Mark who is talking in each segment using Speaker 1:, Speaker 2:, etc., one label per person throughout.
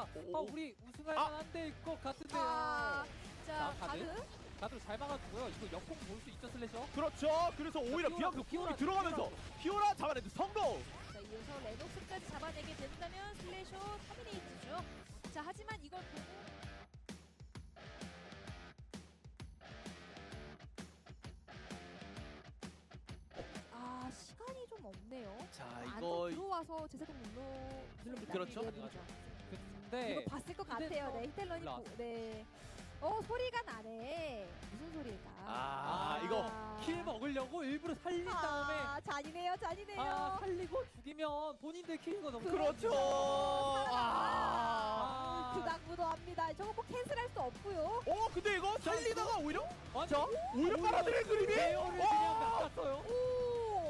Speaker 1: 보니까 우리 우승할 만한데 것 같은데요.
Speaker 2: 자,
Speaker 1: 가드로 잘 막아주고요. 이거 역공 볼 수 있죠, 슬래셔?
Speaker 3: 그렇죠. 그래서 오히려 비앙크 공이 들어가면서 피오라 잡아내도 성공.
Speaker 2: 자, 이어서 레녹스까지 잡아내게 된다면 슬래셔 터미네이트죠. 자, 하지만 이걸 보고 시간이 좀 없네요.
Speaker 3: 자,
Speaker 2: 이거 들어와서 재사동 누릅니다.
Speaker 3: 그렇죠.
Speaker 2: 네, 누르죠.
Speaker 1: 근데
Speaker 2: 이거 봤을 것 같아요. 네, 히텔런이 네. 소리가 나네. 무슨 소리일까?
Speaker 3: 이거
Speaker 1: 킬 먹으려고 일부러 살린 다음에
Speaker 2: 잔이네요.
Speaker 1: 살리고 죽이면 본인들 킬인 거 너무
Speaker 3: 그렇죠.
Speaker 2: 부당부도합니다. 저거 뭐 캔슬할 수 없고요.
Speaker 3: 근데 이거 살리다가 오히려
Speaker 1: 자,
Speaker 3: 오히려 빨아들인 그림이
Speaker 1: 대열을 그냥 나갔어요.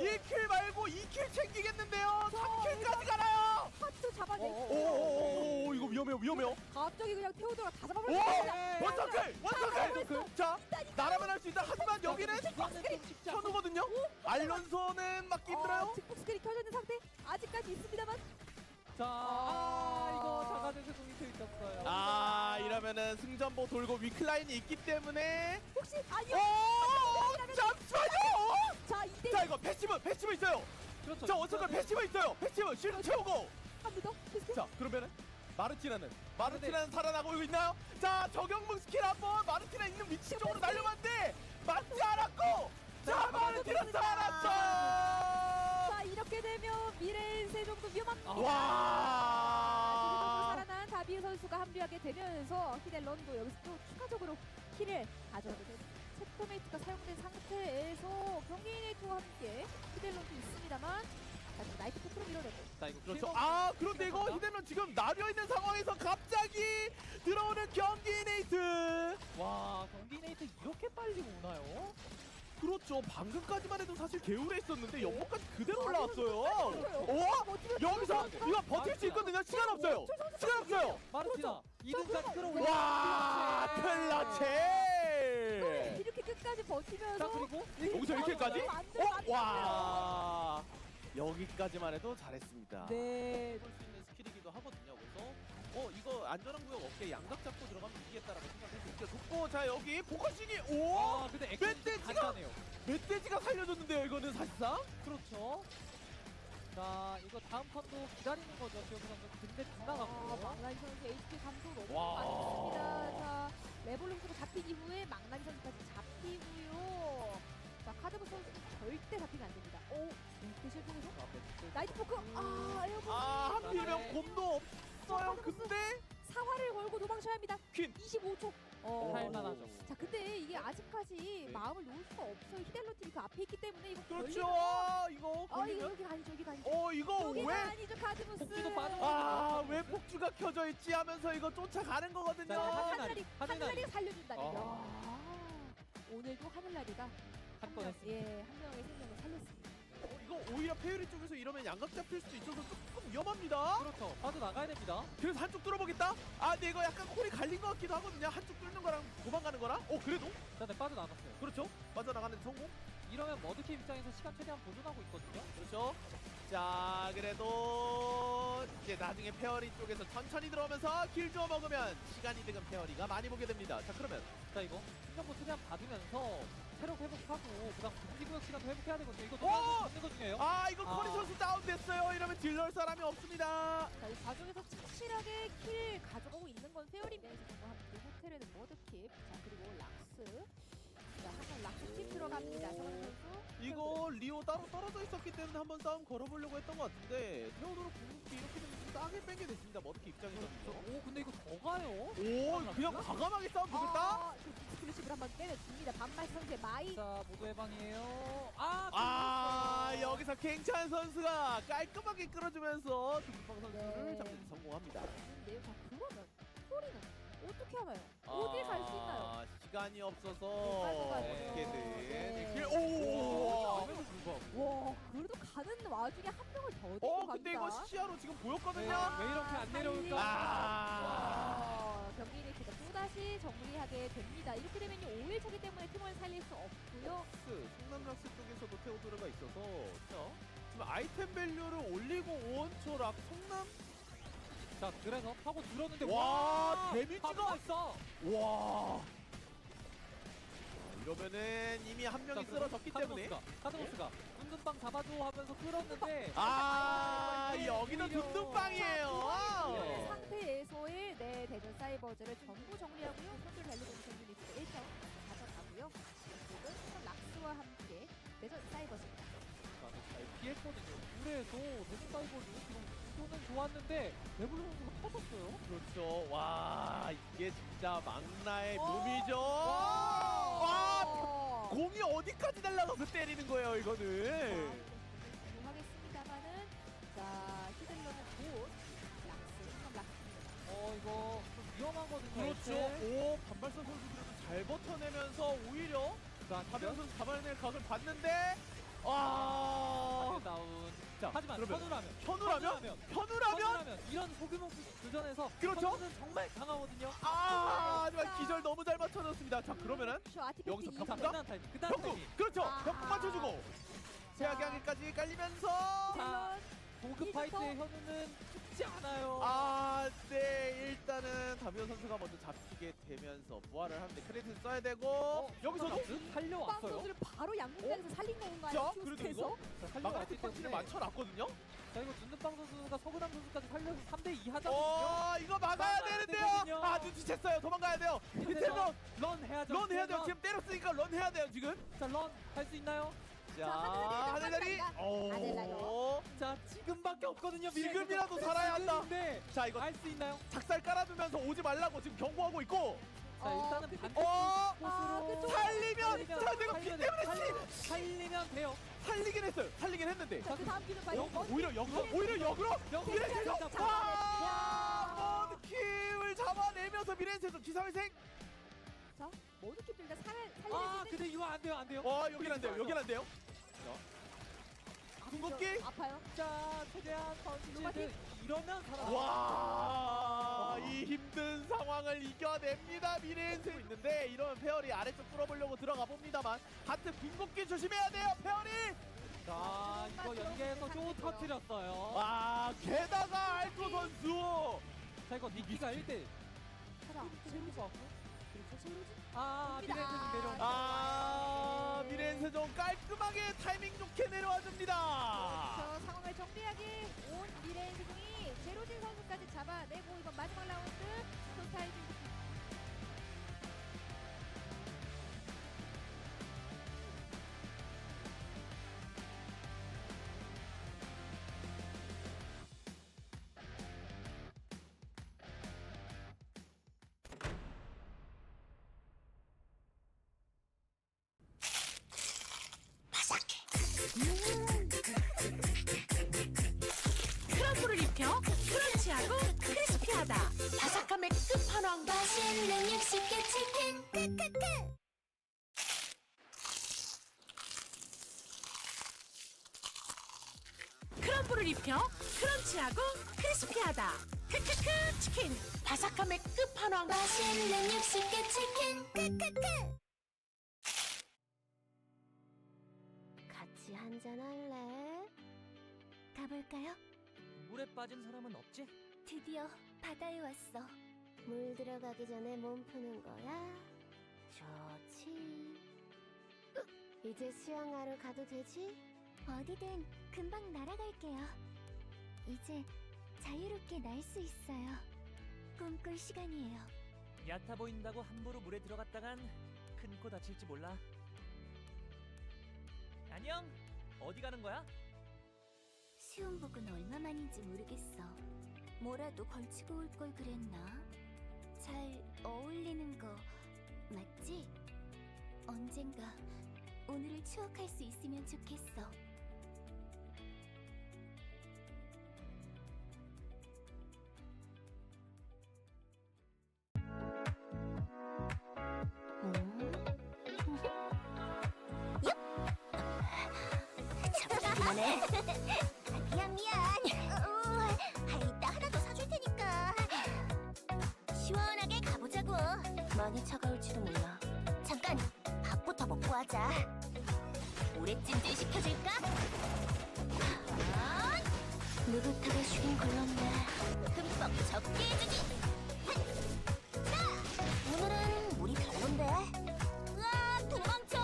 Speaker 3: 1킬 말고 2킬 챙기겠는데요. 3킬까지 가나요?
Speaker 2: 하트 잡아내고.
Speaker 3: 오, 이거 위험해요.
Speaker 2: 갑자기 그냥 테오도가 다
Speaker 3: 오!
Speaker 2: 잡아버렸어요.
Speaker 3: 원서클! 자, 나라면 할 수 있다. 하지만 여기는 현우거든요? 알론소는 막기 힘들어요?
Speaker 2: 직폭 스킬이 켜져 있는 상태 아직까지 있습니다만.
Speaker 1: 자, 이거 자가제세 공이 돼 있었어요.
Speaker 3: 이러면은 승전보 돌고 위클라인이 있기 때문에
Speaker 2: 혹시 아니요.
Speaker 3: 잠시만요!
Speaker 2: 자, 이때
Speaker 3: 자, 이거 패시브 있어요.
Speaker 1: 그렇죠.
Speaker 3: 자, 원서클 패시브 있어요. 패시브 실드 채우고.
Speaker 2: 한 번 더.
Speaker 3: 자, 그러면은 마르티나는 살아나고 있나요? 자, 적용문 스킬 한번 마르티나 있는 위치 쪽으로 날려봤는데 맞지 않았고, 자, 마르티나 살았죠.
Speaker 2: 자, 이렇게 되면 미래의 세종도 위험합니다.
Speaker 3: 와!
Speaker 2: 살아난 다비우 선수가 합류하게 되면서 히델런도 여기서 또 추가적으로 킬을 가져가게 됩니다. 체크메이트가 사용된 상태에서 경기네이트와 함께 히델런도 있습니다만 자, 나이트 포크로 밀어내고.
Speaker 1: 자, 이거
Speaker 3: 그렇죠. 그런데 이거 히델런 지금 나뉘어있는 상황에서 갑자기 들어오는 경기네이트.
Speaker 1: 와, 경기네이트 이렇게 빨리 오나요?
Speaker 3: 그렇죠. 방금까지만 해도 사실 개울에 있었는데 연봉까지 그대로 올라왔어요. 여기서 이거 버틸 수 있거든요. 시간 없어요.
Speaker 1: 마르티나 2등까지 끌어올려.
Speaker 3: 와, 클러치.
Speaker 2: 이렇게 끝까지 버티면서.
Speaker 1: 자, 그리고
Speaker 3: 여기서 이렇게까지?
Speaker 2: 안 돼요.
Speaker 3: 와, 여기까지만 해도 잘했습니다.
Speaker 2: 네.
Speaker 3: 볼 수 있는 스킬이기도 하거든요. 그래서 이거 안전한 구역 없게 양각 잡고 들어가면 이기겠다라고 생각해서 좋고, 자, 여기 포커싱이
Speaker 1: 근데
Speaker 3: 멧돼지가 살려줬는데요. 이거는 사실상.
Speaker 1: 그렇죠. 자, 이거 다음 턴도 기다리는 거죠, 지금 선수. 근데 빗나갔고.
Speaker 2: 망나니 선수 HP 감소 너무 많습니다. 자, 레볼루션으로 잡힌 이후에 망나니 선수까지 잡히고요. 자, 카드브 선수는 절대 잡히면 안 됩니다. 대실 통해서 나이트 포크. 에어본.
Speaker 3: 한필명 곰도 없어요. 근데
Speaker 2: 사활을 걸고 도망쳐야 합니다.
Speaker 3: 퀸
Speaker 2: 25초.
Speaker 1: 할만하죠.
Speaker 2: 자, 근데 이게 아직까지 마음을 놓을 수가 없어요. 히델로 팀이 그 앞에 있기 때문에 이거
Speaker 3: 그렇죠. 이거 걸리면
Speaker 2: 여기가 아니죠. 이거
Speaker 3: 이거
Speaker 2: 아니죠. 카드부스.
Speaker 1: 복주도 빠져.
Speaker 3: 왜 폭주가 켜져 있지 하면서 이거 쫓아가는 거거든요.
Speaker 2: 하늘나리가 살려준다니요. 오늘도 하늘나리가
Speaker 1: 한 건 했습니다.
Speaker 2: 한 명의 생명을 살렸습니다.
Speaker 3: 이거 오히려 페어리 쪽에서 이러면 양각 잡힐 수도 있어서 조금 위험합니다.
Speaker 1: 그렇죠. 빠져나가야 됩니다.
Speaker 3: 그래서 한쪽 뚫어보겠다? 근데 이거 약간 콜이 갈린 것 같기도 하거든요. 한쪽 뚫는 거랑 도망가는 거랑. 그래도?
Speaker 1: 자, 네, 빠져나갔어요.
Speaker 3: 그렇죠. 빠져나가는 성공.
Speaker 1: 이러면 머드킴 입장에서 시간 최대한 보존하고 있거든요.
Speaker 3: 그렇죠. 자, 그래도 이제 나중에 페어리 쪽에서 천천히 들어오면서 킬 주워 먹으면 시간 이득은 페어리가 많이 보게 됩니다. 자, 그러면
Speaker 1: 자, 이거 신경보 최대한 받으면서 체력 회복하고 그다음 금지구역 시간도 회복해야 되거든요. 이거 도망치는 거 중요해요.
Speaker 3: 이거 커리 선수 다운됐어요. 이러면 딜러 사람이 없습니다.
Speaker 2: 자, 이 과정에서 착실하게 킬 가져가고 있는 건 페어리면서 함께 호텔에는 머드킵. 자, 그리고 락스. 자, 한번 락스 팀 들어갑니다. 정원 선수.
Speaker 3: 이거 리오 따로 떨어져 있었기 때문에 한번 싸움 걸어보려고 했던 것 같은데 테오도로 궁극기 이렇게 되면 좀 싸게 뺀게 됐습니다. 머드키 입장에서는요.
Speaker 1: 근데 이거 더 가요?
Speaker 3: 그냥 과감하게 싸움 보겠다?
Speaker 2: 스크래식을 한번 때려줍니다. 반말 선수의 마이.
Speaker 1: 자, 모두 해방이에요.
Speaker 3: 여기서 갱찬 선수가 깔끔하게 끌어주면서 김빵 선수를 잡는 데 성공합니다.
Speaker 2: 자, 그러면 소리는 어떻게 하나요? 어딜 갈 수 있나요?
Speaker 3: 시간이 없어서
Speaker 2: 어떻게든. 와, 그래도 가는 와중에 한 명을 더 데리고 갑니다.
Speaker 3: 근데 이거 시야로 지금 보였거든요.
Speaker 1: 왜 이렇게 안 내려올까?
Speaker 2: 경기네이트가 또다시 정리하게 됩니다. 이렇게 되면 5일 차기 때문에 팀원을 살릴 수 없고요.
Speaker 3: 성남락스 쪽에서도 테오도르가 있어서 지금 아이템 밸류를 올리고 온 초락 성남
Speaker 1: 자, 그래서 파고 들었는데
Speaker 3: 와, 데미지가
Speaker 1: 있어.
Speaker 3: 와. 이러면은 이미 한 명이 쓰러졌기 때문에
Speaker 1: 카드모스가 둔둔빵 잡아줘 하면서 끌었는데
Speaker 3: 여기는 둔둔빵이에요.
Speaker 2: 이 상태에서의 네, 대전 사이버즈를 전부 정리하고요. 선두를 달리고 있는 전준이 1점 가져가고요. 이쪽은 락스와 함께 대전 사이버즈입니다.
Speaker 1: 잘 피했거든요. 그래서 대전 사이버즈 지금 구도는 좋았는데 레블 선수가 터졌어요.
Speaker 3: 그렇죠. 와, 이게 진짜 망나의 몸이죠.
Speaker 2: 와!
Speaker 3: 공이 어디까지 날아가서 때리는 거예요, 이거는.
Speaker 2: 하겠습니다만은 자 히들러는 곧 락스입니다.
Speaker 1: 이거 좀 위험하거든요.
Speaker 3: 그렇죠. 오, 반발선 선수들도 잘 버텨내면서 오히려 다변 선수 잡아낼 각을 봤는데
Speaker 1: 다운.
Speaker 3: 자,
Speaker 1: 하지만
Speaker 3: 그러면
Speaker 1: 현우라면 이런 소규모 교전에서
Speaker 3: 그렇죠.
Speaker 1: 현우는 정말 강하거든요.
Speaker 3: 하지만 기절 너무 잘 맞춰줬습니다. 자, 그러면은 여기서 벽
Speaker 1: 끝난 타이밍.
Speaker 3: 그렇죠.
Speaker 2: 아하.
Speaker 3: 벽 맞춰주고 제약의 항해까지 깔리면서
Speaker 1: 자, 고급 파이트의 현우는 죽지 않아요.
Speaker 3: 네, 일단은 다비오 선수가 먼저 잡히게 되면서 부활을 하는데 크레딧 써야 되고 여기서도
Speaker 1: 살려왔어요.
Speaker 2: 선수를 바로 양궁단에서 살린 건가요?
Speaker 3: 자, 그래도 이거
Speaker 1: 살려왔기
Speaker 3: 마가티 펀치를
Speaker 1: 때문에
Speaker 3: 맞춰놨거든요.
Speaker 1: 자, 이거 둔둔빵 선수가 서그람 선수까지 살려서 3대2 하자거든요.
Speaker 3: 이거 막아야 되는데요.
Speaker 1: 되거든요.
Speaker 3: 눈치챘어요. 도망가야 돼요. 밑에
Speaker 1: 런 해야죠.
Speaker 3: 런 해야 돼요. 지금 때렸으니까 런 해야 돼요, 지금.
Speaker 1: 자, 런 할 수 있나요?
Speaker 3: 자,
Speaker 2: 하늘다리. 하늘다리.
Speaker 1: 자, 지금밖에 없거든요.
Speaker 3: 지금이라도 살아야 한다. 자, 이거
Speaker 1: 할 수 있나요?
Speaker 3: 작살 깔아두면서 오지 말라고 지금 경고하고 있고.
Speaker 1: 자, 일단은 반대
Speaker 3: 어,
Speaker 1: 코스로
Speaker 3: 살리면 자, 내가 피 때문에
Speaker 1: 살리면 돼요.
Speaker 3: 살리긴 했어요. 살리긴 했는데.
Speaker 2: 자, 그 다음 기는 봐요.
Speaker 3: 오히려 역으로 미래에서 모드킵을 잡아내면서 미래에서 기사회생.
Speaker 2: 자, 모두킵들 다 살리는
Speaker 1: 근데 이거 안 돼요.
Speaker 3: 여긴 안 돼요. 궁극기.
Speaker 2: 아파요.
Speaker 1: 자, 최대한 던지들 이러면 살아.
Speaker 3: 와, 이 힘든 상황을 이겨냅니다. 미래엔 세고 있는데 이러면 페어리 아래쪽 뚫어보려고 들어가 봅니다만 하트 궁극기 조심해야 돼요, 페어리.
Speaker 1: 자, 이거 연계해서 또 터뜨렸어요.
Speaker 3: 게다가 알토 선수.
Speaker 1: 자, 이거 니키가 1대1.
Speaker 2: 하나,
Speaker 1: 재밌을 것 같고.
Speaker 2: 그렇죠, 세로지.
Speaker 1: 미래에서 내려온다.
Speaker 3: 미래엔 세종 깔끔하게 타이밍 좋게 내려와 줍니다.
Speaker 2: 그렇죠. 상황을 정리하기 온 미래의 세종이 제로진 선수까지 잡아내고 이번 마지막 라운드 토탈
Speaker 4: 크럼프를 입혀 크런치하고 크리스피하다. 바삭함의 끝판왕.
Speaker 5: 맛있는 60개 치킨 크크크.
Speaker 4: 크럼프를 입혀 크런치하고 크리스피하다. 크크크 치킨. 바삭함의 끝판왕.
Speaker 5: 맛있는 60개 치킨 크크크. 같이 한잔 할래? 가볼까요?
Speaker 1: 물에 빠진 사람은 없지?
Speaker 5: 드디어 바다에 왔어. 물 들어가기 전에 몸 푸는 거야? 좋지. 이제 수영하러 가도 되지? 어디든 금방 날아갈게요. 이제 자유롭게 날 수 있어요. 꿈꿀 시간이에요.
Speaker 6: 얕아 보인다고 함부로 물에 들어갔다간 큰 코 다칠지 몰라. 안녕? 어디 가는 거야?
Speaker 5: 수영복은 얼마만인지 모르겠어. 뭐라도 걸치고 올 걸 그랬나? 잘 어울리는 거 맞지? 언젠가 오늘을 추억할 수 있으면 좋겠어. 잡아주기만 해. 미안. 이따 하나 더 사줄 테니까. 시원하게 가보자고. 많이 차가울지도 몰라. 잠깐, 밥부터 먹고 하자. 오래 찜질 시켜줄까? 느긋하게 쉬긴 걸렸네. 흠뻑 적게 해주기. 자, 오늘은 물이 별론데. 으아, 도망쳐.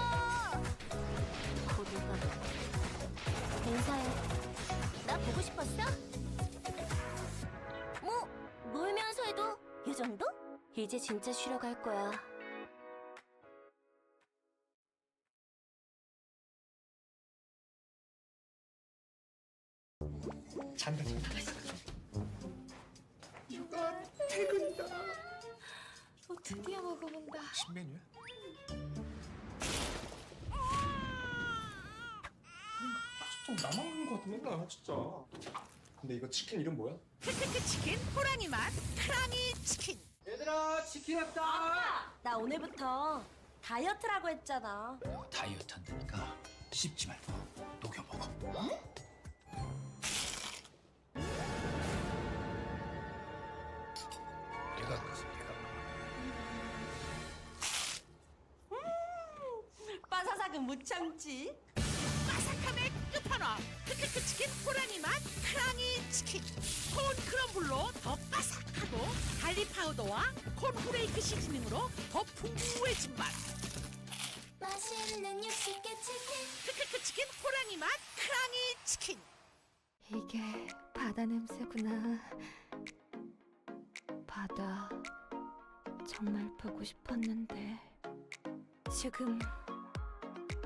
Speaker 5: 코드가 인사해. 나 보고 싶었어? 뭐 놀면서 해도 이 정도? 이제 진짜 쉬러 갈 거야.
Speaker 7: 잔다. 휴가 퇴근이다.
Speaker 2: 드디어 먹어본다.
Speaker 7: 신메뉴야? 좀 나만 거 같아 맨날 진짜. 근데 이거 치킨 이름 뭐야?
Speaker 4: 크크크 치킨 호랑이 맛 크랑이 치킨.
Speaker 1: 얘들아 치킨 왔다.
Speaker 5: 나 오늘부터 다이어트라고 했잖아.
Speaker 7: 다이어트 한다니까 씹지 말고 녹여 먹어. 얘가 그래서 얘가.
Speaker 5: 빠사삭은 못 참지.
Speaker 4: 바삭함의 끝판왕 크크크 치킨 호랑이 맛 크랑이 치킨. 콘 크럼블로 더 바삭하고 갈릭 파우더와 콘 후레이크 시즈닝으로 더 풍부해진 맛.
Speaker 5: 맛있는 육식계 치킨.
Speaker 4: 크크크 치킨 호랑이 맛 크랑이 치킨.
Speaker 2: 이게 바다 냄새구나. 바다 정말 보고 싶었는데 조금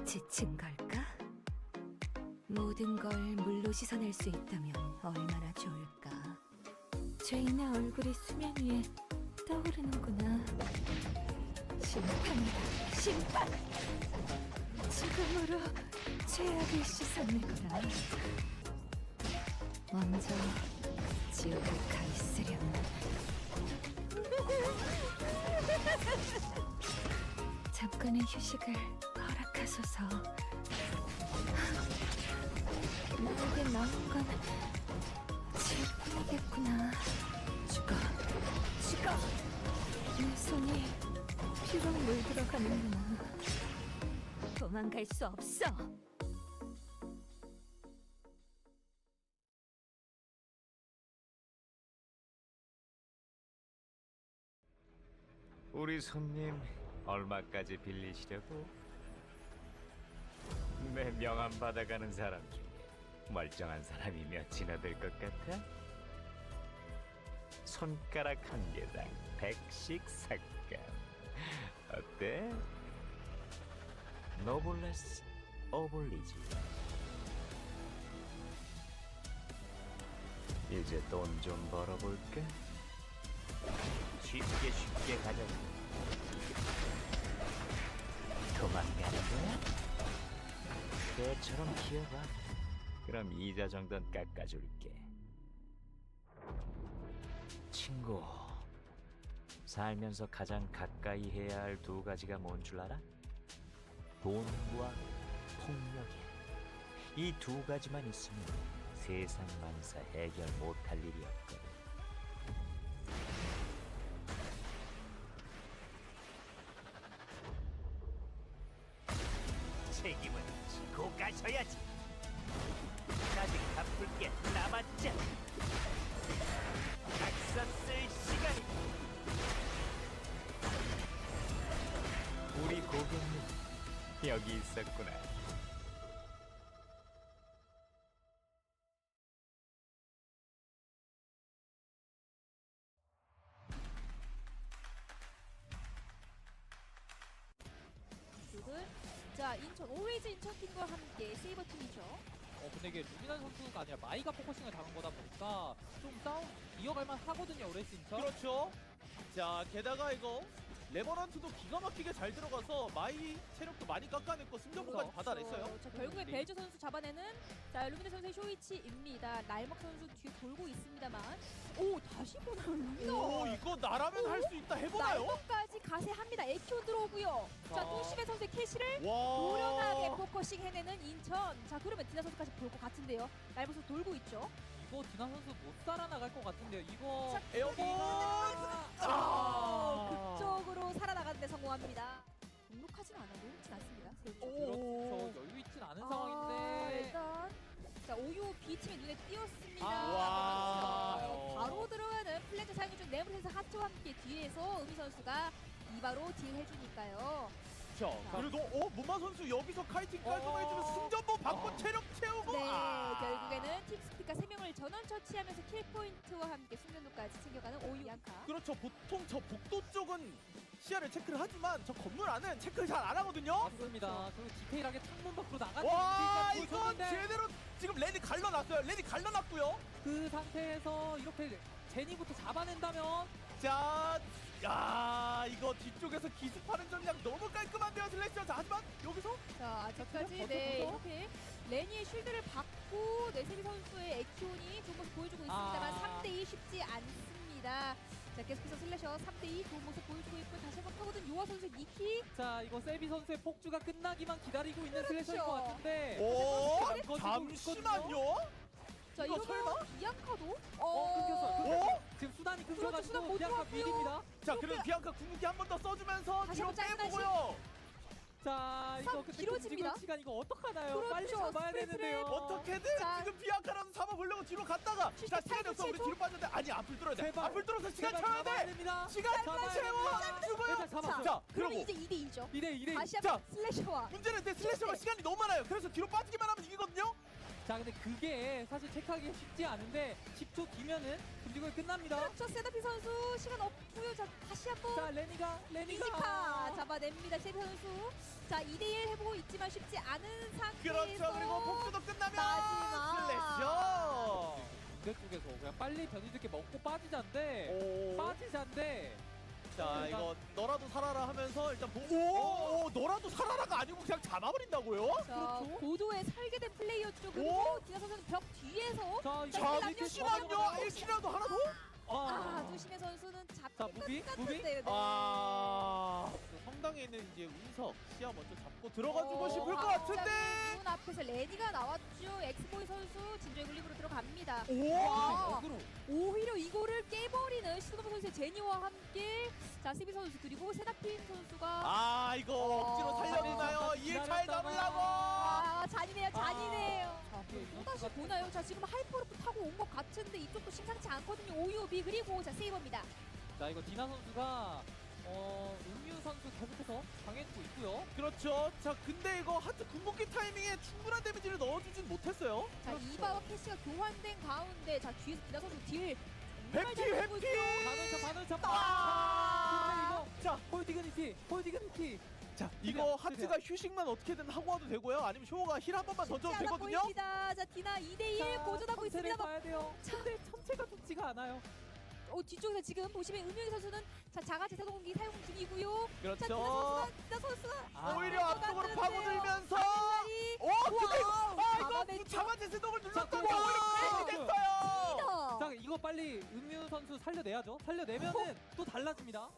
Speaker 2: 지친 걸까? 모든 걸 물로 씻어낼 수 있다면 얼마나 좋을까. 죄인의 얼굴이 수면 위에 떠오르는구나. 심판이다, 심판! 지금으로 죄악을 씻어내거라. 먼저 지옥에 가 있으렴. 잠깐의 휴식을 허락하소서. 나에게 나온 건 지옥뿐이겠구나. 죽어. 내 손이 피로 물들어가는구나. 도망갈 수 없어.
Speaker 8: 우리 손님 얼마까지 빌리시려고? 내 명함 받아가는 사람 중에 멀쩡한 사람이 몇이나 될 것 같아? 손가락 한 개당 100씩 삭감. 어때? 노블레스 오블리지. 이제 돈 좀 벌어볼까? 쉽게 가자고. 도망가는 거야? 개처럼 키워봐. 그럼 이자 정도는 깎아줄게. 친구, 살면서 가장 가까이 해야 할 두 가지가 뭔 줄 알아? 돈과 폭력이야. 이 두 가지만 있으면 세상 만사 해결 못할 일이 없거든. 책임은 지고 가셔야지. 아직 갚을 게 남았잖아. 각서 쓸 시간이. 우리 고객님 여기 있었구나.
Speaker 2: 자, 인천 오웨이즈 인천팀과 함께 세이버 팀이죠.
Speaker 1: 근데 이게 루미난 선수가 아니라 마이가 포커싱을 당한 거다 보니까 좀 싸움 이어갈 만 하거든요, 오레스 인천.
Speaker 3: 그렇죠. 자, 게다가 이거 레버넌트도 기가 막히게 잘 들어가서 마이 체력도 많이 깎아냈고 승전보까지 받아냈어요.
Speaker 2: 자, 결국에 벨저 선수 잡아내는 자 루미네 선수의 쇼이치입니다. 라이먹 선수 뒤에 돌고 있습니다만, 오 다시 보나 루미나.
Speaker 3: 오, 이거 나라면 할 수 있다. 해보나요?
Speaker 2: 라이먹까지 가세합니다. 에키온 들어오고요. 자, 토시베 선수의 캐시를
Speaker 3: 와.
Speaker 2: 노련하게 포커싱 해내는 인천. 자, 그러면 디나 선수까지 볼 것 같은데요. 라이먹 선수 돌고 있죠.
Speaker 1: 이거 디나 선수 못 살아나갈 것 같은데요. 이거
Speaker 3: 에어본.
Speaker 2: 극적으로 살아나가는 데 성공합니다. 등록하진 않아도 그렇진 않습니다.
Speaker 1: 그렇죠. 여유 있진 않은 상황인데.
Speaker 2: 일단 자, 오유 B B팀의 눈에 띄었습니다.
Speaker 3: 와.
Speaker 2: 그렇죠. 바로 들어가는 플랜트 사용 중 네블 선수 하트와 함께 뒤에서 의미 선수가 이바로 딜 해주니까요.
Speaker 3: 그래도 문마 선수 여기서 카이팅 깔끔해주면 승전보 받고 체력 채우고.
Speaker 2: 네, 결국에는 팁스피카 3명을 전원 처치하면서 킬 포인트와 함께 숙련도까지 챙겨가는 오유 양카.
Speaker 3: 그렇죠. 보통 저 복도 쪽은 시야를 체크를 하지만 저 건물 안은 체크를 잘 안 하거든요.
Speaker 1: 맞습니다. 그리고 디테일하게 창문 밖으로 나가는
Speaker 3: 와,
Speaker 1: 움직임까지
Speaker 3: 이건
Speaker 1: 보여줬는데
Speaker 3: 제대로 지금 렌이 갈라놨어요. 렌이 갈라놨고요.
Speaker 1: 그 상태에서 이렇게 제니부터 잡아낸다면
Speaker 3: 자, 야, 이거 뒤쪽에서 기습하는 전략 너무 깔끔한데요, 슬래셔. 자, 하지만 여기서
Speaker 2: 자, 아직까지
Speaker 1: 버텨,
Speaker 2: 네,
Speaker 1: 버텨.
Speaker 2: 이렇게 레니의 쉴드를 받고 네세비 선수의 액션이 좋은 모습 보여주고 있습니다만 3대2 쉽지 않습니다. 자, 계속해서 슬래셔 3대2 좋은 모습 보여주고 있고 다시 한번 파고든 요아 선수의 니키.
Speaker 1: 자 이거 세비 선수의 폭주가 끝나기만 기다리고 있는 슬래셔일 것
Speaker 2: 그렇죠.
Speaker 1: 같은데
Speaker 3: 오,
Speaker 1: 안 꺼지고
Speaker 3: 잠시만요.
Speaker 2: 자,
Speaker 3: 이거
Speaker 2: 이러면 이안카도
Speaker 1: 끊겼어요.
Speaker 3: 오,
Speaker 1: 지금 수단이
Speaker 2: 수단
Speaker 1: 끊겨가지고
Speaker 2: 못
Speaker 1: 비앙카
Speaker 2: 들어왔고요.
Speaker 1: 위기입니다.
Speaker 3: 자, 그럼 비앙카 궁극기 한 번 더 써주면서
Speaker 2: 다시
Speaker 3: 뒤로
Speaker 2: 한번 짧은
Speaker 3: 빼보고요.
Speaker 1: 자 이거 근데
Speaker 2: 길어집니다.
Speaker 1: 공직의 시간 이거 어떡하나요? 빨리
Speaker 2: 그렇죠.
Speaker 1: 잡아야
Speaker 2: 스프레드를
Speaker 1: 되는데요.
Speaker 3: 어떻게든
Speaker 2: 자.
Speaker 3: 지금 비앙카라도 잡아보려고 뒤로 갔다가 자, 시간이 없어. 우리 뒤로 빠졌는데 아니 앞을 뚫어야 돼.
Speaker 1: 제발.
Speaker 3: 앞을 뚫어서 시간
Speaker 1: 제발
Speaker 3: 채워야
Speaker 1: 잡아야
Speaker 3: 돼.
Speaker 1: 됩니다.
Speaker 3: 시간
Speaker 1: 잡아야
Speaker 3: 채워주고요.
Speaker 1: 일단 잡았어요.
Speaker 3: 자,
Speaker 2: 그러면
Speaker 3: 그리고
Speaker 2: 이제 2대2죠.
Speaker 1: 2대2.
Speaker 2: 다시
Speaker 3: 자.
Speaker 2: 한번 슬래셔와
Speaker 3: 문제는 내 슬래셔가 시간이 너무 많아요. 그래서 뒤로 빠지기만 하면 이기거든요.
Speaker 1: 자 근데 그게 사실 체크하기 쉽지 않은데 10초 뒤면은 금지구이 끝납니다.
Speaker 2: 그렇죠. 세다피 선수 시간 없고요. 자, 다시 한번
Speaker 1: 자 레니가
Speaker 2: 이지카 잡아냅니다. 세비 선수. 자, 2대1 해보고 있지만 쉽지 않은 상태에서
Speaker 3: 그렇죠. 그리고 복수도 끝나면
Speaker 2: 마지막.
Speaker 3: 슬래셔.
Speaker 1: 무대 쪽에서 그냥 빨리 변이들게 먹고 빠지자인데
Speaker 3: 오.
Speaker 1: 빠지자인데
Speaker 3: 자, 이거 너라도 살아라 하면서 일단 오, 너라도 살아라가 아니고 그냥 잡아버린다고요?
Speaker 2: 자,
Speaker 1: 그렇죠.
Speaker 2: 고도에 설계된 플레이어 쪽
Speaker 3: 오.
Speaker 2: 그리고 디나 선수는 벽 뒤에서
Speaker 1: 자 이거
Speaker 3: 자,
Speaker 2: 남녀
Speaker 3: 잠시만요.
Speaker 2: 시간이
Speaker 3: 1킬이라도 하나 더?
Speaker 2: 두시메 선수는
Speaker 1: 자,
Speaker 2: 잡힌
Speaker 1: 무비?
Speaker 2: 것
Speaker 1: 무비?
Speaker 2: 같은데요. 네.
Speaker 3: 성당에 있는 이제 운석 시야 먼저 잡고 들어가주고 싶을 것
Speaker 2: 갑자기
Speaker 3: 같은데.
Speaker 2: 문 앞에서 레니가 나왔죠. 엑스보이 선수 진주의 글립으로 들어갑니다.
Speaker 3: 오!
Speaker 2: 와,
Speaker 1: 역으로
Speaker 2: 오히려 이거를 깨버리는 시도노 선수의 제니와 함께 자, 시비 선수 그리고 세다핀 선수가
Speaker 3: 아, 이거 억지로 살려주나요? 2일차에 잡으려고.
Speaker 2: 잔인해요. 잔인해요.
Speaker 1: 자,
Speaker 2: 또다시 보나요? 자, 지금 하이퍼로프 타고 온 것 같은데 이쪽도 심상치 않거든요. 오유비 그리고 자, 세이버입니다.
Speaker 1: 자 이거 디나 선수가 음유 선수 계속해서 당해주고 있고요.
Speaker 3: 그렇죠. 자, 근데 이거 하트 궁극기 타이밍에 충분한 데미지를 넣어주진 못했어요.
Speaker 2: 자,
Speaker 1: 그렇죠.
Speaker 2: 이바와 캐시가 교환된 가운데 자, 뒤에서 디나 선수 딜 정말
Speaker 3: 해피,
Speaker 2: 잘 되고
Speaker 3: 해피!
Speaker 2: 있죠.
Speaker 1: 반원차
Speaker 3: 아!
Speaker 1: 근데
Speaker 3: 자,
Speaker 1: 이거 홀디그니티
Speaker 3: 자, 이거 하트가 휴식만 어떻게든 하고 와도 되고요. 아니면 쇼가 힐 한 번만 던져도
Speaker 2: 쉽지 않아
Speaker 3: 되거든요.
Speaker 2: 보입니다. 자, 디나 2대1 고전하고 있습니다.
Speaker 1: 봐야 돼요. 근데 천체가 좋지가 않아요.
Speaker 2: 뒤쪽에서 지금 보시면 음영희 선수는 자, 자가제 사동기 사용 중이고요. 자,
Speaker 3: 그렇죠.
Speaker 2: 디나 선수가
Speaker 3: 오히려 앞쪽으로 파고들면서
Speaker 2: 다리
Speaker 3: 근데 이거
Speaker 2: 잡아냈죠.
Speaker 3: 이거 자마제 세동을 눌렀더니
Speaker 1: 그렇죠.
Speaker 3: 오히려 됐어요.
Speaker 1: 자 이거 빨리 음유 선수 살려내야죠. 살려내면은 또 달라집니다.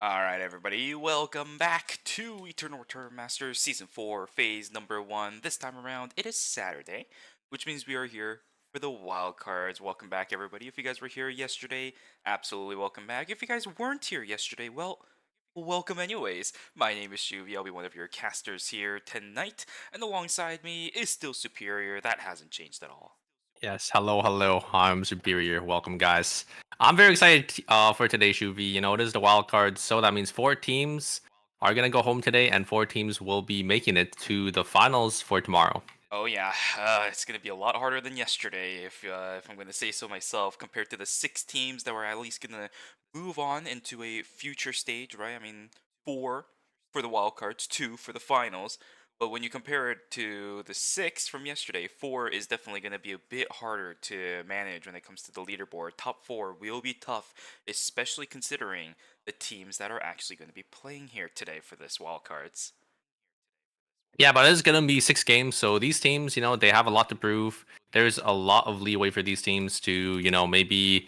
Speaker 9: Alright everybody, welcome back to Eternal Return Masters Season 4, Phase number 1. This time around, it is Saturday, which means we are here for the Wildcards. Welcome back everybody. If you guys were here yesterday, absolutely welcome back. If you guys weren't here yesterday, well, welcome anyways. My name is Shuvi, I'll be one of your casters here tonight, and alongside me is still Superior. That hasn't changed at all.
Speaker 10: Yes, hello. I'm Superior. Welcome, guys. I'm very excited for today's Shuvi. You know, it is the wild card, so that means 4 teams are gonna go home today, and 4 teams will be making it to the finals for tomorrow.
Speaker 9: Oh yeah, it's gonna be a lot harder than yesterday, if I'm gonna say so myself, compared to the 6 teams that were at least gonna move on into a future stage, right? I mean, 4 for the wildcards, 2 for the finals. But when you compare it to the 6 from yesterday, 4 is definitely going to be a bit harder to manage when it comes to the leaderboard. Top 4 will be tough, especially considering the teams that are actually going to be playing here today for this wildcards.
Speaker 10: Yeah, but it's gonna be 6 games, so these teams, you know, they have a lot to prove. there's a lot of leeway for these teams to, maybe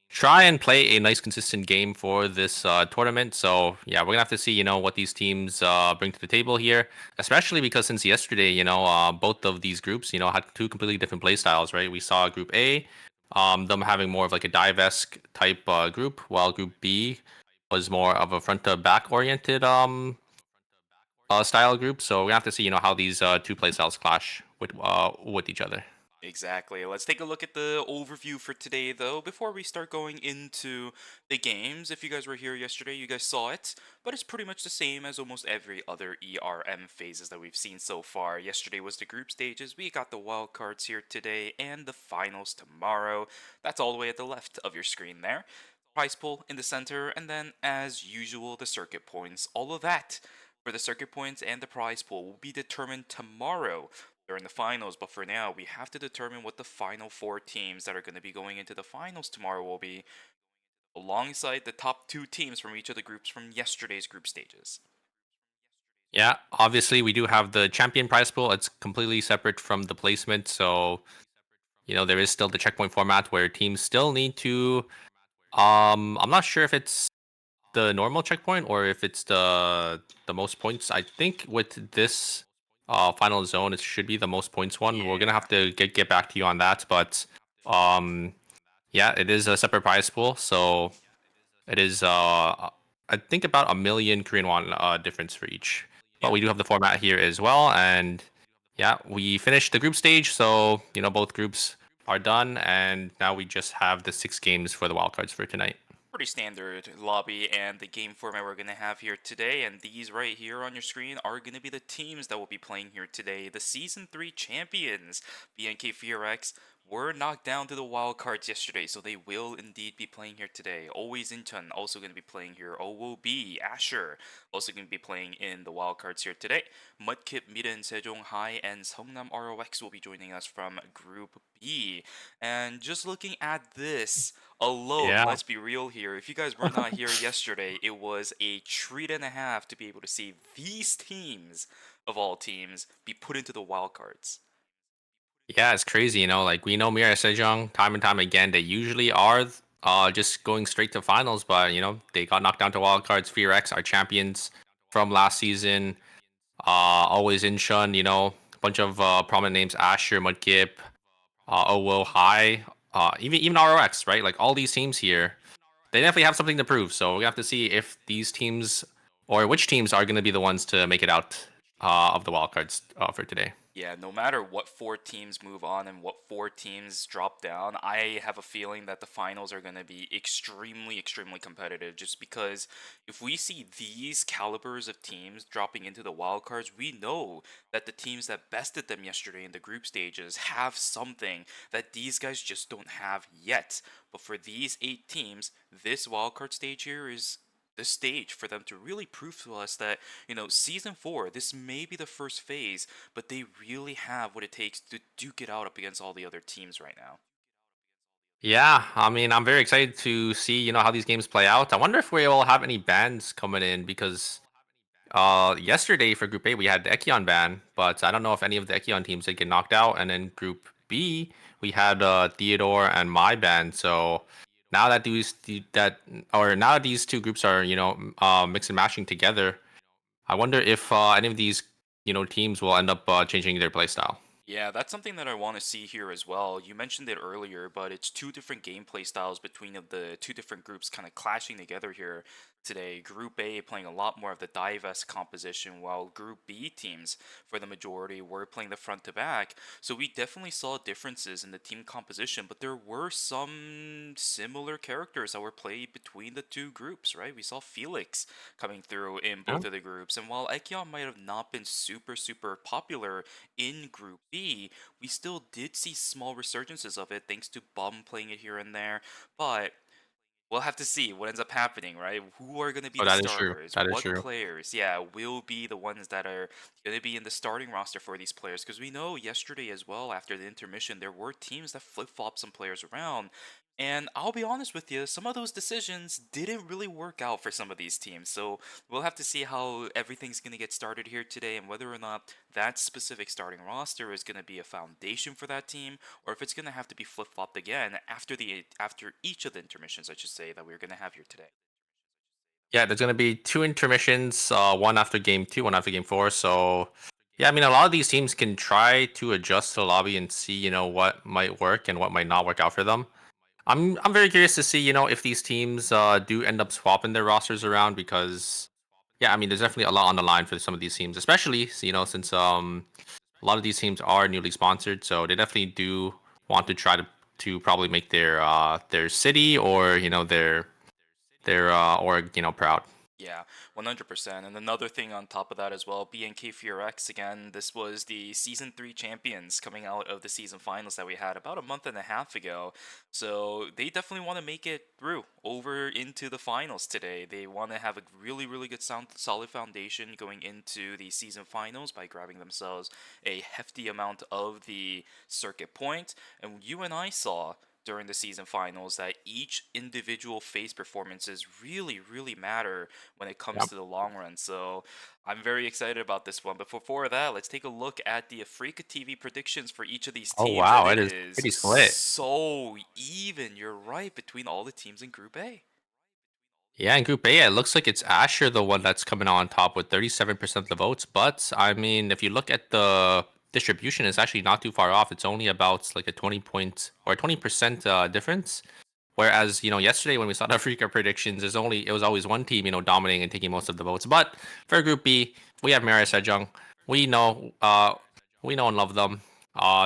Speaker 10: try and play a nice consistent game for this tournament. So yeah, we're gonna have to see, what these teams bring to the table here, especially because since yesterday, both of these groups, had two completely different play styles, right? We saw Group A, them having more of like a dive-esque type group, while Group B was more of a front to back oriented style group. So we have to see, how these two play styles clash with each other.
Speaker 9: Exactly. Let's take a look at the overview for today, though, before we start going into the games. If you guys were here yesterday, you guys saw it, but it's pretty much the same as almost every other ERM phases that we've seen so far. Yesterday was the group stages, we got the wildcards here today, and the finals tomorrow. That's all the way at the left of your screen there. Prize pool in the center, and then, as usual, the circuit points. All of that for the circuit points and the prize pool will be determined tomorrow during the finals, but for now, we have to determine what the final 4 teams that are going to be going into the finals tomorrow will be, alongside the top 2 teams from each of the groups from yesterday's group stages.
Speaker 10: Yeah, obviously we do have the champion prize pool. It's completely separate from the placement, so there is still the checkpoint format where teams still need to. I'm not sure if it's the normal checkpoint or if it's the most points. I think with this final zone, it should be the most points one. We're gonna have to get back to you on that, but yeah, it is a separate prize pool, so it is I think about 1,000,000 Korean won difference for each. But we do have the format here as well, and yeah, we finished the group stage, so both groups are done, and now we just have the 6 games for the wildcards for tonight.
Speaker 9: Pretty standard lobby and the game format we're going to have here today, and these right here on your screen are going to be the teams that will be playing here today. The Season 3 champions, BNK FearX, were knocked down to the wildcards yesterday, so they will indeed be playing here today. Always Incheon also going to be playing here. OOB, Asher, also going to be playing in the wildcards here today. Mudkip, Miren, Sejong High, and Seongnam ROX will be joining us from Group B. And just looking at this alone,
Speaker 10: Yeah.
Speaker 9: let's be real here. If you guys were not here yesterday, it was a treat and a half to be able to see these teams, of all teams, be put into the wildcards.
Speaker 10: Yeah, it's crazy, like we know Mira Sejong time and time again, they usually are just going straight to finals, but they got knocked down to wildcards. FearX, our champions from last season, always Incheon, a bunch of prominent names, Asher, Mudkip, OWO High, even ROX, right? Like all these teams here, they definitely have something to prove. So we're gonna have to see if these teams or which teams are gonna be the ones to make it out of the wildcards for today.
Speaker 9: Yeah, no matter what 4 teams move on and what 4 teams drop down, I have a feeling that the finals are going to be extremely, extremely competitive, just because if we see these calibers of teams dropping into the wildcards, we know that the teams that bested them yesterday in the group stages have something that these guys just don't have yet. But for these 8 teams, this wildcard stage here is the stage for them to really prove to us that, Season 4, this may be the first phase, but they really have what it takes to duke it out up against all the other teams right now.
Speaker 10: Yeah, I mean, I'm very excited to see, how these games play out. I wonder if we will have any bans coming in because yesterday for Group A we had the Ekion ban, but I don't know if any of the Ekion teams did get knocked out. And then Group B we had Theodore and my ban. So now that now that these two groups are mix and matching together, I wonder if any of these teams will end up changing their playstyle.
Speaker 9: Yeah, that's something that I want to see here as well. You mentioned it earlier, but it's 2 different gameplay styles between of the 2 different groups kind of clashing together here today. Group A playing a lot more of the dive-esque composition, while Group B teams, for the majority, were playing the front to back. So we definitely saw differences in the team composition, but there were some similar characters that were played between the 2 groups, right? We saw Felix coming through in both of the groups, and while Ekion might have not been super, super popular in Group B, we still did see small resurgences of it thanks to Bum playing it here and there, but we'll have to see what ends up happening, right? Who are going to be the
Speaker 10: That is true.
Speaker 9: starters?
Speaker 10: That is
Speaker 9: What
Speaker 10: true.
Speaker 9: players, yeah, will be the ones that are going to be in the starting roster for these players? Because we know yesterday as well, after the intermission, there were teams that flip-flopped some players around. And I'll be honest with you, some of those decisions didn't really work out for some of these teams. So we'll have to see how everything's going to get started here today and whether or not that specific starting roster is going to be a foundation for that team or if it's going to have to be flip-flopped again after each of the intermissions, I should say, that we're going to have here today.
Speaker 10: Yeah, there's gonna be 2 intermissions, one after game 2, one after game 4. So, yeah, I mean, a lot of these teams can try to adjust to the lobby and see, what might work and what might not work out for them. I'm very curious to see, if these teams do end up swapping their rosters around because, yeah, I mean, there's definitely a lot on the line for some of these teams, especially, since a lot of these teams are newly sponsored, so they definitely do want to try to probably make their city or their org proud.
Speaker 9: Yeah, 100%. And another thing on top of that as well, BNK FureX, again, this was the Season 3 champions coming out of the season finals that we had about a month and a half ago. So they definitely want to make it through over into the finals today. They want to have a really, really good solid foundation going into the season finals by grabbing themselves a hefty amount of the circuit point. And you and I saw during the season finals that each individual phase performances really, really matter when it comes to the long run. So I'm very excited about this one. But before that, let's take a look at the Africa TV predictions for each of these
Speaker 10: Oh
Speaker 9: teams.
Speaker 10: wow,
Speaker 9: And
Speaker 10: it is pretty split.
Speaker 9: so even. You're right, between all the teams in Group A.
Speaker 10: Yeah, in Group A, it looks like it's Asher the one that's coming on top with 37% of the votes. But I mean, if you look at the distribution, it's actually not too far off. It's only about like a 20% difference. Whereas, yesterday when we saw the Africa predictions, it was always one team, dominating and taking most of the votes. But for Group B, we have Mara Sejong. We know and love them.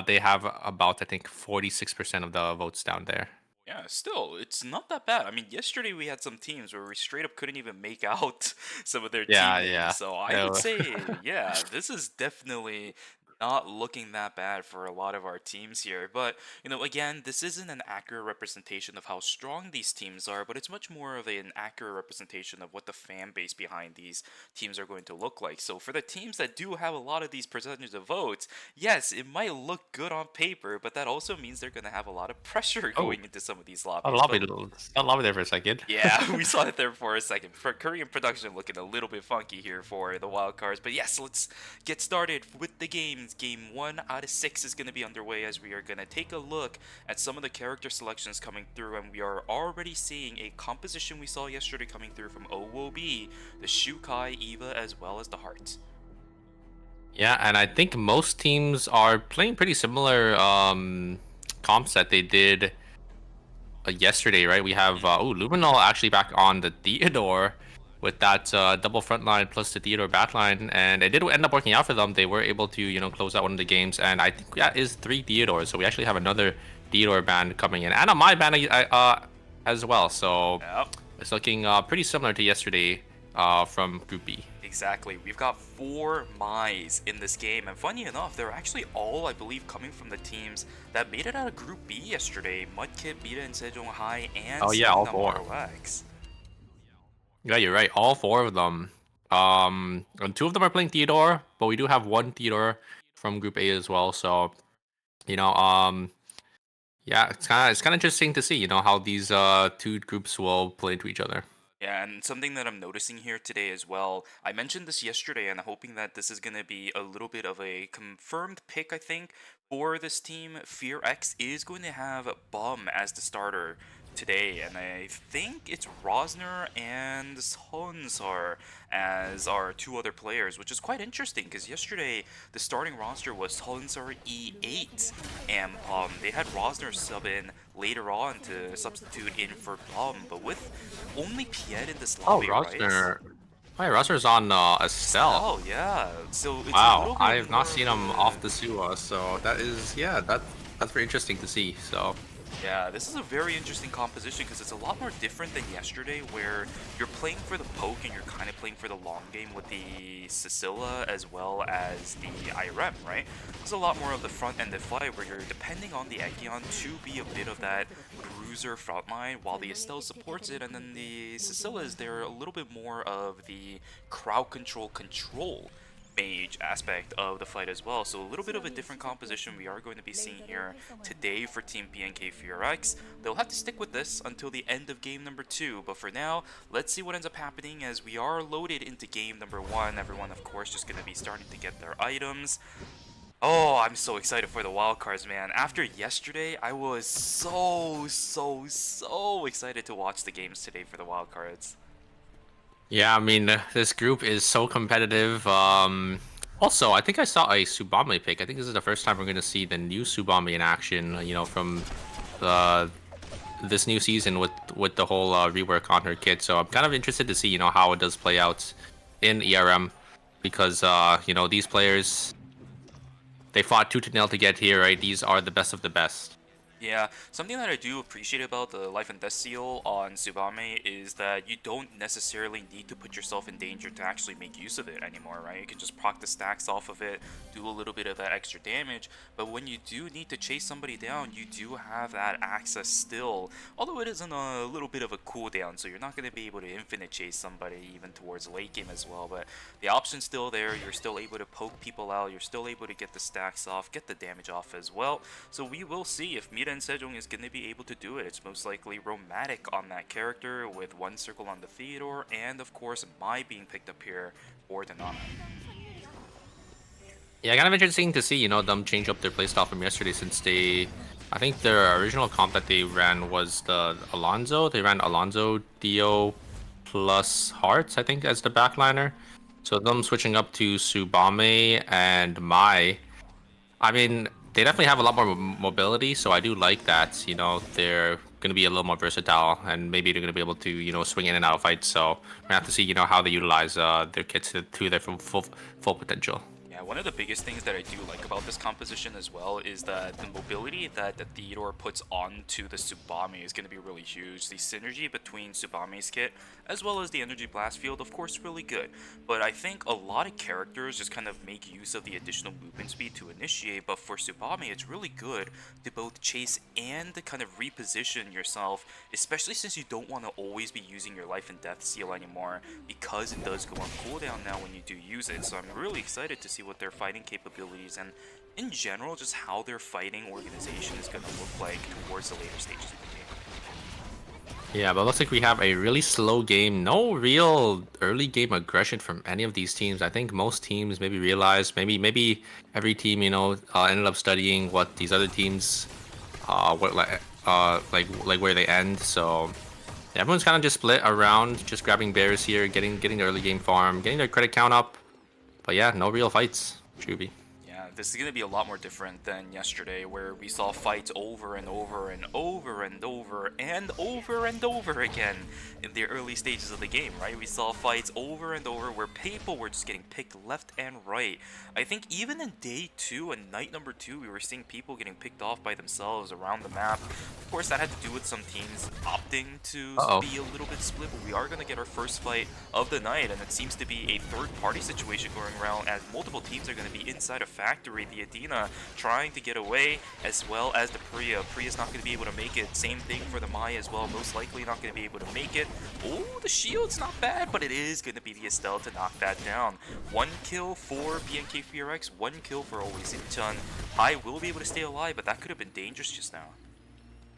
Speaker 10: They have about, I think, 46% of the votes down there.
Speaker 9: Yeah, still, it's not that bad. I mean, yesterday we had some teams where we straight up couldn't even make out some of their
Speaker 10: Yeah,
Speaker 9: team names.
Speaker 10: yeah.
Speaker 9: So I
Speaker 10: No.
Speaker 9: would say, yeah, this is definitely not looking that bad for a lot of our teams here. But, again, this isn't an accurate representation of how strong these teams are, but it's much more of an accurate representation of what the fan base behind these teams are going to look like. So for the teams that do have a lot of these percentages of votes, yes, it might look good on paper, but that also means they're going to have a lot of pressure going into some of these lobbies.
Speaker 10: Got lobby there for a second.
Speaker 9: Yeah, we saw it there for a second. For Korean production looking a little bit funky here for the Wildcards. But yes, let's get started with the games. Game 1 out of 6 is going to be underway as we are going to take a look at some of the character selections coming through. And we are already seeing a composition we saw yesterday coming through from OOB, the Shukai, Eva, as well as the Heart.
Speaker 10: Yeah, and I think most teams are playing pretty similar comps that they did yesterday, right? We have Luminol actually back on the Theodore with that double front line plus the Theodore back line, and it did end up working out for them. They were able to close out one of the games, and I think that is 3 Theodores, so we actually have another Theodore band coming in and a my band as well. So it's looking pretty similar to yesterday from Group B.
Speaker 9: Exactly. We've got 4 Mais in this game, and funny enough, they're actually all, I believe, coming from the teams that made it out of Group B yesterday. Mudkip, Beta, and Sejong High, and
Speaker 10: all 4.
Speaker 9: ROX.
Speaker 10: Yeah, you're right. All 4 of them. And 2 of them are playing Theodore, but we do have 1 Theodore from Group A as well. So, yeah, it's kind of interesting to see, how these 2 groups will play into each other.
Speaker 9: Yeah, and something that I'm noticing here today as well, I mentioned this yesterday, and I'm hoping that this is going to be a little bit of a confirmed pick, I think, for this team. FearX is going to have Bum as the starter today, and I think it's Rosner and Sonsar as our 2 other players, which is quite interesting because yesterday the starting roster was Sonsar, E8, and they had Rosner sub in later on to substitute in for Bum, but with only Piet in this lobby,
Speaker 10: Rosner.
Speaker 9: right?
Speaker 10: Hi, Rosner's on Estelle.
Speaker 9: Oh yeah, so it's
Speaker 10: wow, I have not seen him off the Suwa, so that is, yeah, that's very interesting to see. So
Speaker 9: yeah, this is a very interesting composition because it's a lot more different than yesterday where you're playing for the poke and you're kind of playing for the long game with the Cecilia as well as the ERM, right? There's a lot more of the front end of fight where you're depending on the Ekion to be a bit of that bruiser frontline while the Estelle supports it, and then the Cecilias, they're a little bit more of the crowd control, mage aspect of the fight as well. So a little bit of a different composition we are going to be seeing here today for Team BNK4X. They'll have to stick with this until the end of game number 2, but for now, let's see what ends up happening as we are loaded into game number 1. Everyone, of course, just going to be starting to get their items. Oh, I'm so excited for the wildcards, man. After yesterday, I was so excited to watch the games today for the wildcards.
Speaker 10: Yeah, I mean, this group is so competitive. Also, I think I saw a Tsubame pick. I think this is the first time we're going to see the new Tsubame in action, you know, from this new season with the whole rework on her kit. So I'm kind of interested to see, you know, how it does play out in ERM, because, you know, these players, they fought tooth and nail to get here, right? These are the best of the best.
Speaker 9: Yeah, something that I do appreciate about the Life and Death seal on Tsubame is that you don't necessarily need to put yourself in danger to actually make use of it anymore, right? You can just proc the stacks off of it, do a little bit of that extra damage, but when you do need to chase somebody down, you do have that access still, although it isn't a little bit of a cooldown, so you're not going to be able to infinite chase somebody even towards late game as well, but the option's still there. You're still able to poke people out, you're still able to get the stacks off, get the damage off as well, so we will see if Mira and Sejong is going to be able to do it. It's most likely Romantic on that character with one circle on the Theodore, and of course Mai being picked up here for Danana.
Speaker 10: Yeah, kind of interesting to see, you know, them change up their playstyle from yesterday, since I think their original comp that they ran was the Alonzo. They ran Alonzo, Dio, plus Hearts, I think, as the backliner. So them switching up to Tsubame and Mai, I mean, they definitely have a lot more mobility, so I do like that. You know, they're going to be a little more versatile, and maybe they're going to be able to, you know, swing in and out of fights. So we're going to have to see, you know, how they utilize their kits to their full potential.
Speaker 9: Yeah, one of the biggest things that I do like about this composition as well is that the mobility that the Theodore puts onto the Tsubame is going to be really huge. The synergy between Tsubame's kit as well as the Energy Blast Field, of course, really good. But I think a lot of characters just kind of make use of the additional movement speed to initiate, but for Tsubame, it's really good to both chase and to kind of reposition yourself, especially since you don't want to always be using your Life and Death seal anymore, because it does go on cooldown now when you do use it. So I'm really excited to see what their fighting capabilities and in general just how their fighting organization is going to look like towards the later stages of the game.
Speaker 10: Yeah, but it looks like we have a really slow game. No real early game aggression from any of these teams. I think most teams maybe realized, maybe every team, you know, ended up studying what these other teams, like where they end. So yeah, everyone's kind of just split around, just grabbing bears here, getting the early game farm, getting their credit count up. But yeah, no real fights, Shuby.
Speaker 9: Yeah, this is going to be a lot more different than yesterday, where we saw fights over and over and over and over and over and over again in the early stages of the game, right? We saw fights over and over where people were just getting picked left and right. I think even in day 2 and night number 2, we were seeing people getting picked off by themselves around the map. Of course, that had to do with some teams opting to be a little bit split, but we are going to get our first fight of the night, and it seems to be a third-party situation going around as multiple teams are going to be inside a factory. The Adina trying to get away, as well as the Priya. Priya's not going to be able to make it. Same thing for the Mai as well. Most likely not going to be able to make it. Oh, the shield's not bad, but it is going to be the Estelle to knock that down. 1 kill for BNK4X, 1 kill for Always Incheon. Hai will be able to stay alive, but that could have been dangerous just now.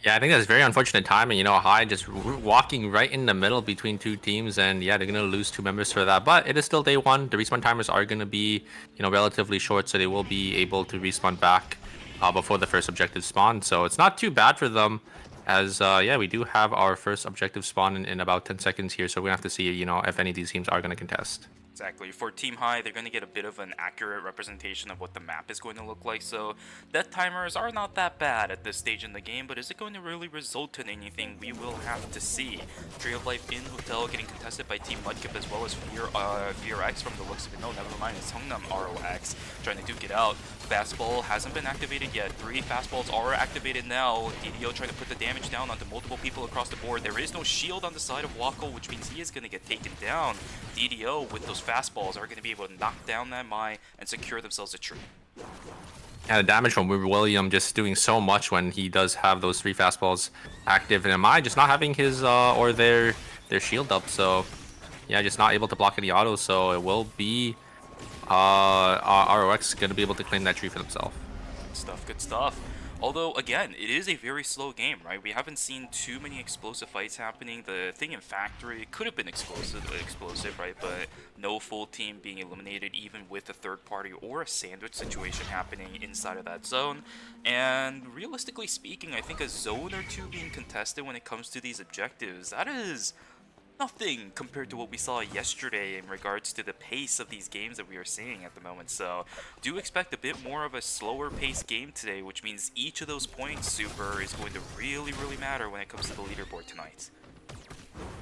Speaker 10: Yeah, I think that's very unfortunate timing. You know, Hai just walking right in the middle between two teams, and yeah, they're gonna lose 2 members for that. But it is still day 1. The respawn timers are gonna be, you know, relatively short, so they will be able to respawn back before the first objective spawn. So it's not too bad for them, as yeah, we do have our first objective spawn in about 10 seconds here. So we're gonna have to see, you know, if any of these teams are gonna contest.
Speaker 9: Exactly. For Team Hai, they're going to get a bit of an accurate representation of what the map is going to look like. So death timers are not that bad at this stage in the game, but is it going to really result in anything? We will have to see. Tree of Life in Hotel getting contested by Team Mudkip as well as Fear X from the looks of it. No, never mind. It's Hungnam ROX trying to duke it out. Fastball hasn't been activated yet. 3 fastballs are activated now. DDO trying to put the damage down onto multiple people across the board. There is no shield on the side of Wako, which means he is going to get taken down. DDO with those fastballs are going to be able to knock down that Mai and secure themselves a tree.
Speaker 10: Yeah, the damage from William just doing so much when he does have those 3 fastballs active, and Mai just not having his or their shield up. So yeah, just not able to block any autos. So it will be ROX is gonna be able to claim that tree for themselves.
Speaker 9: Good stuff, good stuff. Although, again, it is a very slow game, right? We haven't seen too many explosive fights happening. The thing in Factory could have been explosive, right? But no full team being eliminated, even with a third party or a sandwich situation happening inside of that zone. And realistically speaking, I think a zone or two being contested when it comes to these objectives, that is nothing compared to what we saw yesterday in regards to the pace of these games that we are seeing at the moment. So do expect a bit more of a slower paced game today, which means each of those points, Super, is going to really matter when it comes to the leaderboard tonight.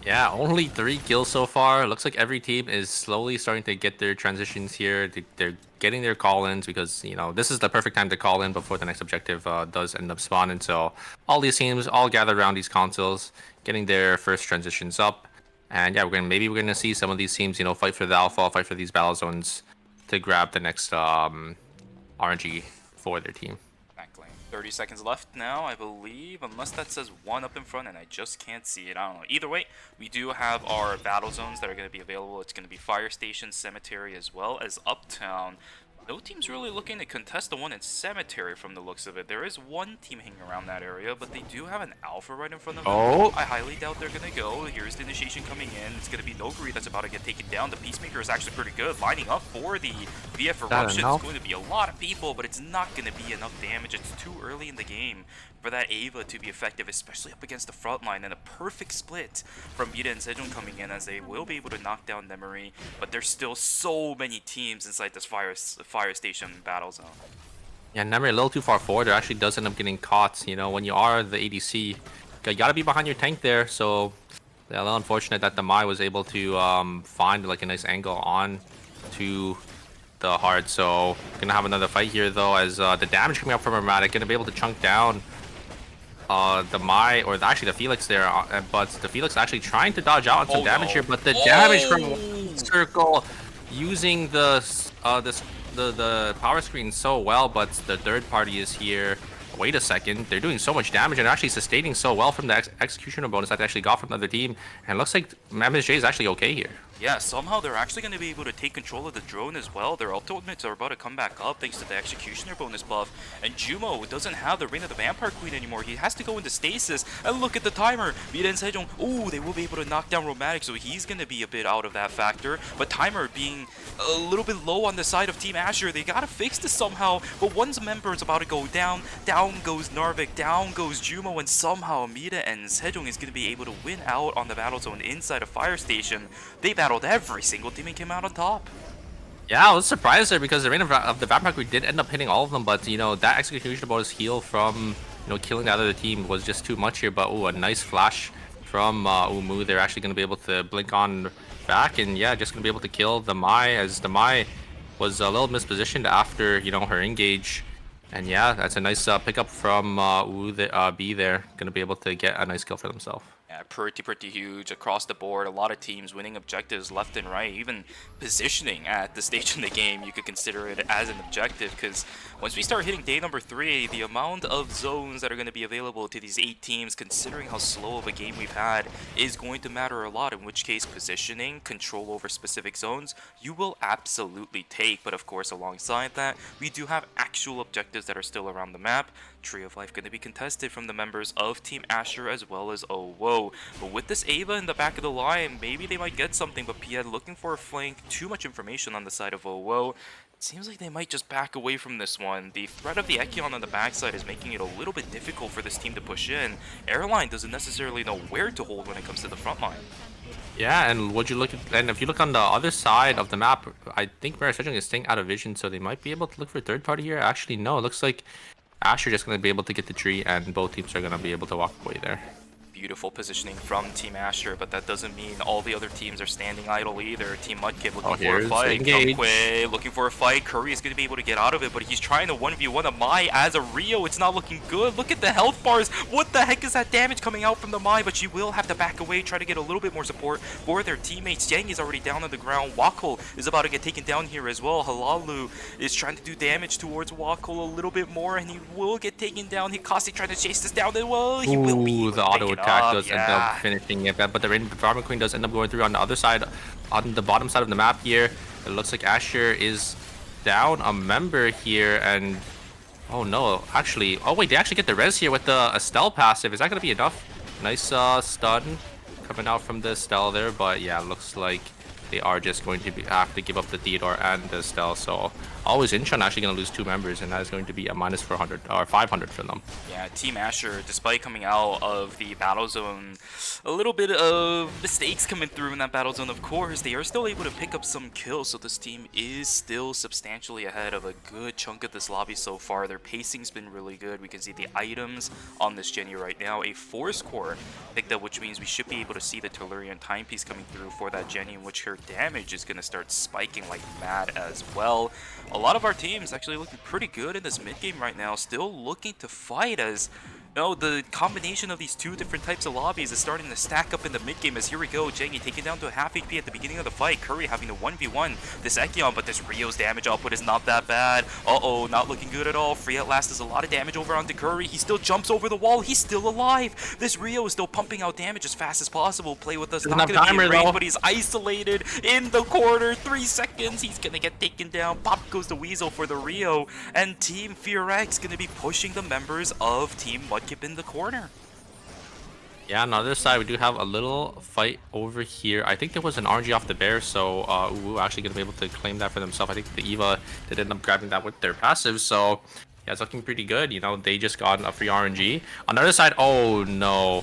Speaker 10: Yeah, only 3 kills so far. Looks like every team is slowly starting to get their transitions here. They're getting their call-ins because, you know, this is the perfect time to call in before the next objective does end up spawning. So all these teams all gather around these consoles, getting their first transitions up. And yeah, maybe we're gonna see some of these teams, you know, fight for the alpha, fight for these battle zones to grab the next RNG for their team.
Speaker 9: Exactly. 30 seconds left now, I believe, unless that says 1 up in front and I just can't see it. I don't know. Either way, we do have our battle zones that are going to be available. It's going to be Fire Station, Cemetery, as well as Uptown. No team's really looking to contest the one in Cemetery from the looks of it. There is one team hanging around that area, but they do have an alpha right in front of them.
Speaker 10: Oh!
Speaker 9: I highly doubt they're going to go. Here's the initiation coming in. It's going to be Noguri that's about to get taken down. The Peacemaker is actually pretty good. Lining up for the VF Eruption. It's going to be a lot of people, but it's not going to be enough damage. It's too early in the game for that Ava to be effective, especially up against the front line. And a perfect split from Mita and Sejong coming in, as they will be able to knock down Nemery, but there's still so many teams inside this fire station battle zone.
Speaker 10: Yeah, Nemery a little too far forward. It actually does end up getting caught. You know, when you are the ADC, you gotta be behind your tank there. So yeah, a little unfortunate that the Mai was able to find like a nice angle on to the hard. So gonna have another fight here though, as the damage coming up from Ermatic, gonna be able to chunk down the Mai, or actually the Felix there, but the Felix actually trying to dodge out on some damage here, but the damage from Circle using the power screen so well, but the third party is here. Wait a second, they're doing so much damage and actually sustaining so well from the executioner bonus that they actually got from the other team, and it looks like MSJ is actually okay here.
Speaker 9: Yeah, somehow they're actually going to be able to take control of the drone as well. Their ultimates are about to come back up thanks to the Executioner bonus buff. And Jumo doesn't have the Reign of the Vampire Queen anymore. He has to go into stasis. And look at the timer. Mita and Sejong, ooh, they will be able to knock down Romantic, so he's going to be a bit out of that factor. But timer being a little bit low on the side of Team Asher. They got to fix this somehow. But one's member is about to go down. Down goes Narvik. Down goes Jumo. And somehow Mita and Sejong is going to be able to win out on the battle zone inside of Fire Station. They battled every single team and came out on top.
Speaker 10: Yeah, I was surprised there because the Reign of the Vampire Queen did end up hitting all of them, but you know, that execution bonus heal from, you know, killing the other team was just too much here. But oh, a nice flash from Umu. They're actually going to be able to blink on back, and yeah, just going to be able to kill the Mai, as the Mai was a little mispositioned after, you know, her engage. And yeah, that's a nice pickup from B there. Going to be able to get a nice kill for themselves.
Speaker 9: Yeah, pretty huge across the board. A lot of teams winning objectives left and right. Even positioning at the stage in the game, you could consider it as an objective, because once we start hitting day number 3, the amount of zones that are going to be available to these 8 teams, considering how slow of a game we've had, is going to matter a lot, in which case positioning, control over specific zones, you will absolutely take. But of course, alongside that, we do have actual objectives that are still around the map. Tree of Life going to be contested from the members of Team Asher as well as Whoa. But with this Ava in the back of the line, maybe they might get something. But Pied looking for a flank. Too much information on the side of Whoa. It seems like they might just back away from this one. The threat of the Ekion on the backside is making it a little bit difficult for this team to push in. Airline doesn't necessarily know where to hold when it comes to the front line.
Speaker 10: Yeah, and if you look on the other side of the map, I think Mary Sejong is staying out of vision, so they might be able to look for third party here. Actually, no, it looks like Asher just going to be able to get the tree, and both teams are going to be able to walk away there.
Speaker 9: Beautiful positioning from Team Asher, but that doesn't mean all the other teams are standing idle either. Team Mudkip looking for a fight. Kumquay looking for a fight. Curry is going to be able to get out of it, but he's trying to 1v1 a Mai as a Rio. It's not looking good. Look at the health bars. What the heck is that damage coming out from the Mai? But she will have to back away, try to get a little bit more support for their teammates. Yang is already down on the ground. Wakol is about to get taken down here as well. Halalu is trying to do damage towards Wakol a little bit more, and he will get taken down. Hikasi trying to chase this down, and well, he will be able to
Speaker 10: the auto
Speaker 9: take it
Speaker 10: attack attack does end
Speaker 9: yeah.
Speaker 10: up finishing it, but the Raven Queen does end up going through on the other side, on the bottom side of the map here. It looks like Asher is down a member here, and oh no, actually, oh wait, they actually get the res here with the Estelle passive. Is that gonna be enough? Nice stun coming out from the Estelle there, but yeah, looks like they are just going to have to give up the Theodore and the Estelle. So always Incheon actually going to lose 2 members, and that is going to be a minus 400 or 500 for them.
Speaker 9: Yeah, Team Asher, despite coming out of the battle zone, a little bit of mistakes coming through in that battle zone, of course, they are still able to pick up some kills, so this team is still substantially ahead of a good chunk of this lobby so far. Their pacing's been really good. We can see the items on this Jenny right now. A Force Core picked up, which means we should be able to see the Tellurian timepiece coming through for that Jenny, in which her damage is going to start spiking like mad as well. A lot of our teams actually looking pretty good in this mid game right now, still looking to fight, as you know, the combination of these 2 different types of lobbies is starting to stack up in the mid game. As here we go, Jenny taken down to a half HP at the beginning of the fight, Curry having to 1v1 this Ekyon, but this Rio's damage output is not that bad. Uh-oh, not looking good at all. Free at last does a lot of damage over onto Curry. He still jumps over the wall. He's still alive. This Rio is still pumping out damage as fast as possible. Play with us, not gonna be in range, but he's isolated in the corner. 3 seconds, he's gonna get taken down. Pop goes the Weasel for the Rio, and Team FearX gonna be pushing the members of Team Mudkip in the corner.
Speaker 10: Yeah, on the other side, we do have a little fight over here. I think there was an RNG off the bear, so Uwu actually going to be able to claim that for themselves. I think the Eva did end up grabbing that with their passive, so yeah, it's looking pretty good. You know, they just got a free RNG. On the other side, oh no,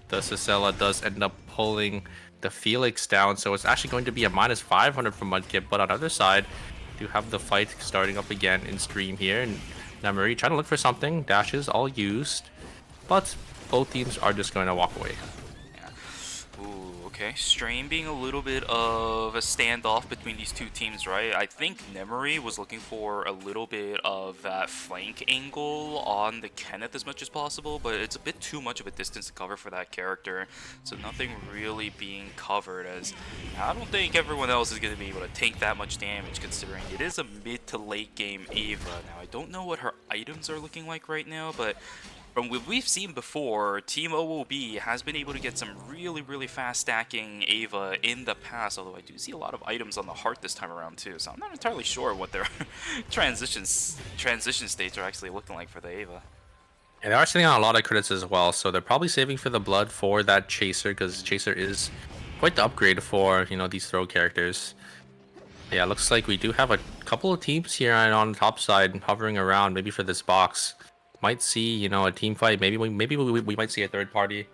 Speaker 10: the Cicella does end up pulling the Felix down, so it's actually going to be a minus 500 for Mudkip. But on the other side, we do have the fight starting up again in stream here, and Namuri trying to look for something. Dashes all used, but both teams are just going to walk away.
Speaker 9: Yeah. Ooh, okay. Strain being a little bit of a standoff between these 2 teams, right? I think Nemery was looking for a little bit of that flank angle on the Kenneth as much as possible, but it's a bit too much of a distance to cover for that character, so nothing really being covered, as I don't think everyone else is going to be able to take that much damage, considering it is a mid to late game Eva. Now, I don't know what her items are looking like right now, but from what we've seen before, Team OOB has been able to get some really fast stacking Ava in the past, although I do see a lot of items on the heart this time around too, so I'm not entirely sure what their transition states are actually looking like for the Ava.
Speaker 10: Yeah, they are sitting on a lot of credits as well, so they're probably saving for the blood for that Chaser, because Chaser is quite the upgrade for, you know, these throw characters. Yeah, looks like we do have a couple of teams here on the top side hovering around, maybe for this box. Might see, you know, a team fight. Maybe we might see a 3rd party.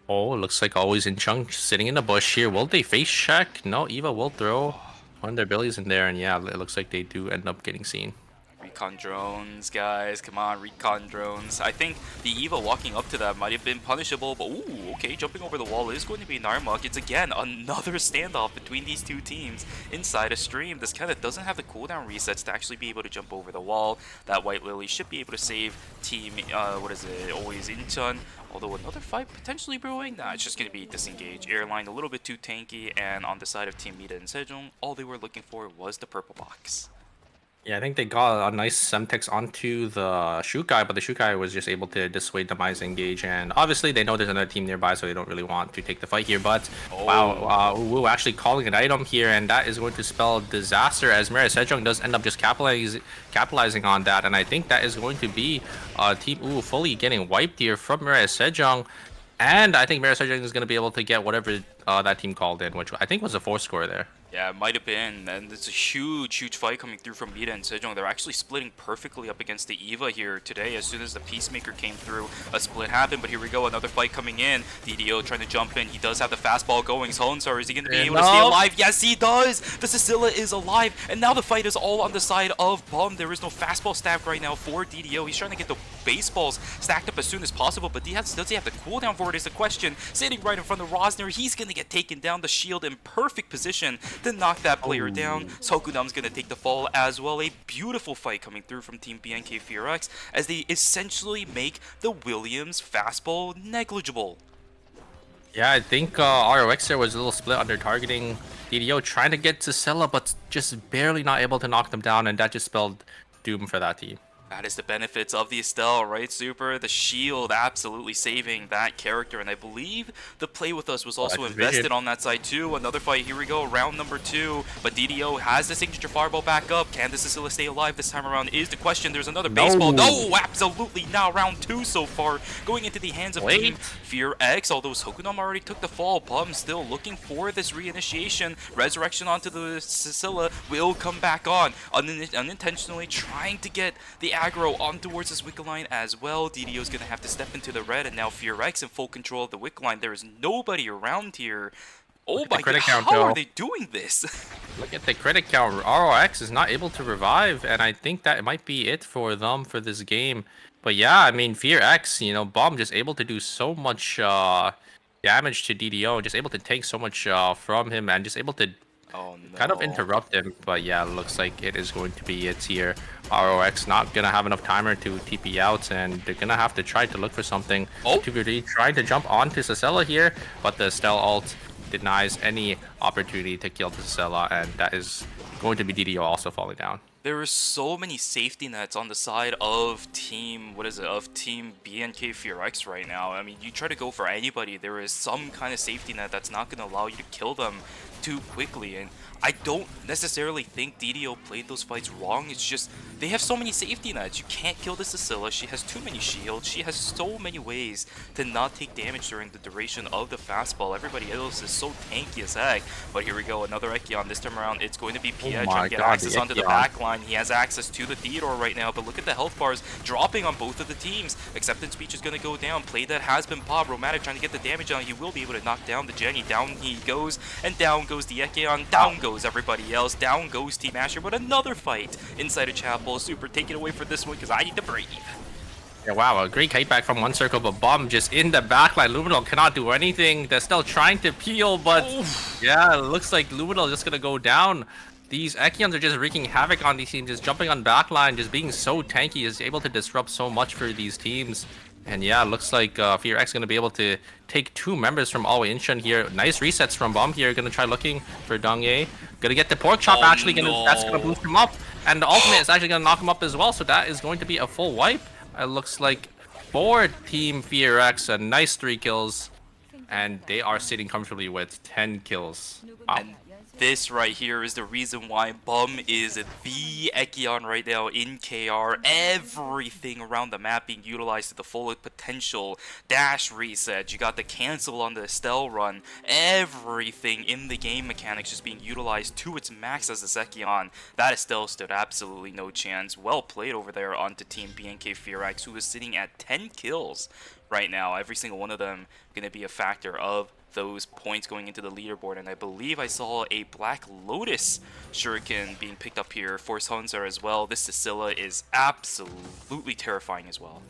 Speaker 10: Oh, it looks like always in Chung sitting in the bush here. Will they face check? No, Eva will throw one of their billies in there, and yeah, it looks like they do end up getting seen.
Speaker 9: Recon drones, guys, come on, recon drones. I think the Eva walking up to that might have been punishable, but ooh, okay, jumping over the wall is going to be Narmuk. It's again another standoff between these 2 teams inside a stream. This Kenneth doesn't have the cooldown resets to actually be able to jump over the wall. That White Lily should be able to save Team, always Incheon. Although another fight potentially brewing? Nah, it's just going to be disengage. Airline a little bit too tanky, and on the side of Team Mida and Sejong, all they were looking for was the purple box.
Speaker 10: Yeah, I think they got a nice Semtex onto the Shukai, but the Shukai was just able to dissuade Demise engage, and obviously they know there's another team nearby, so they don't really want to take the fight here, but wow, Uwu actually calling an item here, and that is going to spell disaster, as Mirai Sejong does end up just capitalizing on that, and I think that is going to be Team Uwu fully getting wiped here from Mirai Sejong, and I think Mirai Sejong is going to be able to get whatever that team called in, which I think was a 4 score there.
Speaker 9: Yeah, it might have been, and it's a huge fight coming through from Mida and Sejong. They're actually splitting perfectly up against the Eva here today. As soon as the Peacemaker came through, a split happened, but here we go, another fight coming in. DDO trying to jump in. He does have the fastball going. Honsar, is he going to be able to stay alive? Yes, he does! The Cecilia is alive, and now the fight is all on the side of Bum. There is no fastball stacked right now for DDO. He's trying to get the baseballs stacked up as soon as possible, but does he have the cooldown for it is the question. Sitting right in front of Rosner, he's going to get taken down. The shield in perfect position to knock that player down. Sokudam's going to take the fall as well. A beautiful fight coming through from Team BNK FearX as they essentially make the Williams fastball negligible.
Speaker 10: Yeah, I think ROX there was a little split under targeting DDO, trying to get to Sella, but just barely not able to knock them down, and that just spelled doom for that team.
Speaker 9: That is the benefits of the Estelle, right, Super? The shield absolutely saving that character, and I believe the play with us was also invested on that side too. Another fight, here we go, round number 2, but DDO has the signature fireball back up. Can the Cecilia stay alive this time around is the question. There's another baseball. No, absolutely not. Round 2 so far, going into the hands of Team Fear X, although Sokunam already took the fall. Bum still looking for this reinitiation. Resurrection onto the Cecilia will come back on, unintentionally trying to get the aggro on towards this wick line as well. DDO's gonna have to step into the red, and now Fear X in full control of the wick line. There is nobody around here. Oh my god, how are they doing this?
Speaker 10: Look at the critic count. ROX is not able to revive, and I think that might be it for them for this game. But yeah, I mean, Fear X, you know, Bomb just able to do so much damage to DDO, just able to take so much from him, and just able to kind of interrupt him. But yeah, looks like it is going to be it here. ROX not gonna have enough timer to TP out, and they're gonna have to try to look for something. 2v3 trying to jump onto Cecilia here, but the Estelle ult denies any opportunity to kill the Cecilia, and that is going to be DDO also falling down.
Speaker 9: There are so many safety nets on the side of Team BNK Fear X right now. I mean, you try to go for anybody, there is some kind of safety net that's not going to allow you to kill them too quickly, and I don't necessarily think DDO played those fights wrong. It's just they have so many safety nets. You can't kill the Cecilia. She has too many shields. She has so many ways to not take damage during the duration of the fastball. Everybody else is so tanky as heck. But here we go, another Ekion. This time around, it's going to be Pia trying to get access onto the back line. He has access to the Theodore right now, but look at the health bars dropping on both of the teams. Acceptance speech is going to go down. Play that has been popped. Romantic trying to get the damage on. He will be able to knock down the Jenny. Down he goes, and down goes the Ekion. Down goes everybody else. Down goes Team Asher, but another fight inside a chapel. Super, take it away for this one because I need to breathe.
Speaker 10: Yeah, wow, a great kite back from one circle, but Bomb just in the backline. Luminal cannot do anything. They're still trying to peel, but yeah, it looks like Luminal is just gonna go down. These Ekions are just wreaking havoc on these teams, just jumping on backline, just being so tanky, is able to disrupt so much for these teams. And yeah, it looks like Fear X going to be able to take 2 members from Alway Incheon here. Nice resets from Bomb here. Going to try looking for Dongye. Going to get the pork chop. That's going to boost him up. And the ultimate is actually going to knock him up as well. So that is going to be a full wipe. It looks like for Team Fear X, a nice 3 kills. And they are sitting comfortably with 10 kills. Wow.
Speaker 9: This right here is the reason why Bum is the Ekion right now in KR. Everything around the map being utilized to the full potential. Dash reset, you got the cancel on the Estelle run. Everything in the game mechanics just being utilized to its max as this Ekion. That Estelle stood absolutely no chance. Well played over there onto Team BNK Fear X, who is sitting at 10 kills right now. Every single one of them going to be a factor of those points going into the leaderboard, and I believe I saw a Black Lotus Shuriken being picked up here for Sonser as well. This Cecilia is absolutely terrifying as well.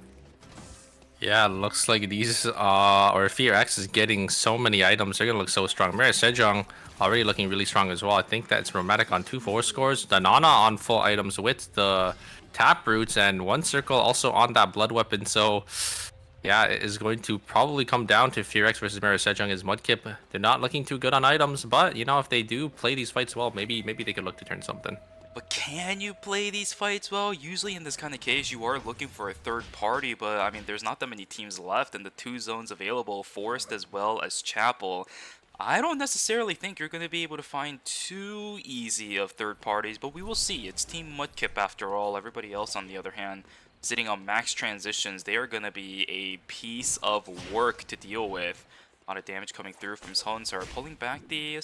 Speaker 10: Yeah, looks like these or Fear X is getting so many items. They're gonna look so strong. Mary Sejong already looking really strong as well. I think that's Romantic on 2 4 scores. The Nana on full items with the tap roots, and one circle also on that blood weapon. So yeah, it is going to probably come down to Fear X versus Mary Sejong as Mudkip. They're not looking too good on items, but you know, if they do play these fights well, maybe they could look to turn something.
Speaker 9: But can you play these fights well? Usually in this kind of case, you are looking for a third party, but I mean, there's not that many teams left, and the 2 zones available, Forest as well as Chapel. I don't necessarily think you're going to be able to find too easy of third parties, but we will see. It's Team Mudkip after all. Everybody else, on the other hand, sitting on max transitions. They are going to be a piece of work to deal with. A lot of damage coming through from Sonser, pulling back the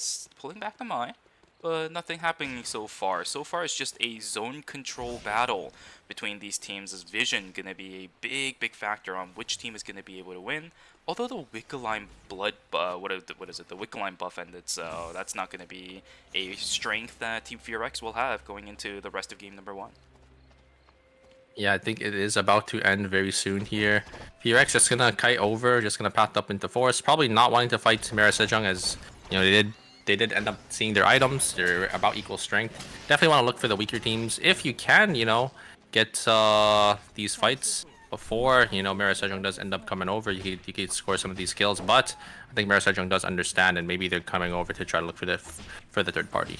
Speaker 9: Mai. But nothing happening so far. So far, it's just a zone control battle between these teams. As Vision gonna be a big factor on which team is gonna be able to win. Although the Wickeline blood, what is it? The Wickeline buff ended, so that's not gonna be a strength that Team Fear X will have going into the rest of game number 1.
Speaker 10: Yeah, I think it is about to end very soon here. Fear X just gonna kite over, just gonna path up into Forest. Probably not wanting to fight Mara Sejong, as you know they did end up seeing their items. They're about equal strength. Definitely want to look for the weaker teams if you can. You know, get these fights before Mara Sejong does end up coming over. You could score some of these kills, but I think Mara Sejong does understand, and maybe they're coming over to try to look for the third party.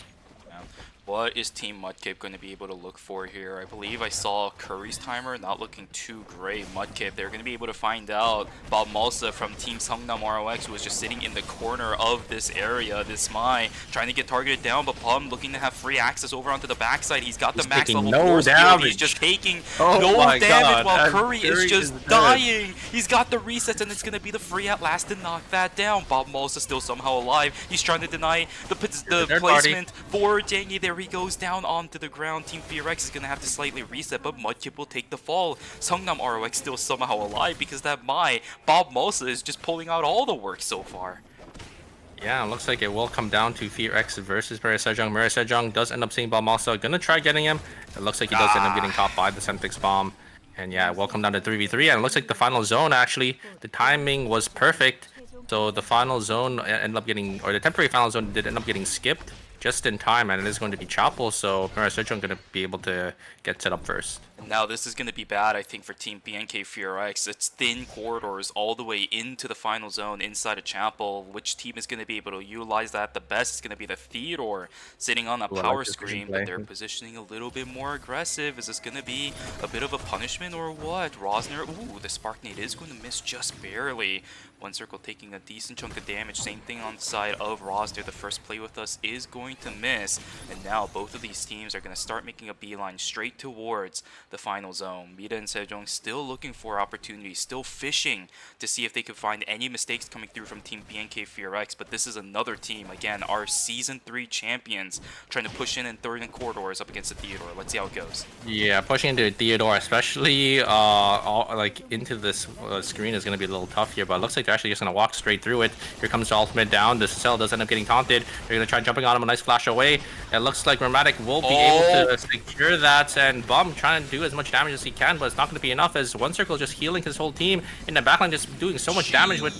Speaker 9: What is Team Mudkip going to be able to look for here? I believe I saw Curry's timer not looking too great. Mudkip, they're going to be able to find out. Bob Malsa from Team Seongnam ROX, who was just sitting in the corner of this area, this Mai, trying to get targeted down, but Plum looking to have free access over onto the backside. He's got the max level force field. He's just taking no damage while Curry is just dying. He's got the resets, and it's going to be the free at last to knock that down. Bob Malsa still somehow alive. He's trying to deny the placement for Jangy. There he goes down onto the ground. Team FearX is going to have to slightly reset, but Mudkip will take the fall. Seongnam ROX still somehow alive because that Mai, Bob Malsa, is just pulling out all the work so far.
Speaker 10: Yeah, it looks like it will come down to FearX versus Murray Sejong. Murray Sejong does end up seeing Bob Malsa. Gonna try getting him. It looks like he does end up getting caught by the Sentix bomb. And yeah, it will come down to 3v3. And it looks like the final zone, actually, the timing was perfect. So the final zone ended up getting, or the temporary final zone did end up getting skipped just in time, and it is going to be Chapel, so Murray Sejong going to be able to get set up first.
Speaker 9: Now this is going to be bad, I think, for Team BNK FearX. It's thin corridors all the way into the final zone inside of Chapel. Which team is going to be able to utilize that the best? It's going to be the Theodore sitting on that power screen, but they're positioning a little bit more aggressive. Is this going to be a bit of a punishment or what? Rosner, ooh, the Spark Nade is going to miss just barely. One Circle taking a decent chunk of damage. Same thing on the side of Rosner. The first play with us is going to miss. And now both of these teams are going to start making a beeline straight towards the final zone. Mida and Sejong still looking for opportunities, still fishing to see if they could find any mistakes coming through from Team BNK FearX. But this is another team, again, our Season 3 champions, trying to push in third and corridors up against the Theodore. Let's see how it goes.
Speaker 10: Yeah, pushing into Theodore, especially like into this screen, is going to be a little tough here, but it looks like they're actually just going to walk straight through it. Here comes the ultimate down. The Cell does end up getting taunted. They're going to try jumping on him, a nice flash away. It looks like Rheumatic will be able to secure that, and Bum trying to do as much damage as he can, but it's not going to be enough, as One Circle just healing his whole team in the backline, just doing so much damage with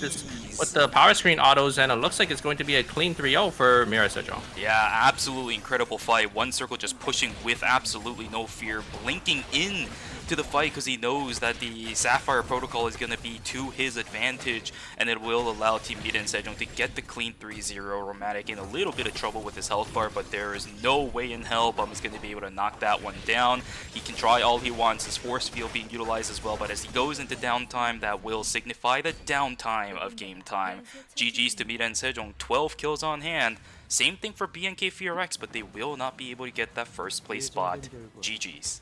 Speaker 10: the power screen autos, and it looks like it's going to be a clean 3-0 for Mira Sejong.
Speaker 9: Yeah, absolutely incredible fight. One Circle just pushing with absolutely no fear, blinking in to the fight because he knows that the Sapphire protocol is going to be to his advantage, and it will allow Team Mida and Sejong to get the clean 3-0. Romantic in a little bit of trouble with his health bar, but there is no way in hell Bum is going to be able to knock that one down. He can try all he wants, his force field being utilized as well, but as he goes into downtime, that will signify the downtime of game time. GG's to Mida and Sejong, 12 kills on hand. Same thing for BNK FearX, but they will not be able to get that first place spot. GG's.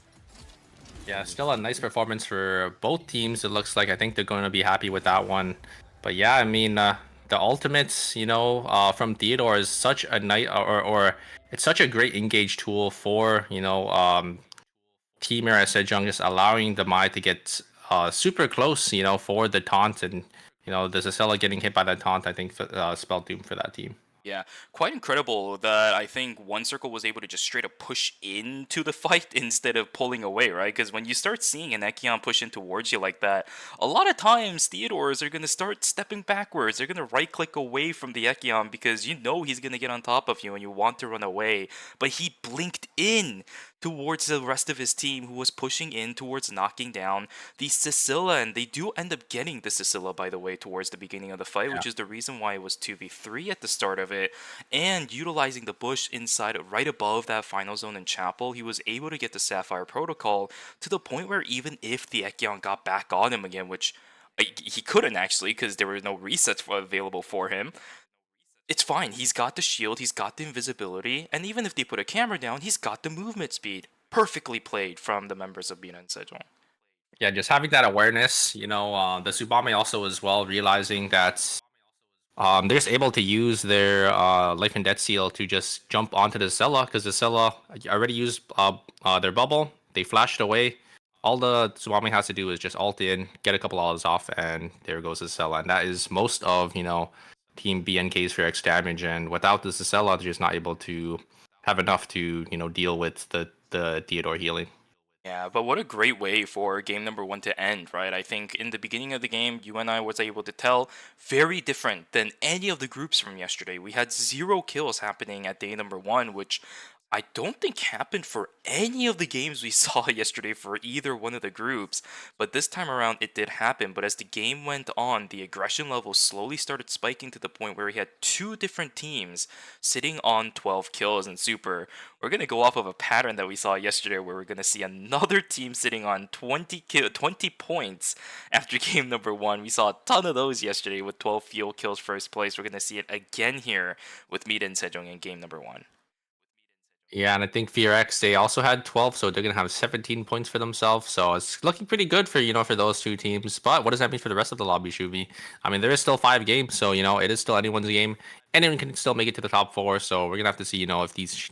Speaker 10: Yeah, still a nice performance for both teams. It looks like I think they're going to be happy with that one. But yeah, I mean, the ultimates, you know, from Theodore is such a nice, or it's such a great engage tool for, you know, Team Mira Sejong, just allowing the Mai to get super close, you know, for the taunt, and you know, the Zacella getting hit by that taunt, I think spelled doom for that team.
Speaker 9: Yeah, quite incredible that I think One Circle was able to just straight up push into the fight instead of pulling away, right? Because when you start seeing an Ekion push in towards you like that, a lot of times Theodores are going to start stepping backwards. They're going to right-click away from the Ekion because you know he's going to get on top of you and you want to run away. But he blinked in towards the rest of his team, who was pushing in towards knocking down the Sicilla, and they do end up getting the Sicilla, by the way, towards the beginning of the fight, which is the reason why it was 2v3 at the start of it. And utilizing the bush inside, right above that final zone in Chapel, he was able to get the Sapphire protocol to the point where even if the Ekion got back on him again, which he couldn't actually because there were no resets available for him, it's fine. He's got the shield, he's got the invisibility, and even if they put a camera down, he's got the movement speed. Perfectly played from the members of Bina and Sejong.
Speaker 10: Yeah, just having that awareness, you know, the Tsubame also as well, realizing that they're just able to use their Life and Death Seal to just jump onto the Zella, because the Zella already used their bubble. They flashed away. All the Tsubame has to do is just ult in, get a couple autos off, and there goes the Zella. And that is most of, you know, Team BNK's FearX damage, and without the Zacella, they're just not able to have enough to, you know, deal with the Theodore healing.
Speaker 9: Yeah, but what a great way for game number 1 to end, right? I think in the beginning of the game, you and I was able to tell, very different than any of the groups from yesterday. We had 0 kills happening at day number 1, which I don't think happened for any of the games we saw yesterday for either one of the groups, but this time around it did happen. But as the game went on, the aggression level slowly started spiking to the point where we had two different teams sitting on 12 kills in Super. We're going to go off of a pattern that we saw yesterday where we're going to see another team sitting on 20 points after game number 1. We saw a ton of those yesterday with 12 fuel kills first place. We're going to see it again here with Mida and Sejong in game number 1.
Speaker 10: Yeah, and I think FearX, they also had 12, so they're going to have 17 points for themselves. So it's looking pretty good for, for those two teams. But what does that mean for the rest of the lobby, Shuvi? I mean, there is still 5 games, so, it is still anyone's game. Anyone can still make it to the top 4, so we're going to have to see, if these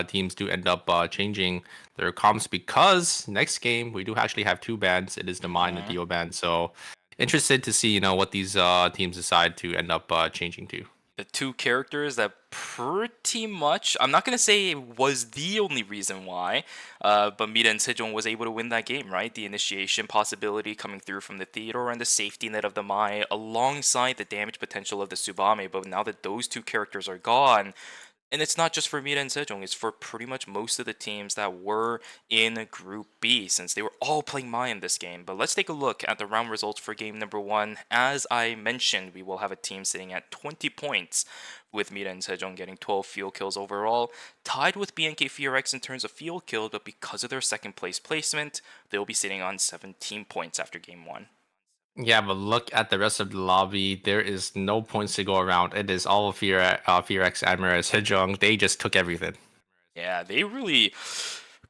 Speaker 10: teams do end up changing their comps, because next game, we do actually have 2 bans. It is the Mine and the Dio ban, so interested to see, what these teams decide to end up changing to.
Speaker 9: The 2 characters that pretty much, I'm not going to say it was the only reason why, but Mida and Sejong was able to win that game, right? The initiation possibility coming through from the Theodore and the safety net of the Mai alongside the damage potential of the Tsubame. But now that those 2 characters are gone, and it's not just for Mida and Sejong, it's for pretty much most of the teams that were in Group B, since they were all playing Mai in this game. But let's take a look at the round results for game number 1. As I mentioned, we will have a team sitting at 20 points, with Mida and Sejong getting 12 field kills overall, tied with BNK FearX in terms of field kills, but because of their second place placement, they'll be sitting on 17 points after game 1.
Speaker 10: Yeah, but look at the rest of the lobby. There is no points to go around. It is all FearX, Admiral, Sejong. They just took everything.
Speaker 9: Yeah, they really...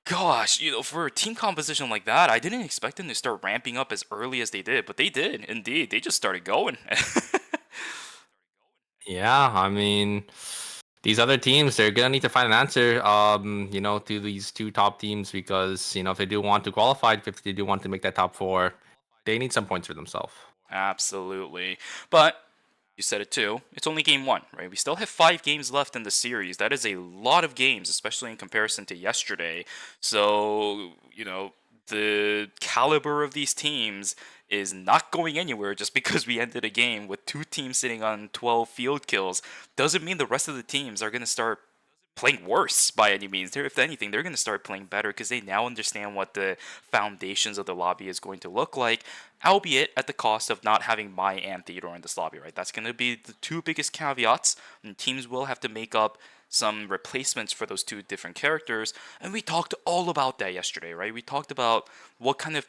Speaker 9: Gosh, for a team composition like that, I didn't expect them to start ramping up as early as they did, but they did, indeed. They just started going.
Speaker 10: Yeah, I mean, these other teams, they're going to need to find an answer, to these 2 top teams, because, if they do want to qualify, if they do want to make that top 4, they need some points for themselves.
Speaker 9: Absolutely. But you said it too. It's only game 1, right? We still have 5 games left in the series. That is a lot of games, especially in comparison to yesterday. So, the caliber of these teams is not going anywhere just because we ended a game with 2 teams sitting on 12 field kills. Doesn't mean the rest of the teams are going to start playing worse by any means. If anything, they're going to start playing better because they now understand what the foundations of the lobby is going to look like, albeit at the cost of not having Mai and Theodore in this lobby, right? That's going to be the 2 biggest caveats, and teams will have to make up some replacements for those 2 different characters, and we talked all about that yesterday, right? We talked about what kind of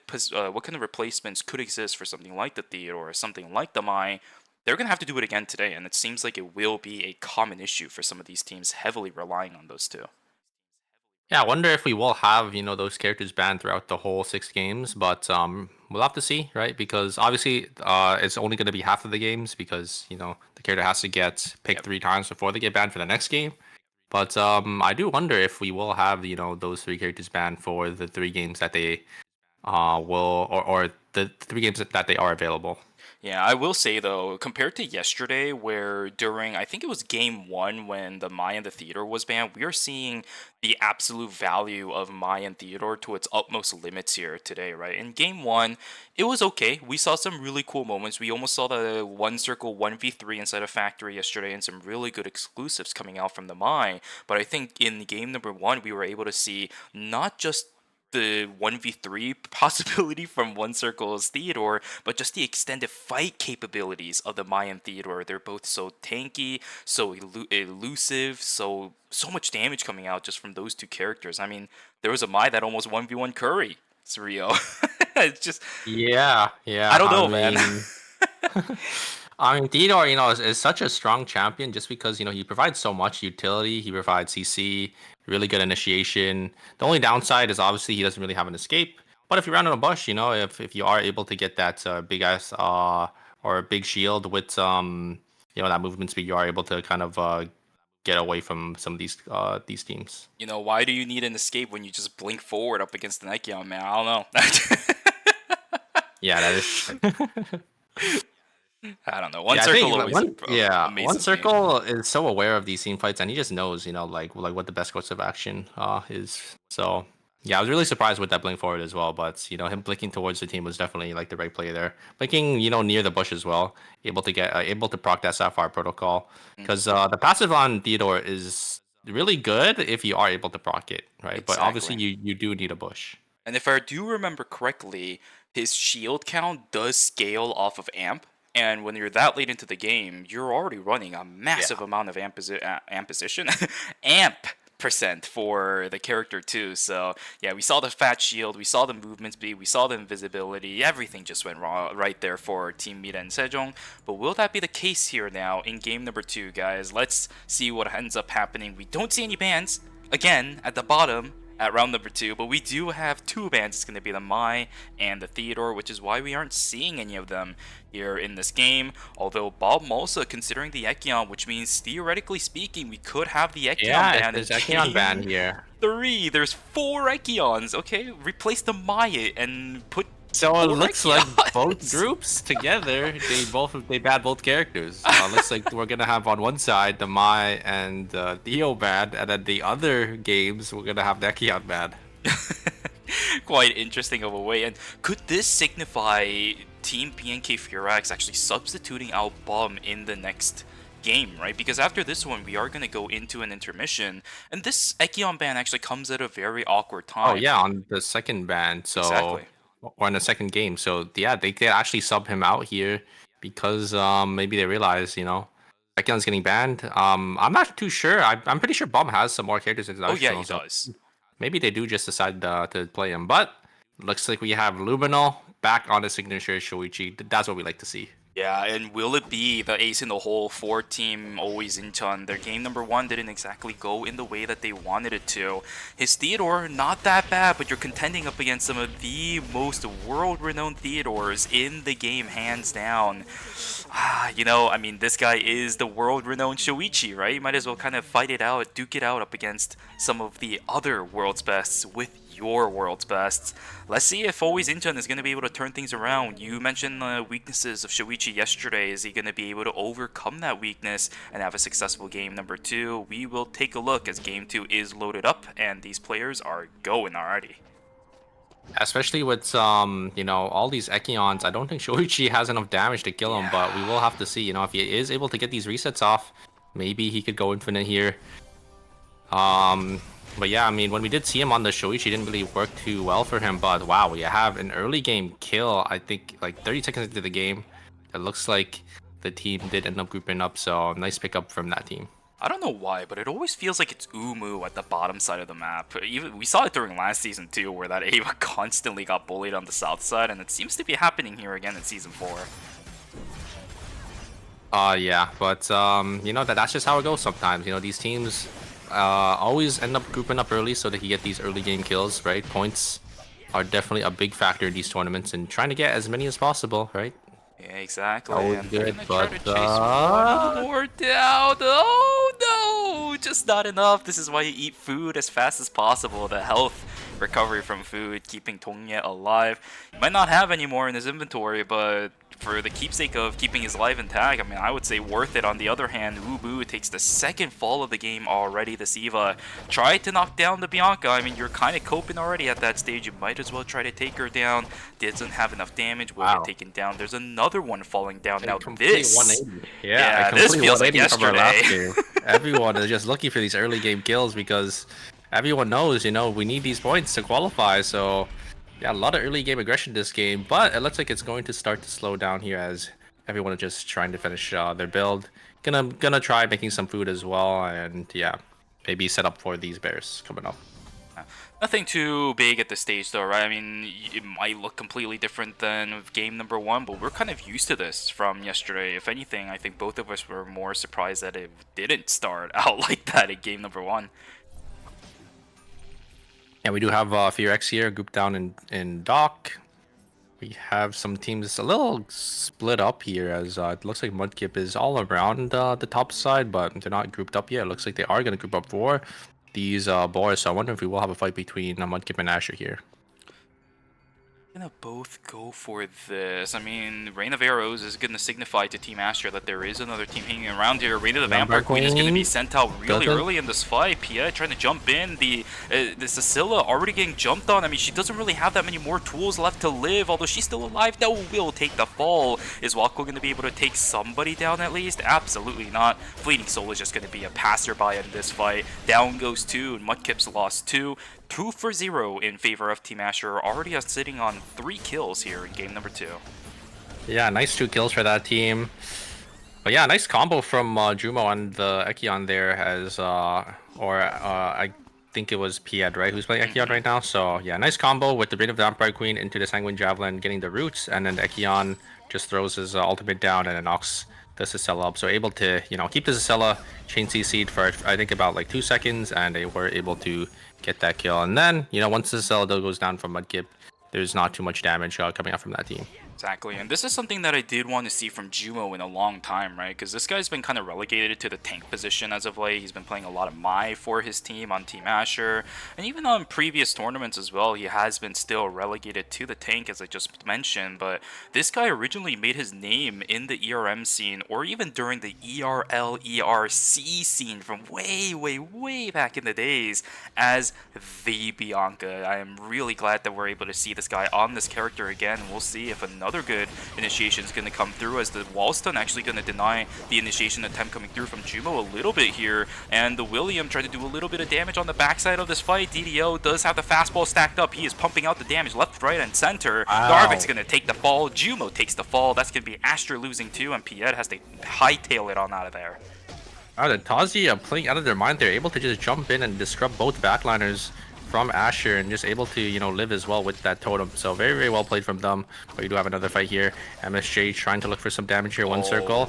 Speaker 9: replacements could exist for something like the Theodore or something like the Mai. They're going to have to do it again today, and it seems like it will be a common issue for some of these teams heavily relying on those 2.
Speaker 10: Yeah, I wonder if we will have, those characters banned throughout the whole 6 games, but we'll have to see, right? Because obviously it's only going to be half of the games because, the character has to get picked 3 times before they get banned for the next game. But I do wonder if we will have, those 3 characters banned for the 3 games that they will, or the 3 games that they are available.
Speaker 9: Yeah, I will say though, compared to yesterday, where during, I think it was game 1 when the Mai and the Theodore was banned, we are seeing the absolute value of Mai and Theodore to its utmost limits here today, right? In game 1, it was okay. We saw some really cool moments. We almost saw the 1 circle 1v3 inside a factory yesterday and some really good exclusives coming out from the Mai. But I think in game number 1, we were able to see not just the 1v3 possibility from 1 Circle's Theodore, but just the extended fight capabilities of the Mai and Theodore. They're both so tanky, so elusive, so much damage coming out just from those 2 characters. I mean, there was a Mai that almost 1v1 Curry. It's Rio. It's just...
Speaker 10: Yeah.
Speaker 9: I don't know, man.
Speaker 10: I mean, Theodore, is such a strong champion just because, he provides so much utility. He provides CC, really good initiation. The only downside is obviously he doesn't really have an escape. But if you round on a bush, if you are able to get that big ass or a big shield with that movement speed, you are able to kind of get away from some of these teams.
Speaker 9: Why do you need an escape when you just blink forward up against the Nike-On, man? I don't know.
Speaker 10: Yeah, that is.
Speaker 9: I don't know. 1 Circle always amazing
Speaker 10: 1 Circle is so aware of these team fights, and he just knows, like what the best course of action is. So yeah, I was really surprised with that blink forward as well. But him blinking towards the team was definitely like the right play there. Blinking, near the bush as well, able to proc that Sapphire protocol because the passive on Theodore is really good if you are able to proc it, right? But obviously
Speaker 9: Exactly.
Speaker 10: you do need a bush.
Speaker 9: And if I do remember correctly, his shield count does scale off of amp. And when you're that late into the game, you're already running a massive amount of amp position, amp percent for the character too. So yeah, we saw the fat shield, we saw the movement speed, we saw the invisibility. Everything just went wrong right there for Team Mira and Sejong. But will that be the case here now in game number 2, guys? Let's see what ends up happening. We don't see any bans again at the bottom at round number 2, but we do have 2 bans. It's going to be the Mai and the Theodore, which is why we aren't seeing any of them here in this game. Although Bob Mosa considering the Ekion, which means theoretically speaking, we could have the Ekion ban.
Speaker 10: There's Ekion ban here.
Speaker 9: 3. There's 4 Ekions. Okay, replace the Mai and put.
Speaker 10: So it looks
Speaker 9: Ekions.
Speaker 10: like both groups together, they banned both characters. Looks like we're gonna have on one side the Mai and Theo banned, and then the other games we're gonna have the Ekion banned.
Speaker 9: Quite interesting of a way. And could this signify Team PNK Furax actually substituting out Bomb in the next game, right? Because after this one, we are going to go into an intermission, and this Ekion ban actually comes at a very awkward time.
Speaker 10: Oh yeah, on the second ban, so
Speaker 9: Exactly.
Speaker 10: or in the second game. So yeah, they could actually sub him out here because maybe they realize, you know, Ekion's getting banned. I'm not too sure. I'm pretty sure Bomb has some more characters in his
Speaker 9: Oh yeah, he
Speaker 10: arsenal, so
Speaker 9: does.
Speaker 10: maybe they do just decide to play him. But looks like we have Luminal back on the signature Shoichi. That's what we like to see.
Speaker 9: Yeah, and will it be the ace in the hole for Team Always Incheon? Their game number 1 didn't exactly go in the way that they wanted it to. His Theodore, not that bad, but you're contending up against some of the most world-renowned Theodores in the game, hands down. You know, I mean, this guy is the world-renowned Shoichi, right? You might as well kind of fight it out, duke it out up against some of the other world's bests with your world's best. Let's see if Always Incheon is going to be able to turn things around. You mentioned the weaknesses of Shoichi yesterday. Is he going to be able to overcome that weakness and have a successful game number 2? We will take a look as game 2 is loaded up and these players are going already.
Speaker 10: Especially with you know, all these Ekions, I don't think Shoichi has enough damage to kill him, but we will have to see. You know, if he is able to get these resets off, maybe he could go infinite here. But yeah, I mean, when we did see him on the Shoichi, it didn't really work too well for him. But wow, we have an early game kill. I think like 30 seconds into the game. It looks like the team did end up grouping up, so nice pickup from that team.
Speaker 9: I don't know why, but it always feels like it's Umu at the bottom side of the map. Even we saw it during last season too, where that Ava constantly got bullied on the south side, and it seems to be happening here again in season 4.
Speaker 10: Yeah, but you know, that's just how it goes sometimes. You know, these teams always end up grouping up early so they can get these early game kills, right? Points are definitely a big factor in these tournaments, and trying to get as many as possible, right?
Speaker 9: Yeah, exactly.
Speaker 10: Always
Speaker 9: And
Speaker 10: good,
Speaker 9: they're gonna
Speaker 10: but
Speaker 9: try to chase one more down. Oh no, just not enough. This is why you eat food as fast as possible. The health recovery from food, keeping Tongye alive. He might not have any more in his inventory, but for the keepsake of keeping his life intact, I mean, I would say worth it. On the other hand, Ubu takes the second fall of the game already. This Eva tried to knock down the Bianca. I mean, you're kind of coping already at that stage. You might as well try to take her down. Doesn't have enough damage. Will get taken down. There's another one falling down. Now this,
Speaker 10: 180.
Speaker 9: Yeah, this feels like yesterday.
Speaker 10: Everyone is just looking for these early game kills because everyone knows, you know, we need these points to qualify. So yeah, a lot of early game aggression this game, but it looks like it's going to start to slow down here as everyone is just trying to finish their build. Gonna try making some food as well, and yeah, maybe set up for these bears coming up.
Speaker 9: Nothing too big at this stage though, right? I mean, it might look completely different than game number 1, but we're kind of used to this from yesterday. If anything, I think both of us were more surprised that it didn't start out like that in game number 1.
Speaker 10: Yeah, we do have Fear X here, grouped down in Dock. We have some teams a little split up here as it looks like Mudkip is all around the top side, but they're not grouped up yet. It looks like they are going to group up for these boars, so I wonder if we will have a fight between Mudkip and Asher here.
Speaker 9: Gonna both go for this. I mean, Rain of Arrows is gonna signify to Team Asher that there is another team hanging around here. Rain of the Vampire Queen is gonna be sent out really early in this fight. Pia trying to jump in. The Cecilia already getting jumped on. I mean, she doesn't really have that many more tools left to live, although she's still alive. That will take the fall. Is Wako gonna be able to take somebody down at least? Absolutely not. Fleeting Soul is just gonna be a passerby in this fight. Down goes 2, and Mudkip's lost 2. 2 for 0 in favor of Team Asher, already sitting on 3 kills here in game number 2.
Speaker 10: Yeah, nice 2 kills for that team. But yeah, nice combo from Jumo and the Ekion there as, I think it was Pied, right, who's playing Ekion right now. So yeah, nice combo with the Rain of the Vampire Queen into the Sanguine Javelin, getting the roots, and then Ekion just throws his ultimate down and then knocks the Cicella up. So able to, keep the Cicella chain CC'd for, I think, about like 2 seconds, and they were able to get that kill. And then, once the Cicella goes down from Mudkip, there's not too much damage coming out from that team.
Speaker 9: Exactly, and this is something that I did want to see from Jumo in a long time, right? Because this guy's been kind of relegated to the tank position as of late. He's been playing a lot of Mai for his team on Team Asher, and even on previous tournaments as well, he has been still relegated to the tank, as I just mentioned. But this guy originally made his name in the ERM scene, or even during the ERL, ERC scene from way, way, way back in the days as the Bianca. I am really glad that we're able to see this guy on this character again. We'll see if another good initiation is going to come through, as the wall stun actually going to deny the initiation attempt coming through from Jumo a little bit here, and the William trying to do a little bit of damage on the backside of this fight. DDO does have the fastball stacked up. He is pumping out the damage left, right, and center. Darvik's going to take the fall. Jumo takes the fall. That's going to be Astra losing too, and Pied has to hightail it on out of there.
Speaker 10: The Tazi playing out of their mind. They're able to just jump in and disrupt both backliners from Asher, and just able to, live as well with that totem. So very, very well played from them. But we do have another fight here. MSJ trying to look for some damage here. One circle.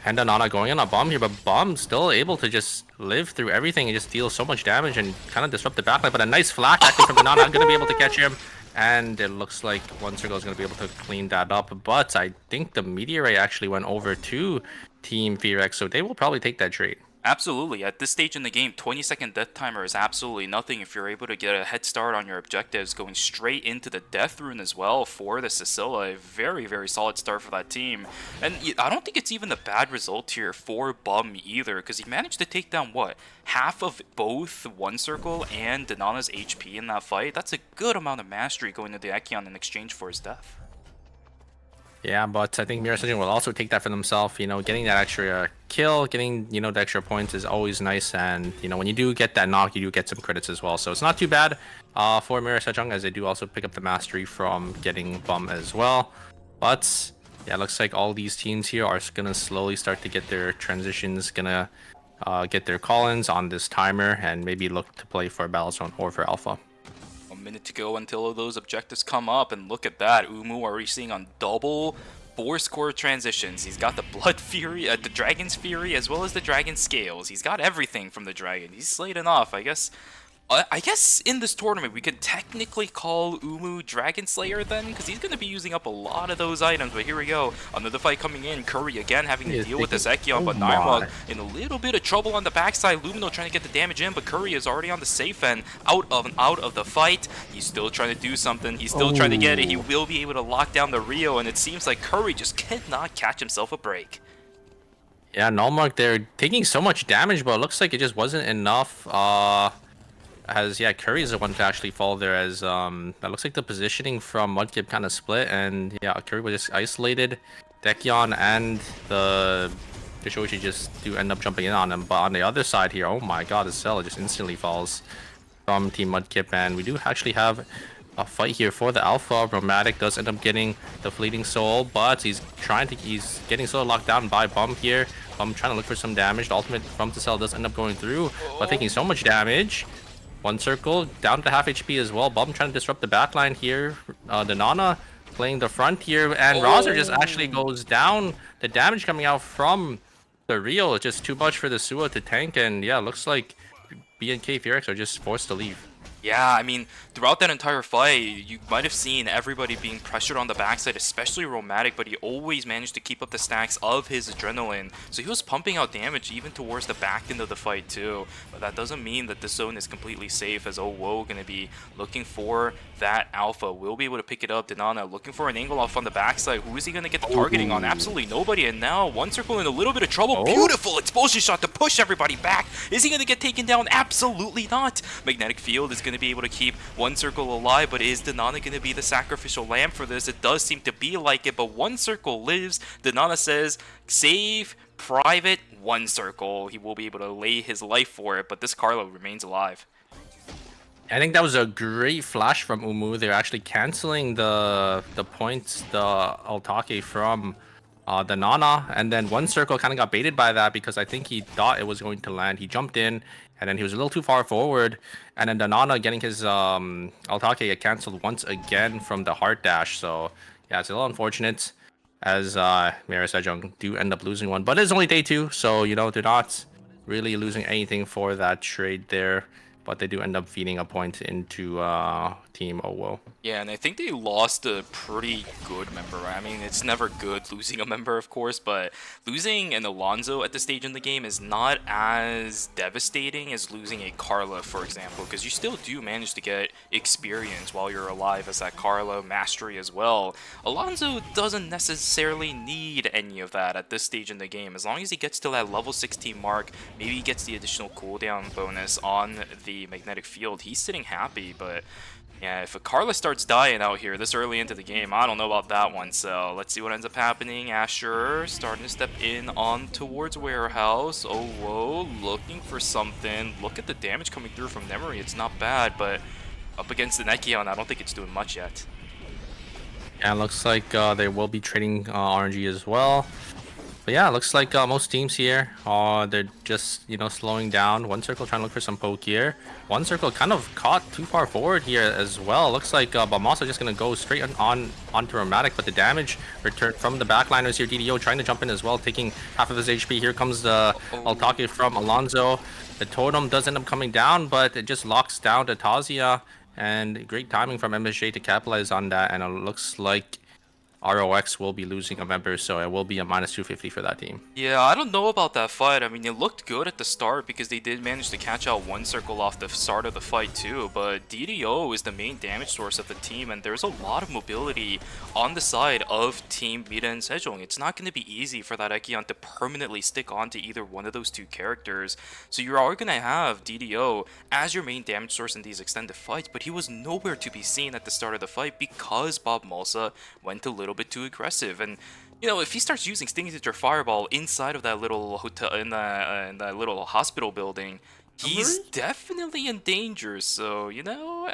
Speaker 10: And Nana going in on Bomb here, but Bomb still able to just live through everything and just deal so much damage and kind of disrupt the backline. But a nice flash actually from the Nana, going to be able to catch him. And it looks like One Circle is going to be able to clean that up. But I think the Meteorite actually went over to Team Fearex, so they will probably take that trade.
Speaker 9: Absolutely. At this stage in the game, 20-second death timer is absolutely nothing if you're able to get a head start on your objectives, going straight into the death rune as well for the Cecilia. A very, very solid start for that team. And I don't think it's even a bad result here for Bum either, because he managed to take down, what, half of both One Circle and Danana's HP in that fight? That's a good amount of mastery going to the Ekion in exchange for his death.
Speaker 10: Yeah, but I think Mirror Surgeon will also take that for themselves. Getting that extra kill, getting, the extra points is always nice. And, when you do get that knock, you do get some credits as well. So it's not too bad for Mirror Sejong, as they do also pick up the mastery from getting Bum as well. But, yeah, it looks like all these teams here are going to slowly start to get their transitions, going to get their call-ins on this timer, and maybe look to play for Battlezone or for Alpha.
Speaker 9: Minute to go until those objectives come up, and look at that. Umu already seeing on double 4-score transitions. He's got the Blood Fury, the Dragon's Fury, as well as the Dragon Scales. He's got everything from the Dragon. He's slayed enough, I guess. I guess in this tournament we could technically call Umu Dragon Slayer then, because he's going to be using up a lot of those items. But here we go, another fight coming in. Curry again having to deal with this Ekion, but Nirmog in a little bit of trouble on the backside. Lumino trying to get the damage in, but Curry is already on the safe end, out of the fight. He's still trying to do something. He's still trying to get it. He will be able to lock down the Rio, and it seems like Curry just cannot catch himself a break.
Speaker 10: Yeah, Nalmark, they're taking so much damage, but it looks like it just wasn't enough. Curry is the one to actually fall there, as that looks like the positioning from Mudkip kind of split, and yeah, Curry was just isolated. Dekion and the Shoichi just do end up jumping in on him, but on the other side here, oh my god, the cell just instantly falls from Team Mudkip, and we do actually have a fight here for the Alpha. Romantic does end up getting the Fleeting Soul, but he's getting so locked down by Bum here. Bum trying to look for some damage. The ultimate from the cell does end up going through, but taking so much damage. One Circle down to half HP as well. Bum trying to disrupt the backline here. The Nana playing the front here, and Rozer just actually goes down. The damage coming out from the Rio is just too much for the Sua to tank, and yeah, looks like BNK Fearex are just forced to leave.
Speaker 9: Yeah, I mean, throughout that entire fight, you might have seen everybody being pressured on the backside, especially Romantic, but he always managed to keep up the stacks of his adrenaline. So he was pumping out damage even towards the back end of the fight too. But that doesn't mean that the zone is completely safe, as Owo going to be looking for that alpha. Will be able to pick it up. Denana looking for an angle off on the backside. Who is he going to get the targeting on? Absolutely nobody. And now One Circle in a little bit of trouble. Beautiful expulsion shot to push everybody back. Is he going to get taken down? Absolutely not. Magnetic Field is going to be able to keep One Circle alive, but is Denana going to be the sacrificial lamb for this? It does seem to be like it, but One Circle lives. Denana says, save Private One Circle. He will be able to lay his life for it, but this Carlo remains alive.
Speaker 10: I think that was a great flash from Umu. They're actually canceling the points, the Altake from the Nana, and then One Circle kind of got baited by that because I think he thought it was going to land. He jumped in, and then he was a little too far forward, and then the Nana getting his Altake canceled once again from the Heart Dash. So yeah, it's a little unfortunate as Mira Sejong do end up losing one, but it's only day 2, so you know they're not really losing anything for that trade there. But they do end up feeding a point into Team Owo.
Speaker 9: Yeah, and I think they lost a pretty good member, right? I mean, it's never good losing a member, of course, but losing an Alonso at this stage in the game is not as devastating as losing a Carla, for example, because you still do manage to get experience while you're alive as that Carla mastery as well. Alonso doesn't necessarily need any of that at this stage in the game. As long as he gets to that level 16 mark, maybe he gets the additional cooldown bonus on the magnetic field, he's sitting happy. But yeah, if a Carla starts dying out here this early into the game, I don't know about that one. So let's see what ends up happening. Asher starting to step in on towards Warehouse. Oh, whoa, looking for something. Look at the damage coming through from Memory. It's not bad, but up against the Nekion, I don't think it's doing much yet.
Speaker 10: Yeah, it looks like they will be trading RNG as well. But yeah, it looks like most teams here, they're just, you know, slowing down. One Circle trying to look for some poke here. One Circle kind of caught too far forward here as well. Looks like Bamasa just going to go straight onto Romantic, but the damage returned from the backliners here. DDO trying to jump in as well, taking half of his HP. Here comes the Altake from Alonso. The totem does end up coming down, but it just locks down to Tazia. And great timing from MSJ to capitalize on that, and it looks like ROX will be losing a member, so it will be a minus 250 for that team.
Speaker 9: Yeah, I don't know about that fight. I mean, it looked good at the start because they did manage to catch out One Circle off the start of the fight too, but DDO is the main damage source of the team, and there's a lot of mobility on the side of Team Mira and Sejong. It's not going to be easy for that Ekion to permanently stick onto either one of those two characters, so you are going to have DDO as your main damage source in these extended fights, but he was nowhere to be seen at the start of the fight because Bob Malsa went a little bit too aggressive. And you know, if he starts using Sting Signature Fireball inside of that little hotel, in that little hospital building, he's definitely in danger. So you know,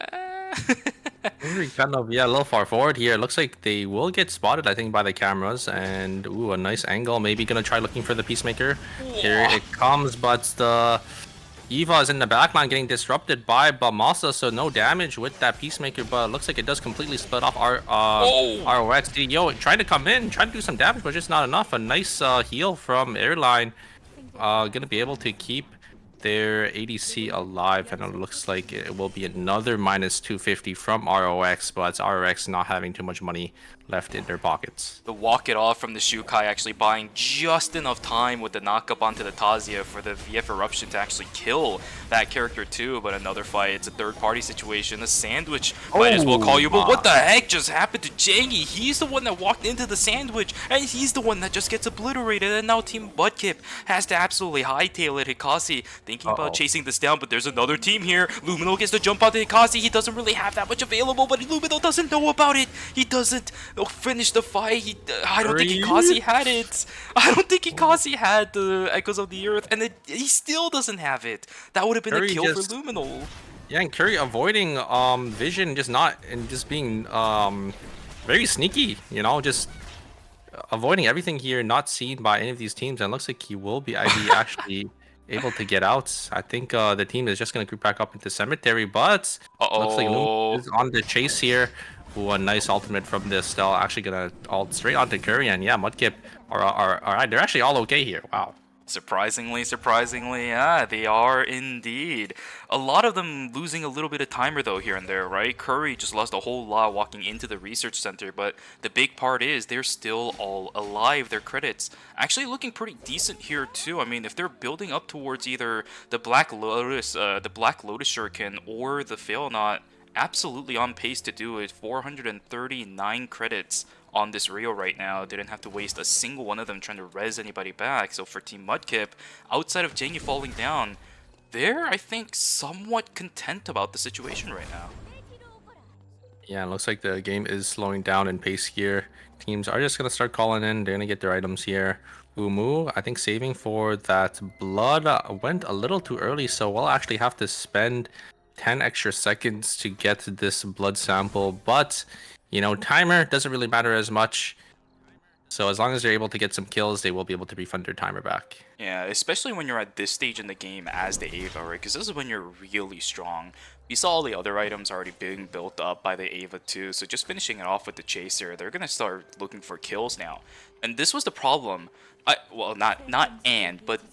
Speaker 10: kind of, yeah, a little far forward here. It looks like they will get spotted, I think, by the cameras. And ooh, a nice angle. Maybe gonna try looking for the Peacemaker. Here it comes, but the Eva is in the backline getting disrupted by Bamasa, so no damage with that Peacemaker, but it looks like it does completely split off our ROX. DDO trying to come in, trying to do some damage, but just not enough. A nice heal from Airline. Gonna be able to keep their ADC alive, and it looks like it will be another minus 250 from ROX, but it's ROX not having too much money left in their pockets.
Speaker 9: The walk it off from the Shukai actually buying just enough time with the knockup onto the Tazia for the VF Eruption to actually kill that character too, but another fight, it's a third-party situation. The sandwich might as well call you, but what the heck just happened to Jangy? He's the one that walked into the sandwich, and he's the one that just gets obliterated, and now Team Buttkip has to absolutely hightail it. Hikasi thinking about chasing this down, but there's another team here. Lumino gets to jump onto Hikasi. He doesn't really have that much available, but Lumino doesn't know about it. He doesn't finish the fight. I don't think Hikasi had it. I don't think Hikasi had the Echoes of the Earth, and he still doesn't have it. That would have been a kill for Lumino.
Speaker 10: Yeah, and Curry avoiding vision, just being very sneaky, you know, just avoiding everything here, not seen by any of these teams, and it looks like he will be actually able to get out. I think the team is just going to group back up into Cemetery, but looks like Lumino is on the chase here. Ooh, a nice ultimate from this Stell, actually going to ult straight onto Curry, and yeah, Mudkip are they're actually all okay here. Wow.
Speaker 9: Surprisingly, yeah, they are indeed. A lot of them losing a little bit of timer though here and there, right? Curry just lost a whole lot walking into the research center, but the big part is they're still all alive. Their credits actually looking pretty decent here too. I mean, if they're building up towards either the Black Lotus Shuriken or the Fail Not, absolutely on pace to do it. 439 credits on this Rio right now. Didn't have to waste a single one of them trying to res anybody back. So for Team Mudkip, outside of Jengy falling down, they're, I think, somewhat content about the situation right now.
Speaker 10: Yeah, it looks like the game is slowing down in pace here. Teams are just going to start calling in. They're going to get their items here. Umu, I think saving for that blood went a little too early, so we'll actually have to spend 10 extra seconds to get this blood sample. But, you know, timer doesn't really matter as much. So as long as they're able to get some kills, they will be able to refund their timer back.
Speaker 9: Yeah, especially when you're at this stage in the game as the Ava, right? Because this is when you're really strong. We saw all the other items already being built up by the Ava too, so just finishing it off with the Chaser, they're going to start looking for kills now. And this was the problem. But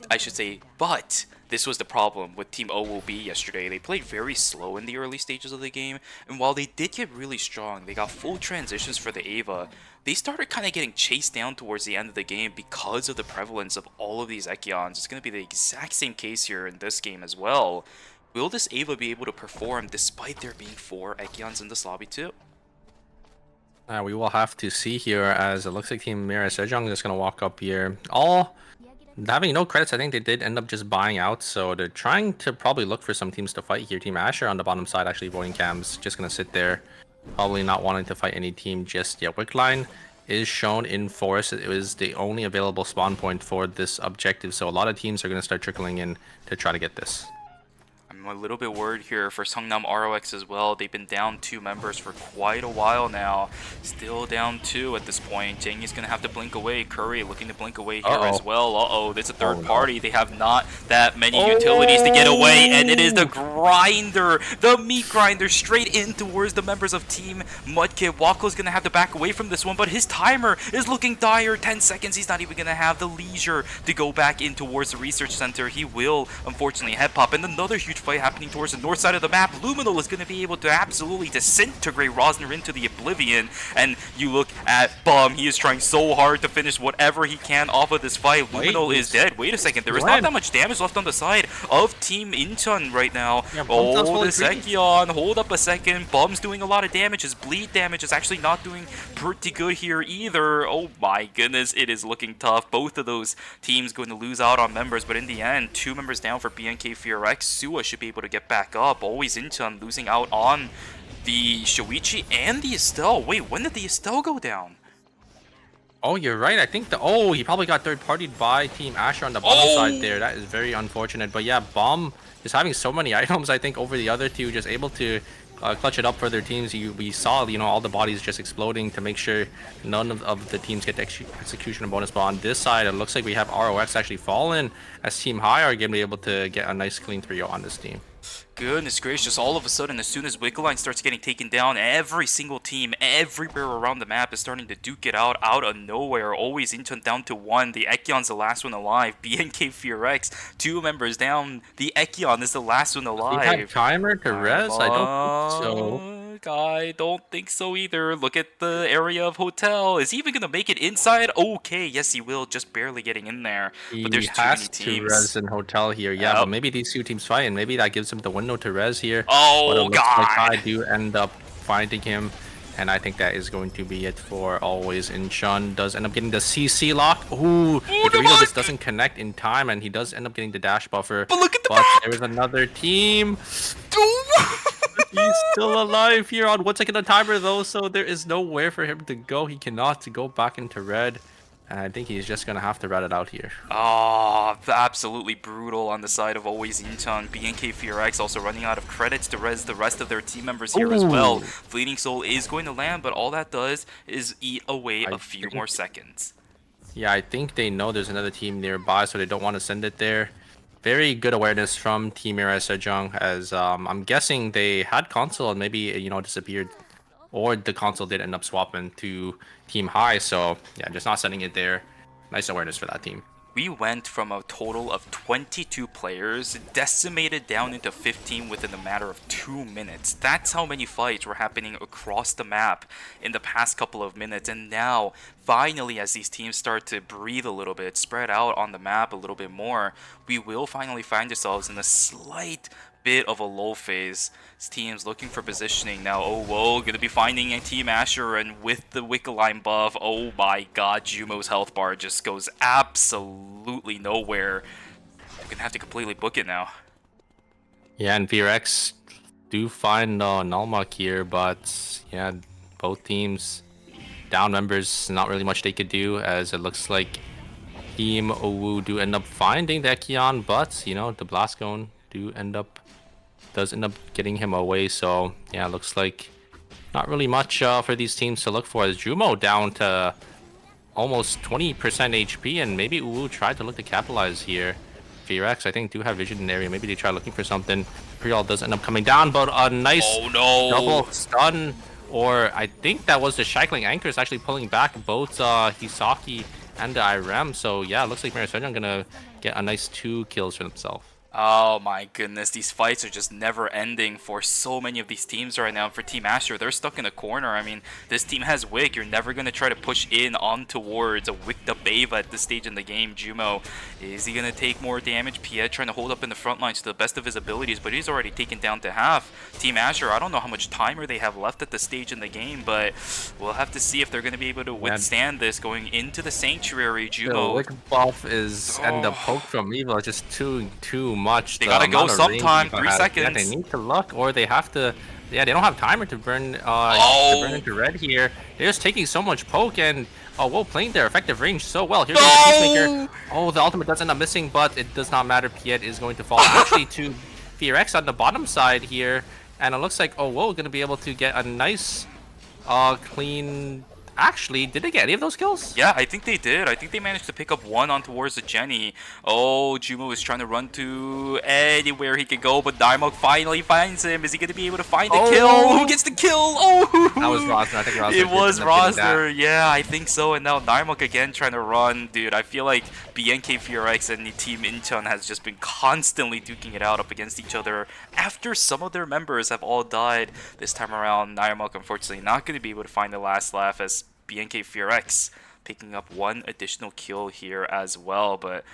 Speaker 9: I should say, but this was the problem with Team OOB yesterday. They played very slow in the early stages of the game, and while they did get really strong, they got full transitions for the Ava, they started kind of getting chased down towards the end of the game because of the prevalence of all of these Echions. It's going to be the exact same case here in this game as well. Will this Ava be able to perform despite there being 4 Echions in this lobby too?
Speaker 10: We will have to see here, as it looks like Team Mira Sejong is just going to walk up here. All having no credits, I think they did end up just buying out, so they're trying to probably look for some teams to fight here. Team Asher on the bottom side actually avoiding cams, just going to sit there, probably not wanting to fight any team just yet. Wickline is shown in Forest. It was the only available spawn point for this objective, so a lot of teams are going to start trickling in to try to get this.
Speaker 9: I'm a little bit worried here for Seongnam ROX as well. They've been down 2 members for quite a while now. Still down 2 at this point. Jengy's going to have to blink away. Curry looking to blink away here as well. Uh-oh, there's a third party. They have not that many utilities to get away, and it is the grinder, the meat grinder, straight in towards the members of Team Mudkip. Wako's going to have to back away from this one, but his timer is looking dire. 10 seconds. He's not even going to have the leisure to go back in towards the research center. He will, unfortunately, head pop, and another huge fight happening towards the north side of the map. Luminal is going to be able to absolutely disintegrate Rosner into the oblivion, and you look at Bum. He is trying so hard to finish whatever he can off of this fight. Luminal is dead. Wait a second, there is not that much damage left on the side of Team Incheon right now. Oh, this Echion, hold up a second. Bum's doing a lot of damage. His bleed damage is actually not doing pretty good here either. Oh my goodness, it is looking tough. Both of those teams going to lose out on members, but in the end, 2 members down for BNK FearX. Sua should be able to get back up. Always Incheon losing out on the Shoichi and the Estelle. Wait, when did the Estelle go down?
Speaker 10: Oh, you're right. I think he probably got third-partied by Team Asher on the bottom side there. That is very unfortunate. But yeah, Bomb is having so many items, I think, over the other two, just able to clutch it up for their teams. We saw, you know, all the bodies just exploding to make sure none of the teams get the execution bonus. But on this side, it looks like we have ROX actually fallen, as Team High are going to be able to get a nice clean 3-0 on this team.
Speaker 9: Goodness gracious, all of a sudden, as soon as Wickline starts getting taken down, every single team, everywhere around the map is starting to duke it out of nowhere. Always Incheon down to 1. The Ekion's the last one alive. BNK FearX, 2 members down. The Echion is the last one alive.
Speaker 10: He had timer to res? I don't think so.
Speaker 9: I don't think so either. Look at the area of hotel. Is he even going to make it inside? Okay, yes he will, just barely getting in there. But there's too many teams.
Speaker 10: He has to res in hotel here, yeah, but maybe these 2 teams fight, and maybe that gives him the window to res here.
Speaker 9: Oh, God!
Speaker 10: Like I do end up finding him, and I think that is going to be it for Always Incheon. Does end up getting the CC lock. Ooh, the Dorito just doesn't connect in time, and he does end up getting the dash buffer.
Speaker 9: But look at the map!
Speaker 10: There is another team. He's still alive here on 1 second on timer though, so there is nowhere for him to go. He cannot go back into red, and I think he's just gonna have to rat it out here.
Speaker 9: Oh, absolutely brutal on the side of Always Incheon. BNK FearX also running out of credits to res the rest of their team members here as well. Fleeting Soul is going to land, but all that does is eat away a few more seconds.
Speaker 10: Yeah, I think they know there's another team nearby, so they don't want to send it there. Very good awareness from Team Mira Sejong, as I'm guessing they had console and maybe, you know, disappeared, or the console did end up swapping to Team High. So yeah, just not sending it there. Nice awareness for that team.
Speaker 9: we went from a total of 22 players, decimated down into 15 within a matter of 2 minutes. That's how many fights were happening across the map in the past couple of minutes. And now, finally, as these teams start to breathe a little bit, spread out on the map a little bit more, we will finally find ourselves in a slight bit of a low phase. This team's looking for positioning now. Oh, whoa, gonna be finding a Team Asher, and with the Wickeline buff, oh my god, Jumo's health bar just goes absolutely nowhere. I'm gonna have to completely book it now.
Speaker 10: Yeah, and VRX do find Nulmok here, but yeah, both teams down members, not really much they could do, as it looks like Team Owu do end up finding the Ekion, but you know, the Blast Cone does end up getting him away. So yeah, looks like not really much for these teams to look for, as Jumo down to almost 20% HP, and maybe Uwu tried to look to capitalize here. VRX, I think, do have vision in the area. Maybe they try looking for something. Imperial does end up coming down, but a nice double stun, or I think that was the Shackling Anchors actually pulling back both Hisaki and the ERM. So yeah, looks like Marisojan gonna get a nice 2 kills for themselves.
Speaker 9: Oh my goodness, these fights are just never ending for so many of these teams right now. For Team Asher, they're stuck in a corner. I mean, this team has Wick. You're never going to try to push in on towards a wicked up Ava at this stage in the game. Jumo, is he going to take more damage? Piet trying to hold up in the front lines to the best of his abilities, but he's already taken down to half. Team Asher, I don't know how much timer they have left at this stage in the game, but we'll have to see if they're going to be able to withstand this going into the Sanctuary. Jumo.
Speaker 10: The Wick buff is and the poke from Eva just too much.
Speaker 9: They gotta go sometime. 3 seconds.
Speaker 10: Yeah, they need to look, or they have to. Yeah, they don't have timer to burn. To burn into red here. They're just taking so much poke, and whoa, playing their effective range so well. Here's the Peacemaker. Oh, the ultimate does end up missing, but it does not matter. Piet is going to fall actually to VRX on the bottom side here, and it looks like whoa, gonna be able to get a nice, clean. Actually, did they get any of those kills?
Speaker 9: Yeah, I think they did. I think they managed to pick up one on towards the Jenny. Oh, Jumo is trying to run to anywhere he could go, but Darmok finally finds him. Is he going to be able to find the kill? Who gets the kill? Oh!
Speaker 10: That was Rosner. I think Rosner.
Speaker 9: It was Rosner. Yeah, I think so. And now Darmok again trying to run. Dude, I feel like BNK FRX and Team Incheon has just been constantly duking it out up against each other after some of their members have all died. This time around, Darmok unfortunately not going to be able to find the last laugh, as BNK FRX picking up one additional kill here as well. But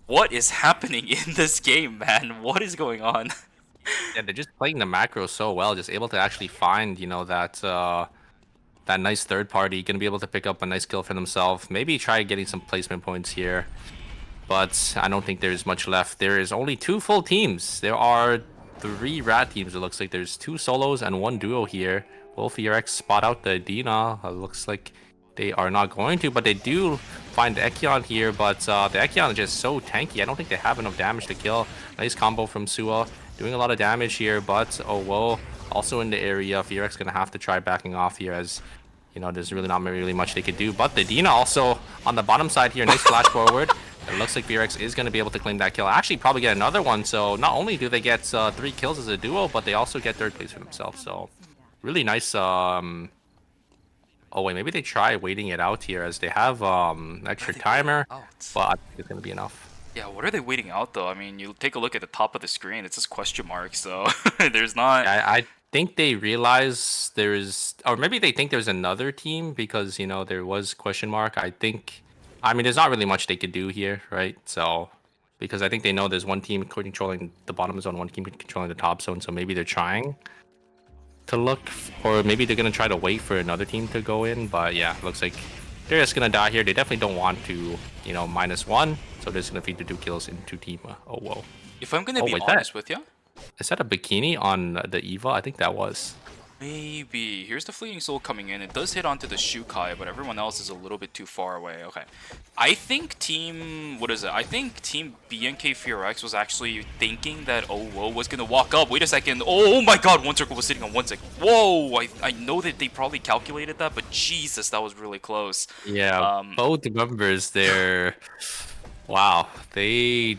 Speaker 9: what is happening in this game, man? What is going on?
Speaker 10: Yeah, they're just playing the macro so well, just able to actually find, you know, that nice third party, gonna be able to pick up a nice kill for themselves. Maybe try getting some placement points here, but I don't think there's much left. There is only 2 full teams. There are 3 rat teams. It looks like there's 2 solos and 1 duo here. Will FRX spot out the Dina? Looks like they are not going to, but they do find the Ekion here, but the Ekion is just so tanky. I don't think they have enough damage to kill. Nice combo from Sua, doing a lot of damage here, but whoa, also in the area. FRX gonna have to try backing off here, as you know, there's really not really much they could do. But the Dina also on the bottom side here, nice flash forward. It looks like FRX is going to be able to claim that kill. Actually, probably get another one. So not only do they get 3 kills as a duo, but they also get 3rd place for themselves. So really nice. Oh wait, maybe they try waiting it out here, as they have extra timer, but I think it's going to be enough.
Speaker 9: Yeah, what are they waiting out though? I mean, you take a look at the top of the screen, it says question mark, so there's not...
Speaker 10: I think they realize there's... Or maybe they think there's another team, because, you know, there was question mark. I mean, there's not really much they could do here, right? So, because I think they know there's one team controlling the bottom zone, one team controlling the top zone, so maybe they're trying to look, or maybe they're going to try to wait for another team to go in. But yeah, looks like they're just going to die here. They definitely don't want to, you know, -1, so they're just going to feed the 2 kills into team. Oh, whoa.
Speaker 9: If I'm going to be honest with you...
Speaker 10: Is that a bikini on the Eva? I think that was.
Speaker 9: Maybe. Here's the Fleeting Soul coming in. It does hit onto the Shukai, but everyone else is a little bit too far away. Okay. I think team... What is it? I think team BNK FRX was actually thinking that whoa was going to walk up. Wait a second. Oh my god, one circle was sitting on 1 sec. Whoa! I know that they probably calculated that, but Jesus, that was really close.
Speaker 10: Yeah, both members there. Wow. They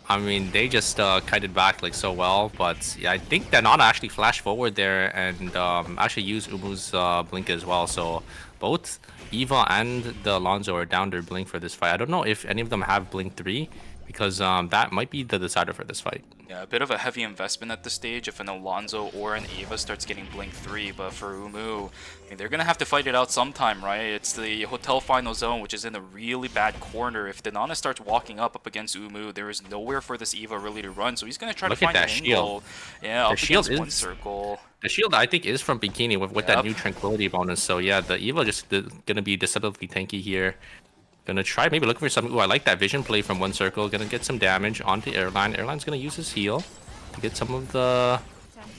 Speaker 10: I mean, they just kited back like so well, but yeah, I think that Nana actually flashed forward there and actually used Umu's blink as well. So both Eva and the Alonso are down their blink for this fight. I don't know if any of them have blink 3 because that might be the decider for this fight.
Speaker 9: Yeah, a bit of a heavy investment at this stage if an Alonso or an Eva starts getting Blink 3, but for Umu, I mean, they're going to have to fight it out sometime, right? It's the Hotel Final Zone, which is in a really bad corner. If Denana starts walking up against Umu, there is nowhere for this Eva really to run, so he's going to try
Speaker 10: Look
Speaker 9: to
Speaker 10: at
Speaker 9: find an
Speaker 10: that
Speaker 9: angle.
Speaker 10: shield.
Speaker 9: Yeah,
Speaker 10: The
Speaker 9: up
Speaker 10: shield
Speaker 9: against one
Speaker 10: is-
Speaker 9: circle.
Speaker 10: The shield, I think, is from Bikini with that
Speaker 9: Yep.
Speaker 10: new Tranquility bonus. So yeah, the Eva just gonna be deceptively tanky here. Gonna try maybe looking for some. Ooh, I like that vision play from one circle. Gonna get some damage onto Airline. Airline's gonna use his heal to get some of the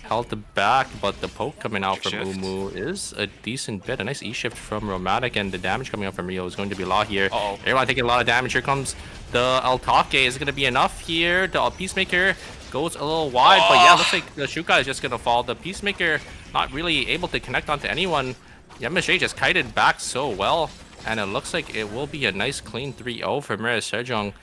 Speaker 10: health back, but the poke coming out from
Speaker 9: Shift.
Speaker 10: Umu is a decent bit. A nice E-shift from Romatic, and the damage coming out from Rio is going to be a lot here.
Speaker 9: Uh-oh.
Speaker 10: Airline taking a lot of damage. Here comes the Altake. Is gonna be enough here. The Peacemaker goes a little wide, but yeah, looks like the Shuka is just gonna fall. The Peacemaker not really able to connect onto anyone. Yamashita just kited back so well, and it looks like it will be a nice clean 3-0 for Mira Sejong,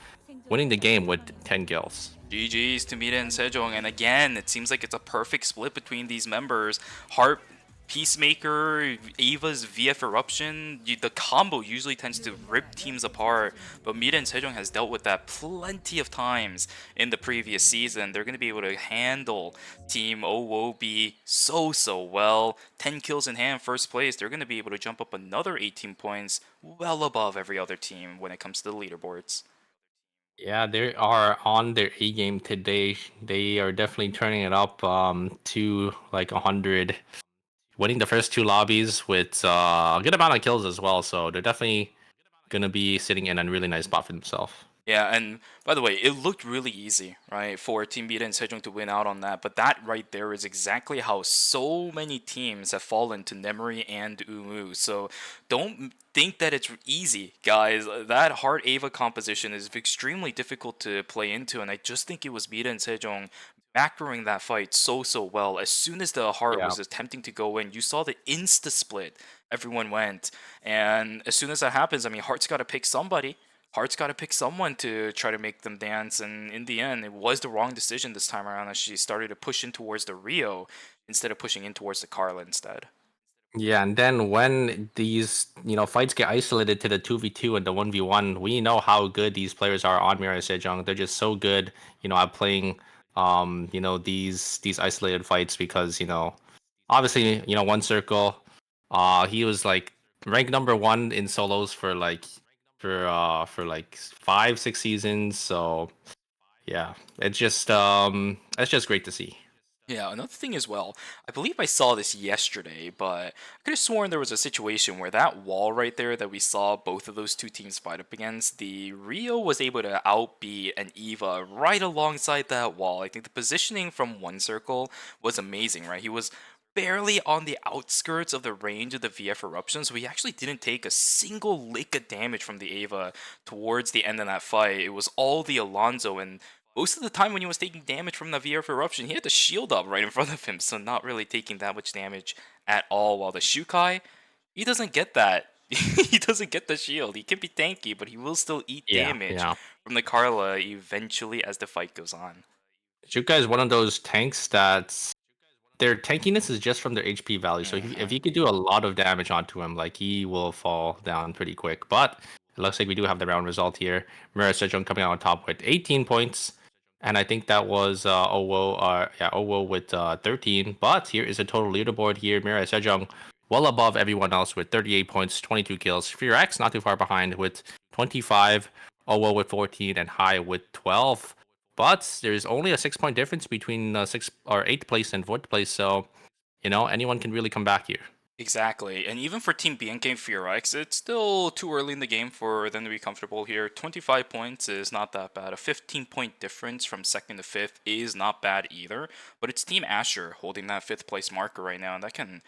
Speaker 10: winning the game with 10 kills.
Speaker 9: GG's to Mira and Sejong, and again, it seems like it's a perfect split between these members. Heart, Peacemaker, Eva's VF Eruption, the combo usually tends to rip teams apart, but Mira and Sejong has dealt with that plenty of times in the previous season. They're going to be able to handle Team OWOB so well. 10 kills in hand, first place. They're going to be able to jump up another 18 points, well above every other team when it comes to the leaderboards.
Speaker 10: Yeah, they are on their A game today. They are definitely turning it up to like 100, winning the first 2 lobbies with a good amount of kills as well. So they're definitely gonna be sitting in a really nice spot for themselves.
Speaker 9: Yeah, and by the way, it looked really easy, right, for Team Mira and Sejong to win out on that. But that right there is exactly how so many teams have fallen to Nemery and Umu. So don't think that it's easy, guys. That Heart Ava composition is extremely difficult to play into, and I just think it was Mira and Sejong macroing that fight so well. As soon as the Heart was attempting to go in, you saw the insta split. Everyone went, and as soon as that happens, I mean, Heart's got to pick somebody. Heart's got to pick someone to try to make them dance, and in the end, it was the wrong decision this time around as she started to push in towards the Rio instead of pushing in towards the Carla instead.
Speaker 10: Yeah, and then when these fights get isolated to the 2v2 and the 1v1, we know how good these players are on Mira Sejong. They're just so good, at playing these isolated fights because obviously one circle, he was like ranked number 1 in solos for like 5-6 seasons. So yeah, it's just great to see.
Speaker 9: Yeah, another thing as well, I believe I saw this yesterday, but I could have sworn there was a situation where that wall right there that we saw both of those two teams fight up against, the Rio was able to outbeat an Eva right alongside that wall. I think the positioning from one circle was amazing, right? He was barely on the outskirts of the range of the VF Eruption, so he actually didn't take a single lick of damage from the Eva towards the end of that fight. It was all the Alonso, and most of the time when he was taking damage from the VF Eruption, he had the shield up right in front of him, so not really taking that much damage at all. While the Shukai, he doesn't get that. He doesn't get the shield. He can be tanky, but he will still eat damage from the Carla eventually as the fight goes on.
Speaker 10: Shukai is one of those tanks that's their tankiness is just from their HP value. So if you could do a lot of damage onto him, like he will fall down pretty quick. But it looks like we do have the round result here. Mira Sejong coming out on top with 18 points. And I think that was Owo with 13. But here is a total leaderboard here. Mira Sejong well above everyone else with 38 points, 22 kills. Fear not too far behind with 25. Owo with 14 and High with 12. But there's only a 6-point difference between 6th or 8th place and 4th place. So, anyone can really come back here.
Speaker 9: Exactly, and even for Team BNK and Fearx, it's still too early in the game for them to be comfortable here. 25 points is not that bad. A 15-point difference from 2nd to 5th is not bad either. But it's Team Asher holding that 5th place marker right now, and that can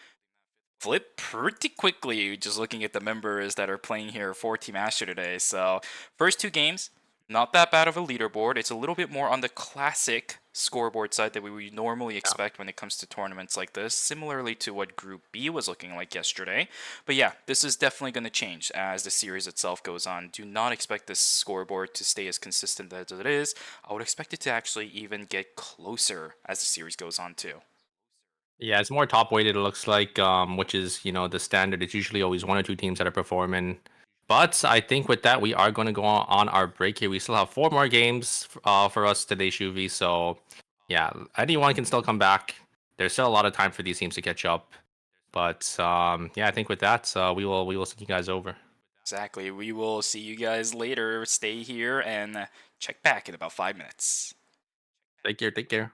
Speaker 9: flip pretty quickly just looking at the members that are playing here for Team Asher today. So, first 2 games, Not that bad of a leaderboard. It's a little bit more on the classic scoreboard side that we would normally expect when it comes to tournaments like this, similarly to what Group B was looking like yesterday. But yeah, this is definitely going to change as the series itself goes on. Do not expect this scoreboard to stay as consistent as it is. I would expect it to actually even get closer as the series goes on too.
Speaker 10: Yeah, it's more top weighted. It looks like, which is the standard. It's usually always one or two teams that are performing. But I think with that, we are going to go on our break here. We still have 4 more games for us today, Shuvi. So yeah, anyone can still come back. There's still a lot of time for these teams to catch up. But yeah, I think with that, we will send you guys over.
Speaker 9: Exactly. We will see you guys later. Stay here and check back in about 5 minutes.
Speaker 10: Take care. Take care.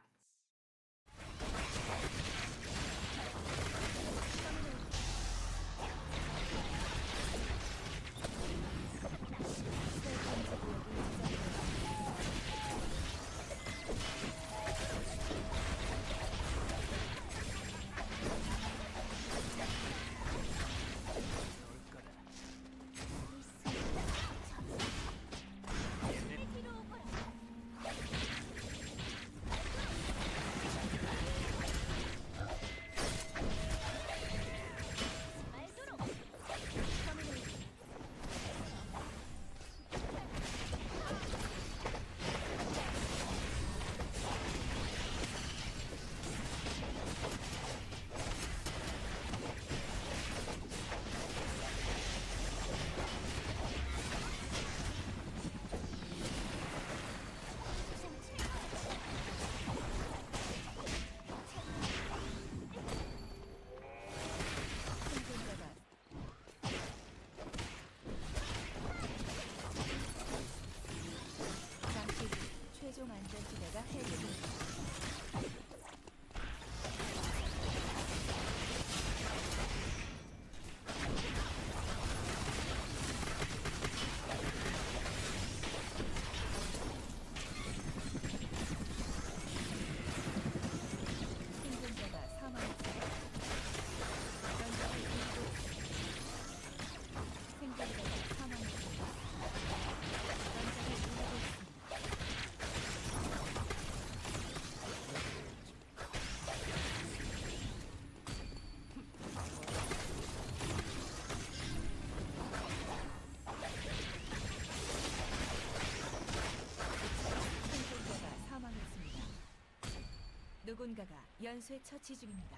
Speaker 11: 누군가가 연쇄 처치 중입니다.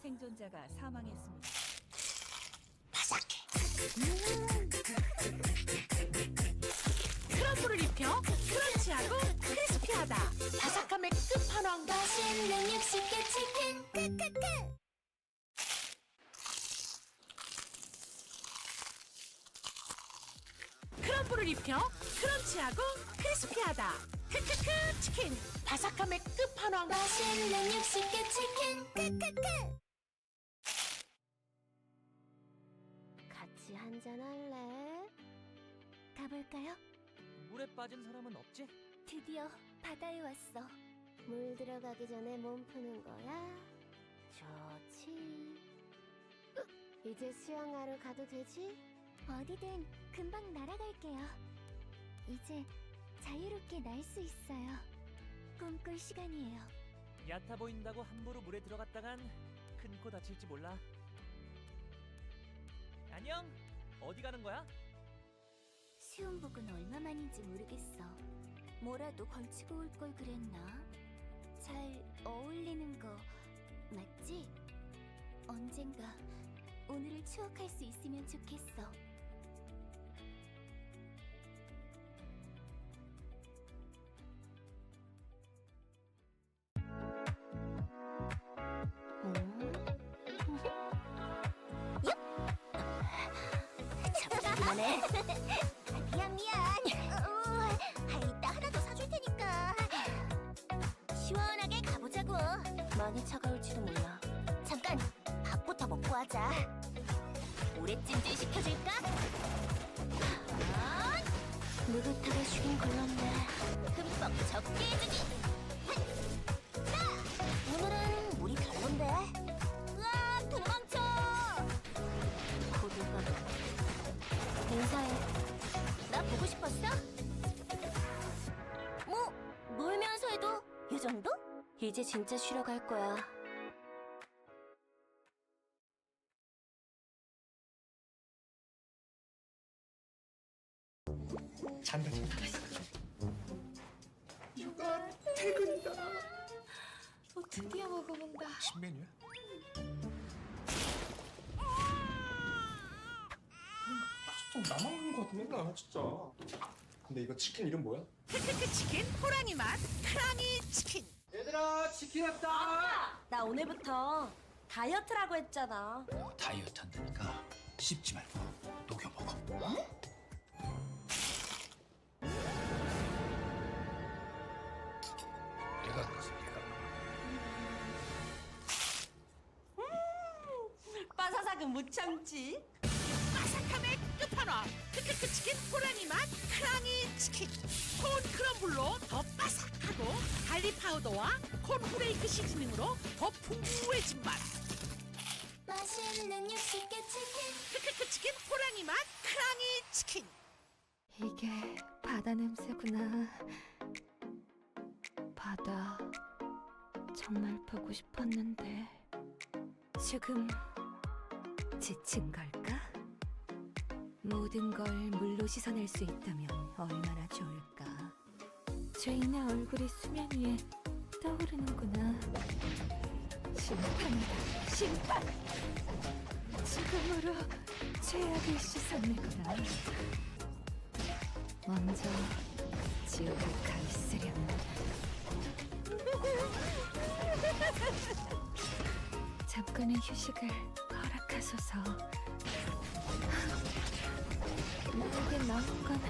Speaker 11: 생존자가 사망했습니다.
Speaker 4: 크럼블을 입혀 크런치하고 크리스피하다. 바삭함의 끝판왕.
Speaker 5: 맛있는 60개 치킨 크크크.
Speaker 4: 크럼블을 입혀 크런치하고 크리스피하다. 크크크 치킨. 바삭함의 끝판왕.
Speaker 5: 맛있는 60개 치킨 크크크. 같이 한잔 할래? 가볼까요?
Speaker 6: 물에 빠진 사람은 없지?
Speaker 5: 드디어 바다에 왔어. 물 들어가기 전에 몸 푸는 거야? 좋지. 이제 수영하러 가도 되지? 어디든 금방 날아갈게요. 이제 자유롭게 날 수 있어요. 꿈꿀 시간이에요.
Speaker 6: 얕아 보인다고 함부로 물에 들어갔다간 큰 코 다칠지 몰라. 안녕? 어디 가는 거야?
Speaker 5: 수영복은 얼마만인지 모르겠어. 뭐라도 걸치고 올 걸 그랬나? 잘 어울리는 거 맞지? 언젠가 오늘을 추억할 수 있으면 좋겠어. 잡기만 해. 미안. 이따 하나 더 사줄 테니까. 시원하게 가보자고. 많이 차가울지도 몰라. 잠깐, 바꿔 하자. 오래 찜질시켜줄까? 느긋하게 쉬긴 걸렸네. 흠뻑 적게 해주지. 자, 오늘은 물이 별론데. 으아, 도망쳐. 고등가 인사해. 나 보고 싶었어? 뭐 놀면서 해도 이 정도? 이제 진짜 쉬러 갈 거야.
Speaker 7: 잔다. 휴가 퇴근이다.
Speaker 2: 드디어 먹어본다.
Speaker 7: 신메뉴야? 좀 나만 먹는 거 같아 맨날 진짜. 근데 이거 치킨 이름 뭐야?
Speaker 4: 크크크 치킨 호랑이 맛 크랑이 치킨.
Speaker 1: 얘들아 치킨 왔다.
Speaker 5: 나 오늘부터 다이어트라고 했잖아.
Speaker 12: 다이어트 한다니까 씹지 말고 녹여 먹어. 내가 그래서 내가.
Speaker 5: 빠사삭은 못 참지.
Speaker 4: 바삭함의 끝판왕 크크크 치킨 호랑이 맛 크랑이 치킨. 콘 크럼블로 더 바삭하고 갈릭 파우더와 콘 후레이크 시즈닝으로 더 풍부해진 맛.
Speaker 5: 맛있는 육식계 치킨.
Speaker 4: 크크크 치킨 호랑이 맛 크랑이 치킨.
Speaker 2: 이게 바다 냄새구나. 바다 정말 보고 싶었는데 지금 지친 걸까? 모든 걸 물로 씻어낼 수 있다면 얼마나 좋을까. 죄인의 얼굴이 수면 위에 떠오르는구나. 심판이다, 심판. 지금으로 죄악을 씻어내거라. 먼저 지옥을 가 있으려면 잠깐의 휴식을 허락하소서. 나에게 남은 건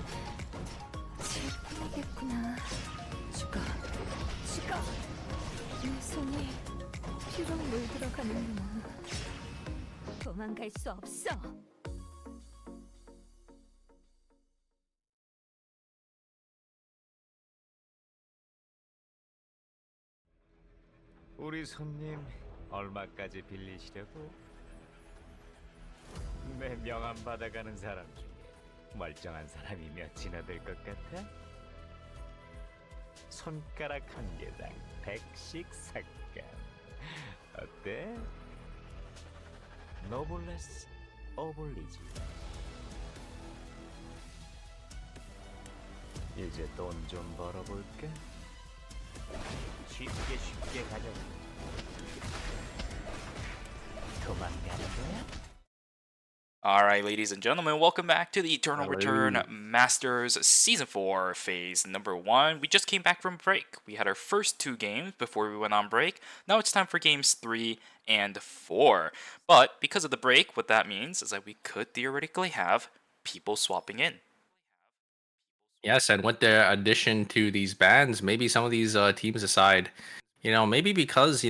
Speaker 2: 질뿐이겠구나. 죽어. 내 손이 피로 물들어가는구나. 도망갈 수 없어.
Speaker 8: 우리 손님 얼마까지 빌리시려고? 내 명함 받아가는 사람 중에 멀쩡한 사람이 몇이나 될 것 같아? 손가락 한 개당 100씩 삭감. 어때? 노블레스 오블리지. 이제 돈 좀 벌어볼까? 쉽게 가져가. 도망가는 거야?
Speaker 9: Alright, ladies and gentlemen, welcome back to the Eternal
Speaker 10: Hello.
Speaker 9: Return Masters Season 4 Phase number 1. We just came back from break. We had our first 2 games before we went on break. Now it's time for games 3 and 4. But because of the break, what that means is that we could theoretically have people swapping in.
Speaker 10: Yes, and with the addition to these bans, maybe some of these teams decide, maybe because,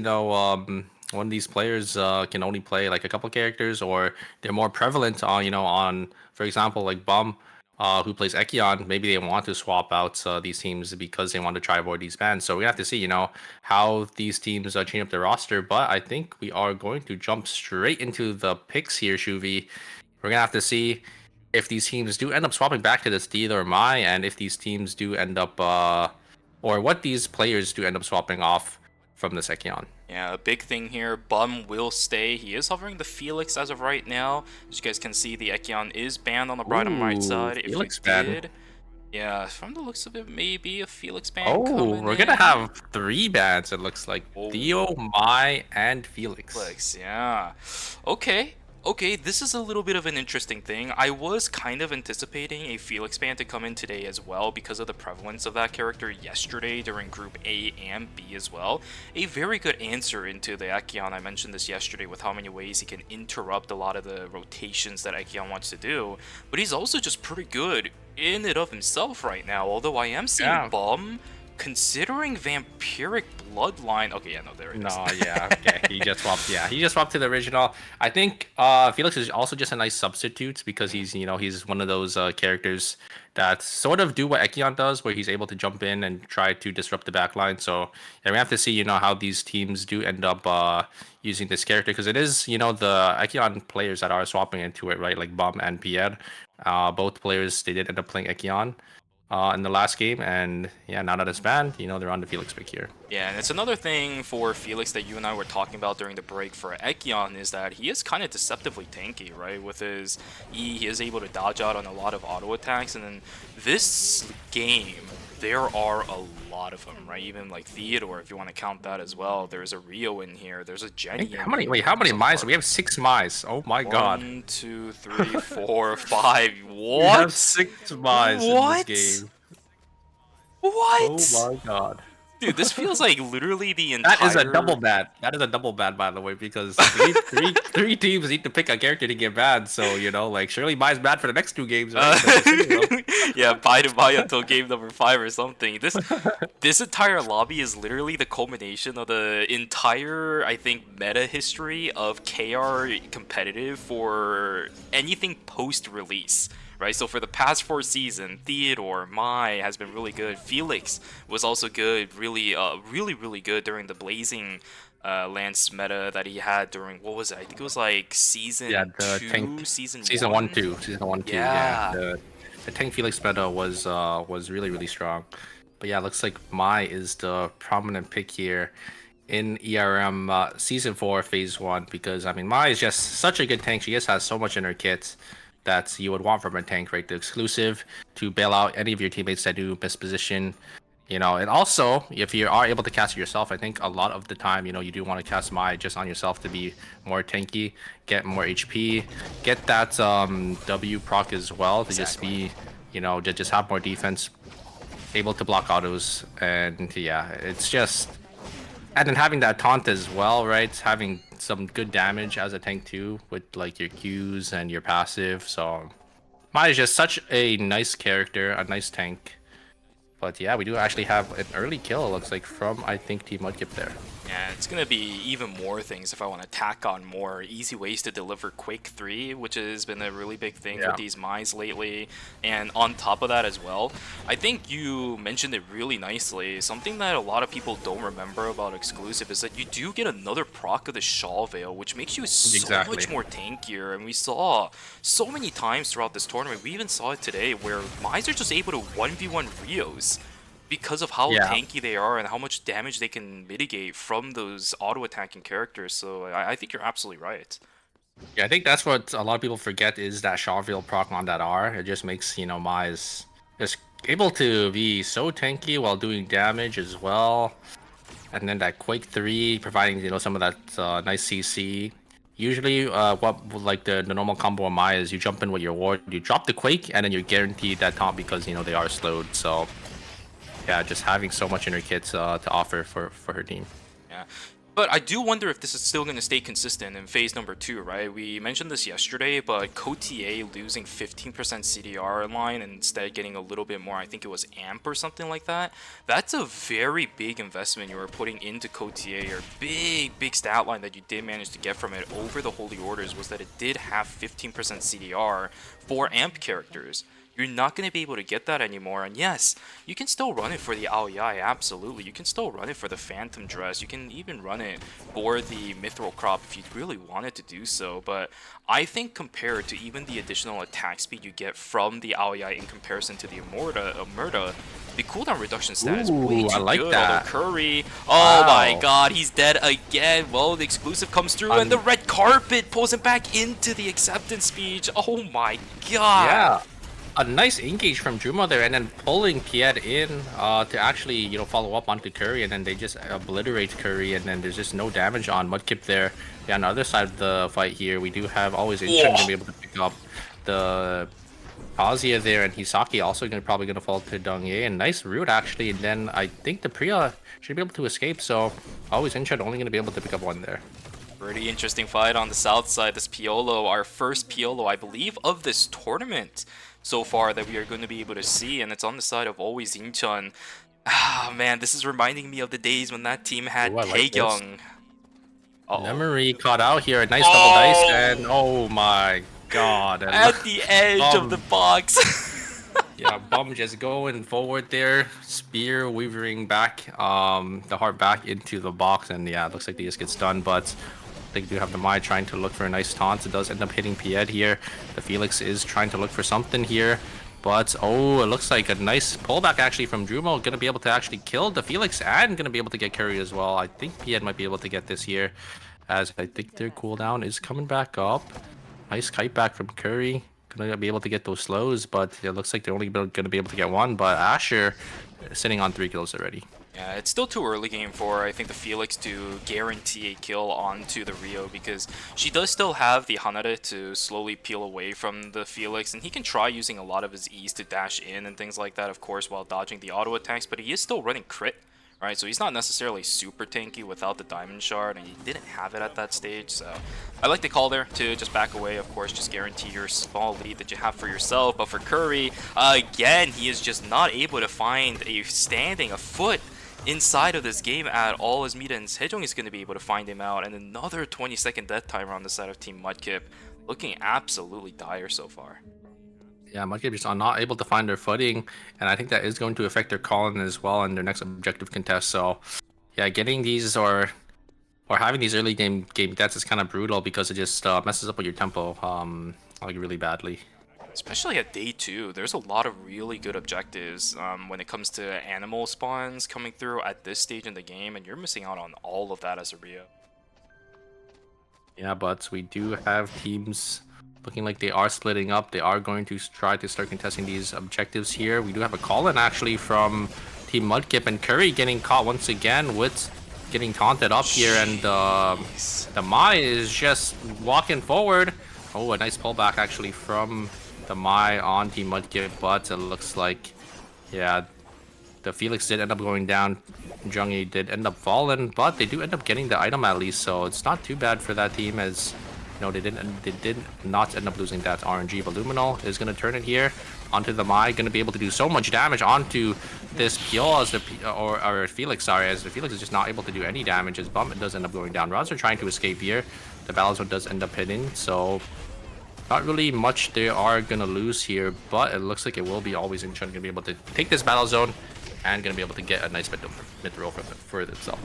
Speaker 10: one of these players can only play like a couple characters, or they're more prevalent on, for example, like Bum, who plays Ekion, maybe they want to swap out these teams because they want to try avoid these bans. So we have to see, how these teams change up their roster. But I think we are going to jump straight into the picks here, Shuvi. We're going to have to see if these teams do end up swapping back to the Steel or Mai, and if these teams do end up, or what these players do end up swapping off from this Ekion.
Speaker 9: Yeah, a big thing here, Bum will stay. He is hovering the Felix as of right now. As you guys can see, the Ekion is banned on the bottom right side.
Speaker 10: Felix
Speaker 9: If we
Speaker 10: ban.
Speaker 9: did, yeah, from the looks of it, maybe a Felix ban
Speaker 10: Oh,
Speaker 9: coming
Speaker 10: we're
Speaker 9: in.
Speaker 10: gonna have 3 bans, it looks like.
Speaker 9: Oh.
Speaker 10: Theo, Mai, and Felix.
Speaker 9: Felix, yeah. Okay, this is a little bit of an interesting thing. I was kind of anticipating a Felix ban to come in today as well because of the prevalence of that character yesterday during Group A and B as well. A very good answer into the Ekion. I mentioned this yesterday with how many ways he can interrupt a lot of the rotations that Ekion wants to do. But he's also just pretty good in and of himself right now, although I am seeing Bum considering Vampiric Bloodline. Okay, yeah, no, there it is.
Speaker 10: No, yeah, okay. He just swapped. Yeah, he just swapped to the original. I think Felix is also just a nice substitute because he's one of those characters that sort of do what Ekion does, where he's able to jump in and try to disrupt the backline. So yeah, we have to see how these teams do end up using this character, because it is the Ekion players that are swapping into it, right? Like Bum and Pierre, both players, they did end up playing Ekion in the last game, and yeah, now that it's banned, they're on the Felix pick here.
Speaker 9: Yeah, and it's another thing for Felix that you and I were talking about during the break for Ekion, is that he is kind of deceptively tanky, right? With his E, he is able to dodge out on a lot of auto attacks, and then this game, there are a lot of them, right? Even like Theodore, if you want to count that as well. There's a Rio in here. There's a Jenny.
Speaker 10: How many Mize? We have 6 Mize. Oh my god.
Speaker 9: 1, 2, 3, 4, 5. What?
Speaker 10: We have 6 Mize in this game.
Speaker 9: What?
Speaker 10: Oh my god.
Speaker 9: Dude, this feels like literally the entire...
Speaker 10: That is a double ban. That is a double ban, by the way, because three teams need to pick a character to get banned. So, like, surely Mai's bad for the next 2 games, right?
Speaker 9: Yeah, buy until game number 5 or something. This entire lobby is literally the culmination of the entire, I think, meta history of KR competitive for anything post-release. Right, so for the past 4 seasons, Theodore, Mai has been really good. Felix was also good, really good during the Blazing Lance meta that he had during, what was it? I think it was like season 2, season 1, 2.
Speaker 10: Season 1, 2. Yeah. The tank Felix meta was really strong. But yeah, looks like Mai is the prominent pick here in ERM season 4, phase 1, because I mean Mai is just such a good tank. She just has so much in her kit that you would want from a tank, right? The exclusive to bail out any of your teammates that do misposition, and also if you are able to cast it yourself, I think a lot of the time, you do want to cast Mai just on yourself to be more tanky, get more HP, get that W proc as well to just be, just have more defense, able to block autos, and yeah, it's just. And then having that taunt as well, right? Having some good damage as a tank too, with like your Qs and your passive. So Mai is just such a nice character, a nice tank. But yeah, we do actually have an early kill, it looks like, from, I think, Team Mudkip there.
Speaker 9: Yeah, it's going to be even more things if I want to tack on more easy ways to deliver quick 3, which has been a really big thing with these Mize lately. And on top of that as well, I think you mentioned it really nicely. Something that a lot of people don't remember about exclusive is that you do get another proc of the Shaw Veil, which makes you so much more tankier. And we saw so many times throughout this tournament, we even saw it today, where Mize are just able to 1v1 Rios because of how tanky they are and how much damage they can mitigate from those auto-attacking characters. So I think you're absolutely right.
Speaker 10: Yeah, I think that's what a lot of people forget, is that Shawville proc on that R. It just makes, Mai is just able to be so tanky while doing damage as well. And then that Quake 3 providing, some of that nice CC. Usually, what like the normal combo of Mai is you jump in with your ward, you drop the Quake, and then you're guaranteed that taunt because, they are slowed. So yeah, just having so much in her kits to offer for her team.
Speaker 9: Yeah, but I do wonder if this is still going to stay consistent in phase number 2, right? We mentioned this yesterday, but Cotier losing 15% CDR in line and instead getting a little bit more, I think it was AMP or something like that. That's a very big investment you were putting into Cotier. Your big stat line that you did manage to get from it over the Holy Orders was that it did have 15% CDR for AMP characters. You're not going to be able to get that anymore. And yes, you can still run it for the Aoyai, absolutely. You can still run it for the Phantom Dress. You can even run it for the Mithril Crop if you really wanted to do so. But I think compared to even the additional attack speed you get from the Aoyai in comparison to the Murda, the cooldown reduction stat is way too good. Although Curry, oh my god, he's dead again. Well, the exclusive comes through and the red carpet pulls him back into the acceptance speech. Oh my god.
Speaker 10: Yeah. A nice engage from Juma there, and then pulling Piet in to actually, follow up onto Curry, and then they just obliterate Curry, and then there's just no damage on Mudkip there. Yeah, on the other side of the fight here, we do have always Inchin going to be able to pick up the Kazuya there, and Hisaki also probably going to fall to Dongye, and nice root actually, and then I think the Priya should be able to escape, so always Inchin only going to be able to pick up 1 there.
Speaker 9: Pretty interesting fight on the south side. This Piolo, our first Piolo, I believe, of this tournament so far that we are going to be able to see, and it's on the side of always Incheon. Ah, man, this is reminding me of the days when that team had
Speaker 10: Ooh, I like this.
Speaker 9: Taekyung.
Speaker 10: Memory caught out here. A nice double dice, and oh my god. And
Speaker 9: At the edge of the box.
Speaker 10: Yeah, Bum just going forward there. Spear weaving back the heart back into the box, and yeah, it looks like the just gets done, but they do have the Mai trying to look for a nice taunt. It does end up hitting Pied here. The Felix is trying to look for something here. But, oh, it looks like a nice pullback actually from Drumo. Going to be able to actually kill the Felix and going to be able to get Curry as well. I think Pied might be able to get this here, as I think their cooldown is coming back up. Nice kite back from Curry. Going to be able to get those slows, but it looks like they're only going to be able to get one. But Asher sitting on 3 kills already.
Speaker 9: Yeah, it's still too early game for, I think, the Felix to guarantee a kill onto the Rio, because she does still have the Hanare to slowly peel away from the Felix, and he can try using a lot of his E's to dash in and things like that, of course, while dodging the auto attacks, but he is still running crit, right? So he's not necessarily super tanky without the Diamond Shard, and he didn't have it at that stage, so I like the call there to just back away, of course, just guarantee your small lead that you have for yourself. But for Curry, again, he is just not able to find a foot inside of this game at all, as Mida and Sejong is going to be able to find him out, and another 20-second death timer on the side of Team Mudkip, looking absolutely dire so far.
Speaker 10: Yeah, Mudkip just are not able to find their footing, and I think that is going to affect their call-in as well in their next objective contest. So, yeah, getting these or having these early game deaths is kind of brutal, because it just messes up with your tempo like really badly.
Speaker 9: Especially at day 2, there's a lot of really good objectives when it comes to animal spawns coming through at this stage in the game, and you're missing out on all of that as a Rio.
Speaker 10: Yeah, but we do have teams looking like they are splitting up. They are going to try to start contesting these objectives here. We do have a call-in actually from Team Mudkip, and Curry getting caught once again with getting taunted up here, and the Mai is just walking forward. Oh, a nice pullback actually from the Mai on Team Mudkip, but it looks like, yeah, the Felix did end up going down. Jungi did end up falling, but they do end up getting the item at least, so it's not too bad for that team, as you know, they did not end up losing that RNG. But Luminal is going to turn it here onto the Mai, going to be able to do so much damage onto this Pyo as the or Felix, sorry, as the Felix is just not able to do any damage, as Bum does end up going down. Rods are trying to escape here. The Battle Zone does end up hitting, so not really much they are going to lose here, but it looks like it will be always Incheon going to be able to take this Battle Zone and going to be able to get a nice mid-throw for itself.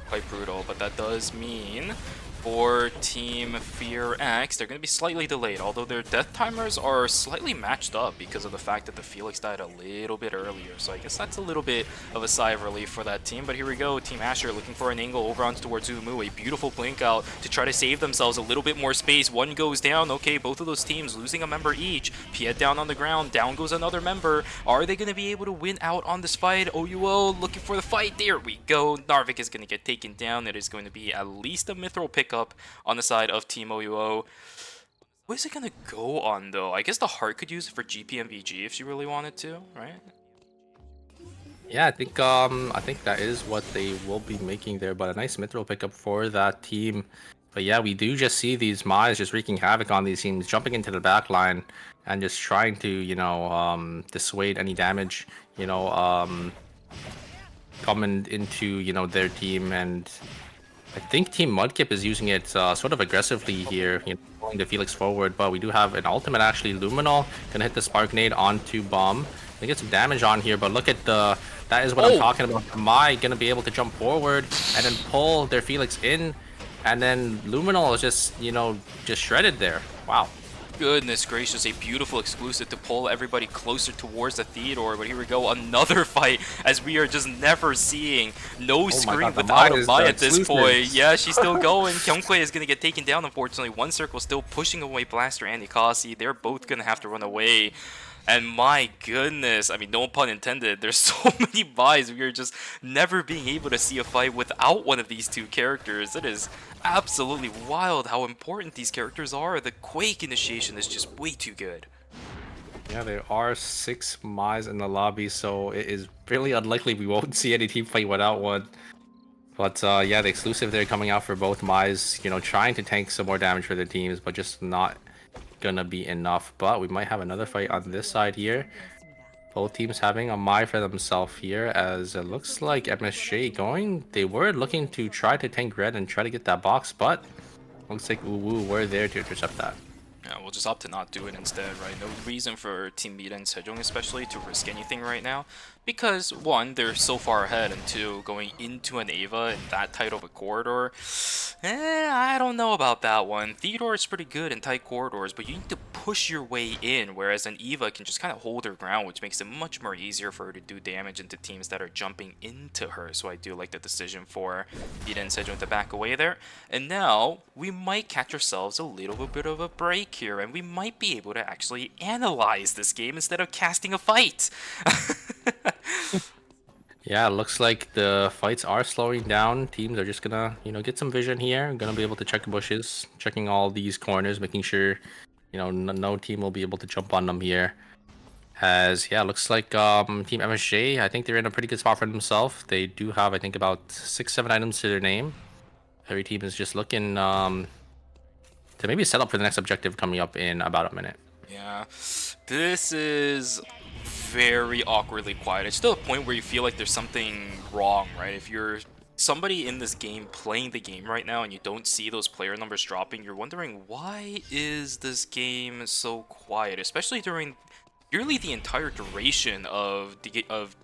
Speaker 9: Quite brutal, but that does mean for Team Fear X, they're going to be slightly delayed, although their death timers are slightly matched up because of the fact that the Felix died a little bit earlier. So I guess that's a little bit of a sigh of relief for that team. But here we go, Team Asher looking for an angle over onto towards Umu, a beautiful blink out to try to save themselves a little bit more space. One goes down. Okay, both of those teams losing a member each. Piet down on the ground, down goes another member. Are they going to be able to win out on this fight? OUO looking for the fight. There we go. Narvik is going to get taken down. It is going to be at least a mithril pickup on the side of Team OUO. What is it gonna go on though? I guess the Heart could use it for GP and VG if she really wanted to, right?
Speaker 10: Yeah, I think that is what they will be making there, but a nice mithril pickup for that team. But yeah, we do just see these Mai just wreaking havoc on these teams, jumping into the back line and just trying to, you know, dissuade any damage, you know, coming into, you know, their team. And I think Team Mudkip is using it sort of aggressively here, you know, pulling the Felix forward, but we do have an ultimate actually. Luminal gonna hit the Spark Nade onto Bomb. They get some damage on here, but look at that is what I'm talking about. Mai gonna be able to jump forward and then pull their Felix in, and then Luminal is just, you know, just shredded there. Wow.
Speaker 9: Goodness gracious, a beautiful exclusive to pull everybody closer towards the Theodore. But here we go, another fight, as we are just never seeing no screen without a Mai at this point. Yeah, she's still going. Kyungkwae is going to get taken down, unfortunately. One Circle still pushing away Blaster and Nikasi. They're both going to have to run away. And my goodness, I mean, no pun intended, there's so many buys. We are just never being able to see a fight without one of these two characters. It is absolutely wild how important these characters are. The Quake initiation is just way too good.
Speaker 10: Yeah, there are 6 Mais in the lobby, so it is really unlikely we won't see any team fight without one. But yeah, the exclusive there coming out for both Mais, you know, trying to tank some more damage for their teams, but just not gonna be enough. But we might have another fight on this side here. Both teams having a Mai for themselves here, as it looks like MSJ going. They were looking to try to tank red and try to get that box, but looks like Uwu were there to intercept that.
Speaker 9: Yeah, we'll just opt to not do it instead, right? No reason for Team Mita and Sejong especially to risk anything right now. Because, one, they're so far ahead, and two, going into an Ava in that tight of a corridor, I don't know about that one. Theodore is pretty good in tight corridors, but you need to push your way in, whereas an Eva can just kind of hold her ground, which makes it much more easier for her to do damage into teams that are jumping into her. So I do like the decision for Mita and Sejong to back away there. And now, we might catch ourselves a little bit of a break here, and we might be able to actually analyze this game instead of casting a fight.
Speaker 10: Yeah, it looks like the fights are slowing down. Teams are just gonna, get some vision here. Gonna be able to check bushes, checking all these corners, making sure, no team will be able to jump on them here. As, yeah, looks like Team MSJ, I think they're in a pretty good spot for themselves. They do have, I think, about 6-7 items to their name. Every team is just looking to maybe set up for the next objective coming up in about a minute.
Speaker 9: Yeah, this is very awkwardly quiet. It's to a point where you feel like there's something wrong, right? If you're somebody in this game playing the game right now and you don't see those player numbers dropping, you're wondering, why is this game so quiet? Especially during nearly the entire duration of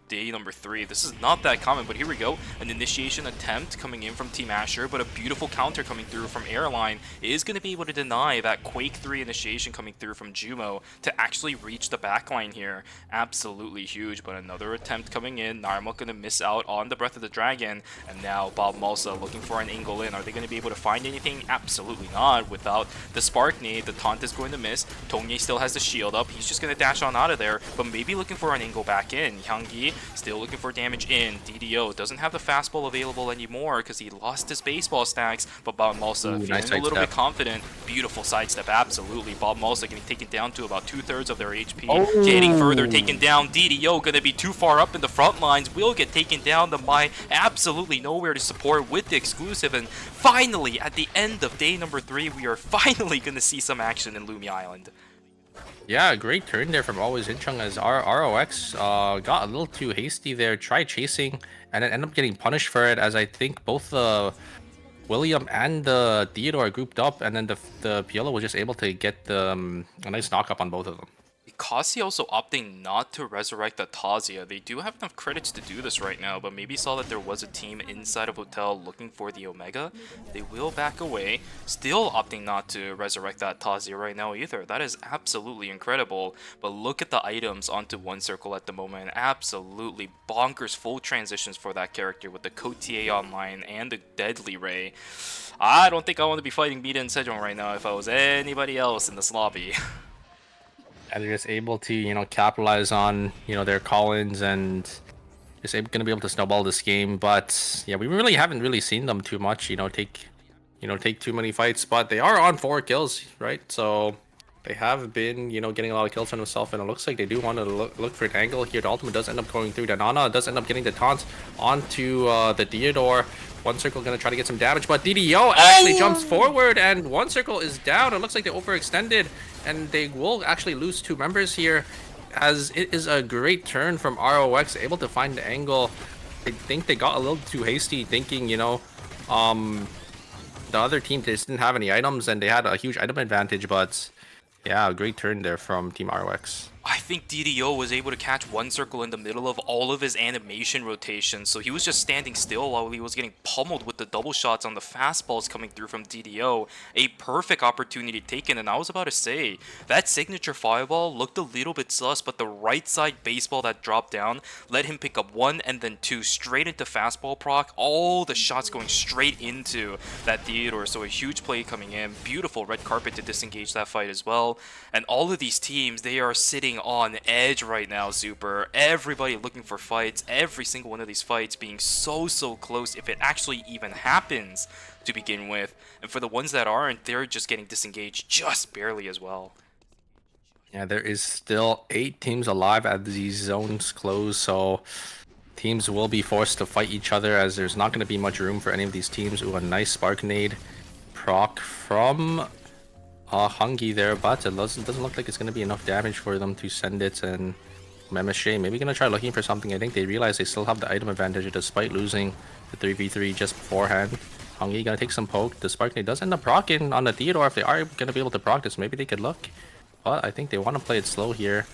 Speaker 9: day number 3. This is not that common, but here we go. An initiation attempt coming in from Team Asher, but a beautiful counter coming through from Airline is going to be able to deny that Quake 3 initiation coming through from Jumo to actually reach the backline here. Absolutely huge, but another attempt coming in. Narma going to miss out on the Breath of the Dragon, and now Bob Malsa looking for an angle in. Are they going to be able to find anything? Absolutely not. Without the Spark Nade, the taunt is going to miss. Tongye still has the shield up. He's just going to dash on out of there, but maybe looking for an angle back in. Hyungi still looking for damage in. DDO doesn't have the fastball available anymore because he lost his baseball stacks, but Bob Malsa feeling
Speaker 10: nice
Speaker 9: a little
Speaker 10: sidestep.
Speaker 9: bit confident. Beautiful sidestep, absolutely. Bob Malsa getting taken down to about 2/3 of their HP. Getting further taken down. DDO gonna be too far up in the front lines. Will get taken down. The Mai absolutely nowhere to support with the exclusive, and finally at the end of day number 3 we are finally gonna see some action in Lumi Island.
Speaker 10: Yeah, great turn there from Always Inchung as our ROX got a little too hasty there, tried chasing, and then ended up getting punished for it, as I think both the William and the Theodore grouped up, and then the Piolo was just able to get a nice knock up on both of them.
Speaker 9: Kasi also opting not to resurrect the Tazia. They do have enough credits to do this right now, but maybe saw that there was a team inside of Hotel looking for the Omega. They will back away, still opting not to resurrect that Tazia right now either. That is absolutely incredible, but look at the items onto One Circle at the moment. Absolutely bonkers full transitions for that character with the Cotier online and the Deadly Ray. I don't think I want to be fighting Mita and Sejong right now if I was anybody else in this lobby.
Speaker 10: And they're just able to, capitalize on, their call-ins and just gonna be able to snowball this game. But yeah, we really haven't seen them too much, take too many fights. But they are on 4 kills, right? So they have been, getting a lot of kills on themselves, and it looks like they do want to look for an angle here. The ultimate does end up going through. Danana does end up getting the taunt onto the Theodore. One Circle gonna try to get some damage, but DDO actually jumps forward, and One Circle is down. It looks like they overextended, and they will actually lose 2 members here, as it is a great turn from ROX, able to find the angle. I think they got a little too hasty, thinking, the other team just didn't have any items, and they had a huge item advantage, but yeah, a great turn there from Team ROX.
Speaker 9: I think DDO was able to catch One Circle in the middle of all of his animation rotations, so he was just standing still while he was getting pummeled with the double shots on the fastballs coming through from DDO. A perfect opportunity taken, and I was about to say, that signature fireball looked a little bit sus, but the right side baseball that dropped down let him pick up 1 and then 2 straight into fastball proc, all the shots going straight into that Theodore, so a huge play coming in. Beautiful red carpet to disengage that fight as well, and all of these teams, they are sitting on edge right now, Super. Everybody looking for fights, every single one of these fights being so close if it actually even happens to begin with. And for the ones that aren't, they're just getting disengaged just barely as well.
Speaker 10: Yeah, there is still 8 teams alive as these zones close, so teams will be forced to fight each other, as there's not going to be much room for any of these teams. Ooh, a nice Spark Nade proc from Hungy there, but it doesn't look like it's going to be enough damage for them to send it, and MSJ maybe gonna try looking for something. I think they realize they still have the item advantage despite losing the 3v3 just beforehand. Hongi gonna take some poke. The Spark does end up proccing on the Theodore. If they are gonna be able to proc this, maybe they could look. But I think they want to play it slow here,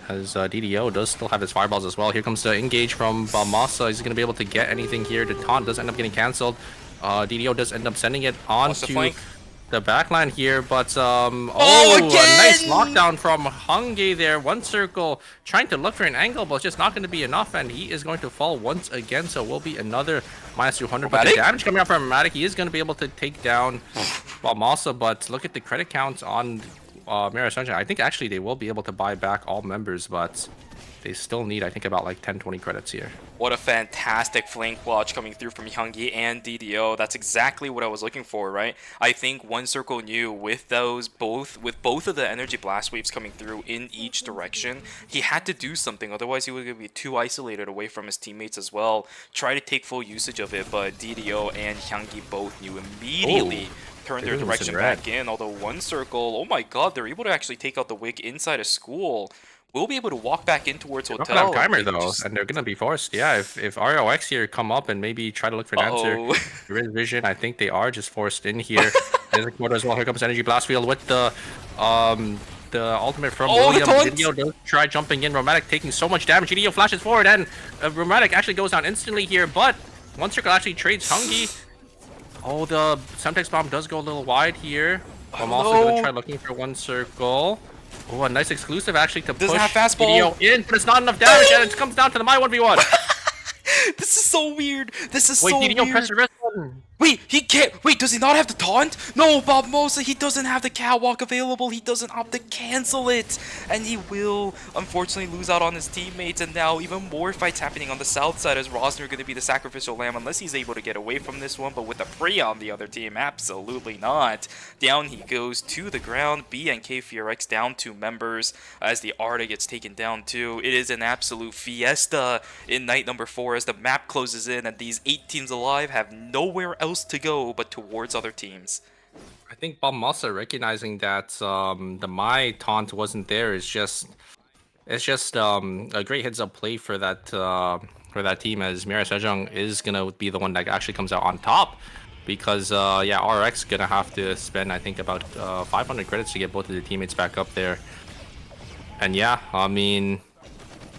Speaker 10: as DDO does still have his fireballs as well. Here comes the engage from Balmasa. Is he gonna be able to get anything here? The taunt does end up getting cancelled. DDO does end up sending it on to the backline here, but a nice lockdown from Hongi there. One circle trying to look for an angle, but it's just not going to be enough, and he is going to fall once again, so it will be another minus 200. But the damage coming out from Matic, he is going to be able to take down Balmasa, but look at the credit counts on Mirror Sunshine. I think actually they will be able to buy back all members, but they still need, I think, about like 10-20 credits here.
Speaker 9: What a fantastic flank watch coming through from Hyungi and DDO. That's exactly what I was looking for, right? I think One Circle knew with both of the energy blast waves coming through in each direction, he had to do something. Otherwise, he would be too isolated away from his teammates as well. Try to take full usage of it, but DDO and Hyungi both knew immediately. Turn their direction back in. Although One Circle, oh my god, they're able to actually take out the wig inside a school. We'll be able to walk back in towards hotel.
Speaker 10: Have timer though, and they're gonna be forced. Yeah, if ROX here come up and maybe try to look for an answer, Riz Vision, I think they are just forced in here. There's a quarter as well. Here comes Energy Blast Field with the ultimate from William. Video does try jumping in. Romantic taking so much damage. Video flashes forward, and Romantic actually goes down instantly here. But One Circle actually trades Hungy. Oh, the Semtex bomb does go a little wide here. I'm also gonna try looking for One Circle. Oh, a nice exclusive actually to push video in, but it's not enough damage, and it comes down to the my 1v1.
Speaker 9: This is so weird. This is
Speaker 10: Wait,
Speaker 9: so
Speaker 10: DDO
Speaker 9: weird.
Speaker 10: press the rest button.
Speaker 9: Wait, he can't. Wait, does he not have the taunt? No, Bob Mosa, he doesn't have the catwalk available. He doesn't opt to cancel it. And he will, unfortunately, lose out on his teammates. And now even more fights happening on the south side as Rosner going to be the sacrificial lamb unless he's able to get away from this one. But with the Free on the other team, absolutely not. Down he goes to the ground. B and KFRX down 2 members as the Arda gets taken down too. It is an absolute fiesta in night number 4 as the map closes in and these 8 teams alive have nowhere else to go but towards other teams.
Speaker 10: I think Balmasa recognizing that the my taunt wasn't there is just a great heads up play for that team, as Mira Sejong is gonna be the one that actually comes out on top, because yeah, RX gonna have to spend I think about 500 credits to get both of their teammates back up there. And yeah, I mean,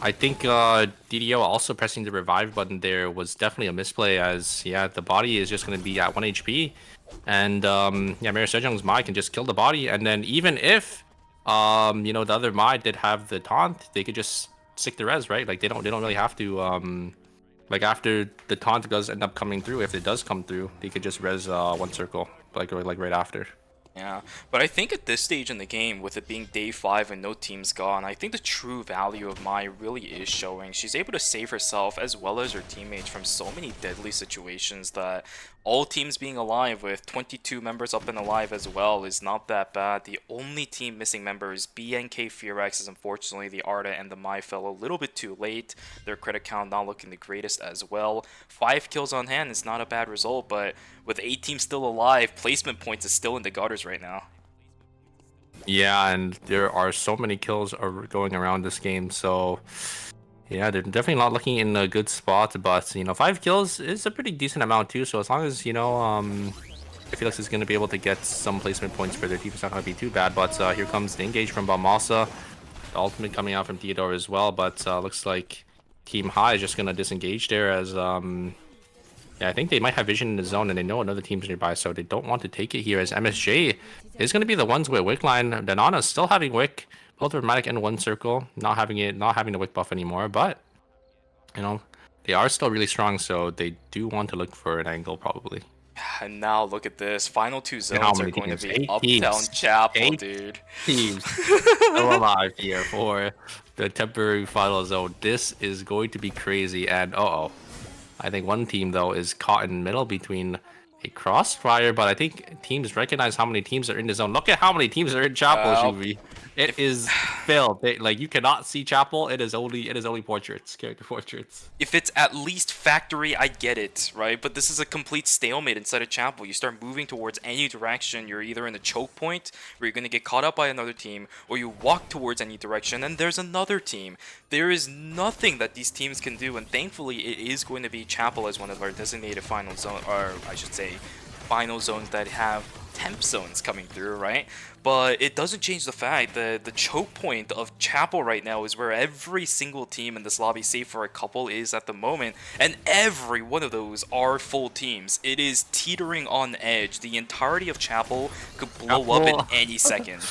Speaker 10: I think DDO also pressing the revive button there was definitely a misplay, as yeah, the body is just going to be at 1 HP, and yeah, Mira Sejong's Mai can just kill the body, and then even if you know, the other Mai did have the taunt, they could just stick the res, right? Like they don't really have to like after the taunt does end up coming through, if it does come through, they could just res One Circle like right after.
Speaker 9: Yeah, but I think at this stage in the game, with it being day 5 and no teams gone, I think the true value of Mai really is showing. She's able to save herself as well as her teammates from so many deadly situations that all teams being alive with 22 members up and alive as well is not that bad. The only team missing members, BNK Fearex, is unfortunately the Arda and the Mai fell a little bit too late. Their credit count not looking the greatest as well. 5 kills on hand is not a bad result, but with 8 teams still alive, placement points is still in the gutters right now.
Speaker 10: Yeah, and there are so many kills going around this game, so yeah, they're definitely not looking in a good spot, but you know, 5 kills is a pretty decent amount too, so as long as, you know, Felix is going to be able to get some placement points for their team, it's not going to be too bad. But here comes the engage from Balmasa, the ultimate coming out from Theodore as well, but looks like Team High is just going to disengage there, as yeah, I think they might have vision in the zone and they know another team's nearby, so they don't want to take it here, as MSJ is going to be the ones with Wick line. Danana's still having Wick, both Dramatic and One Circle, not having the Wick buff anymore, but you know, they are still really strong, so they do want to look for an angle probably.
Speaker 9: And now look at this, final 2 zones are going to be Uptown Chapel, dude.
Speaker 10: Teams still alive here for the temporary final zone. This is going to be crazy, and I think one team though is caught in the middle between a crossfire, but I think teams recognize how many teams are in the zone. Look at how many teams are in Chapel, Shuvi. It is filled. Like you cannot see Chapel. It is only portraits, character portraits.
Speaker 9: If it's at least factory, I get it, right? But this is a complete stalemate inside of Chapel. You start moving towards any direction, you're either in a choke point where you're going to get caught up by another team, or you walk towards any direction and there's another team. There is nothing that these teams can do, and thankfully it is going to be Chapel as one of our designated final zone, or I should say final zones that have temp zones coming through, right? But it doesn't change the fact that the choke point of Chapel right now is where every single team in this lobby, save for a couple, is at the moment, and every one of those are full teams. It is teetering on edge. The entirety of Chapel could blow up in any second.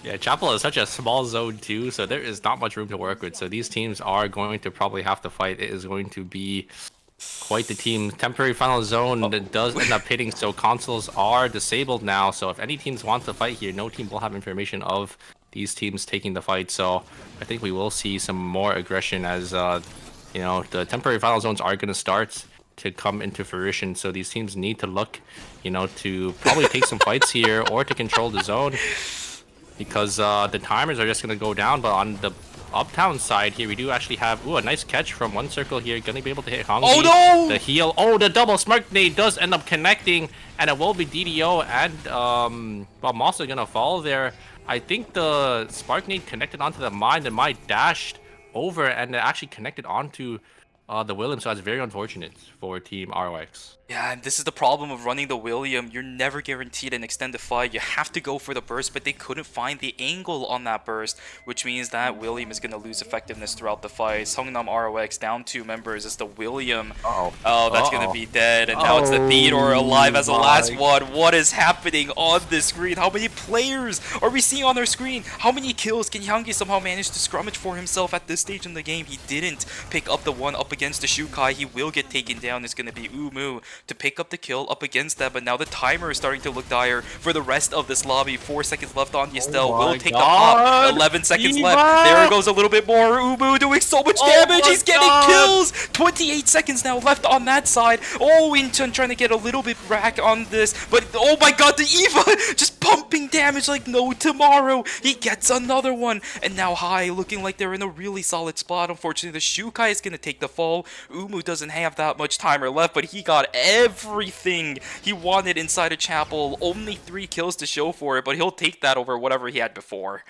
Speaker 10: Yeah, Chapel is such a small zone too, so there is not much room to work with. So these teams are going to probably have to fight. It is going to be quite the team. Temporary final zone that does end up hitting, so consoles are disabled now. So if any teams want to fight here, no team will have information of these teams taking the fight. So I think we will see some more aggression as you know, the temporary final zones are going to start to come into fruition. So these teams need to look, you know, to probably take some fights here or to control the zone, because the timers are just going to go down. But on the uptown side here, we do actually have a nice catch from one circle here. Gonna be able to hit Hongji.
Speaker 9: Oh no!
Speaker 10: The heal. Oh, the double smirk nade does end up connecting, and it will be DDO and well, Moss are gonna fall there. I think the spark nade connected onto the mine, and mine dashed over and it actually connected onto the William, so that's very unfortunate for Team ROX.
Speaker 9: Yeah, and this is the problem of running the William. You're never guaranteed an extended fight. You have to go for the burst, but they couldn't find the angle on that burst, which means that William is going to lose effectiveness throughout the fight. Songnam ROX down 2 members. It's the William. Oh, that's going to be dead. And now it's the Theodore alive as the last one. What is happening on this screen? How many players are we seeing on their screen? How many kills can Hyungi somehow manage to scrummage for himself at this stage in the game? He didn't pick up the one up against the Shukai. He will get taken down. It's going to be Umu to pick up the kill up against that, but now the timer is starting to look dire for the rest of this lobby. 4 seconds left on Yastel. Will take the pop. 11 seconds left. There goes a little bit more. Umu doing so much damage. He's getting kills. 28 seconds now left on that side. Oh, Incheon trying to get a little bit back on this, but oh my god, the Eva just pumping damage like no tomorrow. He gets another one, and now Hai looking like they're in a really solid spot. Unfortunately, the Shukai is going to take the fall. Umu doesn't have that much timer left, but he got everything he wanted inside of Chapel. Only 3 kills to show for it, but he'll take that over whatever he had before.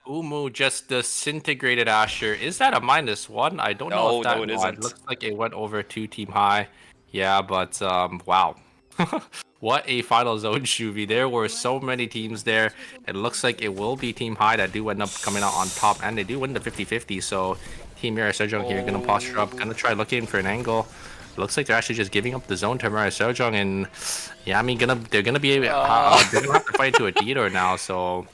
Speaker 10: Umu just disintegrated Asher. Is that a -1? I don't know if that
Speaker 9: no, it isn't.
Speaker 10: Looks like it went over to Team High. Yeah, but wow. What a final zone, Shuvi. There were so many teams there. It looks like it will be Team High that do end up coming out on top, and they do win the 50-50. So Team Mirai Sejong here gonna posture up, gonna try looking for an angle. Looks like they're actually just giving up the zone to Mirai Sejong, and yeah, I mean they're gonna be they're gonna have to fight to a Theodore now. So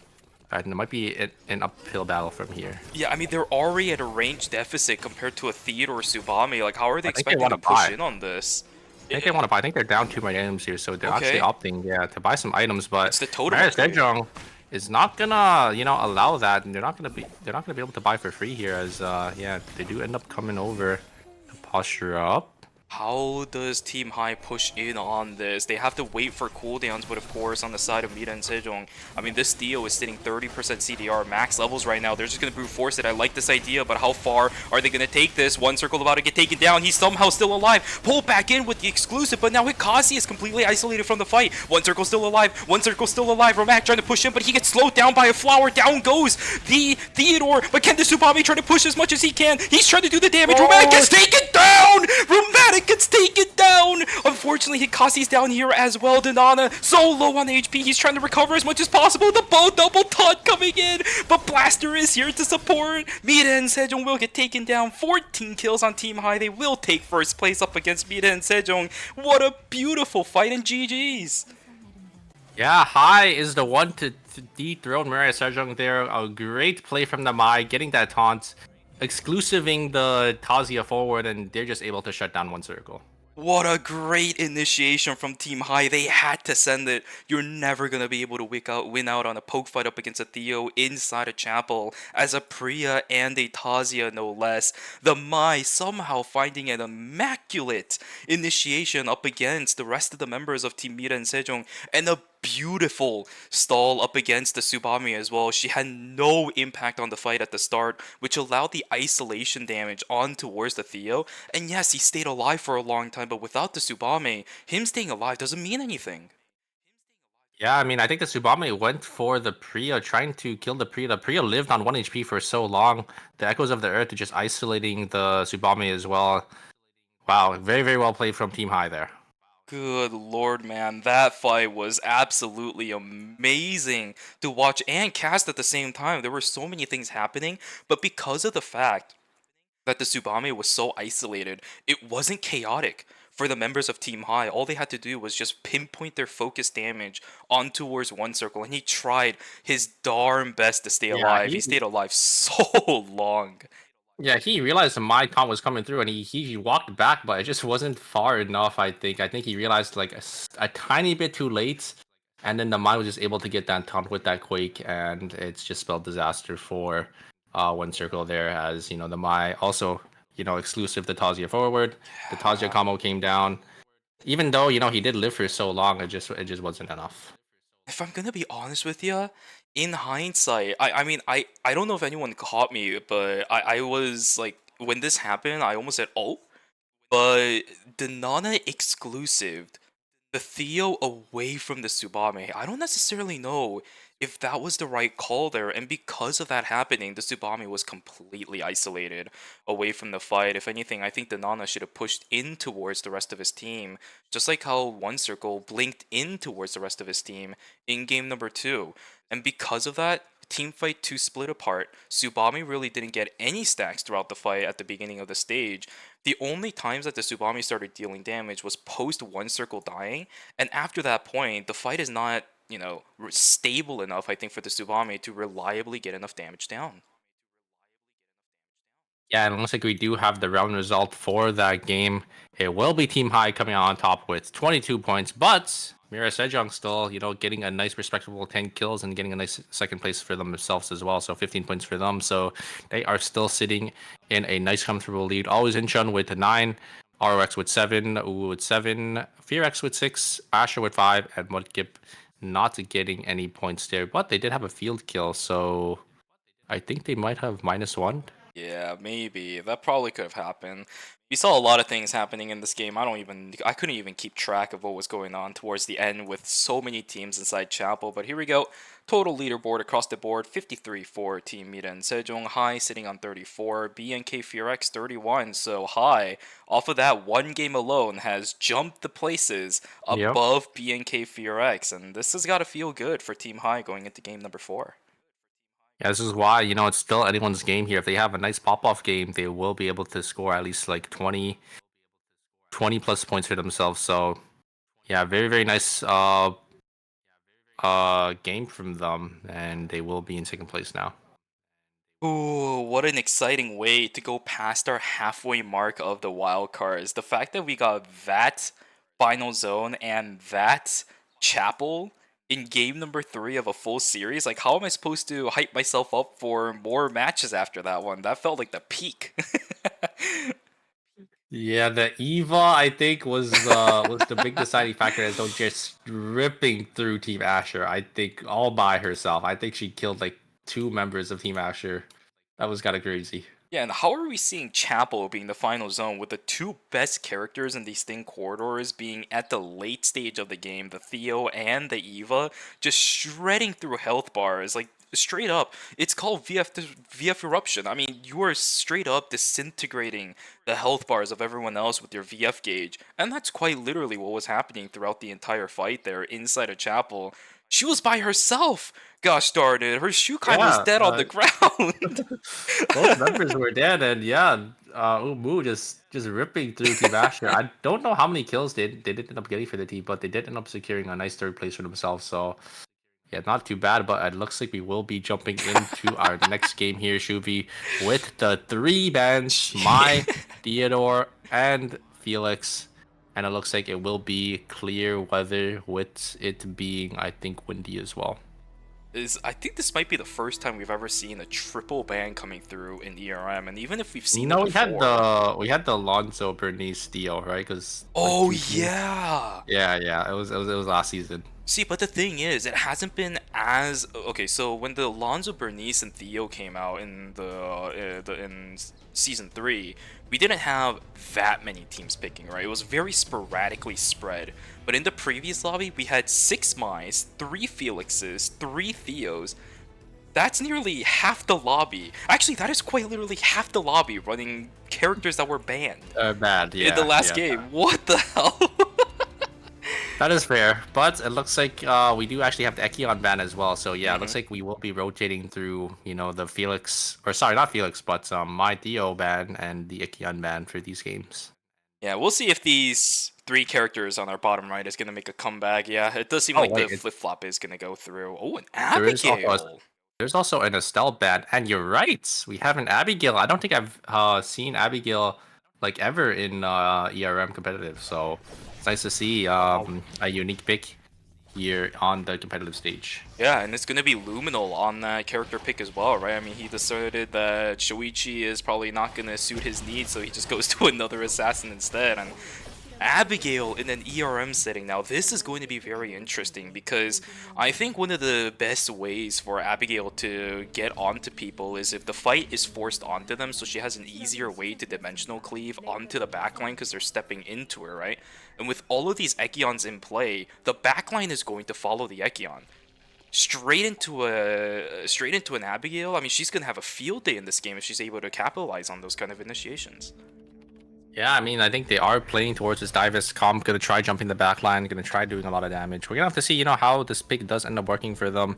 Speaker 10: it might be an uphill battle from here.
Speaker 9: Yeah, I mean, they're already at a range deficit compared to a Theodore Subami. Like, how are they expecting to push in on this?
Speaker 10: I think they want to buy. I think they're down 2 items here, so they're actually opting, to buy some items. But
Speaker 9: it's the totem
Speaker 10: Sejong is not gonna, allow that, and they're not gonna be able to buy for free here, as they do end up coming over to posture up.
Speaker 9: How does Team High push in on this? They have to wait for cooldowns, but of course on the side of Mira and Sejong, I mean, this Theo is sitting 30% CDR max levels right now. They're just going to brute force it. I like this idea, but how far are they going to take this? One circle about to get taken down. He's somehow still alive. Pull back in with the exclusive, but now Hikasi is completely isolated from the fight. One circle still alive. One circle still alive. Romak trying to push in, but he gets slowed down by a flower. Down goes the Theodore, but can the Subami try to push as much as he can? He's trying to do the damage. Romak gets taken down! Romatic gets taken down! Unfortunately, Hikasi's down here as well. Danana so low on HP. He's trying to recover as much as possible. The bow double taunt coming in, but Blaster is here to support. Mira and Sejong will get taken down. 14 kills on Team High. They will take first place up against Mira and Sejong. What a beautiful fight, and GG's.
Speaker 10: Yeah, High is the one to dethrone Mirai Sejong there. A great play from the Mai, getting that taunt, exclusiving the Tazia forward, and they're just able to shut down one circle.
Speaker 9: What a great initiation from Team High. They had to send it. You're never going to be able to win out on a poke fight up against a Theo inside a chapel as a Priya and a Tazia, no less. The Mai somehow finding an immaculate initiation up against the rest of the members of Team Mira and Sejong, and a beautiful stall up against the Tsubame as well. She had no impact on the fight at the start, which allowed the isolation damage on towards the Theo. And yes, he stayed alive for a long time, but without the Tsubame, him staying alive doesn't mean anything.
Speaker 10: Yeah, I mean, I think the Tsubame went for the Priya, trying to kill the Priya. The Priya lived on 1 HP for so long. The Echoes of the Earth just isolating the Tsubame as well. Wow, very, very well played from Team High there.
Speaker 9: Good lord, man. That fight was absolutely amazing to watch and cast at the same time. There were so many things happening, but because of the fact that the Tsubame was so isolated, it wasn't chaotic for the members of Team High. All they had to do was just pinpoint their focus damage on towards one circle, and he tried his darn best to stay alive. He stayed alive so long.
Speaker 10: Yeah, he realized the Mai taunt was coming through, and he walked back, but it just wasn't far enough. I think he realized like a tiny bit too late, and then the Mai was just able to get that taunt with that quake, and it's just spelled disaster for one circle there. As you know, the Mai also exclusive the Tazia forward. The Tazia combo came down, even though he did live for so long. It just wasn't enough.
Speaker 9: If I'm gonna be honest with you, in hindsight, I don't know if anyone caught me, but I was like, when this happened, I almost said, oh, but the Nana exclusive, the Theo away from the Tsubame, I don't necessarily know if that was the right call there, and because of that happening, the Tsubame was completely isolated away from the fight. If anything, I think the Nana should have pushed in towards the rest of his team, just like how One Circle blinked in towards the rest of his team in game number 2. And because of that, Team Fight 2 split apart. Tsubame really didn't get any stacks throughout the fight at the beginning of the stage. The only times that the Tsubame started dealing damage was post One Circle dying, and after that point, the fight is not, stable enough, I think, for the Tsubame to reliably get enough damage down.
Speaker 10: Yeah, and it looks like we do have the round result for that game. It will be Team High coming out on top with 22 points, but Mira Sejong still, getting a nice respectable 10 kills and getting a nice second place for themselves as well. So 15 points for them. So they are still sitting in a nice comfortable lead. Always Incheon with 9, ROX with 7, Uwu with 7, FearX with 6, Asher with 5, and Mudkip not getting any points there. But they did have a field kill, so I think they might have -1.
Speaker 9: Yeah, maybe. That probably could have happened. We saw a lot of things happening in this game. I couldn't even keep track of what was going on towards the end with so many teams inside Chapel. But here we go. Total leaderboard across the board, 53 for Team Mira and Sejong. High sitting on 34, BNK FearX 31. So High, off of that one game alone, has jumped the places above BNK FearX. And this has got to feel good for Team High going into game number 4.
Speaker 10: Yeah, this is why, it's still anyone's game here. If they have a nice pop-off game, they will be able to score at least like 20 plus points for themselves. So, yeah, very, very nice game from them, and they will be in second place now.
Speaker 9: Ooh, what an exciting way to go past our halfway mark of the wildcards. The fact that we got that final zone and that chapel in game number 3 of a full series, like, how am I supposed to hype myself up for more matches after that one? That felt like the peak.
Speaker 10: Yeah, the Eva, I think, was the big deciding factor as though just ripping through Team Asher. I think all by herself. I think she killed like 2 members of Team Asher. That was kind of crazy.
Speaker 9: Yeah, and how are we seeing Chapel being the final zone with the 2 best characters in these thin corridors being at the late stage of the game, the Theo and the Eva, just shredding through health bars, like, straight up. It's called VF Eruption. I mean, you are straight up disintegrating the health bars of everyone else with your VF gauge, and that's quite literally what was happening throughout the entire fight there inside a Chapel. She was by herself. Gosh darn it, her Shukai was dead on the ground.
Speaker 10: Both members were dead, and Umu just ripping through Team Asher. I don't know how many kills they did end up getting for the team, but they did end up securing a nice 3rd place for themselves. So, yeah, not too bad, but it looks like we will be jumping into our next game here, Shuvi, with the 3 bands, Mai, Theodore, and Felix. and it looks like it will be clear weather with it being, I think, windy as well.
Speaker 9: I think this might be the first time we've ever seen a triple ban coming through in ERM, and even if we've seen it
Speaker 10: we had
Speaker 9: before,
Speaker 10: we had the Alonso Bernice deal, right? Because
Speaker 9: oh yeah,
Speaker 10: yeah, it was last season.
Speaker 9: See, but the thing is, it hasn't been as okay. So when the Alonso Bernice and Theo came out in in season 3, we didn't have that many teams picking, right? It was very sporadically spread. But in the previous lobby, we had 6 Mice, 3 Felixes, 3 Theos. That's nearly half the lobby. Actually, that is quite literally half the lobby running characters that were banned.
Speaker 10: Bad, yeah.
Speaker 9: In the last game. What the hell?
Speaker 10: That is fair, but it looks like we do actually have the Ekion ban as well. So yeah, it looks like we will be rotating through, the Felix, or sorry, not Felix, but my Theo ban and the Ekion ban for these games.
Speaker 9: Yeah, we'll see if these 3 characters on our bottom right is going to make a comeback. Yeah, it does seem like the flip-flop is going to go through. Oh, an Abigail!
Speaker 10: There's also an Estelle ban, and you're right, we have an Abigail. I don't think I've seen Abigail like ever in ERM competitive, so it's nice to see a unique pick here on the competitive stage.
Speaker 9: Yeah, and it's going to be Luminal on that character pick as well, right? I mean, he decided that Shoichi is probably not going to suit his needs, so he just goes to another assassin instead. And Abigail in an ERM setting now, this is going to be very interesting because I think one of the best ways for Abigail to get onto people is if the fight is forced onto them, so she has an easier way to dimensional cleave onto the backline because they're stepping into her, right? And with all of these Ekions in play, the backline is going to follow the Ekion. Straight into an Abigail, I mean, she's going to have a field day in this game if she's able to capitalize on those kind of initiations.
Speaker 10: Yeah, I mean, I think they are playing towards this Divus comp, gonna try jumping the backline, gonna try doing a lot of damage. We're gonna have to see, how this pick does end up working for them.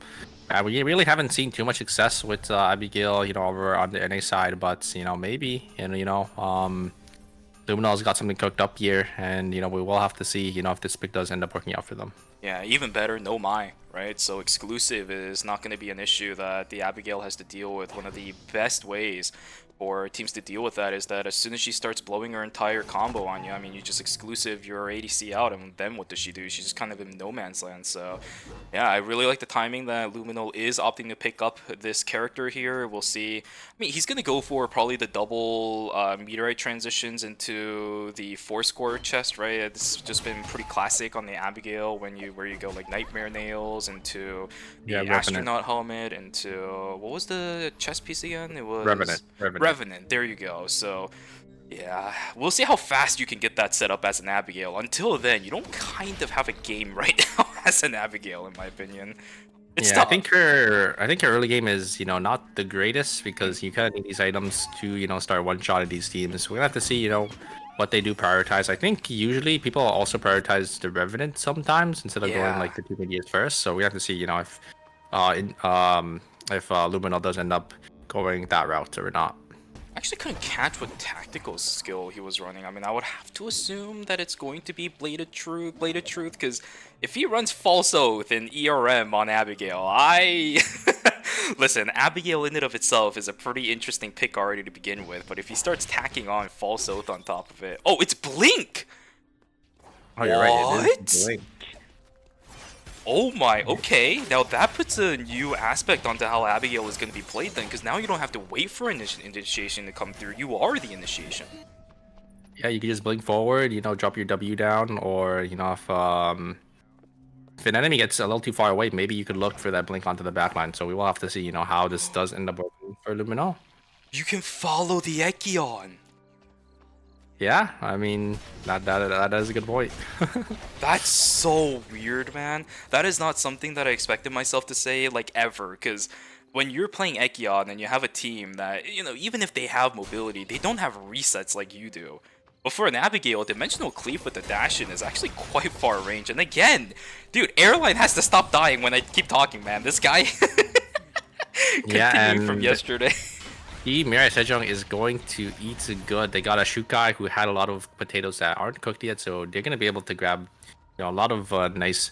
Speaker 10: We really haven't seen too much success with Abigail, over on the NA side, but, maybe, and, Luminal's got something cooked up here, and, we will have to see, if this pick does end up working out for them.
Speaker 9: Yeah, even better, no Mai, right? So exclusive is not going to be an issue that the Abigail has to deal with. One of the best ways for teams to deal with that is that as soon as she starts blowing her entire combo on you, I mean, you just exclusive your ADC out, and then what does she do? She's just kind of in no man's land. So yeah, I really like the timing that Luminal is opting to pick up this character here. We'll see. I mean, he's going to go for probably the double meteorite transitions into the 4-score chest, right? It's just been pretty classic on the Abigail where you go like Nightmare Nails into the astronaut helmet into what was the chest piece again? It was Revenant. There you go. So yeah, we'll see how fast you can get that set up as an Abigail. Until then, you don't kind of have a game right now as an Abigail, in my opinion. It's tough.
Speaker 10: I think her early game is not the greatest because you kind of need these items to start one-shotting these teams. We're gonna have to see what they do prioritize. I think usually people also prioritize the Revenant sometimes instead of going like the 2 medias first. So we have to see if Luminal does end up going that route or not.
Speaker 9: I actually couldn't catch what tactical skill he was running. I mean, I would have to assume that it's going to be Blade of Truth, because if he runs False Oath in ERM on Abigail, listen, Abigail in and of itself is a pretty interesting pick already to begin with, but if he starts tacking on False Oath on top of it... Oh, it's Blink!
Speaker 10: Oh, you're right, it is Blink.
Speaker 9: Oh my, okay. Now that puts a new aspect onto how Abigail is going to be played then, because now you don't have to wait for initiation to come through. You are the initiation.
Speaker 10: Yeah, you can just blink forward, drop your W down, or, if an enemy gets a little too far away, maybe you could look for that blink onto the backline. So we will have to see, how this does end up working for Luminal.
Speaker 9: You can follow the Ekion.
Speaker 10: Yeah, I mean, that is a good point.
Speaker 9: That's so weird, man. That is not something that I expected myself to say, like, ever, because when you're playing Ekion and you have a team that, even if they have mobility, they don't have resets like you do. But for an Abigail, dimensional cleave with the dash-in is actually quite far range. And again, dude, Airline has to stop dying when I keep talking, man. This guy continuing from yesterday.
Speaker 10: Mirai Sejong is going to eat good. They got a Shukai who had a lot of potatoes that aren't cooked yet, so they're going to be able to grab a lot of nice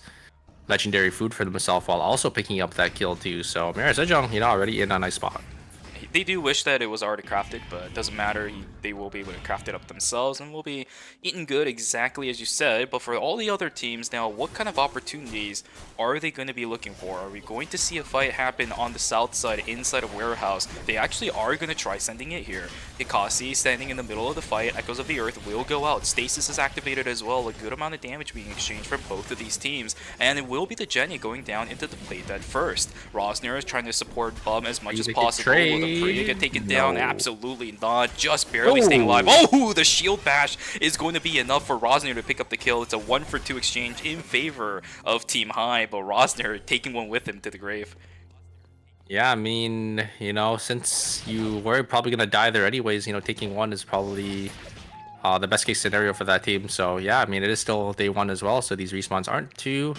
Speaker 10: legendary food for themselves while also picking up that kill too. So Mirai Sejong, already in a nice spot.
Speaker 9: they do wish that it was already crafted, but it doesn't matter. They will be able to craft it up themselves and will be eating good exactly as you said. But for all the other teams now, what kind of opportunities are they going to be looking for? Are we going to see a fight happen on the south side inside of Warehouse? They actually are going to try sending it here. Hikasi standing in the middle of the fight. Echoes of the Earth will go out. Stasis is activated as well. A good amount of damage being exchanged from both of these teams. And it will be the Jenny going down into the playdead first. Rosner is trying to support Bum as much as possible. Will the Priya get taken down? Absolutely not. Just barely staying alive. Oh, the shield bash is going to be enough for Rosner to pick up the kill. It's a 1-for-2 exchange in favor of Team High, but Rosner taking one with him to the grave.
Speaker 10: Yeah, I mean, you know, since you were probably going to die there anyways, you know, taking one is probably the best case scenario for that team. So yeah, I mean, it is still day one as well, so these respawns aren't too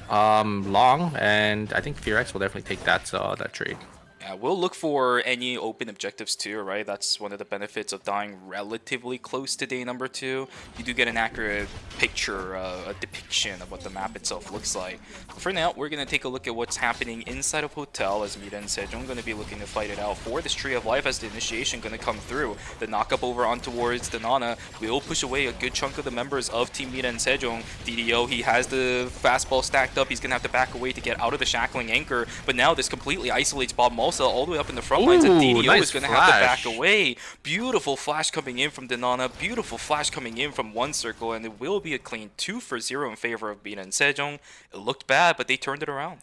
Speaker 10: long, and I think FearX will definitely take that trade.
Speaker 9: Yeah, we'll look for any open objectives too, right? That's one of the benefits of dying relatively close to day number 2. You do get an accurate picture, a depiction of what the map itself looks like. But for now, we're going to take a look at what's happening inside of Hotel as Mira and Sejong going to be looking to fight it out for this Tree of Life as the initiation going to come through. The knock-up over on towards the Nana will push away a good chunk of the members of Team Mira and Sejong. DDO, he has the fastball stacked up. He's going to have to back away to get out of the shackling anchor. But now this completely isolates Bob Malsa all the way up in the front lines, and DDO
Speaker 10: nice
Speaker 9: is going to have to back away. Beautiful flash coming in from Denana, beautiful flash coming in from one circle, and it will be a clean 2-for-0 in favor of Mira and Sejong. It looked bad, but they turned it around.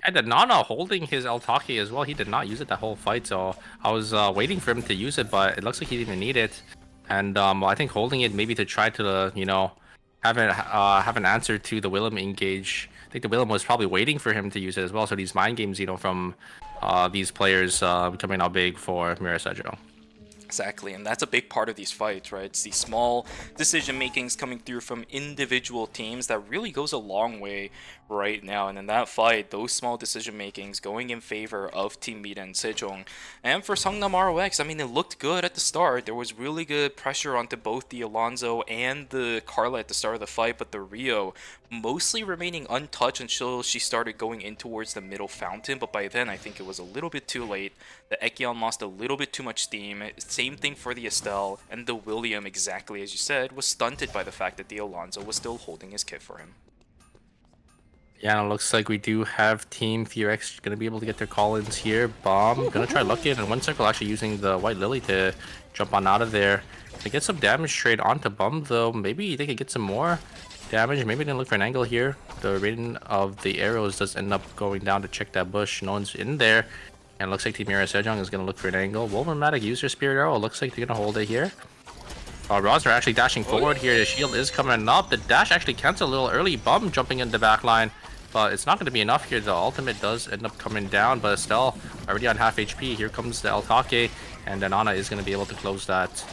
Speaker 10: And Denana holding his Eltaki as well. He did not use it that whole fight, so I was waiting for him to use it, but it looks like he didn't even need it. And I think holding it maybe to try to, you know, have an answer to the Willem engage. I think the Willem was probably waiting for him to use it as well. So these mind games, you know, from these players becoming out big for Mira Sejong.
Speaker 9: Exactly, and that's a big part of these fights, right? It's these small decision makings coming through from individual teams that really goes a long way right now. And in that fight, those small decision makings going in favor of Team Mira and Sejong. And for Seongnam ROX, I mean, it looked good at the start. There was really good pressure onto both the Alonzo and the Carla at the start of the fight, but the Rio mostly remaining untouched until she started going in towards the middle fountain. But by then, I think it was a little bit too late. The Ekion lost a little bit too much steam. Same thing for the Estelle, and the William, exactly as you said, was stunted by the fact that the Alonzo was still holding his kit for him.
Speaker 10: Yeah, it looks like we do have Team FearX going to be able to get their call-ins here. Bomb going to try lucky, and one circle actually using the White Lily to jump on out of there. To get some damage trade onto Bum, though, maybe they could get some more damage. Maybe they can look for an angle here. The rating of the arrows does end up going down to check that bush. No one's in there. And it looks like Team Mira Sejong is going to look for an angle. Wolvermatic user Spirit Arrow. It looks like they're going to hold it here. Rosner actually dashing forward here. The shield is coming up. The dash actually cancelled a little early. Bum jumping into the back line. But it's not going to be enough here. The ultimate does end up coming down. But Estelle already on half HP. Here comes the Eltake. And then Ana is going to be able to close that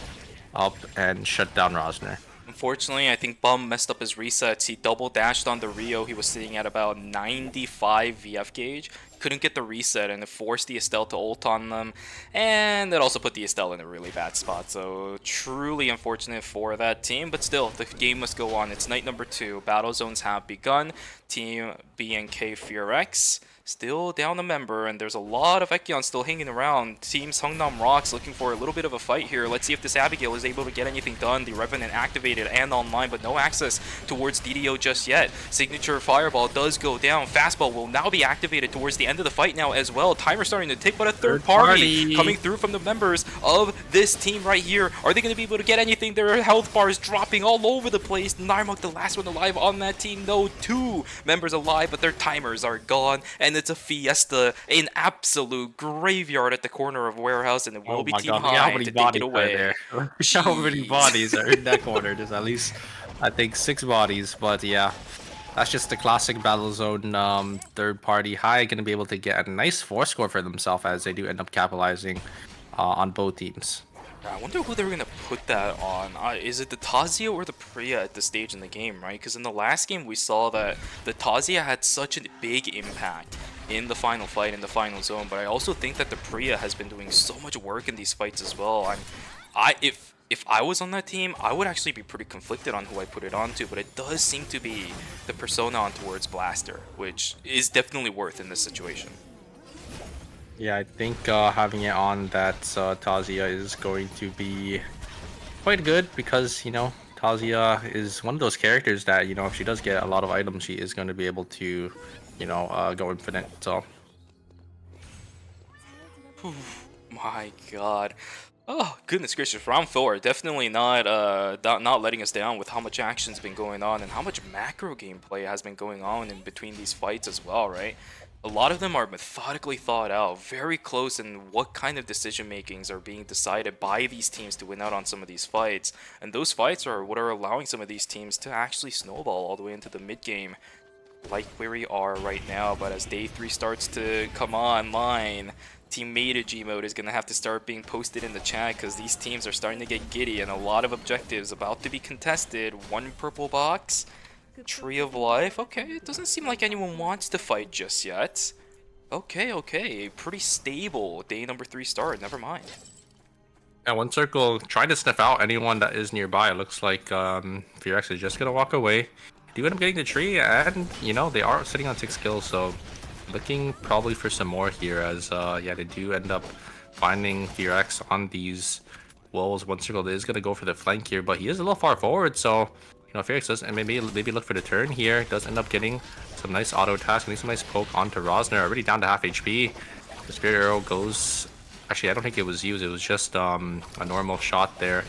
Speaker 10: up and shut down Rosner.
Speaker 9: Unfortunately, I think Bum messed up his resets. He double dashed on the Rio. He was sitting at about 95 VF gauge. Couldn't get the reset, and it forced the Estelle to ult on them. And it also put the Estelle in a really bad spot. So truly unfortunate for that team. But still, the game must go on. It's night number 2. Battle zones have begun. Team BNK FearX still down a member, and there's a lot of Ekion still hanging around. Team Seongnam ROX looking for a little bit of a fight here. Let's see if this Abigail is able to get anything done. The Revenant activated and online, but no access towards DDO just yet. Signature Fireball does go down. Fastball will now be activated towards the end of the fight now as well. Timer starting to tick, but a third party coming through from the members of this team right here. Are they going to be able to get anything? Their health bars dropping all over the place. Narmuk, the last one alive on that team. No, 2 members alive, but their timers are gone, and it's a fiesta, an absolute graveyard at the corner of Warehouse, and it will be Team High to take it away.
Speaker 10: How many bodies are in that corner? There's at least, I think, 6 bodies, but yeah. That's just the classic Battle Zone third party. High going to be able to get a nice 4 score for themselves as they do end up capitalizing on both teams.
Speaker 9: I wonder who they were going to put that on. Is it the Tazia or the Priya at this stage in the game, right? Because in the last game we saw that the Tazia had such a big impact in the final fight, in the final zone, but I also think that the Priya has been doing so much work in these fights as well. If I was on that team, I would actually be pretty conflicted on who I put it onto, but it does seem to be the persona on towards Blaster, which is definitely worth in this situation.
Speaker 10: Yeah, I think having it on that Tazia is going to be quite good because, you know, Tazia is one of those characters that, you know, if she does get a lot of items, she is going to be able to, you know, go infinite. So,
Speaker 9: My God. Oh, goodness gracious. Round 4, definitely not letting us down with how much action's been going on and how much macro gameplay has been going on in between these fights as well, right? A lot of them are methodically thought out, very close in what kind of decision makings are being decided by these teams to win out on some of these fights. And those fights are what are allowing some of these teams to actually snowball all the way into the mid game, like where we are right now. But as day 3 starts to come online, Team Meta G mode is going to have to start being posted in the chat because these teams are starting to get giddy and a lot of objectives about to be contested. 1 purple box, Tree of Life. Okay, it doesn't seem like anyone wants to fight just yet. Okay, pretty stable day number 3 start, never mind.
Speaker 10: yeah, one circle trying to sniff out anyone that is nearby. It looks like Fearex is just going to walk away. Do end up getting the tree, and, you know, they are sitting on 6 kills, so looking probably for some more here as, yeah, they do end up finding Fearex on these walls. One circle is going to go for the flank here, but he is a little far forward, so, you know, Fearex does, and maybe look for the turn here. Does end up getting some nice auto attacks, getting some nice poke onto Rosner, already down to half HP. The Spirit Arrow goes, actually, I don't think it was used, it was just a normal shot there.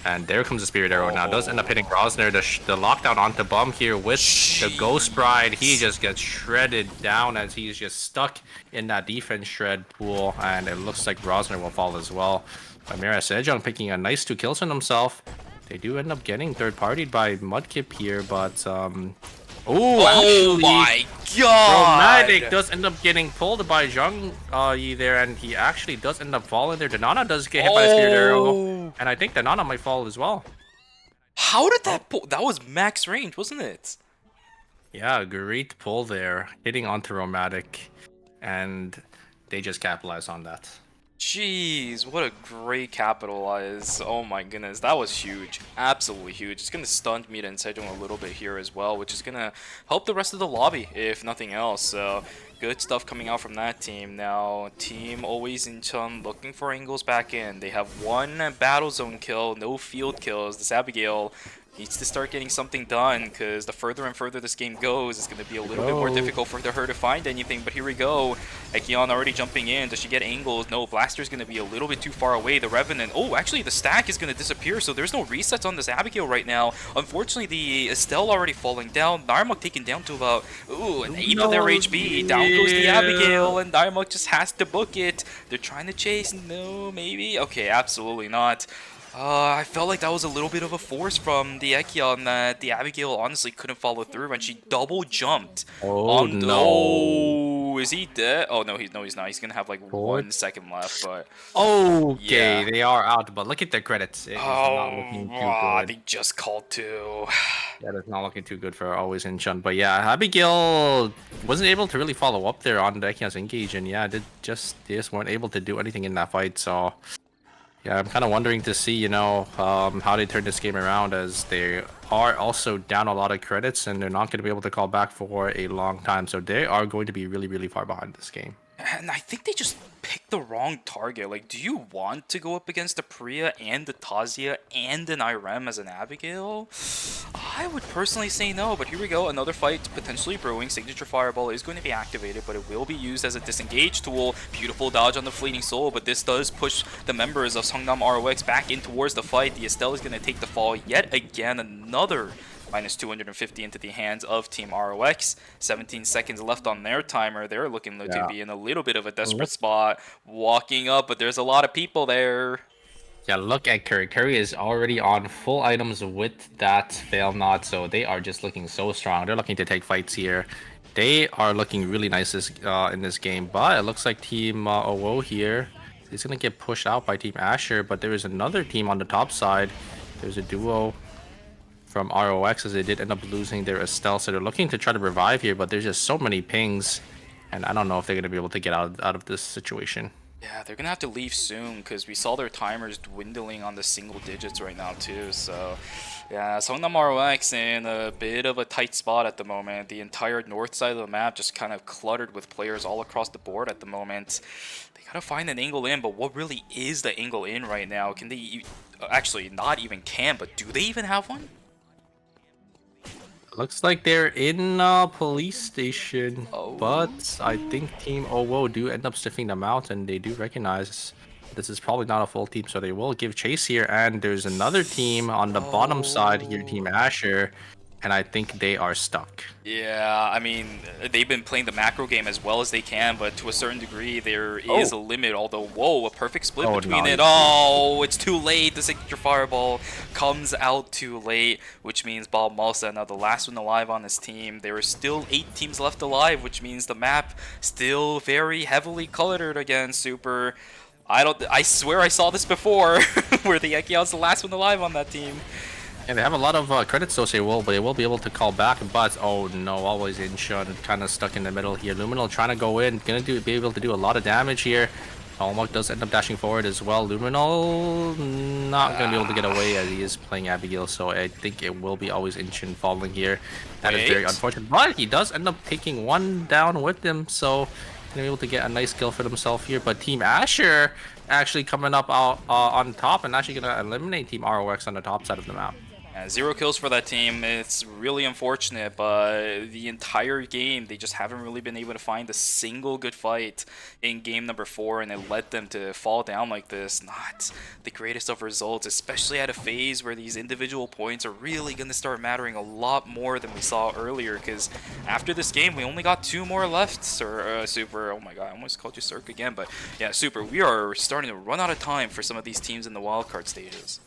Speaker 10: And there comes the Spirit Arrow now. Does end up hitting Rosner. The lockdown onto Bum here with the Ghost Bride. He just gets shredded down as he's just stuck in that defense shred pool. And it looks like Rosner will fall as well. Chimera Sejong picking a nice 2 kills on himself. They do end up getting third-partied by Mudkip here, but oh, actually,
Speaker 9: my God!
Speaker 10: Chromatic does end up getting pulled by Zhang Yi there, and he actually does end up falling there. Danana does get hit by the Spirit Arrow, and I think Danana might fall as well.
Speaker 9: How did that pull? That was max range, wasn't it?
Speaker 10: Yeah, great pull there, hitting onto Chromatic, and they just capitalize on that.
Speaker 9: Jeez, what a great capitalize. Oh my goodness, that was huge. Absolutely huge. It's going to stun Mita and Sejong a little bit here as well, which is going to help the rest of the lobby, if nothing else. So, good stuff coming out from that team. Now, Team Always Incheon looking for angles back in. They have 1 battle zone kill, no field kills. This Abigail needs to start getting something done because the further and further this game goes, it's going to be a little bit more difficult for her to find anything. But here we go. Ekion already jumping in. Does she get angles? No, Blaster's going to be a little bit too far away. The Revenant. Oh, actually, the stack is going to disappear, so there's no resets on this Abigail right now. Unfortunately, the Estelle already falling down. Narmok taken down to about, an 8th of their HP. Down goes the Abigail, and Narmok just has to book it. They're trying to chase. No, maybe? Okay, absolutely not. I felt like that was a little bit of a force from the Ekion that the Abigail honestly couldn't follow through, and she double jumped.
Speaker 10: Oh no!
Speaker 9: Oh, is he dead? Oh no, he's not. He's gonna have like 1 second left, but
Speaker 10: okay,
Speaker 9: yeah.
Speaker 10: they are out. But look at their credits. It is not looking too good.
Speaker 9: They just called 2.
Speaker 10: Yeah, that's not looking too good for Always Incheon. But yeah, Abigail wasn't able to really follow up there on the Ekion's engage, and yeah, they just weren't able to do anything in that fight. So. Yeah, I'm kind of wondering to see, you know, how they turn this game around, as they are also down a lot of credits and they're not going to be able to call back for a long time. So they are going to be really, really far behind this game.
Speaker 9: And I think they just picked the wrong target. Like, do you want to go up against a Priya and a Tazia and an ERM as an Abigail? I would personally say no, but here we go. Another fight potentially brewing. Signature Fireball is going to be activated, but it will be used as a disengage tool. Beautiful dodge on the Fleeting Soul, but this does push the members of Seongnam ROX back in towards the fight. The Estelle is going to take the fall yet again. Another minus 250 into the hands of Team ROX. 17 seconds left on their timer. They're looking to be in a little bit of a desperate spot. Walking up, but there's a lot of people there.
Speaker 10: Yeah, look at Curry. Curry is already on full items with that fail not, so they are just looking so strong. They're looking to take fights here. They are looking really nice in this game, but it looks like Team OO here is going to get pushed out by Team Asher, but there is another team on the top side. There's a duo from ROX, as they did end up losing their Estelle, so they're looking to try to revive here, but there's just so many pings, and I don't know if they're going to be able to get out of this situation.
Speaker 9: Yeah, they're gonna have to leave soon because we saw their timers dwindling on the single digits right now too. So, yeah, Songnam ROX in a bit of a tight spot at the moment. The entire north side of the map just kind of cluttered with players all across the board at the moment. They gotta find an angle in, but what really is the angle in right now? Can they actually not even can, but do they even have one?
Speaker 10: Looks like they're in police station, but I think Team Owo do end up sniffing them out, and they do recognize this is probably not a full team, so they will give chase here. And there's another team on the bottom side here, Team Asher, and I think they are stuck.
Speaker 9: Yeah, I mean, they've been playing the macro game as well as they can, but to a certain degree, there is a limit. Although, whoa, a perfect split between it. Oh, it's too late. The signature fireball comes out too late, which means Bob Malsa, now the last one alive on this team. There are still 8 teams left alive, which means the map still very heavily cluttered again. Super. I swear I saw this before, where the Ekion's the last one alive on that team.
Speaker 10: And they have a lot of credits, so they will be able to call back. But oh no, always Inshun kind of stuck in the middle here. Luminal trying to go in, be able to do a lot of damage here. Almok does end up dashing forward as well. Luminal not gonna be able to get away as he is playing Abigail, so I think it will be always Inshun falling here. That is very unfortunate, but he does end up taking one down with him, so gonna be able to get a nice kill for himself here. But Team Asher actually coming up on top and actually gonna eliminate Team ROX on the top side of the map.
Speaker 9: 0 kills for that team. It's really unfortunate, but the entire game, they just haven't really been able to find a single good fight in game number 4, and it led them to fall down like this. Not the greatest of results, especially at a phase where these individual points are really going to start mattering a lot more than we saw earlier, because after this game, we only got 2 more left, Super. Oh my god, I almost called you Cirque again, but yeah, Super, we are starting to run out of time for some of these teams in the wildcard stages.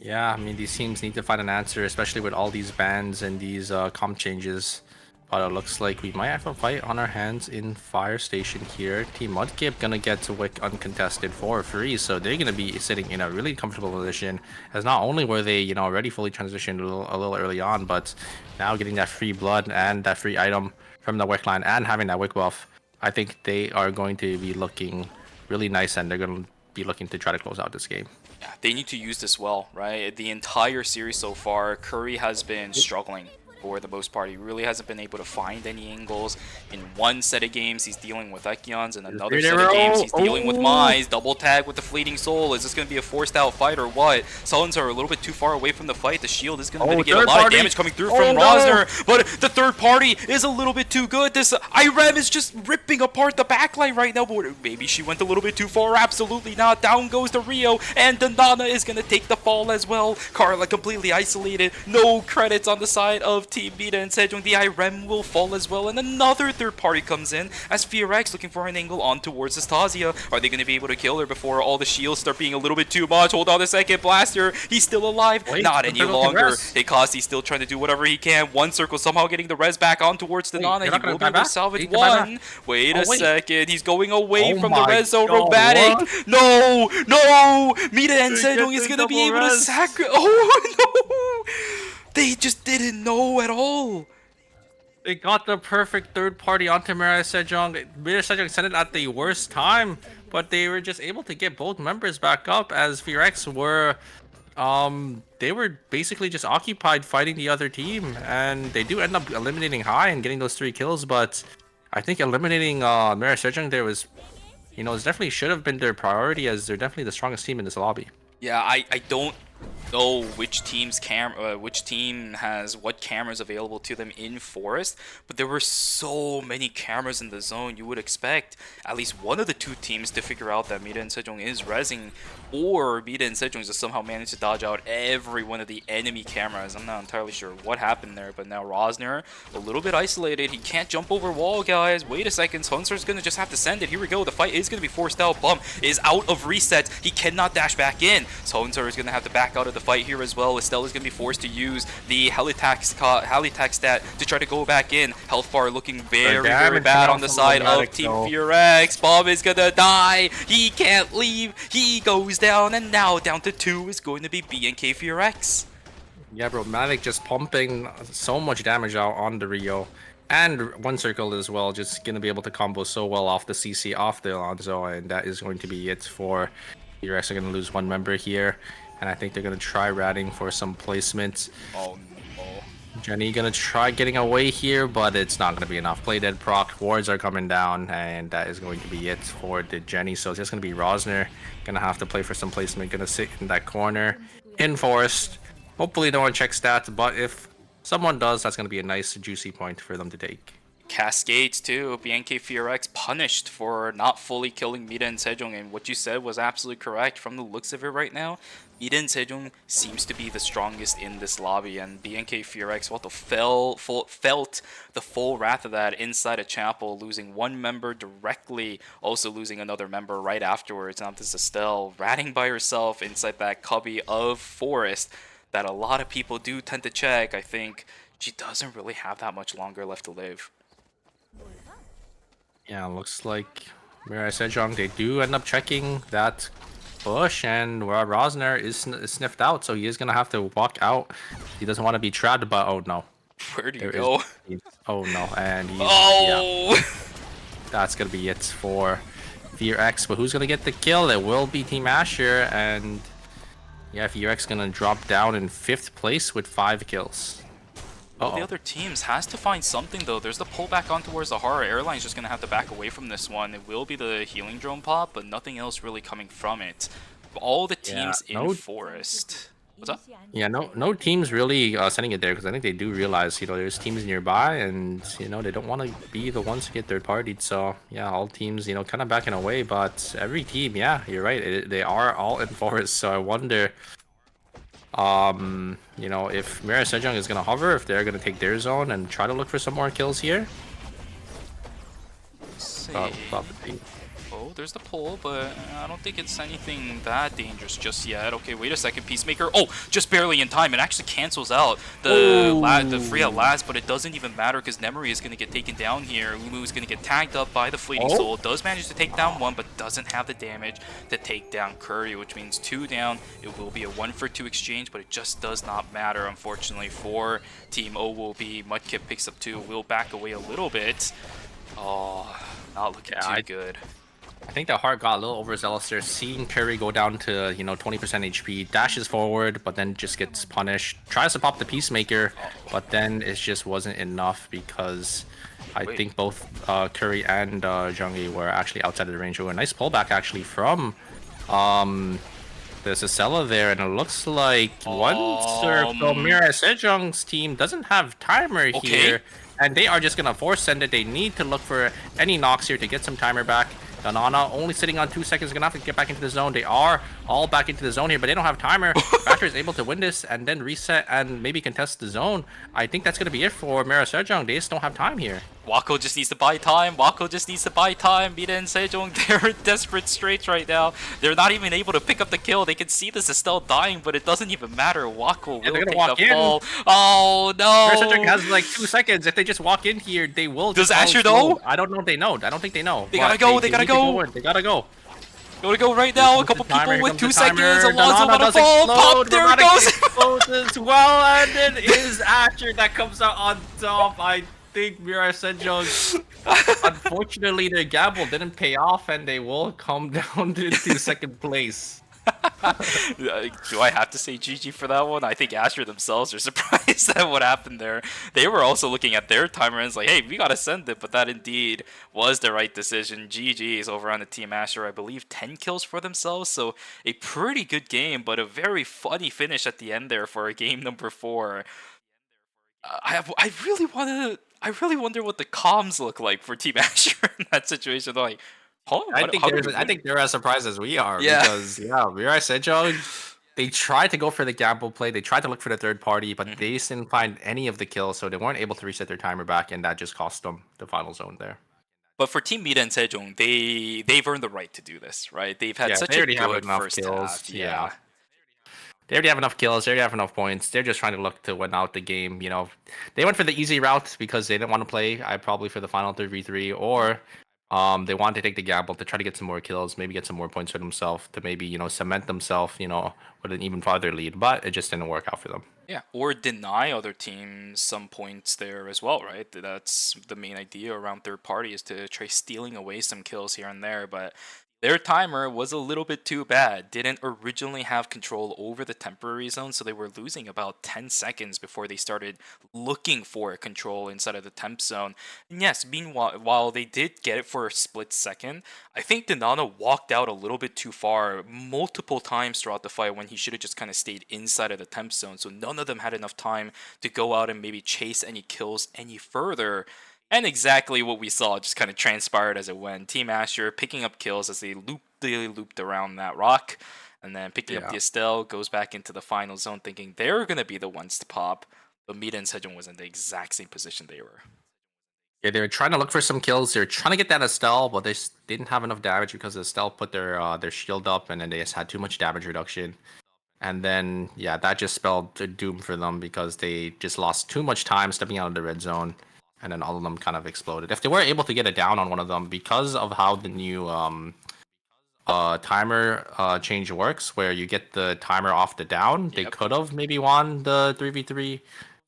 Speaker 10: Yeah, I mean, these teams need to find an answer, especially with all these bans and these comp changes. But it looks like we might have a fight on our hands in Fire Station here. Team Mudkip gonna get to Wick uncontested for free, so they're gonna be sitting in a really comfortable position. As not only were they, you know, already fully transitioned a little early on, but now getting that free blood and that free item from the Wick line and having that Wick buff, I think they are going to be looking really nice, and they're gonna be looking to try to close out this game.
Speaker 9: Yeah, they need to use this well, right? The entire series so far, Curry has been struggling for the most part. He really hasn't been able to find any angles. In one set of games, he's dealing with Ekions. In another set of games, he's dealing with Mize. Double tag with the Fleeting Soul. Is this going to be a forced out fight or what? Sullens are a little bit too far away from the fight. The shield is going to mitigate a lot of damage coming through from Rosner. But the third party is a little bit too good. This ERM is just ripping apart the backline right now. But maybe she went a little bit too far. Absolutely not. Down goes the Rio. And the Nana is going to take the fall as well. Carla completely isolated. No credits on the side of Team Beta and Sejong. The ERM will fall as well, and another third party comes in as Firax looking for an angle on towards Astasia. Are they going to be able to kill her before all the shields start being a little bit too much? Hold on a second, Blaster. He's still alive. Not any longer. Hikazi's still trying to do whatever he can. One circle somehow getting the res back on towards the Nana. He will be able to salvage one. Wait a second. He's going away from the res zone. Robotic. No, no. Mita and Sejong is going to be able to sacrifice. Oh no. They just didn't know at all.
Speaker 10: They got the perfect third party onto Mira Sejong. Mira Sejong sent it at the worst time, but they were just able to get both members back up as Virex were they were basically just occupied fighting the other team, and they do end up eliminating High and getting those 3 kills. But I think eliminating Mira Sejong there was, you know, it definitely should have been their priority, as they're definitely the strongest team in this lobby.
Speaker 9: Yeah, I don't know which team has what cameras available to them in Forest, but there were so many cameras in the zone. You would expect at least one of the 2 teams to figure out that Mita and Sejong is rezzing, or Mita and Sejong just somehow managed to dodge out every one of the enemy cameras. I'm not entirely sure what happened there, but now Rosner a little bit isolated. He can't jump over wall, guys. Wait a second. Hunter's gonna just have to send it. Here we go. The fight is gonna be forced out. Bum is out of reset. He cannot dash back in. So Hunter is gonna have to back out of the fight here as well. Estelle is going to be forced to use the Helitax stat to try to go back in. Health bar looking very bad on the side of Team Furex. Bob is going to die. He can't leave. He goes down, and now down to 2 is going to be BNK Furex.
Speaker 10: Yeah, bro, Matic just pumping so much damage out on the Rio. and one circle as well. Just gonna be able to combo so well off the CC, off the Alonzo, and that is going to be it for. You're actually gonna lose one member here, and I think they're gonna try ratting for some placement.
Speaker 9: Oh no.
Speaker 10: Jenny gonna try getting away here, but it's not gonna be enough. Play dead proc, wards are coming down, and that is going to be it for the Jenny. So it's just gonna be Rosner. Gonna have to play for some placement, gonna sit in that corner, in forest. Hopefully no one checks stats, but if someone does, that's gonna be a nice juicy point for them to take.
Speaker 9: Cascades too. BNK FearX punished for not fully killing Mida and Sejong, and what you said was absolutely correct. From the looks of it right now, Mida and Sejong seems to be the strongest in this lobby, and BNK FearX felt the full wrath of that inside a chapel, losing one member directly, also losing another member right afterwards. Now this is Estelle ratting by herself inside that cubby of Forest that a lot of people do tend to check. I think she doesn't really have that much longer left to live.
Speaker 10: Yeah, looks like Mirai Sejong, they do end up checking that bush, and Rosner is sniffed out, so he is going to have to walk out. He doesn't want to be trapped, but oh no.
Speaker 9: Where do you go?
Speaker 10: Oh no, and he's...
Speaker 9: Oh!
Speaker 10: Yeah. That's going to be it for FearX, but who's going to get the kill? It will be Team Asher, and yeah, FearX going to drop down in 5th place with 5 kills.
Speaker 9: Well, the other teams has to find something though. There's the pullback on towards the Horror. Airline's just gonna have to back away from this one. It will be the healing drone pop, but nothing else really coming from it. All the teams in Forest. What's up?
Speaker 10: Yeah, no teams really sending it there, because I think they do realize, you know, there's teams nearby, and you know they don't want to be the ones to get third partied. So yeah, all teams, you know, kind of backing away. But every team, yeah, you're right. They are all in Forest. So I wonder. You know, if Mirai Sejong is gonna hover, if they're gonna take their zone and try to look for some more kills here.
Speaker 9: Oh, there's the pull, but I don't think it's anything that dangerous just yet. Okay, wait a second, Peacemaker. Oh, just barely in time. It actually cancels out the free at last, but it doesn't even matter because Nemery is going to get taken down here. Umu is going to get tagged up by the Fleeting Soul. Does manage to take down one, but doesn't have the damage to take down Curry, which means 2 down. It will be a 1-for-2 exchange, but it just does not matter, unfortunately, for Team OWB. Mudkip picks up 2. Will back away a little bit. Oh, not looking too good.
Speaker 10: I think the heart got a little overzealous there, seeing Curry go down to, you know, 20% HP, dashes forward, but then just gets punished. Tries to pop the Peacemaker, but then it just wasn't enough because I think both Curry and Jungi were actually outside of the range. A nice pullback actually from there's a Cella there, and it looks like one circle Mirai Sejong's team doesn't have timer here, and they are just gonna force send it. They need to look for any knocks here to get some timer back. Danana only sitting on 2 seconds, gonna have to get back into the zone. They are all back into the zone here, but they don't have timer. Basher is able to win this and then reset and maybe contest the zone. I think that's gonna be it for Mirai Sejong. They just don't have time here.
Speaker 9: Wako just needs to buy time. Wako just needs to buy time. Mida and Sejong, they're in desperate straits right now. They're not even able to pick up the kill. They can see this Estelle dying, but it doesn't even matter. Wako will take the fall. Oh no!
Speaker 10: Mirai Sejong has like 2 seconds. If they just walk in here, they will.
Speaker 9: Does Asher know?
Speaker 10: I don't know if they know. I don't think they know.
Speaker 9: They gotta go. They gotta go.
Speaker 10: They gotta go.
Speaker 9: Gotta go right now. A couple people with 2 seconds. Alonso
Speaker 10: Danana
Speaker 9: on the fall. Pop, there it goes.
Speaker 10: Explodes as well, and it is Asher that comes out on top. I think Mirai Sejong, unfortunately, their gamble didn't pay off, and they will come down to 2nd place.
Speaker 9: Do I have to say GG for that one? I think Asher themselves are surprised at what happened there. They were also looking at their timer and it's like, hey, we gotta send it, but that indeed was the right decision. GG's over on the Team Asher, I believe 10 kills for themselves, so a pretty good game, but a very funny finish at the end there for game number 4. I really wonder what the comms look like for Team Asher in that situation. They're like,
Speaker 10: I think they're as surprised as we are, because Mirai Sejong, they tried to go for the gamble play, they tried to look for the third party, but they just didn't find any of the kills, so they weren't able to reset their timer back, and that just cost them the final zone there.
Speaker 9: But for Team Mida and Sejong, they've earned the right to do this, right? They've had such a good first half.
Speaker 10: Yeah. They already have enough kills, they already have enough points. They're just trying to look to win out the game, you know. They went for the easy route because they didn't want to play, probably for the final 3v3, or They wanted to take the gamble to try to get some more kills, maybe get some more points for themselves, to maybe, cement themselves, with an even farther lead. But it just didn't work out for them.
Speaker 9: Yeah, or deny other teams some points there as well, right? That's the main idea around third party, is to try stealing away some kills here and there, but their timer was a little bit too bad. Didn't originally have control over the temporary zone, so they were losing about 10 seconds before they started looking for control inside of the temp zone. And yes, meanwhile, while they did get it for a split second, I think Denana walked out a little bit too far multiple times throughout the fight when he should have just kind of stayed inside of the temp zone, so none of them had enough time to go out and maybe chase any kills any further. And exactly what we saw just kind of transpired as it went. Team Asher picking up kills as they looped around that rock, and then picking up the Estelle, goes back into the final zone thinking they're going to be the ones to pop, but Mida and Sejong was in the exact same position they were.
Speaker 10: Yeah, they were trying to look for some kills. They were trying to get that Estelle, but they just didn't have enough damage because Estelle put their shield up, and then they just had too much damage reduction. And then, yeah, that just spelled doom for them because they just lost too much time stepping out of the red zone. And then all of them kind of exploded. If they were able to get it down on one of them, because of how the new timer change works, where you get the timer off the down, they could have maybe won the 3v3.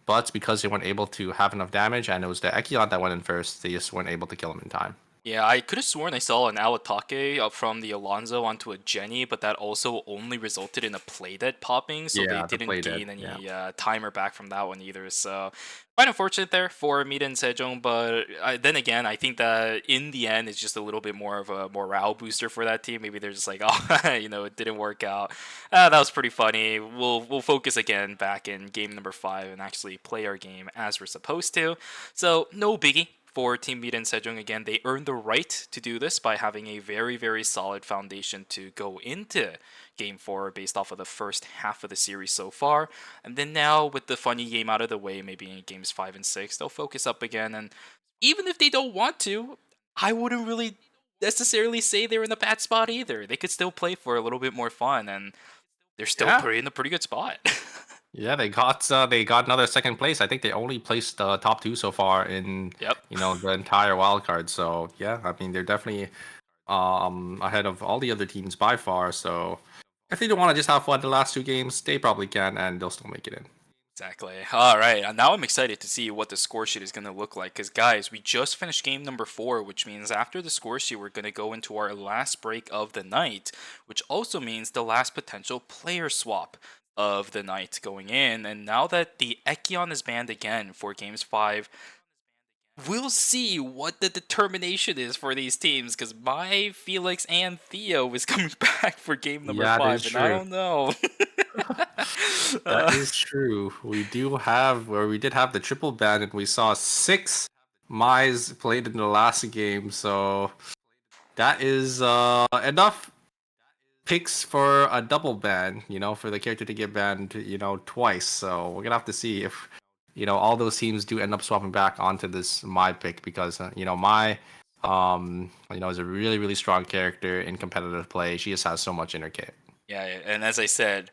Speaker 10: But because they weren't able to have enough damage, and it was the Ekion that went in first, they just weren't able to kill him in time.
Speaker 9: Yeah, I could have sworn I saw an Awatake up from the Alonzo onto a Jenny, but that also only resulted in a playdead popping, so they didn't gain any timer back from that one either. So quite unfortunate there for Mida and Sejong, but then again, I think that in the end, it's just a little bit more of a morale booster for that team. Maybe they're just like, oh, it didn't work out. That was pretty funny. We'll focus again back in game number 5 and actually play our game as we're supposed to. So no biggie. For Team Mida and Sejong, again, they earned the right to do this by having a very, very solid foundation to go into Game 4 based off of the first half of the series so far. And then now, with the funny game out of the way, maybe in Games 5 and 6, they'll focus up again. And even if they don't want to, I wouldn't really necessarily say they're in a bad spot either. They could still play for a little bit more fun, and they're still in a pretty good spot.
Speaker 10: Yeah, they got another second place. I think they only placed the top 2 so far in the entire wildcard. So yeah, I mean they're definitely ahead of all the other teams by far. So if they don't want to just have fun the last 2 games, they probably can, and they'll still make it in.
Speaker 9: Exactly. All right. And now I'm excited to see what the score sheet is going to look like. Because, guys, we just finished game number 4, which means after the score sheet, we're going to go into our last break of the night, which also means the last potential player swap of the night going in. And now that the Ekion is banned again for games 5, we'll see what the determination is for these teams, because my Felix and Theo is coming back for game number 5, and I don't know.
Speaker 10: That is true. We did have the triple ban, and we saw 6 Mize played in the last game, so that is enough picks for a double ban, for the character to get banned, twice. So we're gonna have to see if all those teams do end up swapping back onto this Mai pick, because Mai is a really, really strong character in competitive play. She just has so much in her kit.
Speaker 9: Yeah, and as I said,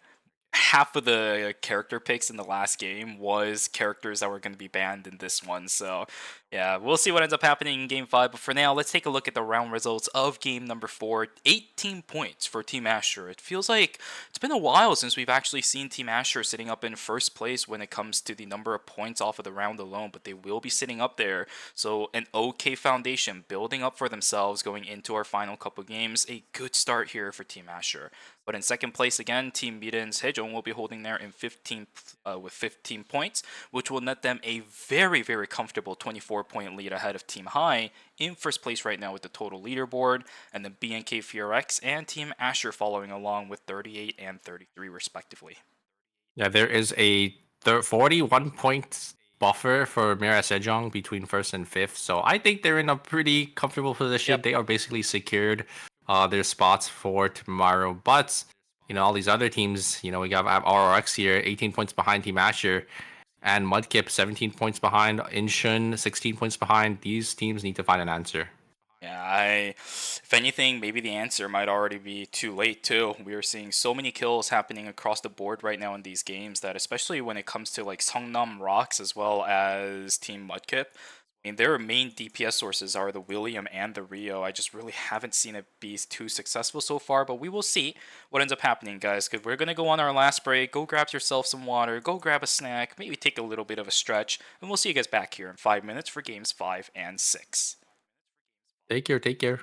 Speaker 9: half of the character picks in the last game was characters that were going to be banned in this one. So yeah, we'll see what ends up happening in game 5. But for now, let's take a look at the round results of game number 4. 18 points for Team Asher. It feels like it's been a while since we've actually seen Team Asher sitting up in first place when it comes to the number of points off of the round alone, but they will be sitting up there. So an okay foundation building up for themselves going into our final couple games. A good start here for Team Asher. But in second place again, Team Mida and Sejong will be holding there in 15th with 15 points, which will net them a very, very comfortable 24-point lead ahead of Team High in first place right now with the total leaderboard, and then BNK FureX and Team Asher following along with 38 and 33 respectively.
Speaker 10: Yeah, there is a 41-point buffer for Mira Sejong between first and fifth, so I think they're in a pretty comfortable position. Yep. They are basically secured their spots for tomorrow. But all these other teams, we have RRX here 18 points behind Team Asher, and Mudkip 17 points behind, Inshun 16 points behind. These teams need to find an answer.
Speaker 9: Yeah, if anything, maybe the answer might already be too late too. We are seeing so many kills happening across the board right now in these games that, especially when it comes to like Seongnam Rocks as well as Team Mudkip, I mean, their main DPS sources are the William and the Rio. I just really haven't seen it be too successful so far, but we will see what ends up happening, guys, because we're going to go on our last break. Go grab yourself some water, go grab a snack, maybe take a little bit of a stretch, and we'll see you guys back here in 5 minutes for games 5 and 6.
Speaker 10: Take care, take care.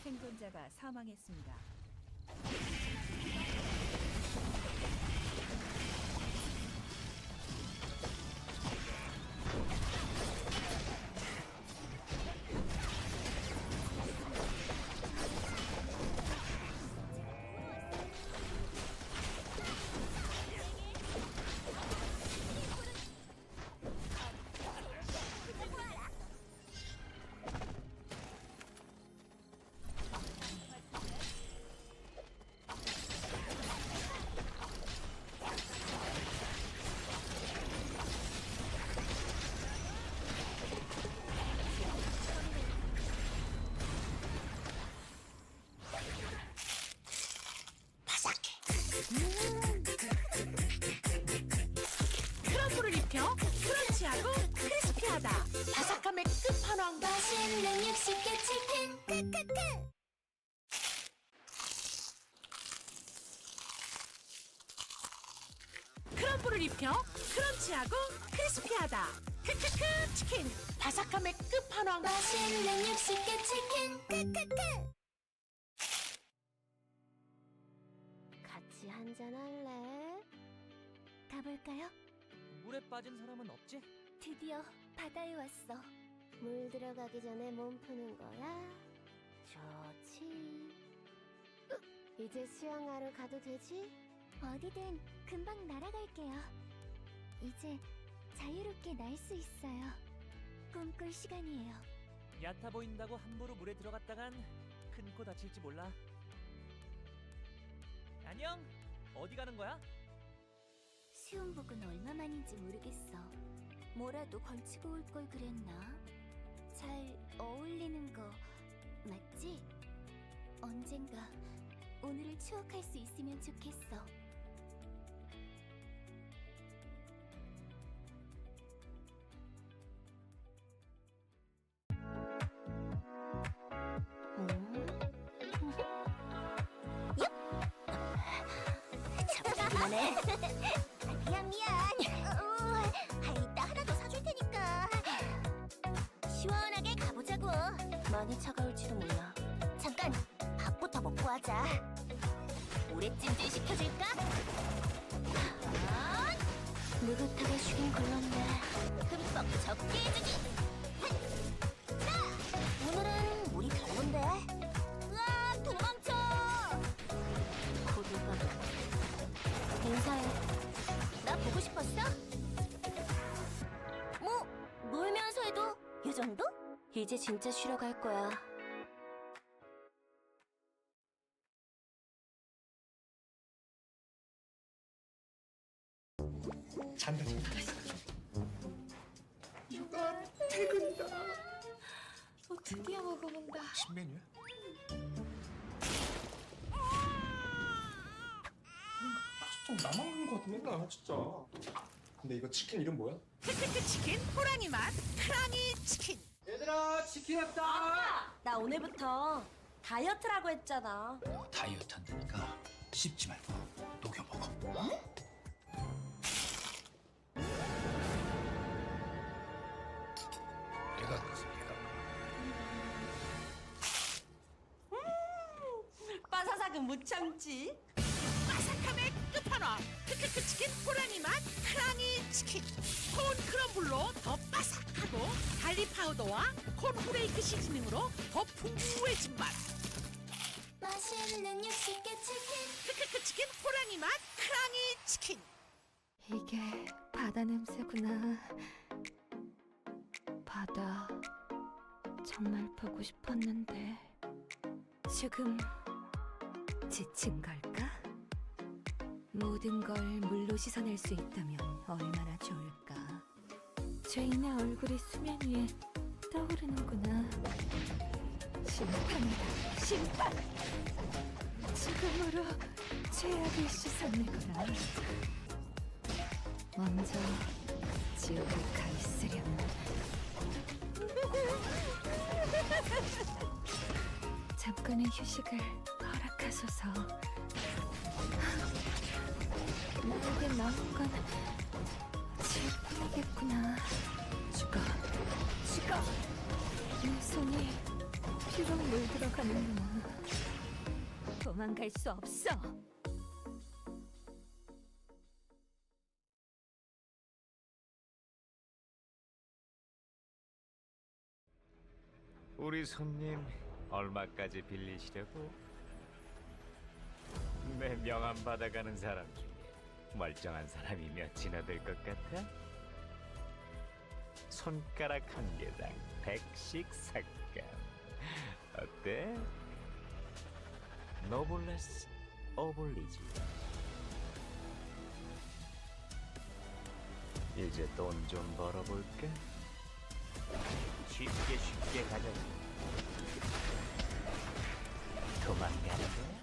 Speaker 11: 생존자가 사망했습니다.
Speaker 4: 크럼블을 입혀 크런치하고 크리스피하다. 바삭함의 끝판왕.
Speaker 5: 맛있는 60개 치킨 크크크.
Speaker 4: 크럼블을 입혀 크런치하고 크리스피하다. 크크크 치킨. 바삭함의 끝판왕.
Speaker 5: 맛있는 60개 치킨 크크크. 같이 한잔 할래? 가볼까요?
Speaker 6: 물에 빠진 사람은 없지?
Speaker 5: 드디어 바다에 왔어. 물 들어가기 전에 몸 푸는 거야? 좋지. 이제 수영하러 가도 되지? 어디든 금방 날아갈게요. 이제 자유롭게 날 수 있어요. 꿈꿀 시간이에요.
Speaker 6: 얕아 보인다고 함부로 물에 들어갔다간 큰 코 다칠지 몰라. 안녕? 어디 가는 거야?
Speaker 5: 수영복은 얼마만인지 모르겠어. 뭐라도 걸치고 올 걸 그랬나? 잘 어울리는 거 맞지? 언젠가 오늘을 추억할 수 있으면 좋겠어. 잡기만 해. 미안. 이따 하나 더 사줄 테니까. 시원하게 가보자고. 많이 차가울지도 몰라. 잠깐! 밥부터 먹고 하자. 오랫찜질 시켜줄까? 느긋하게 쉬긴 걸렀네. 흠뻑 적게 해주기! 자! 오늘은 물이 별론데? 으아! 도망쳐! 고들갑. 인사해. 나 보고 싶었어? 뭐, 놀면서 해도 이 정도? 이제 진짜 쉬러 갈 거야.
Speaker 7: 잔다 잔다. 퇴근이다.
Speaker 5: 드디어 먹어본다.
Speaker 7: 신메뉴야? 좀 나만 먹는 거 같아 맨날 진짜. 근데 이거 치킨 이름 뭐야?
Speaker 4: 크크크 치킨 호랑이 맛 크랑이 치킨.
Speaker 1: 얘들아 치킨 했다.
Speaker 5: 나 오늘부터 다이어트라고 했잖아.
Speaker 12: 다이어트 한다니까 씹지 말고 녹여 먹어.
Speaker 5: 빠사삭은 못 참지.
Speaker 4: 바삭함의 끝판왕 크크크 치킨 호랑이 맛 크랑이 치킨. 콘 크럼블로 더 바삭하고 달리 파우더와 콘 후레이크 시즈닝으로 더 풍부해진 맛.
Speaker 5: 맛있는 육식계 치킨.
Speaker 4: 크크크 치킨 호랑이 맛 크랑이 치킨.
Speaker 2: 이게 바다 냄새구나. 바다 정말 보고 싶었는데 지금 지친 걸까? 모든 걸 물로 씻어낼 수 있다면 얼마나 좋을까. 죄인의 얼굴이 수면 위에 떠오르는구나. 심판이다, 심판! 지금으로 죄악을 씻어내거라. 먼저 지옥에 가 있으렴. 잠깐의 휴식을 허락하소서. 나에게 나온 건 질뿐이겠구나. 죽어. 내 손이 피로 물들어가는구나. 도망갈 수 없어.
Speaker 8: 우리 손님 얼마까지 빌리시려고? 내 명함 받아가는 사람 중에 멀쩡한 사람이 몇이나 될 것 같아? 손가락 한 개당 100씩 삭감. 어때? 노블레스 오블리지. 이제 돈 좀 벌어볼까? 쉽게 가자고. 도망가는 거야?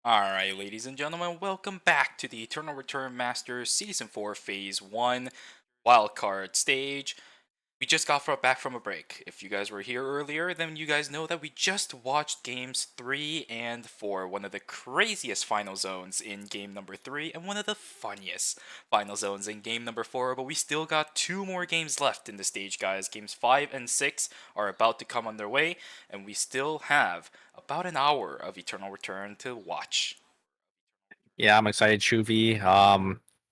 Speaker 9: Alright, ladies and gentlemen, welcome back to the Eternal Return Masters Season 4 Phase 1 Wildcard stage. We just got back from a break. If you guys were here earlier, then you guys know that we just watched games 3 and 4, one of the craziest final zones in game number 3 and one of the funniest final zones in game number 4, but we still got 2 more games left in the stage, guys. Games 5 and 6 are about to come on their way, and we still have about an hour of Eternal Return to watch.
Speaker 10: Yeah, I'm excited, Chuvi.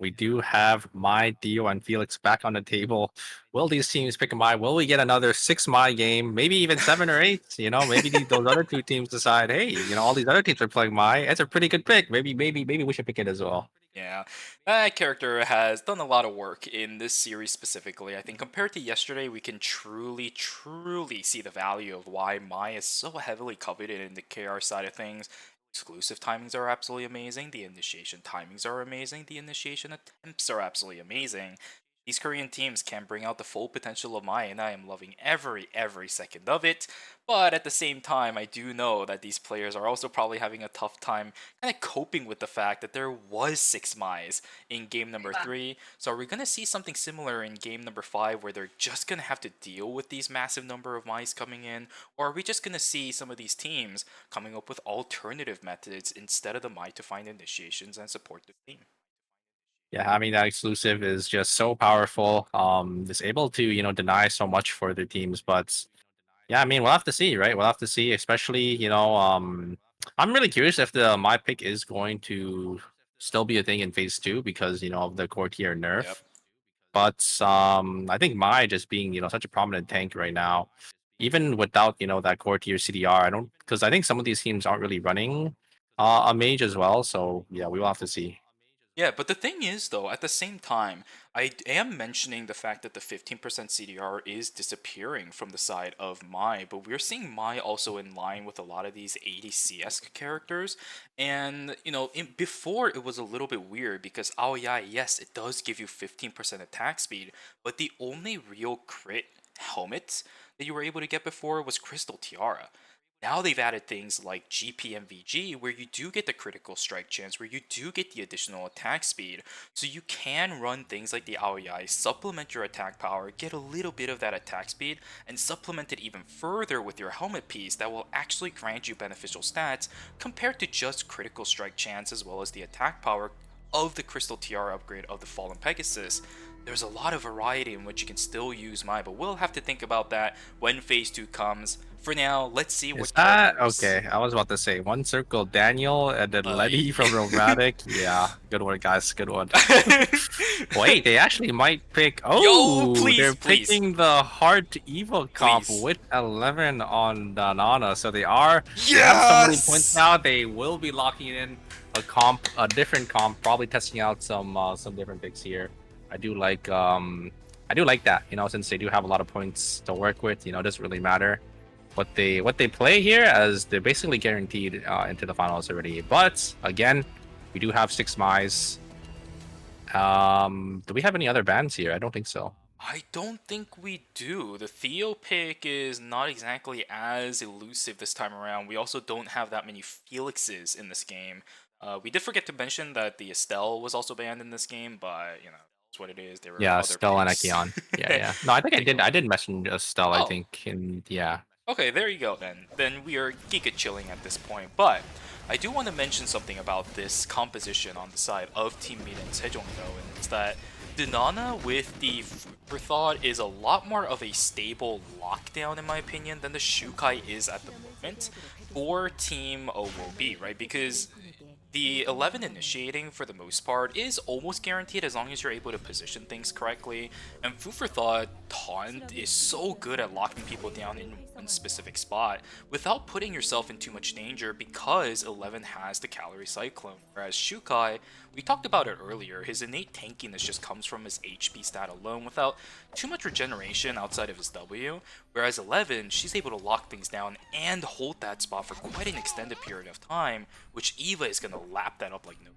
Speaker 10: We do have my Dio and Felix back on the table. Will these teams pick a Mai? Will we get another 6 Mai game? Maybe even 7 or 8. You know, maybe those other two teams decide, hey, you know, all these other teams are playing Mai. It's a pretty good pick. Maybe we should pick it as well.
Speaker 9: Yeah, that character has done a lot of work in this series specifically. I think compared to yesterday, we can truly see the value of why Mai is so heavily coveted in the KR side of things. Exclusive timings are absolutely amazing. The initiation timings are amazing. The initiation attempts are absolutely amazing. These Korean teams can bring out the full potential of Mai, and I am loving every second of it. But at the same time, I do know that these players are also probably having a tough time kind of coping with the fact that there was 6 Mais in game number 3. So are we going to see something similar in game number 5 where they're just going to have to deal with these massive number of Mais coming in? Or are we just going to see some of these teams coming up with alternative methods instead of the Mai to find initiations and support the team?
Speaker 10: Yeah, having that exclusive is just so powerful. It's able to, you know, deny so much for the teams, but Yeah, I mean, we'll have to see, right? We'll have to see, especially, I'm really curious if the my pick is going to still be a thing in phase 2 because, of the core tier nerf.
Speaker 9: Yep.
Speaker 10: But I think Mai just being, such a prominent tank right now, even without, that core tier CDR, because I think some of these teams aren't really running a mage as well. So yeah, we will have to see.
Speaker 9: Yeah, but the thing is, though, at the same time, I am mentioning the fact that the 15% CDR is disappearing from the side of Mai, but we're seeing Mai also in line with a lot of these ADC-esque characters. And, before it was a little bit weird because Aoyai, yes, it does give you 15% attack speed, but the only real crit helmet that you were able to get before was Crystal Tiara. Now they've added things like GPMVG, where you do get the critical strike chance, where you do get the additional attack speed, so you can run things like the Aoyai, supplement your attack power, get a little bit of that attack speed, and supplement it even further with your helmet piece that will actually grant you beneficial stats compared to just critical strike chance as well as the attack power of the Crystal Tiara upgrade of the Fallen Pegasus. There's a lot of variety in which you can still use Mai, but we'll have to think about that when phase 2 comes. For now, let's see what.
Speaker 10: Is that okay? I was about to say one circle Daniel and then Letty from Romantic. Yeah, good one, guys. Good one. Wait, they actually might pick. Oh, they're picking the Heart Evo comp with 11 on Nana. So they are. They have so many points now. They will be locking in a different comp, probably testing out some different picks here. I do like that. Since they do have a lot of points to work with. It doesn't really matter what they play here, as they're basically guaranteed into the finals already. But again, we do have 6 Mais. Do we have any other bans here? I don't think so.
Speaker 9: I don't think we do. The Theo pick is not exactly as elusive this time around. We also don't have that many Felixes in this game. We did forget to mention that the Estelle was also banned in this game, but it's what it is. There were
Speaker 10: Estelle and Ekion. Yeah. No, I think I did mention Estelle. I think, and yeah.
Speaker 9: Okay, there you go then. Then we are giga chilling at this point. But I do want to mention something about this composition on the side of Team Meet and Sejong though, and it's that the Nana with the Thought is a lot more of a stable lockdown in my opinion than the Shukai is at the moment for Team OOB, right? Because the 11 initiating, for the most part, is almost guaranteed as long as you're able to position things correctly. And Food for Thought Taunt is so good at locking people down in one specific spot without putting yourself in too much danger because 11 has the Calorie Cyclone. Whereas Shukai, we talked about it earlier, his innate tankiness just comes from his HP stat alone without too much regeneration outside of his W. Whereas 11, she's able to lock things down and hold that spot for quite an extended period of time, which Eva is going to lap that up like no.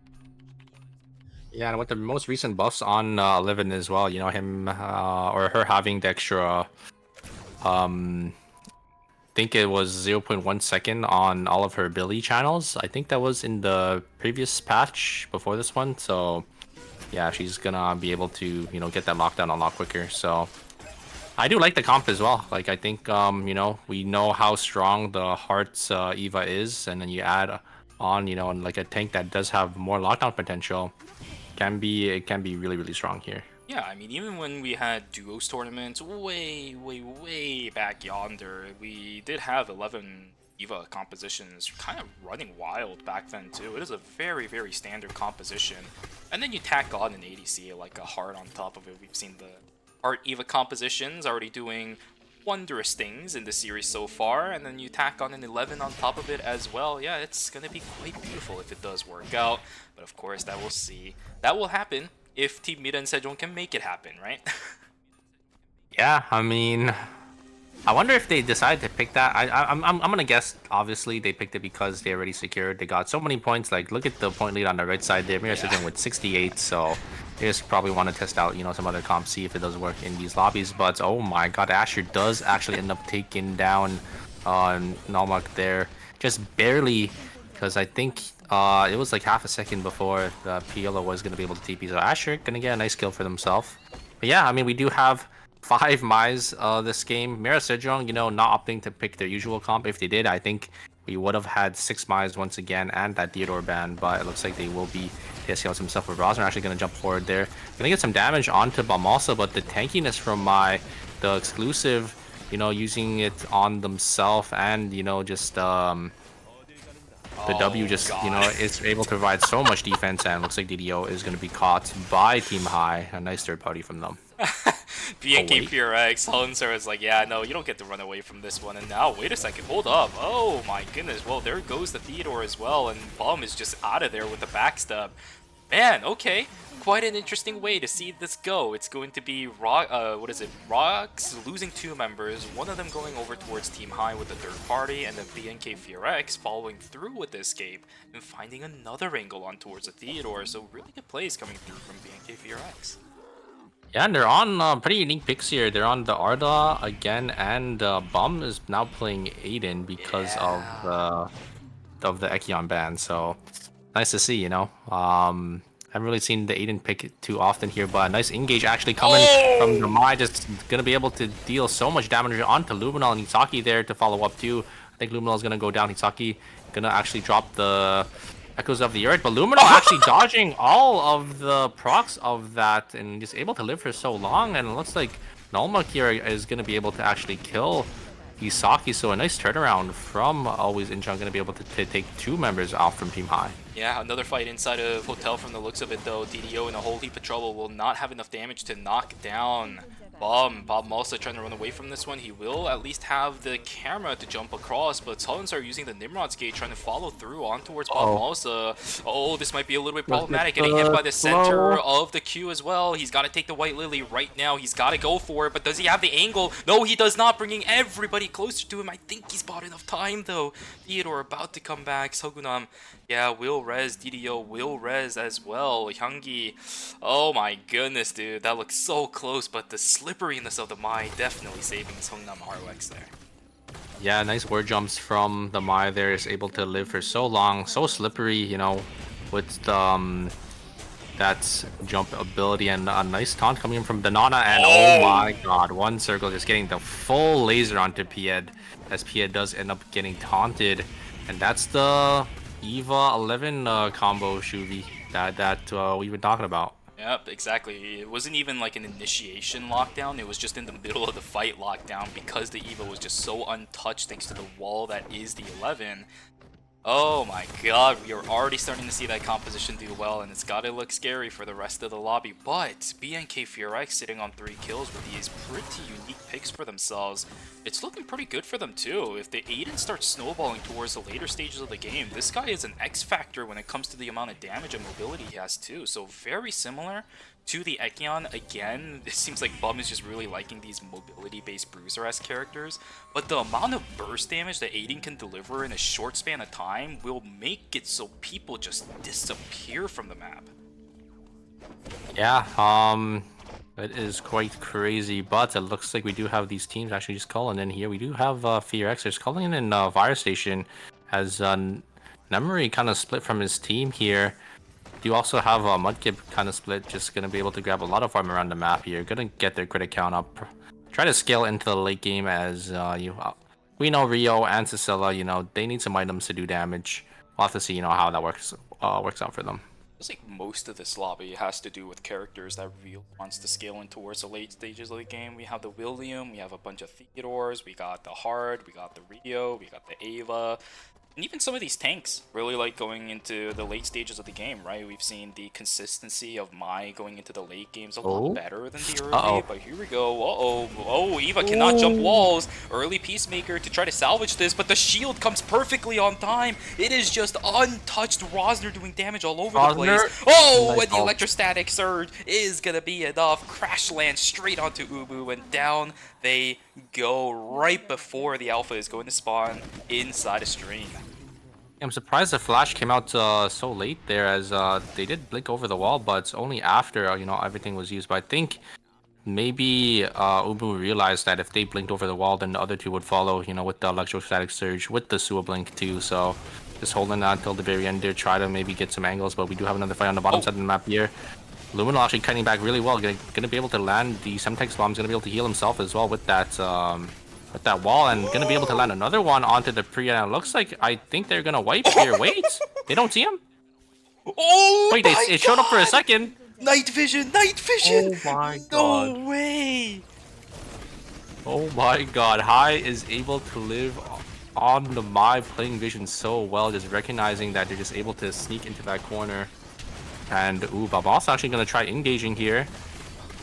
Speaker 10: Yeah, and with the most recent buffs on 11 as well, him or her having the extra, I think it was 0.1 second on all of her ability channels. I think that was in the previous patch before this one. So yeah, she's gonna be able to, get that lockdown a lot quicker. So I do like the comp as well. Like, I think, we know how strong the Heart's Eva is, and then you add on, like a tank that does have more lockdown potential, it can be really, really strong here.
Speaker 9: Yeah, I mean, even when we had duos tournaments way back yonder, we did have 11 Eva compositions kind of running wild back then too. It is a very, very standard composition. And then you tack on an ADC like a Heart on top of it. We've seen the Heart Eva compositions already doing wondrous things in the series so far, and then you tack on an 11 on top of it as well. Yeah, it's gonna be quite beautiful if it does work out, but of course that will happen if Team Mira and Sejong can make it happen, right?
Speaker 10: Yeah, I mean, I wonder if they decide to pick that. I'm gonna guess obviously they picked it because they already secured. They got so many points. Like, look at the point lead on the right side there. Mira Sejong with 68, so they just probably want to test out, some other comps, see if it does work in these lobbies. But oh my god, Asher does actually end up taking down Nalmak there. Just barely, because I think it was like half a second before the PLO was going to be able to TP. So Asher going to get a nice kill for themselves. But yeah, I mean, we do have 5 Mais this game. Mira Sejong, not opting to pick their usual comp. If they did, I think we would have had 6 Mais once again and that Theodore ban, but it looks like they will be testing out some stuff with Rosner. Actually going to jump forward there. Going to get some damage onto Balmasa, but the tankiness from the exclusive you know, using it on themselves, and you know, just the W just you know is able to provide so much defense, and looks like DDO is going to be caught by Team High. A nice third party from them.
Speaker 9: BNK PRX, Hunter is like, yeah, no, you don't get to run away from this one. And now, wait a second, hold up. Oh my goodness, well, there goes the Theodore as well, and Bum is just out of there with the backstab. Man, okay, quite an interesting way to see this go. It's going to be Rocks losing 2 members, one of them going over towards Team High with the third party, and then BNK PRX following through with the escape and finding another angle on towards the Theodore. So really good plays coming through from BNK PRX.
Speaker 10: Yeah, and they're on pretty unique picks here. They're on the Arda again, and Bum is now playing Aiden because of the Ekion ban. So nice to see, you know. Haven't really seen the Aiden pick too often here, but a nice engage actually coming from the Mai, just gonna be able to deal so much damage onto Luminal, and Hisaki there to follow up too. I think Luminal is gonna go down. Hisaki gonna actually drop the Echoes of the Earth, but Luminal actually dodging all of the procs of that and just able to live for so long, and it looks like Nulma here is going to be able to actually kill Hisaki, so a nice turnaround from Always Inchon, going to be able to take 2 members off from Team High.
Speaker 9: Yeah, another fight inside of Hotel from the looks of it though. DDO in a whole heap of trouble, will not have enough damage to knock down Bob also trying to run away from this one. He will at least have the camera to jump across, but Sullens are using the Nimrod's Gate, trying to follow through on towards Bob Malsa. Oh, this might be a little bit problematic. Getting hit by the center of the queue as well. He's got to take the White Lily right now. He's got to go for it, but does he have the angle? No, he does not, bringing everybody closer to him. I think he's bought enough time, though. Theodore about to come back. Sogunam, yeah, will res. DDO will res as well. Hyungi, oh my goodness, dude. That looks so close, but the slipperiness of the Mai definitely saving Songnam ROX there.
Speaker 10: Yeah, nice word jumps from the Mai there. Is able to live for so long, so slippery, you know, with the, that jump ability, and a nice taunt coming in from Banana, and oh my god, one circle just getting the full laser onto Pied, as Pied does end up getting taunted, and that's the Eva 11 combo, Shuvi, that we've been talking about.
Speaker 9: Yep, exactly. It wasn't even like an initiation lockdown, it was just in the middle of the fight lockdown because the Eva was just so untouched thanks to the wall that is the 11. Oh my god, we are already starting to see that composition do well, and it's gotta look scary for the rest of the lobby. But BNK Furex sitting on 3 kills with these pretty unique picks for themselves. It's looking pretty good for them too. If the Aiden starts snowballing towards the later stages of the game, this guy is an X factor when it comes to the amount of damage and mobility he has too. So very similar to the Ekion. Again, it seems like Bum is just really liking these mobility-based Bruiser-esque characters, but the amount of burst damage that Aiden can deliver in a short span of time will make it so people just disappear from the map.
Speaker 10: Yeah, it is quite crazy, but it looks like we do have these teams actually just calling in here. We do have Fear Xers calling in Fire Station, as Nemery kind of split from his team here. You also have Mudkip kind of split, just going to be able to grab a lot of farm around the map here. Going to get their crit count up. Try to scale into the late game, as we know Rio and Cicilla, you know, they need some items to do damage. We'll have to see, you know, how that works out for them.
Speaker 9: I think most of this lobby has to do with characters that Rio wants to scale in towards the late stages of the game. We have the William, we have a bunch of Theodores, we got the Hard, we got the Rio, we got the Ava. And even some of these tanks really like going into the late stages of the game, right? We've seen the consistency of Mai going into the late games a lot better than the early, but here we go. Oh, Eva cannot jump walls. Early Peacemaker to try to salvage this, but the shield comes perfectly on time. It is just untouched. Rosner doing damage all over the place. Oh, and the electrostatic surge is gonna be enough. Crash land straight onto Ubu, and down they go right before the alpha is going to spawn inside a stream.
Speaker 10: I'm surprised the flash came out so late there, as they did blink over the wall, but it's only after you know, everything was used. But I think maybe Ubu realized that if they blinked over the wall, then the other two would follow, you know, with the electrostatic surge, with the Sua blink too. So just holding on until the very end there, try to maybe get some angles. But we do have another fight on the bottom side of the map here. Luminal actually cutting back really well, gonna be able to land the Semtex bombs, gonna be able to heal himself as well with that wall, and gonna be able to land another one onto the Priya. And it looks like, I think they're gonna wipe here. Wait, they don't see him?
Speaker 9: Oh,
Speaker 10: wait, it showed up for a second.
Speaker 9: Night vision, night vision.
Speaker 10: Oh my god.
Speaker 9: No way.
Speaker 10: Oh my god, Hai is able to live on the Mai playing vision so well, just recognizing that they're just able to sneak into that corner. And ooh, Babas actually gonna try engaging here.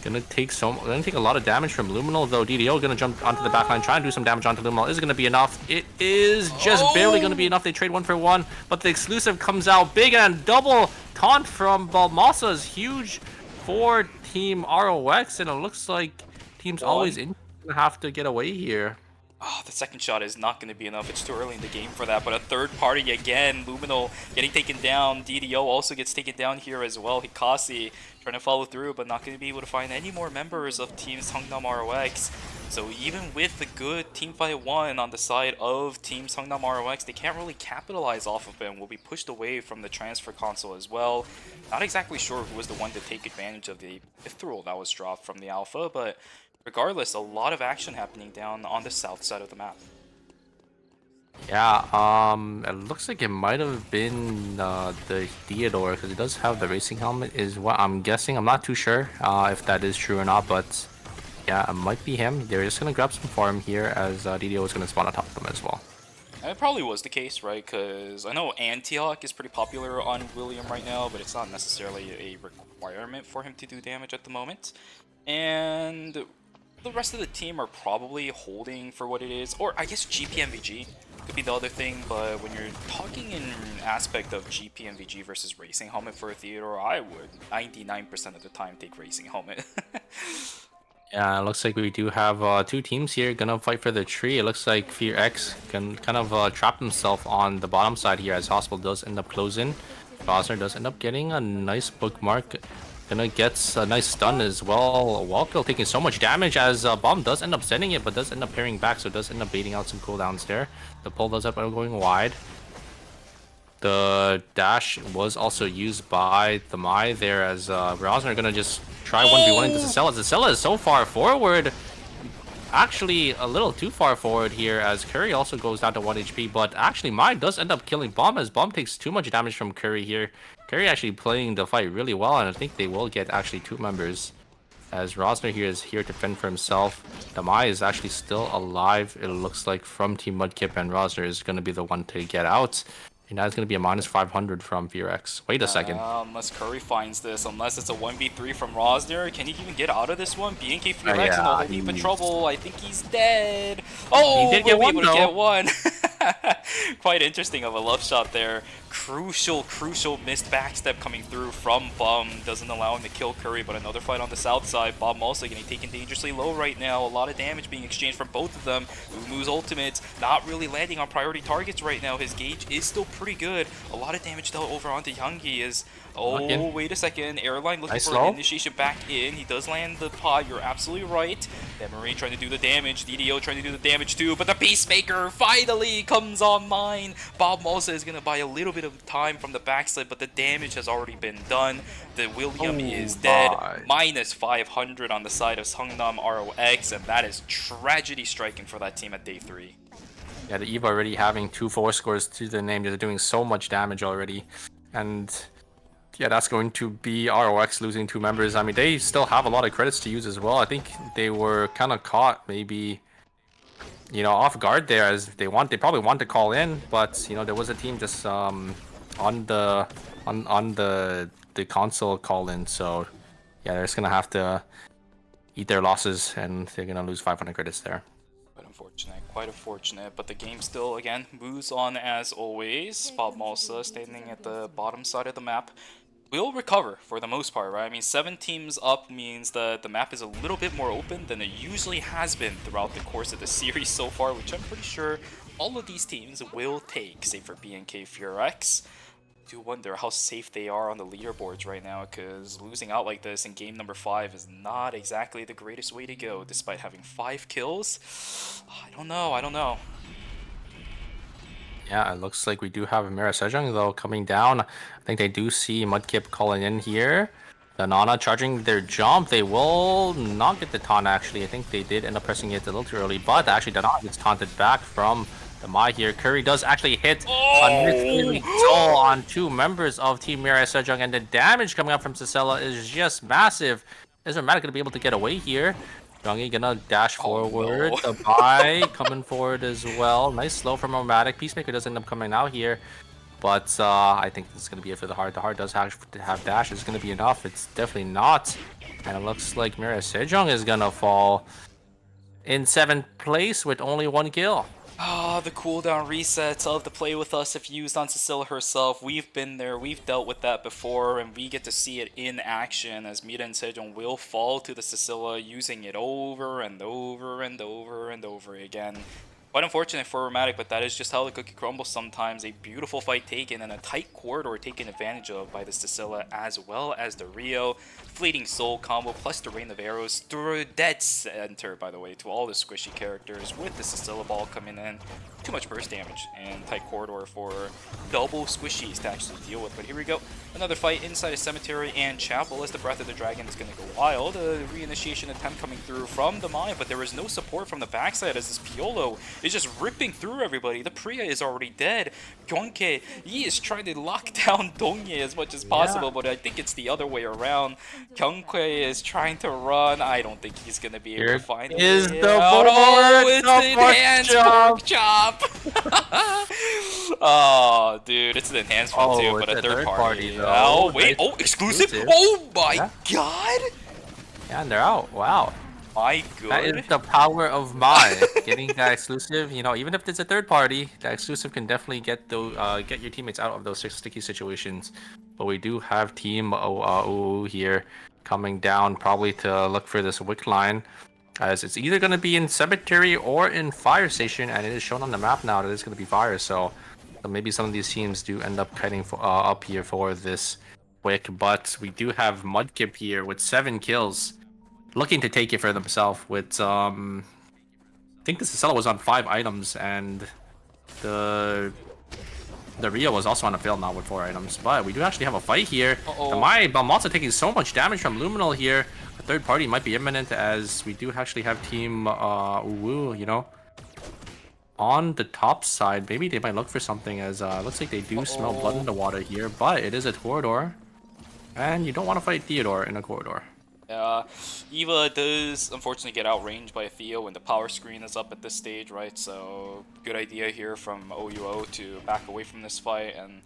Speaker 10: Gonna take a lot of damage from Luminal, though. DDO gonna jump onto the backline, try and do some damage onto Luminal. Is it gonna be enough? It is just barely gonna be enough. They trade 1 for 1, but the exclusive comes out big, and double taunt from Balmasa is huge for Team ROX, and it looks like Team's always in have to get away here.
Speaker 9: Oh, the second shot is not going to be enough. It's too early in the game for that. But a third party again. Luminal getting taken down. DDO also gets taken down here as well. Hikasi trying to follow through, but not going to be able to find any more members of Team Seongnam ROX. So even with the good teamfight 1 on the side of Team Seongnam ROX, they can't really capitalize off of him. Will be pushed away from the transfer console as well. Not exactly sure who was the one to take advantage of the Ethereal that was dropped from the alpha, but regardless, a lot of action happening down on the south side of the map.
Speaker 10: Yeah, it looks like it might have been the Theodore, because it does have the racing helmet, is what I'm guessing. I'm not too sure if that is true or not, but yeah, it might be him. They're just going to grab some farm here, as DDO is going to spawn on top of them as well.
Speaker 9: And it probably was the case, right? Because I know Antioch is pretty popular on William right now, but it's not necessarily a requirement for him to do damage at the moment. And the rest of the team are probably holding for what it is, or I guess GPMVG could be the other thing, but when you're talking in aspect of GPMVG versus Racing Helmet for a Theodore, I would 99% of the time take Racing Helmet.
Speaker 10: Yeah, it looks like we do have 2 teams here gonna fight for the tree. It looks like Fear X can kind of trap himself on the bottom side here, as Hospital does end up closing. Rosner does end up getting a nice bookmark. Gonna get a nice stun as well. Walkill taking so much damage, as Bomb does end up sending it, but does end up parrying back, so it does end up baiting out some cooldowns there. The pull does end up going wide. The dash was also used by the Mai there, as Rosner gonna just try 1v1 into Sicela. Sicela is so far forward. Actually, a little too far forward here, as Curry also goes down to 1 HP, but actually Mai does end up killing Bomb, as Bomb takes too much damage from Curry here. Curry actually playing the fight really well, and I think they will get actually 2 members, as Rosner here is here to fend for himself. The Mai is actually still alive, it looks like, from Team Mudkip, and Rosner is going to be the one to get out. And that's going to be a minus 500 from VRX. Wait a second.
Speaker 9: Unless Curry finds this, unless it's a 1v3 from Rosner, can he even get out of this one? BNK VRX in a whole heap of trouble. I think he's dead. Oh,
Speaker 10: he did get one,
Speaker 9: able to get one. Quite interesting of a love shot there. Crucial missed backstep coming through from Bum. Doesn't allow him to kill Curry, but another fight on the south side. Bum also getting taken dangerously low right now. A lot of damage being exchanged from both of them. Umu's ultimate not really landing on priority targets right now. His gauge is still pretty good. A lot of damage though over onto Youngie is... Oh, wait a second. Airline looking for an initiation back in. He does land the pod. You're absolutely right. Demarine trying to do the damage. DDO trying to do the damage too. But the Peacemaker finally comes online. Bob Mosa is going to buy a little bit of time from the backslide, but the damage has already been done. The William is dead. Minus 500 on the side of Seongnam ROX, and that is tragedy striking for that team at day 3.
Speaker 10: Yeah, the EVA already having 2 4 scores to the name. They're doing so much damage already. And yeah, that's going to be ROX losing 2 members. I mean, they still have a lot of credits to use as well. I think they were kind of caught maybe, you know, off guard there, as they probably want to call in, but you know, there was a team just on the console call in, so yeah, they're just gonna have to eat their losses, and they're gonna lose 500 credits there.
Speaker 9: Quite unfortunate, but the game still, again, moves on as always. Bob Malsa standing at the bottom side of the map. We'll recover for the most part, right? I mean, 7 teams up means that the map is a little bit more open than it usually has been throughout the course of the series so far, which I'm pretty sure all of these teams will take, save for BNK FureX. I do wonder how safe they are on the leaderboards right now, because losing out like this in game number 5 is not exactly the greatest way to go, despite having 5 kills. I don't know.
Speaker 10: Yeah, it looks like we do have Mira Sejong though coming down. I think they do see Mudkip calling in here. The Nana charging their jump. They will not get the taunt actually. I think they did end up pressing it a little too early, but actually the Nana gets taunted back from the Mai here. Curry does actually hit a misleading soul on 2 members of Team Mira Sejong, and the damage coming up from Sicela is just massive. Is Dramatic going to be able to get away here? Youngie gonna dash forward.
Speaker 9: no.
Speaker 10: The buy coming forward as well. Nice slow from Nomadic. Peacemaker does end up coming out here. But I think this is going to be it for the Heart. The Heart does have dash. It's going to be enough. It's definitely not. And it looks like Mira Sejong is going to fall in 7th place with only 1 kill.
Speaker 9: Ah, the cooldown resets of the play with us if used on Cecilia herself. We've been there, we've dealt with that before, and we get to see it in action as Mira and Sejong will fall to the Cecilia, using it over and over and over and over again. Quite unfortunate for Romantic, but that is just how the cookie crumbles sometimes. A beautiful fight taken and a tight corridor taken advantage of by the Cecilia, as well as the Rio. Fleeting Soul combo plus the Rain of Arrows. Dead center, by the way, to all the squishy characters with the Cecilia ball coming in. Too much burst damage and tight corridor for double squishies to actually deal with. But here we go. Another fight inside a cemetery and chapel as the Breath of the Dragon is going to go wild. A reinitiation attempt coming through from the mine, but there is no support from the backside as this Piolo is just ripping through everybody. The Priya is already dead. Gyeonke, he is trying to lock down Dongye as much as possible, but I think it's the other way around. Gyeonke is trying to run. I don't think he's going to be able to find it.
Speaker 10: Is the
Speaker 9: oh,
Speaker 10: board
Speaker 9: it's the enhanced pork chop. Oh, dude, it's an enhanced one too, but a third party. Oh, wait, oh, exclusive? Oh my god!
Speaker 10: Yeah, and they're out. Wow.
Speaker 9: My god.
Speaker 10: That is the power of Mai. Getting that exclusive, you know, even if it's a third party, that exclusive can definitely get get your teammates out of those sticky situations. But we do have Team OOO here coming down, probably to look for this wick line, as it's either going to be in Cemetery or in Fire Station, and it is shown on the map now that it's going to be Fire, so maybe some of these teams do end up kiting up here for this wick. But we do have Mudkip here with 7 kills, looking to take it for themselves with, I think the Cicella was on 5 items, and the Rio was also on a field now with 4 items. But we do actually have a fight here. The Mai Balmotza taking so much damage from Luminal here. A third party might be imminent, as we do actually have Team Uwu, you know, on the top side. Maybe they might look for something, as looks like they do smell blood in the water here, but it is a corridor, and you don't want to fight Theodore in a corridor.
Speaker 9: Eva does unfortunately get outranged by Theo when the power screen is up at this stage, right? So good idea here from OUO to back away from this fight. And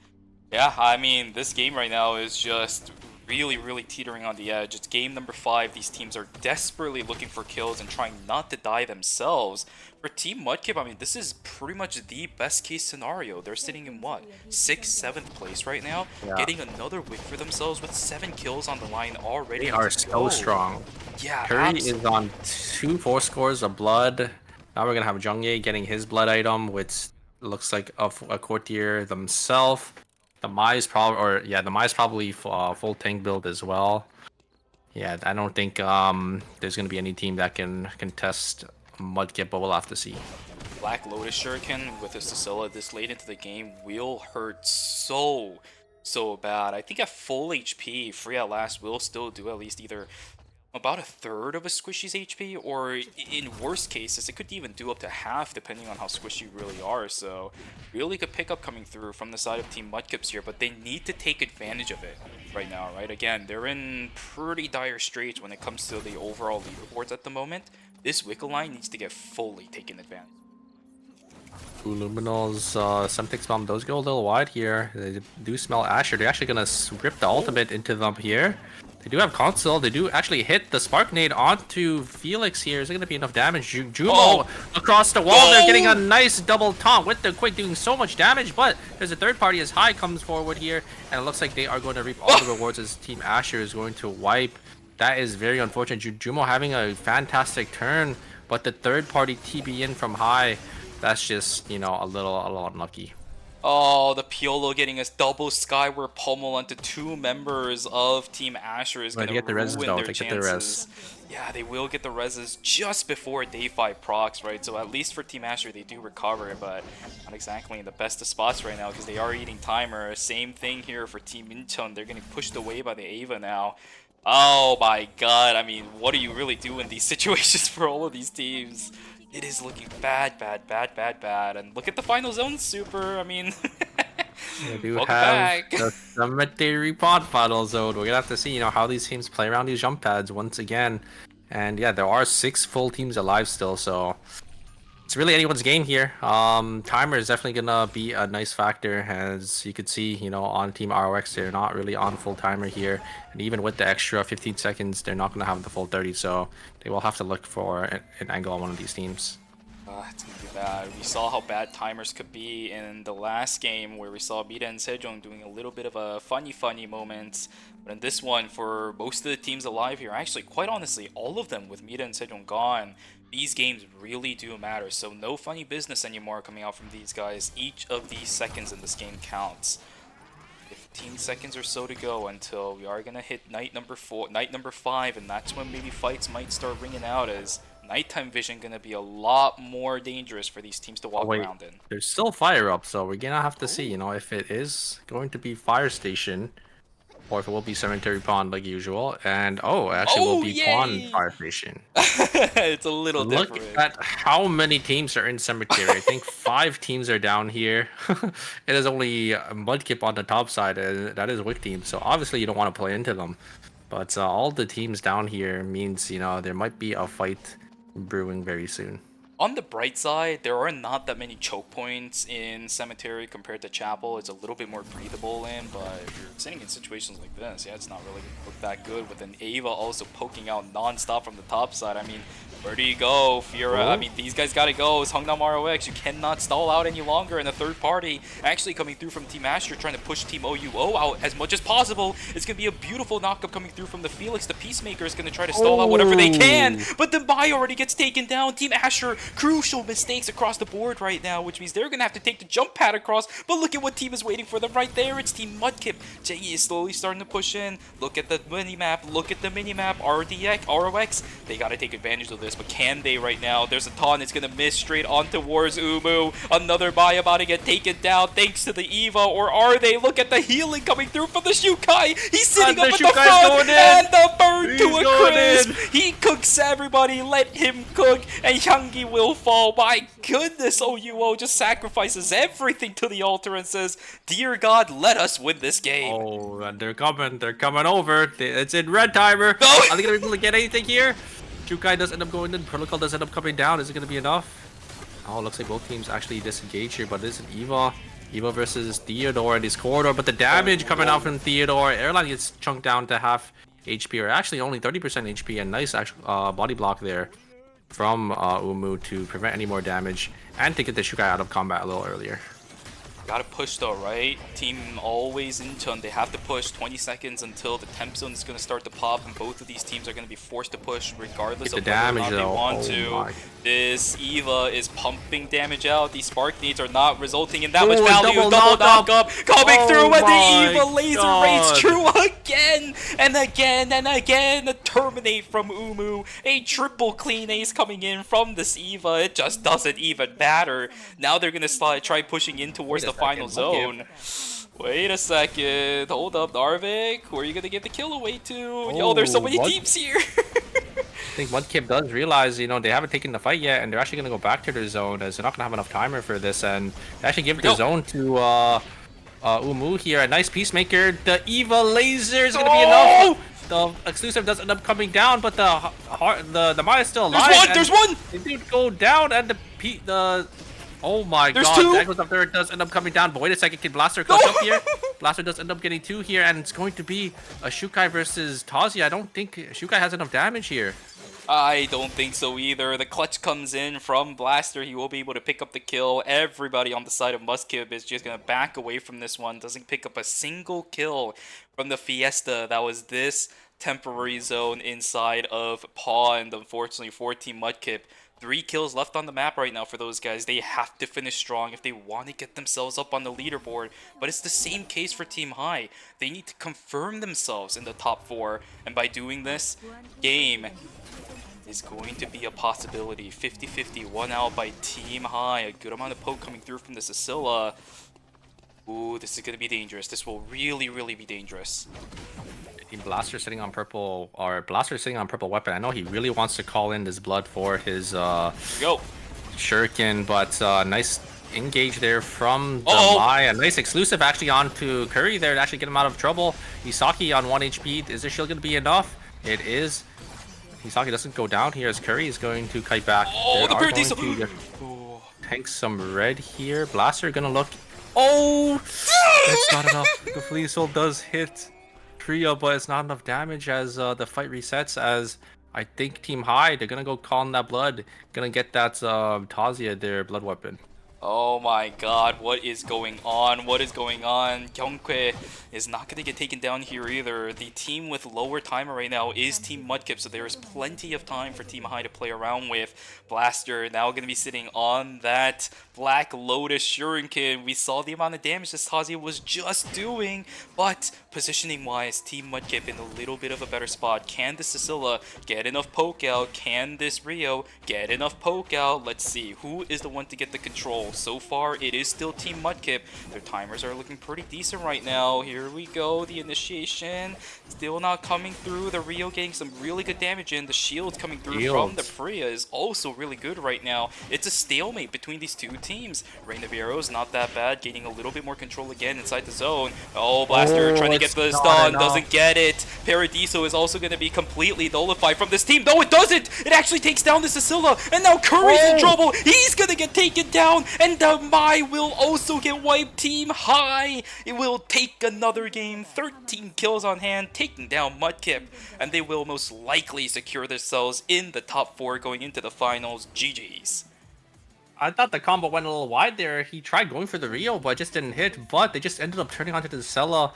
Speaker 9: yeah, I mean, this game right now is just really teetering on the edge. It's game number 5. These teams are desperately looking for kills and trying not to die themselves. For Team Mudkip, I mean, this is pretty much the best case scenario. They're sitting in what, 6th, 7th place right now, getting another wick for themselves with 7 kills on the line already.
Speaker 10: They are so strong.
Speaker 9: Yeah,
Speaker 10: Curry is on 2 4 scores of blood. Now we're gonna have Jungye getting his blood item, which looks like a courtier themselves. The Mai is probably full tank build as well. Yeah, I don't think there's gonna be any team that can contest Mudkip, but we'll have to see.
Speaker 9: Black Lotus Shuriken with his Cecilia this late into the game will hurt so bad. I think at full HP, Free at Last will still do at least either about a third of a squishy's HP, or in worst cases, it could even do up to half depending on how squishy you really are. So really good pickup coming through from the side of Team Mudkips here, but they need to take advantage of it right now, right? Again, they're in pretty dire straits when it comes to the overall leaderboards at the moment. This Wickle line needs to get fully taken advantage.
Speaker 10: Luminal's Semtex Bomb does go a little wide here. They do smell Asher. They're actually gonna rip the ultimate into them here. They do have console. They do actually hit the Spark Nade onto Felix here. Is it gonna be enough damage? Jumo across the wall. They're getting a nice double taunt with the Quick, doing so much damage. But there's a third party as High comes forward here, and it looks like they are going to reap all the rewards as Team Asher is going to wipe. That is very unfortunate. Jumo having a fantastic turn, but the third party TB in from High, that's just, you know, a little unlucky.
Speaker 9: Oh, the Piolo getting us double Skyward Pummel onto 2 members of Team Asher is going to ruin their chances. Yeah, they will get the reses just before day 5 procs, right? So at least for Team Asher, they do recover, but not exactly in the best of spots right now because they are eating timer. Same thing here for Team Incheon. They're getting pushed away by the Ava now. Oh my god, I mean, what do you really do in these situations for all of these teams? It is looking bad. And look at the final zone super. I mean,
Speaker 10: we do have the Cemetery Pod final zone. We're gonna have to see, you know, how these teams play around these jump pads once again. And yeah, there are 6 full teams alive still, so it's really anyone's game here. Timer is definitely gonna be a nice factor, as you could see, you know, on Team ROX, they're not really on full timer here. And even with the extra 15 seconds, they're not gonna have the full 30, so they will have to look for an angle on one of these teams.
Speaker 9: It's gonna be bad. We saw how bad timers could be in the last game where we saw Mida and Sejong doing a little bit of a funny moments. But in this one, for most of the teams alive here, actually, quite honestly, all of them with Mida and Sejong gone, these games really do matter. So no funny business anymore coming out from these guys. Each of these seconds in this game counts. 15 seconds or so to go until we are gonna hit night number 5, and that's when maybe fights might start ringing out, as nighttime vision gonna be a lot more dangerous for these teams to walk around in.
Speaker 10: There's still fire up, so we're gonna have to see, you know, if it is going to be fire station or if it will be cemetery pond like usual. And actually will be pond fire station.
Speaker 9: It's a little different.
Speaker 10: Look at how many teams are in cemetery. I think 5 teams are down here. It is only Mudkip on the top side, and that is Wick team, so obviously you don't want to play into them. But all the teams down here means, you know, there might be a fight brewing very soon.
Speaker 9: On the bright side, there are not that many choke points in Cemetery compared to Chapel. It's a little bit more breathable in, but if you're sitting in situations like this, yeah, it's not really going to look that good, with an Ava also poking out non-stop from the top side. I mean, where do you go, Fiora? I mean, these guys got to go. It's Hungnam ROX. You cannot stall out any longer, and the third party actually coming through from Team Asher, trying to push Team OUO out as much as possible. It's going to be a beautiful knockup coming through from the Felix. The Peacemaker is going to try to stall out whatever they can, but the Mai already gets taken down. Team Asher, crucial mistakes across the board right now, which means they're going to have to take the jump pad across, but look at what team is waiting for them right there. It's Team Mudkip. Jengi is slowly starting to push in. Look at the mini-map. Look at the mini-map. ROX, they got to take advantage of this, but can they right now? There's a taunt. It's going to miss straight on towards Umu. Another Mai about to get taken down thanks to the Eva, or are they? Look at the healing coming through from the Shukai. He's sitting up at the front, and the burn to a crisp. He cooks everybody. Let him cook, and Hyungi will fall. My goodness, OUO just sacrifices everything to the altar and says, "Dear God, let us win this game."
Speaker 10: Oh, and they're coming over. It's in red timer. Oh. Are they gonna be able to get anything here? Shukai does end up going in. Protocol does end up coming down. Is it gonna be enough? Oh, it looks like both teams actually disengage here, but it is an Eva. Eva versus Theodore in this corridor, but the damage coming out from Theodore. Airline gets chunked down to half HP, or actually only 30% HP, and nice actual body block there from Umu to prevent any more damage and to get the Shukai out of combat a little earlier.
Speaker 9: Gotta push though, right? Team always in turn. They have to push 20 seconds until the temp zone is going to start to pop, and both of these teams are going to be forced to push regardless of whether or not they want to. This Eva is pumping damage out. These spark needs are not resulting in that much value. Double knock-up coming through, and the Eva laser rates true again and again and again. A terminate from Umu. A triple clean ace coming in from this Eva. It just doesn't even matter. Now they're going to try pushing in towards the final zone. Wait a second. Hold up, Narvik. Who are you going to give the kill away to? Yo, there's so many teams here.
Speaker 10: I think Mudkip does realize, you know, they haven't taken the fight yet, and they're actually going to go back to their zone, as they're not going to have enough timer for this, and they actually give the zone to Umu here. A nice Peacemaker. The Eva laser is going to be enough. The exclusive does end up coming down, but the Maya is still alive.
Speaker 9: There's one!
Speaker 10: They do go down, and the oh my god, Dagos up there does end up coming down, but wait a second, can Blaster clutch up here? Blaster does end up getting 2 here, and it's going to be a Shukai versus Tazi. I don't think Shukai has enough damage here.
Speaker 9: I don't think so either. The clutch comes in from Blaster. He will be able to pick up the kill. Everybody on the side of Muskib is just going to back away from this one. Doesn't pick up a single kill from the Fiesta. That was this temporary zone inside of Pond. Unfortunately, for Team Mudkip. 3 kills left on the map right now for those guys. They have to finish strong if they want to get themselves up on the leaderboard. But it's the same case for Team High. They need to confirm themselves in the top 4. And by doing this, game is going to be a possibility. 50-50, 1 out by Team High. A good amount of poke coming through from the Scylla. Ooh, this is going to be dangerous. This will really, really be dangerous.
Speaker 10: Blaster sitting on purple, or Blaster sitting on purple weapon. I know he really wants to call in this blood for his shuriken, but nice engage there from the Mai. A nice exclusive actually onto Curry there to actually get him out of trouble. Isaki on 1 HP. Is this shield going to be enough? It is. Misaki doesn't go down here as Curry is going to kite back.
Speaker 9: Oh, the
Speaker 10: They are going
Speaker 9: Paradiso!
Speaker 10: to
Speaker 9: Oh.
Speaker 10: tank some red here. Blaster gonna look. Oh! It's not enough. The Fleeting Soul does hit Trio, but it's not enough damage as the fight resets. As I think Team High, they're gonna go call in that blood. Gonna get that Tazia, their blood weapon.
Speaker 9: Oh my god, what is going on? What is going on? Gyeongkwae is not going to get taken down here either. The team with lower timer right now is Team Mudkip, so there is plenty of time for Team High to play around with. Blaster now going to be sitting on that Black Lotus Shuriken. We saw the amount of damage this Tazia was just doing, but positioning-wise, Team Mudkip in a little bit of a better spot. Can this Cecilia get enough poke out? Can this Rio get enough poke out? Let's see, who is the one to get the control? So far, it is still Team Mudkip. Their timers are looking pretty decent right now. Here we go. The initiation still not coming through. The Rio getting some really good damage in. The shield coming through from the Priya is also really good right now. It's a stalemate between these two teams. Reign of Arrows not that bad. Gaining a little bit more control again inside the zone. Oh, Blaster trying to get the stun. Doesn't get it. Paradiso is also going to be completely nullified from this team. No, it doesn't. It actually takes down the Cecilia. And now Curry's in trouble. He's going to get taken down. And the Mai will also get wiped. Team High, it will take another game. 13 kills on hand, taking down Mudkip. And they will most likely secure themselves in the top 4 going into the finals. GG's.
Speaker 10: I thought the combo went a little wide there. He tried going for the Rio, but just didn't hit. But they just ended up turning onto the Sella.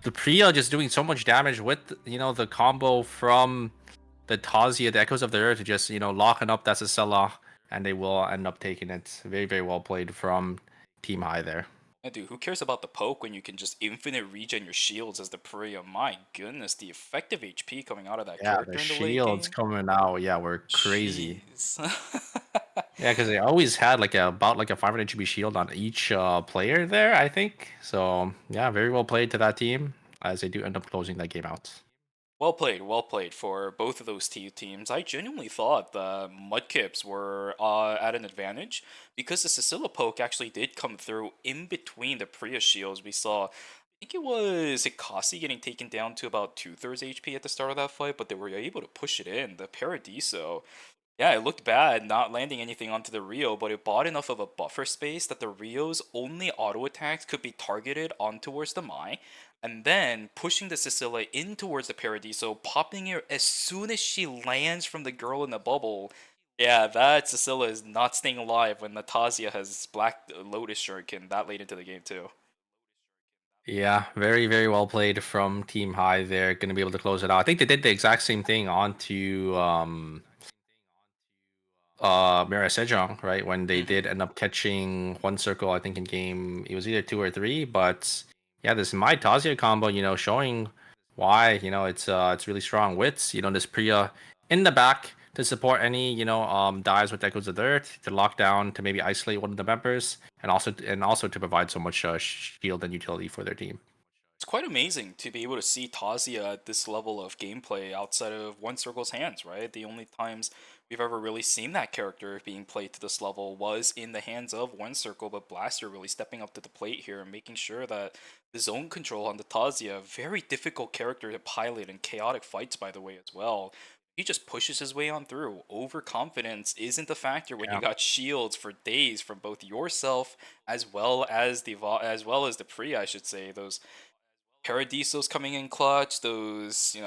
Speaker 10: The Priya just doing so much damage with, the combo from the Tazia, the Echoes of the Earth, just, locking up that Sella. And they will end up taking it. Very, very well played from Team High there.
Speaker 9: Yeah, dude, who cares about the poke when you can just infinite regen your shields as the Priya? My goodness, the effective HP coming out of that character
Speaker 10: the
Speaker 9: in the late
Speaker 10: shields
Speaker 9: game.
Speaker 10: coming out, were crazy.
Speaker 9: Jeez.
Speaker 10: Yeah, because they always had about a 500 HP shield on each player there, I think. So yeah, very well played to that team as they do end up closing that game out.
Speaker 9: Well played for both of those two teams. I genuinely thought the Mudkips were at an advantage because the Cecilia poke actually did come through in between the Priya shields. We saw, I think it was Ikasi getting taken down to about 2/3 HP at the start of that fight, but they were able to push it in. The Paradiso, yeah, it looked bad not landing anything onto the Rio, but it bought enough of a buffer space that the Rio's only auto attacks could be targeted on towards the Mai, and then pushing the Cecilia in towards the Paradiso, popping her as soon as she lands from the girl in the bubble. Yeah, that Cecilia is not staying alive when Natasha has Black Lotus Shuriken that late into the game too.
Speaker 10: Yeah, very, very well played from Team High. They're going to be able to close it out. I think they did the exact same thing onto Mira Sejong, right? When they did end up catching one circle, I think in game, it was either 2 or 3, but yeah, this Mai Tazia combo, showing why, it's really strong with, this Priya in the back to support any, dives with Echoes of the Earth, to lock down, to maybe isolate one of the members, and also to provide so much shield and utility for their team.
Speaker 9: It's quite amazing to be able to see Tazia at this level of gameplay outside of One Circle's hands, right? The only times we've ever really seen that character being played to this level was in the hands of One Circle, but Blaster really stepping up to the plate here and making sure that the zone control on the Tazia, very difficult character to pilot in chaotic fights, by the way, as well. He just pushes his way on through. Overconfidence isn't a factor when you got shields for days from both yourself as well as the Priya, I should say. Those Paradisos coming in clutch, those,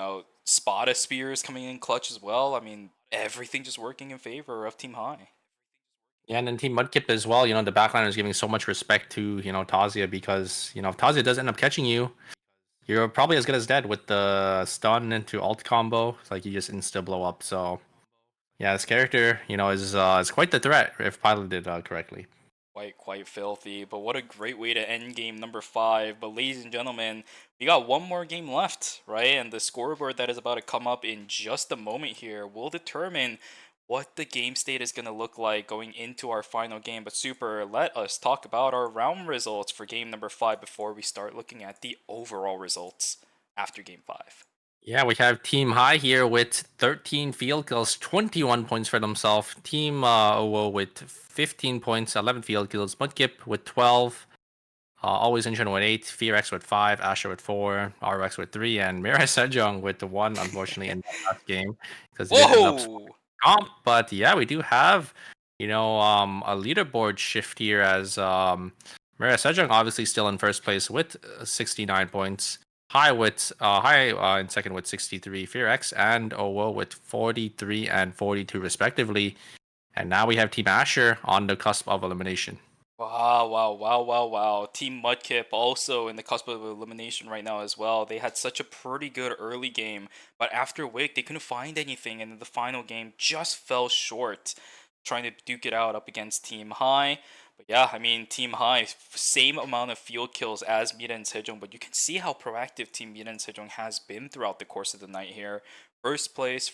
Speaker 9: Spada Spears coming in clutch as well. I mean, everything just working in favor of Team High.
Speaker 10: Yeah, and then Team Mudkip as well, the backline is giving so much respect to, Tazia because, if Tazia does end up catching you, you're probably as good as dead with the stun into alt combo. It's like you just insta blow up. So, yeah, this character, is quite the threat if piloted correctly.
Speaker 9: Quite filthy, but what a great way to end game number 5. But ladies and gentlemen, we got one more game left, right? And the scoreboard that is about to come up in just a moment here will determine what the game state is going to look like going into our final game. But Super, let us talk about our round results for game number 5 before we start looking at the overall results after game 5.
Speaker 10: Yeah, we have Team High here with 13 field kills, 21 points for themselves. Team OO with 15 points, 11 field kills. Mudkip with 12. Always Incheon with 8, Fearx with 5, Asher with 4, RX with 3, and Mirai Sejong with the 1, unfortunately, in that last game because he did end up
Speaker 9: Whoa!
Speaker 10: comp. But yeah, we do have, a leaderboard shift here as Mirai Sejong obviously still in first place with 69 points. High in second with 63, Fearx and Owo with 43 and 42 respectively. And now we have Team Asher on the cusp of elimination.
Speaker 9: Wow. Team Mudkip also in the cusp of elimination right now as well. They had such a pretty good early game, but after Wake, they couldn't find anything, and in the final game just fell short, trying to duke it out up against Team High. But yeah, I mean, Team High, same amount of field kills as Mira and Sejong, but you can see how proactive Team Mira and Sejong has been throughout the course of the night here. First place,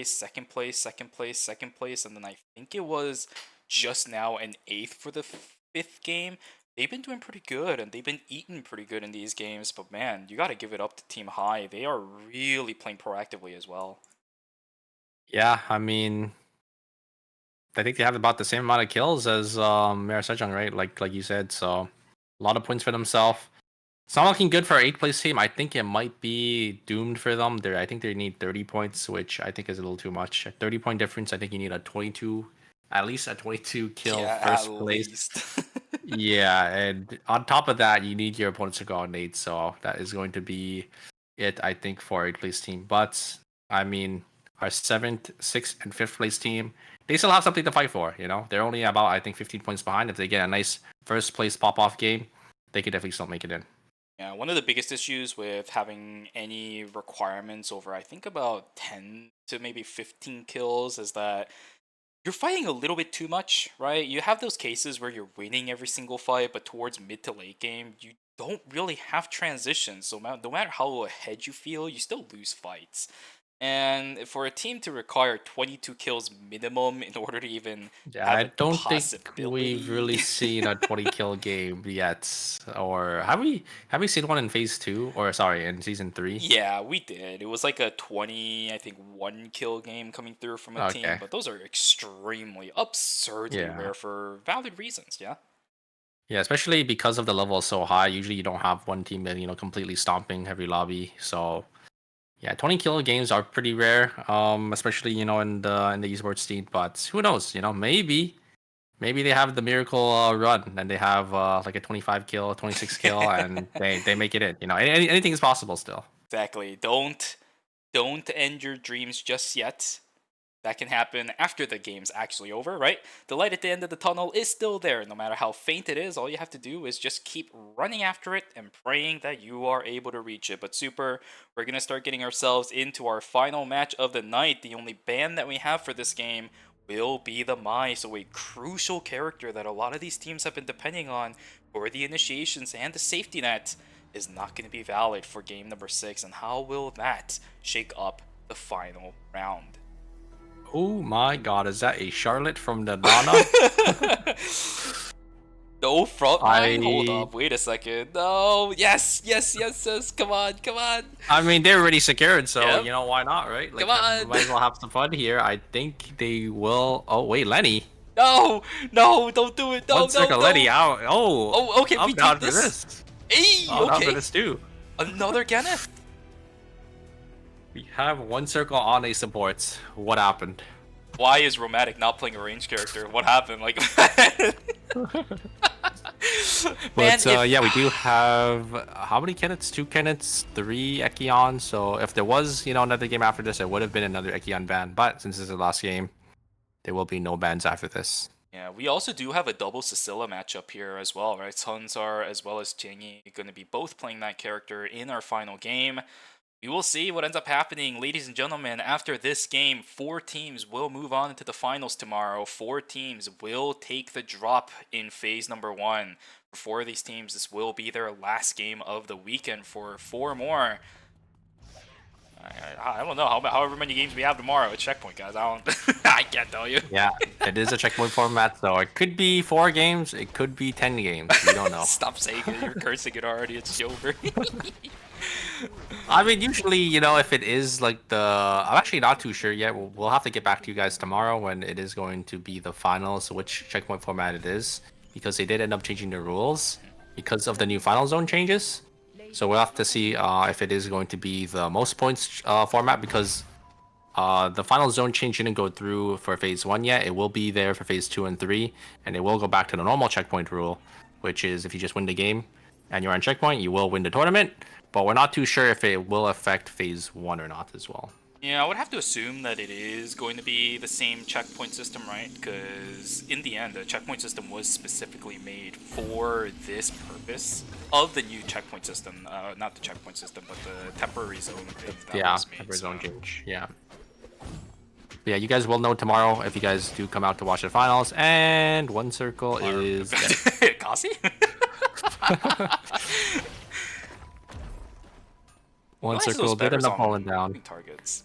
Speaker 9: second place, and then I think it was just now an 8th for the 5th game. They've been doing pretty good, and they've been eating pretty good in these games, but man, you gotta give it up to Team High. They are really playing proactively as well.
Speaker 10: Yeah, I mean, I think they have about the same amount of kills as Mira Sejong, right? Like you said, so a lot of points for themselves. It's not looking good for our 8th place team. I think it might be doomed for them. I think they need 30 points, which I think is a little too much. A 30-point difference, I think you need at least a 22 kill first place. Yeah, and on top of that, you need your opponents to go on 8, so that is going to be it, I think, for our 8th place team. But, I mean, our 7th, 6th, and 5th place team, they still have something to fight for, They're only about, I think, 15 points behind. If they get a nice first place pop-off game, they could definitely still make it in.
Speaker 9: Yeah, one of the biggest issues with having any requirements over, I think, about 10 to maybe 15 kills is that you're fighting a little bit too much, right? You have those cases where you're winning every single fight, but towards mid to late game, you don't really have transitions. So no matter how ahead you feel, you still lose fights. And for a team to require 22 kills minimum in order to even have
Speaker 10: I
Speaker 9: a
Speaker 10: don't think
Speaker 9: possibility.
Speaker 10: we've really seen a 20 kill game yet. Or have we seen one in phase 2? Or sorry, in season 3?
Speaker 9: Yeah, we did. It was like a 20, I think, 1 kill game coming through from a team, but those are extremely absurdly rare for valid reasons, yeah?
Speaker 10: Yeah, especially because of the level is so high. Usually you don't have one team that, completely stomping every lobby. So yeah, 20 kill games are pretty rare, especially in the esports scene. But who knows? Maybe they have the miracle run and they have like a 25 kill, 26 kill, and they make it in. Anything is possible still.
Speaker 9: Exactly. Don't end your dreams just yet. That can happen after the game's actually over, right? The light at the end of the tunnel is still there. No matter how faint it is, all you have to do is just keep running after it and praying that you are able to reach it. But Super, we're going to start getting ourselves into our final match of the night. The only ban that we have for this game will be the Mai, so a crucial character that a lot of these teams have been depending on for the initiations and the safety net is not going to be valid for game number 6. And how will that shake up the final round?
Speaker 10: Oh my god, is that a Charlotte from the Nana?
Speaker 9: No front line? Hold up, wait a second. No, yes, come on.
Speaker 10: I mean, they're already secured, so, why not, right?
Speaker 9: Come on.
Speaker 10: Might as well have some fun here. I think they will... Oh, wait, Lenny.
Speaker 9: No, don't do it. No,
Speaker 10: Lenny out. Oh,
Speaker 9: okay,
Speaker 10: I'm
Speaker 9: we
Speaker 10: down
Speaker 9: keep
Speaker 10: for
Speaker 9: this.
Speaker 10: this.
Speaker 9: Hey,
Speaker 10: I'm down
Speaker 9: okay.
Speaker 10: for this too.
Speaker 9: Another Genneth.
Speaker 10: We have one circle on a support. What happened?
Speaker 9: Why is Romantic not playing a range character? What happened? Like,
Speaker 10: but yeah, we do have how many Kennets? 2 Kennets, 3 Ekion. So if there was, another game after this, it would have been another Ekion ban. But since this is the last game, there will be no bans after this.
Speaker 9: Yeah, we also do have a double Cecilia matchup here as well, right? Sunsar as well as Jingy going to be both playing that character in our final game. We will see what ends up happening, ladies and gentlemen. After this game, 4 teams will move on into the finals tomorrow. 4 teams will take the drop in phase number 1. For 4 of these teams, this will be their last game of the weekend. For 4 more, I don't know, however many games we have tomorrow at Checkpoint, guys. I can't tell you.
Speaker 10: Yeah, it is a Checkpoint format, so it could be 4 games, it could be 10 games. We don't know.
Speaker 9: Stop saying it. You're cursing it already. It's over.
Speaker 10: I mean, usually, if it is like I'm actually not too sure yet. We'll have to get back to you guys tomorrow when it is going to be the finals, which Checkpoint format it is, because they did end up changing the rules. because of the new final zone changes. So we'll have to see if it is going to be the most points format, because the final zone change didn't go through for phase 1 yet. It will be there for phase 2 and 3, and it will go back to the normal checkpoint rule, which is if you just win the game and you're on checkpoint, you will win the tournament. But we're not too sure if it will affect phase 1 or not as well.
Speaker 9: Yeah, I would have to assume that it is going to be the same checkpoint system, right? Because in the end, the checkpoint system was specifically made for this purpose of the new checkpoint system. Not the checkpoint system, but the temporary zone thing that was made.
Speaker 10: Temporary zone change. Yeah. But yeah, you guys will know tomorrow if you guys do come out to watch the finals. And one circle is
Speaker 9: Kasi?
Speaker 10: One circle did end up falling down.
Speaker 9: Targets.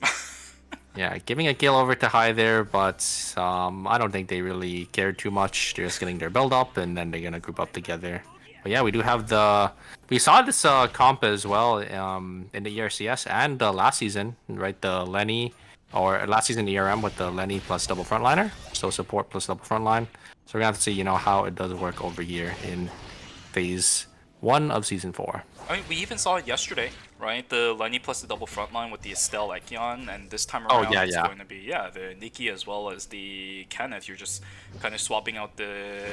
Speaker 10: Yeah, giving a kill over to High there, but I don't think they really cared too much. They're just getting their build up, and then they're gonna group up together. But yeah, we do have we saw this comp as well in the ERCS and last season, right? The Lenny, or last season ERM with the Lenny plus double frontliner, so support plus double frontline. So we're gonna have to see, you know, how it does work over here in phase 1 of season 4.
Speaker 9: I mean, we even saw it yesterday, right? The Lenny plus the double frontline with the Estelle Ekion, and this time around it's going to be the Nikki as well as the Kenneth. You're just kind of swapping out the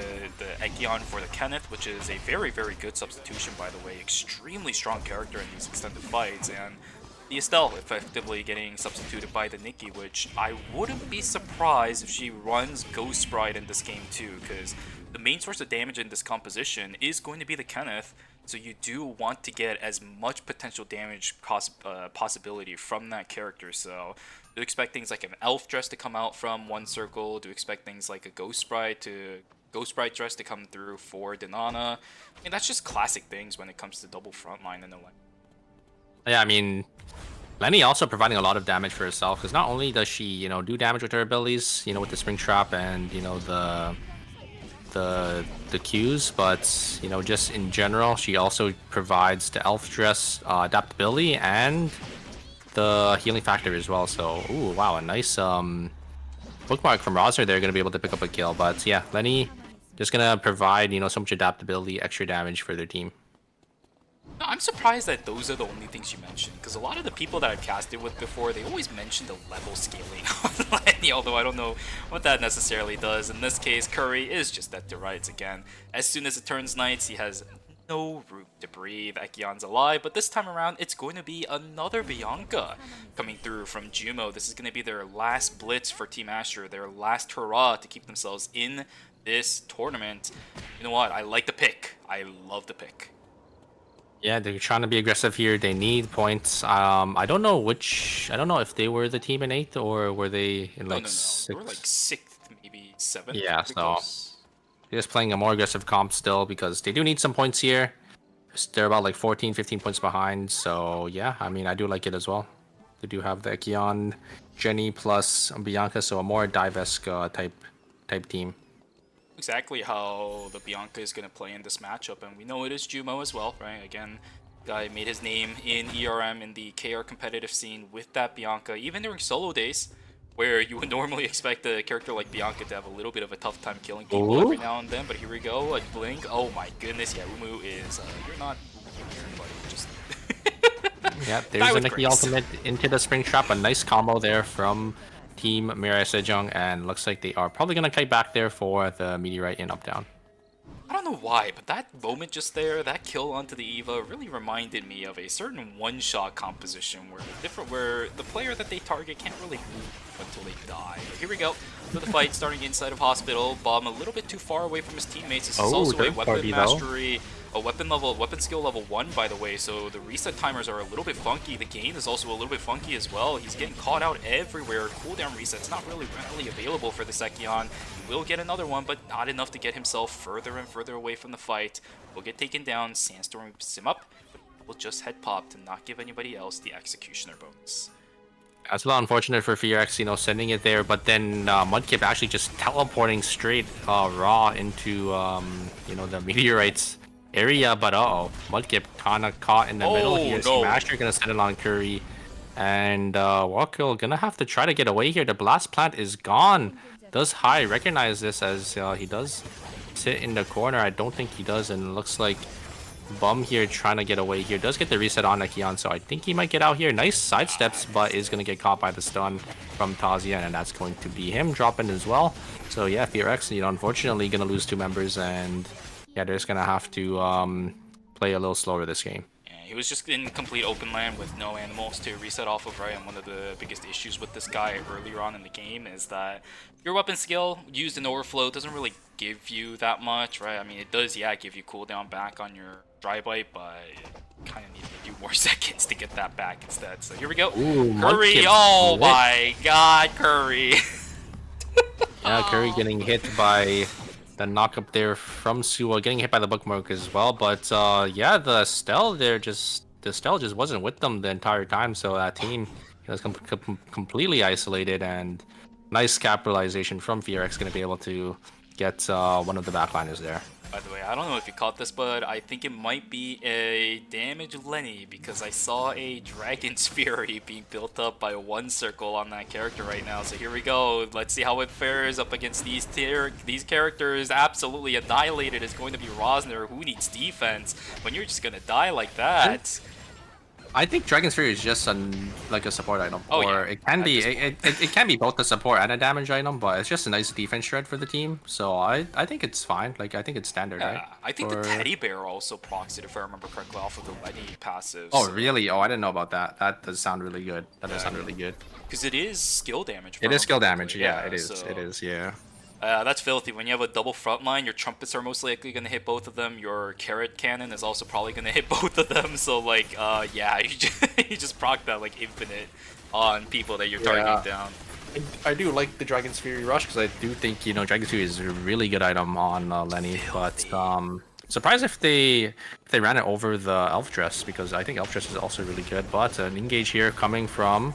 Speaker 9: Ekion for the Kenneth, which is a very, very good substitution, by the way. Extremely strong character in these extended fights, and the Estelle effectively getting substituted by the Nikki, which I wouldn't be surprised if she runs Ghost Sprite in this game too, because the main source of damage in this composition is going to be the Kenneth. So you do want to get as much potential damage possibility from that character. So do expect things like an elf dress to come out from one circle. Do expect things like a ghost sprite dress to come through for Denana. I mean, that's just classic things when it comes to double frontline and the like.
Speaker 10: Yeah, I mean, Lenny also providing a lot of damage for herself, because not only does she, you know, do damage with her abilities, you know, with the spring trap and, you know, the Qs, but, you know, just in general, she also provides the elf dress adaptability and the healing factor as well. So, ooh, wow, a nice bookmark from Roser there, gonna be able to pick up a kill. But yeah, Lenny just gonna provide, you know, so much adaptability, extra damage for their team.
Speaker 9: No, I'm surprised that those are the only things you mentioned, because a lot of the people that I've casted with before, they always mention the level scaling on Lenny, although I don't know what that necessarily does. In this case, Curry is just at the rights again. As soon as it turns nights, he has no room to breathe. Ekion's alive, but this time around, it's going to be another Bianca coming through from Jumo. This is going to be their last blitz for Team Asher, their last hurrah to keep themselves in this tournament. You know what? I like the pick. I love the pick.
Speaker 10: Yeah, they're trying to be aggressive here. They need points. I don't know if they were the team in 8th or were they in like 6th.
Speaker 9: They were like 6th, maybe 7th.
Speaker 10: Yeah, so they're just playing a more aggressive comp still, because they do need some points here. They're about like 14, 15 points behind. So yeah, I mean, I do like it as well. They do have the Ekion, Jenny plus Bianca, so a more Dive-esque type team.
Speaker 9: Exactly how the Bianca is going to play in this matchup, and we know it is Jumo as well, right? Again, guy made his name in ERM in the KR competitive scene with that Bianca, even during solo days, where you would normally expect a character like Bianca to have a little bit of a tough time killing people every now and then, but here we go, a blink. Oh my goodness, yeah, Umu is, you're not here, buddy, just...
Speaker 10: Yeah, there's a Nikki ultimate into the spring trap, a nice combo there from Team Mirai Sejong, and looks like they are probably going to kite back there for the meteorite in up-down.
Speaker 9: I don't know why, but that moment just there, that kill onto the Eva, really reminded me of a certain one-shot composition where the player that they target can't really move until they die. But here we go, for the fight starting inside of Hospital. Bomb a little bit too far away from his teammates. This is also a weapon mastery, a weapon skill level 1, by the way, so the reset timers are a little bit funky. The gain is also a little bit funky as well. He's getting caught out everywhere. Cooldown reset's not really readily available for the Ekion. He will get another one, but not enough to get himself further and further away from the fight. Will get taken down. Sandstorm whips him up, but will just head pop to not give anybody else the Executioner bonus.
Speaker 10: That's a lot unfortunate for Fearx, you know, sending it there, but then Mudkip actually just teleporting straight raw into, you know, the meteorites area, but Mudkip kind of caught in the middle here. Smasher gonna send it on Curry, and Walkill gonna have to try to get away here. The blast plant is gone. Does High recognize this as he does sit in the corner? I don't think he does, and it looks like Bum here trying to get away here. Does get the reset on Ekion, so I think he might get out here. Nice sidesteps, but is going to get caught by the stun from Tazia, and that's going to be him dropping as well. So yeah, FearX, unfortunately going to lose 2 members, and yeah, they're just going to have to play a little slower this game.
Speaker 9: He was just in complete open land with no animals to reset off of, right? And one of the biggest issues with this guy earlier on in the game is that your weapon skill used in overflow doesn't really give you that much, right? I mean, it does, yeah, give you cooldown back on your dry bite, but you kind of need a few more seconds to get that back instead. So here we go.
Speaker 10: Ooh,
Speaker 9: Curry, oh my god, Curry.
Speaker 10: Yeah, Curry getting hit by the knock up there from Suwa, getting hit by the bookmark as well. But yeah, the Stell there just wasn't with them the entire time. So that team was completely isolated, and nice capitalization from FearX, going to be able to get one of the backliners there.
Speaker 9: By the way, I don't know if you caught this, but I think it might be a damage Lenny because I saw a Dragon's Fury being built up by 1 circle on that character right now. So here we go. Let's see how it fares up against these characters. Absolutely annihilated is going to be Rosner, who needs defense when you're just going to die like that.
Speaker 10: I think Dragon's Fury is just like a support item, or it can be it can be both a support and a damage item, but it's just a nice defense shred for the team. So I think it's fine. Like I think it's standard, right?
Speaker 9: I think the Teddy Bear also procs it, if I remember correctly, off of the Lenny passive.
Speaker 10: Oh really? Oh, I didn't know about that. That does sound really good. That does sound really good.
Speaker 9: Because it is skill damage.
Speaker 10: It is skill damage. Yeah, it is.
Speaker 9: So,
Speaker 10: it is. Yeah.
Speaker 9: That's filthy. When you have a double front line, your trumpets are most likely going to hit both of them. Your carrot cannon is also probably going to hit both of them. So, like, yeah, you just proc that, like, infinite on people that you're targeting down.
Speaker 10: I do like the Dragon's Fury Rush because I do think, Dragon's Fury is a really good item on Lenny. But surprised if they ran it over the Elf Dress, because I think Elf Dress is also really good. But an engage here coming from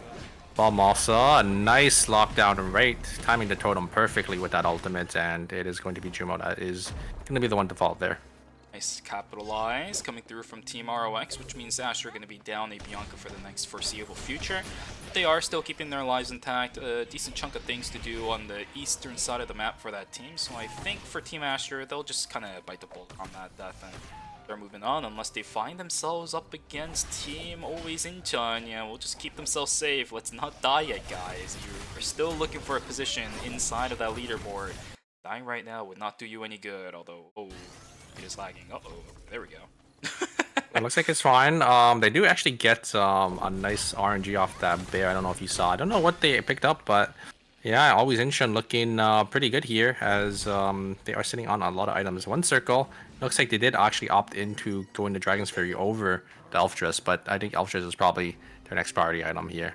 Speaker 10: Balmasa, a nice lockdown, right timing the totem perfectly with that ultimate, and it is going to be Jumo that is going to be the one to fall there.
Speaker 9: Nice capitalize coming through from Team ROX, which means Asher are going to be down a Bianca for the next foreseeable future. But they are still keeping their lives intact. A decent chunk of things to do on the eastern side of the map for that team. So I think for Team Asher, they'll just kind of bite the bullet on that death, and they're moving on unless they find themselves up against Team Always Incheon. Yeah, we'll just keep themselves safe. Let's not die yet, guys. You're still looking for a position inside of that leaderboard. Dying right now would not do you any good, although, oh, it is lagging. Uh-oh, there we go.
Speaker 10: It looks like it's fine. They do actually get a nice RNG off that bear. I don't know if you saw. I don't know what they picked up, but yeah, Always Incheon looking pretty good here, as they are sitting on a lot of items. 1 circle. Looks like they did actually opt into going to Dragon's Fury over the Elf Dress, but I think Elf Dress is probably their next priority item here.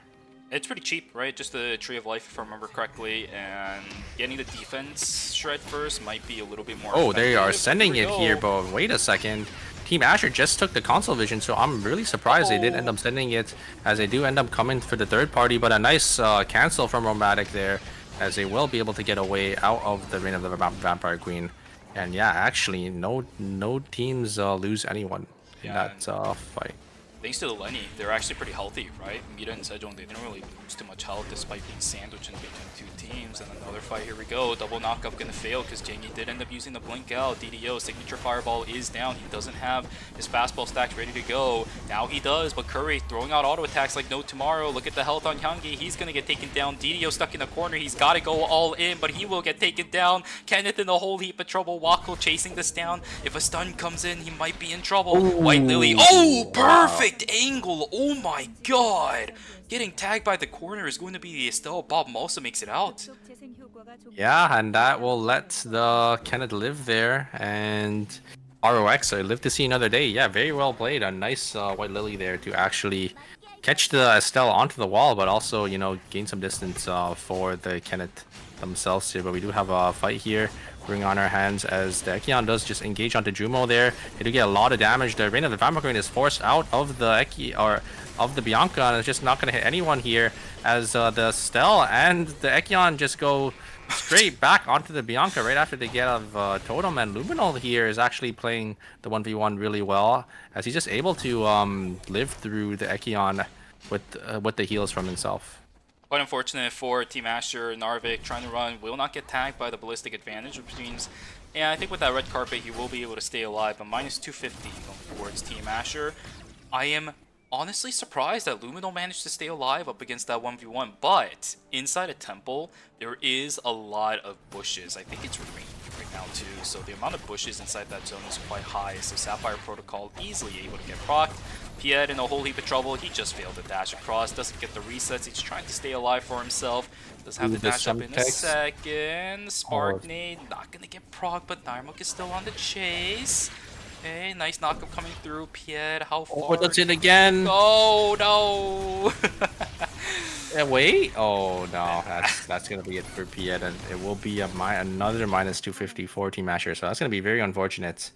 Speaker 9: It's pretty cheap, right? Just the Tree of Life, if I remember correctly, and getting the defense shred first might be a little bit more effective.
Speaker 10: They are sending it here, but wait a second. Team Asher just took the console vision, so I'm really surprised they did end up sending it, as they do end up coming for the 3rd party, but a nice cancel from Romatic there, as they will be able to get away out of the Reign of the Vampire Queen. And yeah, actually, no teams lose anyone in that fight.
Speaker 9: Thanks to the Lenny, they're actually pretty healthy, right? Mira and Sejong, they didn't really lose too much health despite being sandwiched in between 2 teams. And another fight, here we go. Double knockup gonna fail because Jangy did end up using the blink out. DDO, signature fireball is down. He doesn't have his fastball stacks ready to go. Now he does, but Curry throwing out auto attacks like no tomorrow. Look at the health on Hyungi. He's gonna get taken down. DDO stuck in the corner. He's gotta go all in, but he will get taken down. Kenneth in a whole heap of trouble. Wako chasing this down. If a stun comes in, he might be in trouble. Ooh, White Lily. Oh, perfect angle. Oh my god. Getting tagged by the corner is going to be the Estelle. Bob also makes it out.
Speaker 10: Yeah, and that will let the Kenneth live there, and ROX live to see another day. Yeah, very well played. A nice White Lily there to actually catch the Estelle onto the wall, but also, gain some distance for the Kenneth themselves here. But we do have a fight here bring on our hands, as the Ekion does just engage onto Jumo there. They do get a lot of damage. The Reign of the Vampire Queen is forced out of the of the Bianca, and it's just not going to hit anyone here, as the Stell and the Ekion just go straight back onto the Bianca right after they get out of Totem. And Luminol here is actually playing the 1v1 really well, as he's just able to live through the Ekion with the heals from himself.
Speaker 9: Quite unfortunate for Team Asher. Narvik trying to run will not get tagged by the ballistic advantage, which means Yeah, I think with that red carpet, he will be able to stay alive, but minus 250 going towards Team Asher. I am honestly surprised that Lumino managed to stay alive up against that 1v1, but inside a temple, there is a lot of bushes. I think it's raining right now too, so the amount of bushes inside that zone is quite high, so Sapphire Protocol easily able to get procced. Piet in a whole heap of trouble. He just failed to dash across, doesn't get the resets. He's trying to stay alive for himself. Does have to dash up in a second. Spark nade, not gonna get proc, but Narmok is still on the chase. Okay, nice knockup coming through. Piet, how far?
Speaker 10: Oh, that's it again.
Speaker 9: Oh no!
Speaker 10: Yeah, wait. Oh no, that's gonna be it for Piet, and it will be another minus 250 for Team Asher. So that's gonna be very unfortunate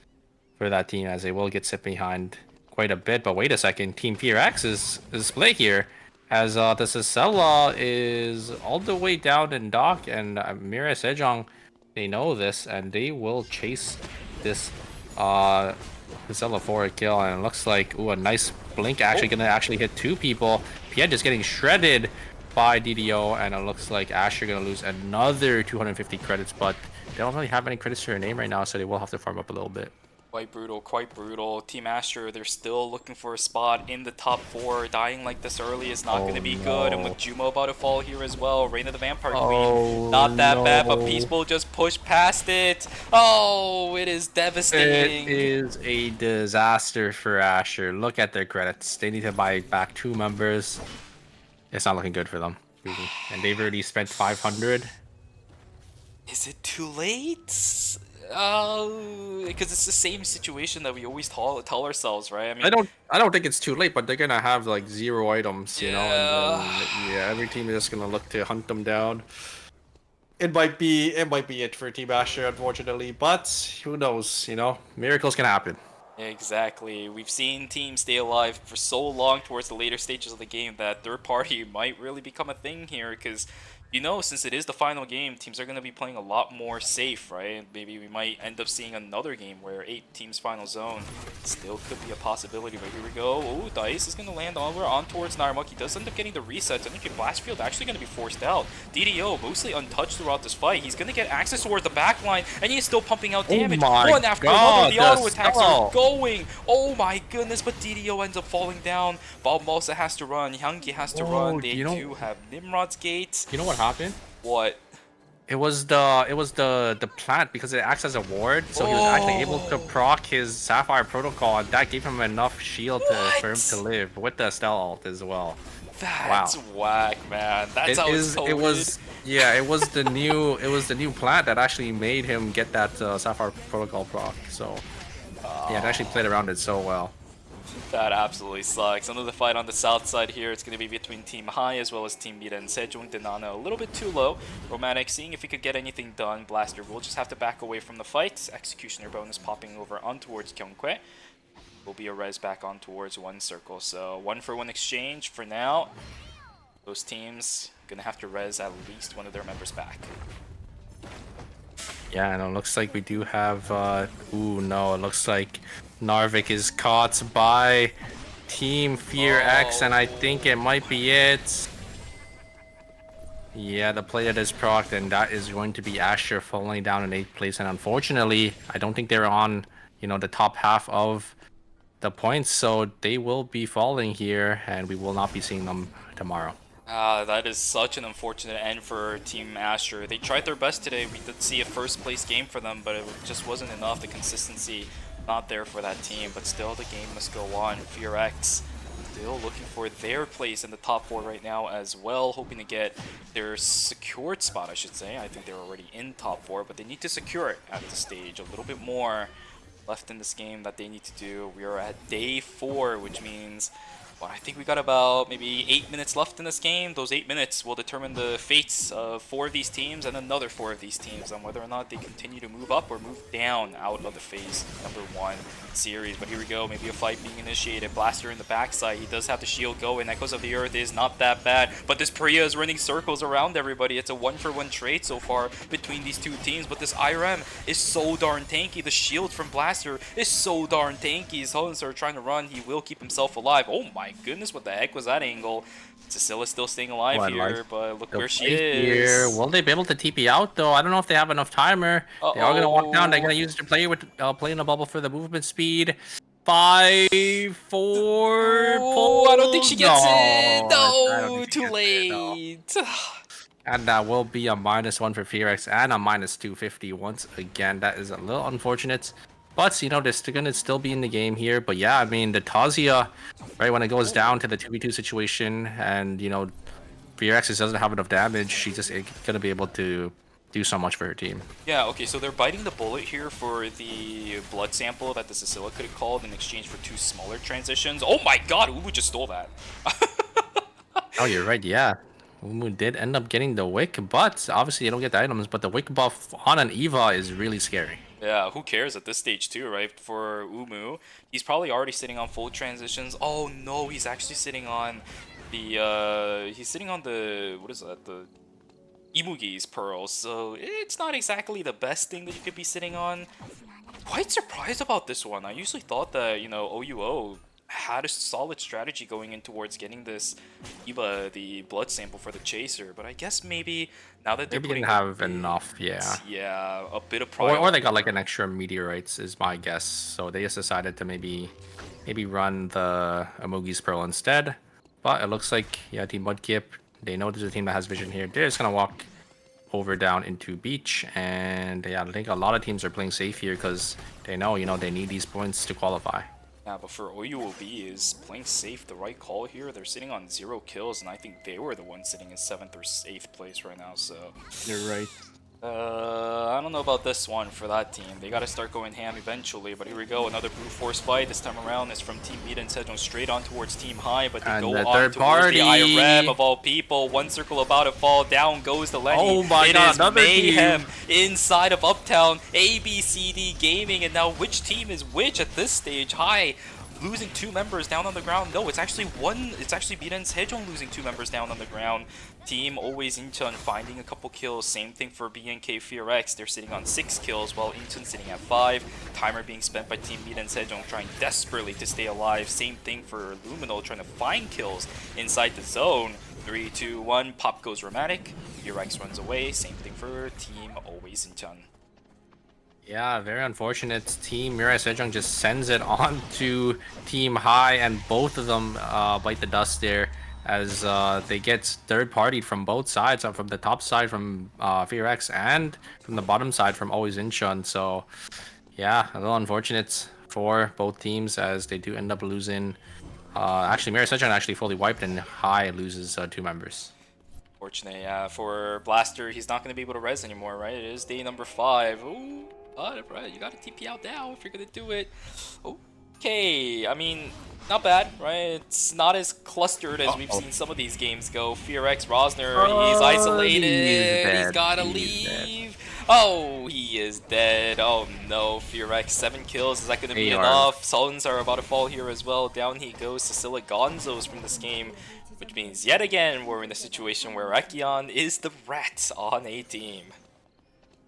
Speaker 10: for that team, as they will get set behind quite a bit. But wait a second, Team PRX is split here, as the Sicela is all the way down in dock, and Mira Sejong, they know this, and they will chase this Sicela for a kill. And it looks like, ooh, a nice blink actually gonna actually hit 2 people. Piet just getting shredded by DDO, and it looks like Asher gonna lose another 250 credits, but they don't really have any credits to their name right now, so they will have to farm up a little bit.
Speaker 9: Quite brutal, quite brutal. Team Asher, they're still looking for a spot in the top 4. Dying like this early is not going to be good. And with Jumo about to fall here as well, Reign of the Vampire Queen, not that bad, but Peaceful just pushed past it. Oh, it is devastating.
Speaker 10: It is a disaster for Asher. Look at their credits. They need to buy back 2 members. It's not looking good for them, really. And they've already spent 500.
Speaker 9: Is it too late? Oh, because it's the same situation that we always tell ourselves, right? I mean,
Speaker 10: I don't think it's too late, but they're gonna have like 0 items, you know, and then, yeah, every team is just gonna look to hunt them down. It might be it for Team Asher, unfortunately, but who knows, you know, miracles can happen.
Speaker 9: Exactly. We've seen teams stay alive for so long towards the later stages of the game that third party might really become a thing here, because you know, since it is the final game, teams are going to be playing a lot more safe, right? Maybe we might end up seeing another game where 8 teams final zone. Still could be a possibility, but here we go. Oh, Dice is going to land on towards Narmuk. He does end up getting the resets. I think Blast Field actually going to be forced out. DDO mostly untouched throughout this fight. He's going to get access towards the back line, and he's still pumping out damage. One after another, the auto attacks are going. Oh my goodness, but DDO ends up falling down. Balmosa has to run. Hyungi has to run. They do have Nimrod's Gate.
Speaker 10: You know what happened?
Speaker 9: What?
Speaker 10: It was the plant, because it acts as a ward, so he was actually able to proc his Sapphire Protocol, and that gave him enough shield for him to live with the Estelle ult as well.
Speaker 9: That's whack, man. That's how it's
Speaker 10: it was the new plant that actually made him get that Sapphire Protocol proc. So yeah, it actually played around it so well.
Speaker 9: That absolutely sucks. Another fight on the south side here. It's going to be between Team High as well as Team Mira and Sejong. Denana a little bit too low. Romantic seeing if he could get anything done. Blaster will just have to back away from the fight. Executioner bonus popping over on towards Kyungkwae. Will be a res back on towards one circle. So 1-for-1 exchange for now. Those teams going to have to res at least one of their members back.
Speaker 10: Yeah, and it looks like we do have ooh no, it looks like Narvik is caught by Team Fear X, and I think it might be it. Yeah, the play that is procced, and that is going to be Asher falling down in 8th place, and unfortunately, I don't think they're on, you know, the top half of the points, so they will be falling here, and we will not be seeing them tomorrow.
Speaker 9: That is such an unfortunate end for Team Asher. They tried their best today. We did see a first place game for them, but it just wasn't enough. The consistency not there for that team, but still the game must go on. Fear X still looking for their place in the top 4 right now as well, hoping to get their secured spot, I should say. I think they're already in top 4, but they need to secure it at this stage. A little bit more left in this game that they need to do. We are at day 4, which means, well, I think we got about maybe 8 minutes left in this game. Those 8 minutes will determine the fates of 4 of these teams and another 4 of these teams on whether or not they continue to move up or move down out of the phase number 1 series. But here we go, maybe a fight being initiated. Blaster in the backside, he does have the shield going. Echoes of the Earth is not that bad, but this Priya is running circles around everybody. It's a 1-for-1 trade so far between these two teams, but this ERM is so darn tanky. The shield from Blaster is so darn tanky. His opponents are trying to run, he will keep himself alive. Oh my my goodness, what the heck was that angle? Cecilla's still staying alive here, but look where she
Speaker 10: Here.
Speaker 9: is.
Speaker 10: Will they be able to TP out though? I don't know if they have enough timer. They are gonna walk down. They're gonna use it to play with play in the bubble for the movement speed. 5, 4.
Speaker 9: I don't think she gets it.
Speaker 10: I don't
Speaker 9: No,
Speaker 10: think she
Speaker 9: too
Speaker 10: gets it, no.
Speaker 9: late.
Speaker 10: And that will be a -1 for Fearx and a -250 once again. That is a little unfortunate. But, you know, they're still gonna still be in the game here. But yeah, I mean, the Tazia, right, when it goes down to the 2v2 situation and, you know, Fearx doesn't have enough damage, she's just gonna be able to do so much for her team.
Speaker 9: Yeah, okay, so they're biting the bullet here for the blood sample that the Cecilia could have called in exchange for 2 smaller transitions. Oh my god, Uwu just stole that.
Speaker 10: Oh, you're right, yeah. Umu did end up getting the wick, but obviously you don't get the items, but the wick buff on an Eva is really scary.
Speaker 9: Yeah, who cares at this stage too, right? For Umu, he's probably already sitting on full transitions. Oh no, he's actually sitting on the, he's sitting on the, what is that, the Imugi's pearls, so it's not exactly the best thing that you could be sitting on. Quite surprised about this one. I usually thought that, you know, OUO had a solid strategy going in towards getting this Eva, the blood sample for the chaser, but I guess maybe now that they're
Speaker 10: maybe didn't have enough, yeah.
Speaker 9: Yeah, a bit of priority.
Speaker 10: Or they got like an extra meteorites is my guess, so they just decided to maybe run the Amugi's Pearl instead. But it looks like, yeah, Team Mudkip, they know there's a team that has vision here. They're just gonna walk over down into beach, and yeah, I think a lot of teams are playing safe here because they know, you know, they need these points to qualify.
Speaker 9: Yeah, but for OUOB is playing safe the right call here. They're sitting on 0 kills, and I think they were the ones sitting in 7th or 8th place right now, so...
Speaker 10: You're right.
Speaker 9: I don't know about this one for that team. They gotta start going ham eventually, but here we go. Another brute force fight. This time around is from Team Meat and Sejong straight on towards Team High, but they
Speaker 10: and
Speaker 9: go
Speaker 10: the
Speaker 9: on
Speaker 10: third
Speaker 9: towards the
Speaker 10: party.
Speaker 9: IRM of all people. One circle about to fall. Down goes the Lenny.
Speaker 10: Oh my
Speaker 9: It
Speaker 10: god,
Speaker 9: is
Speaker 10: another
Speaker 9: mayhem
Speaker 10: team.
Speaker 9: inside of Uptown. ABCD Gaming, and now which team is which at this stage? High losing 2 members down on the ground. No, it's actually Beat and Sejong losing 2 members down on the ground. Team Always Incheon finding a couple kills. Same thing for BNK FearX. They're sitting on 6 kills while Incheon sitting at 5. Timer being spent by Team Meat and Sejong trying desperately to stay alive. Same thing for Luminal trying to find kills inside the zone. 3, 2, 1, pop goes Dramatic. FearX runs away. Same thing for Team Always Incheon.
Speaker 10: Yeah, very unfortunate. Team Mirai Sejong just sends it on to Team High, and both of them bite the dust there as they get third-partied from both sides, from the top side from FearX and from the bottom side from Always Incheon. So, yeah, a little unfortunate for both teams as they do end up losing. Actually, Mirai Sejong actually fully wiped, and High loses 2 members.
Speaker 9: Fortunately, for Blaster, he's not going to be able to res anymore, right? It is day number 5. Ooh. Right, you gotta TP out now if you're gonna do it. Okay, I mean, not bad, right? It's not as clustered as we've seen some of these games go. FearX, Rosner, he's isolated. He's gotta leave. Oh, he is dead. Oh no, FearX, 7 kills. Is that gonna be enough? Suns are about to fall here as well. Down he goes. Cecilia Gonzos from this game, which means yet again we're in a situation where Ekion is the rat on a team.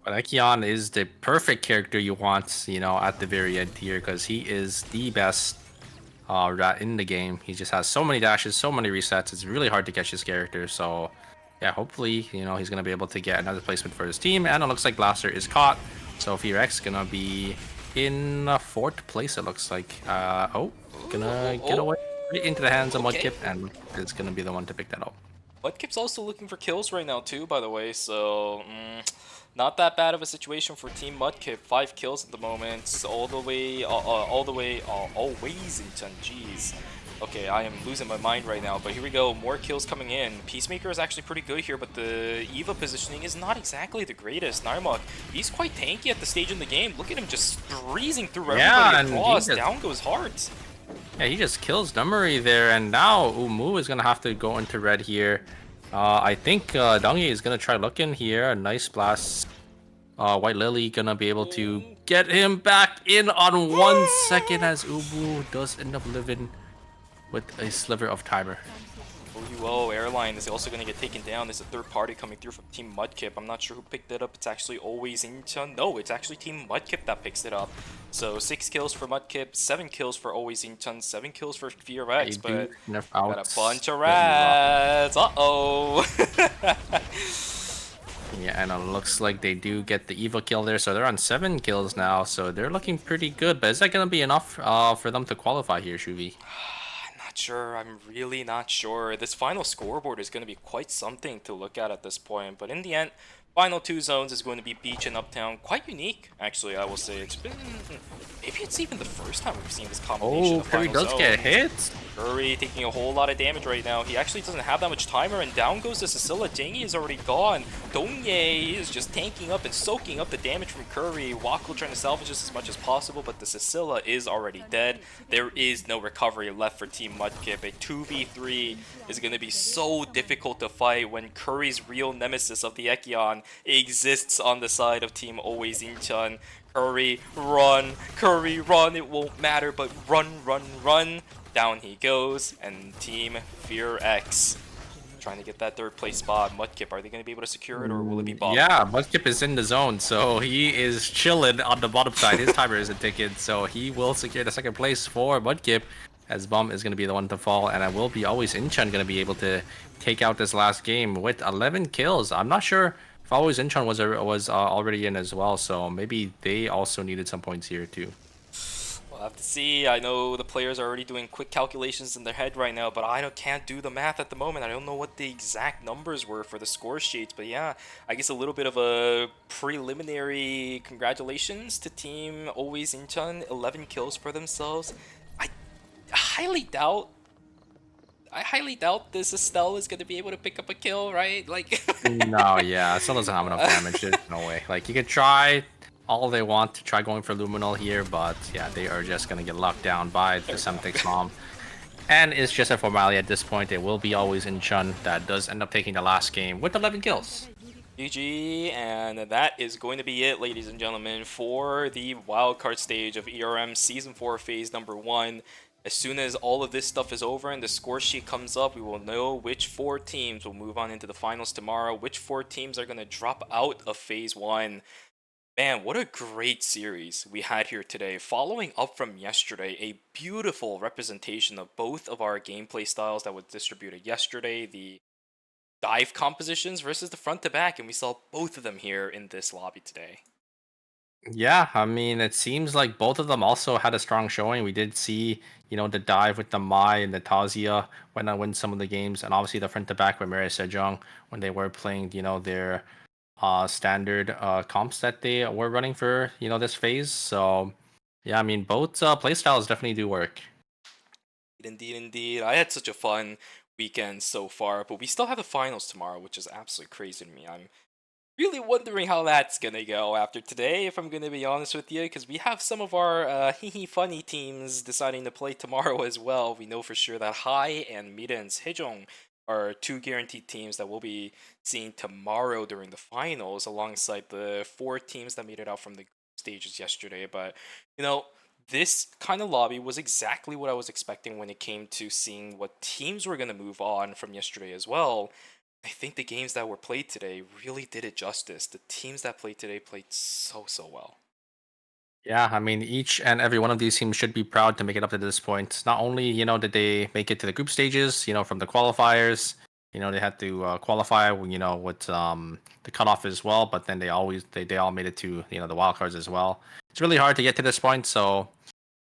Speaker 10: But Ekion is the perfect character you want, you know, at the very end here, because he is the best rat in the game. He just has so many dashes, so many resets. It's really hard to catch his character. So, yeah, hopefully, you know, he's going to be able to get another placement for his team. And it looks like Blaster is caught. So FearX going to be in 4th place, it looks like. Gonna get away into the hands of Mudkip, and it's going to be the one to pick that up.
Speaker 9: Mudkip's also looking for kills right now too, by the way, so not that bad of a situation for Team Mudkip. 5 kills at the moment, always Incheon. Jeez. Okay, I am losing my mind right now, but here we go. More kills coming in. Peacemaker is actually pretty good here, but the Eva positioning is not exactly the greatest. Narmok, he's quite tanky at the stage in the game. Look at him just breezing through everybody across. Down goes Heart.
Speaker 10: Yeah, he just kills Dummery there, and now Umu is gonna have to go into red here. I think Dongye is gonna try looking here. A nice blast. White Lily gonna be able to get him back in on 1 second as Umu does end up living with a sliver of timer.
Speaker 9: 2-0. Airline is also going to get taken down. There's a third party coming through from Team Mudkip. I'm not sure who picked it up. It's actually always Incheon. No, it's actually Team Mudkip that picks it up. So 6 kills for Mudkip, 7 kills for always Incheon, 7 kills for VRX, but got a bunch of rats. Uh-oh.
Speaker 10: Yeah, and it looks like they do get the Evo kill there, so they're on 7 kills now, so they're looking pretty good. But is that going to be enough for them to qualify here, Shuvi?
Speaker 9: Not sure. I'm really not sure. This final scoreboard is going to be quite something to look at this point, but in the end, final 2 zones is going to be Beach and Uptown. Quite unique, actually, I will say. It's been... maybe it's even the first time we've seen this combination of
Speaker 10: Curry
Speaker 9: final
Speaker 10: does get hit.
Speaker 9: Curry taking a whole lot of damage right now. He actually doesn't have that much timer, and down goes the Cecilia. Jengi is already gone. Dongye is just tanking up and soaking up the damage from Curry. Wako trying to salvage this as much as possible, but the Cecilia is already dead. There is no recovery left for Team Mudkip. A 2v3 is going to be so difficult to fight when Curry's real nemesis of the Ekion exists on the side of Team Always Incheon. Curry, run! Curry, run! It won't matter, but run, run, run! Down he goes, and Team Fear X trying to get that 3rd place spot. Mudkip, are they going to be able to secure it, or will it be Bob?
Speaker 10: Yeah, Mudkip is in the zone, so he is chilling on the bottom side. His timer is a ticket, so he will secure the 2nd place for Mudkip, as Bum is going to be the one to fall, and I will be always Incheon going to be able to take out this last game with 11 kills. I'm not sure if always Incheon was already in as well, so maybe they also needed some points here too.
Speaker 9: We'll have to see. I know the players are already doing quick calculations in their head right now, but I can't do the math at the moment. I don't know what the exact numbers were for the score sheets, but yeah, I guess a little bit of a preliminary congratulations to Team Always Incheon. 11 kills for themselves. I highly doubt this Estelle is going to be able to pick up a kill, right? Like,
Speaker 10: no, yeah, Estelle doesn't have enough damage. There's no way. Like, you could try all they want to try going for Luminal here, but yeah, they are just going to get locked down by the Semtex Mom. And it's just a formality at this point. It will be always Incheon that does end up taking the last game with 11 kills.
Speaker 9: GG, and that is going to be it, ladies and gentlemen, for the wildcard stage of ERM Season 4 Phase Number 1. As soon as all of this stuff is over and the score sheet comes up, we will know which 4 teams will move on into the finals tomorrow, which 4 teams are going to drop out of Phase 1. Man, what a great series we had here today. Following up from yesterday, a beautiful representation of both of our gameplay styles that was distributed yesterday, the dive compositions versus the front to back, and we saw both of them here in this lobby today.
Speaker 10: Yeah, I mean, it seems like both of them also had a strong showing. We did see, you know, the dive with the Mai and the Tazia when I win some of the games, and obviously the front to back with Mary Sejong when they were playing, you know, their standard comps that they were running for, you know, this phase. So yeah, I mean, both playstyles definitely do work.
Speaker 9: Indeed, indeed. I had such a fun weekend so far, but we still have the finals tomorrow, which is absolutely crazy to me. I'm really wondering how that's gonna go after today, if I'm gonna be honest with you, because we have some of our funny teams deciding to play tomorrow as well. We know for sure that Hai and Mira and Sejong are 2 guaranteed teams that we'll be seeing tomorrow during the finals, alongside the 4 teams that made it out from the stages yesterday. But, you know, this kind of lobby was exactly what I was expecting when it came to seeing what teams were going to move on from yesterday as well. I think the games that were played today really did it justice. The teams that played today played so well.
Speaker 10: Yeah, I mean, each and every one of these teams should be proud to make it up to this point. Not only, you know, did they make it to the group stages, you know, from the qualifiers, you know, they had to qualify, you know, with the cutoff as well, but then they all made it to, you know, the wildcards as well. It's really hard to get to this point, so,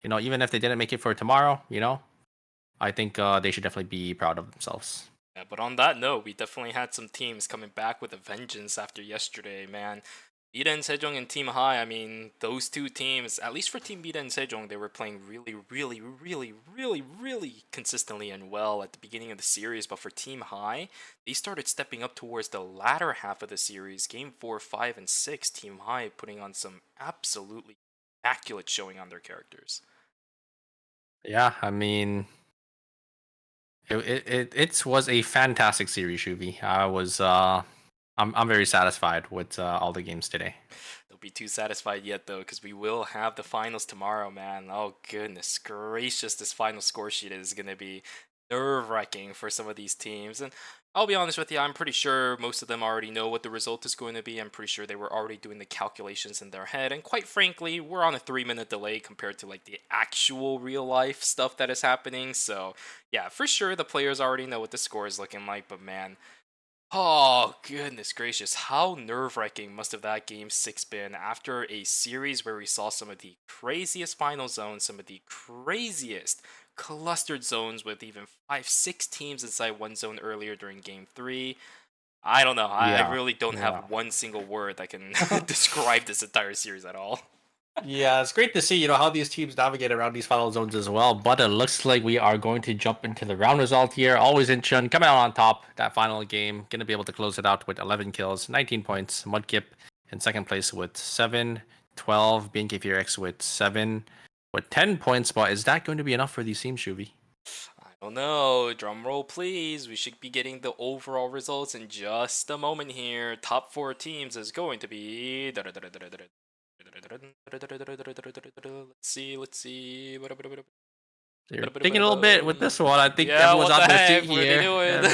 Speaker 10: you know, even if they didn't make it for tomorrow, you know, I think they should definitely be proud of themselves.
Speaker 9: Yeah, but on that note, we definitely had some teams coming back with a vengeance after yesterday, man. Mira and Sejong and Team Hai, I mean, those 2 teams, at least for Team Mira and Sejong, they were playing really consistently and well at the beginning of the series. But for Team Hai, they started stepping up towards the latter half of the series. Game 4, 5, and 6, Team Hai putting on some absolutely immaculate showing on their characters.
Speaker 10: Yeah, I mean, it was a fantastic series, Shuvi. I'm very satisfied with all the games today.
Speaker 9: Don't be too satisfied yet, though, because we will have the finals tomorrow, man. Oh, goodness gracious, this final score sheet is going to be
Speaker 13: nerve-wracking for some of these teams. And I'll be honest with you, I'm pretty sure most of them already know what the result is going to be. I'm pretty sure they were already doing the calculations in their head. And quite frankly, we're on a 3-minute delay compared to like the actual real life stuff that is happening. So yeah, for sure the players already know what the score is looking like, but man, oh goodness gracious, how nerve-wracking must have that game 6 been after a series where we saw some of the craziest final zones, some of the craziest clustered zones with even 5-6 teams inside one zone earlier during game 3. I don't know, I
Speaker 10: Yeah,
Speaker 13: really don't
Speaker 10: yeah.
Speaker 13: have one single word that can describe this entire series at all.
Speaker 10: Yeah, it's great to see, how these teams navigate around these final zones as well. But it looks like we are going to jump into the round result here. Always Incheon coming out on top that final game. Going to be able to close it out with 11 kills, 19 points. Mudkip in second place with 7, 12. BNK4X with 7, with 10 points. But is that going to be enough for these teams, Shuvi?
Speaker 13: I don't know. Drum roll, please. We should be getting the overall results in just a moment here. Top 4 teams is going to be. Let's see.
Speaker 10: You're thinking a little bit with this one. I think
Speaker 13: Yeah,
Speaker 10: everyone's
Speaker 13: what
Speaker 10: on
Speaker 13: the
Speaker 10: their seat
Speaker 13: heck? What are they
Speaker 10: here.
Speaker 13: doing?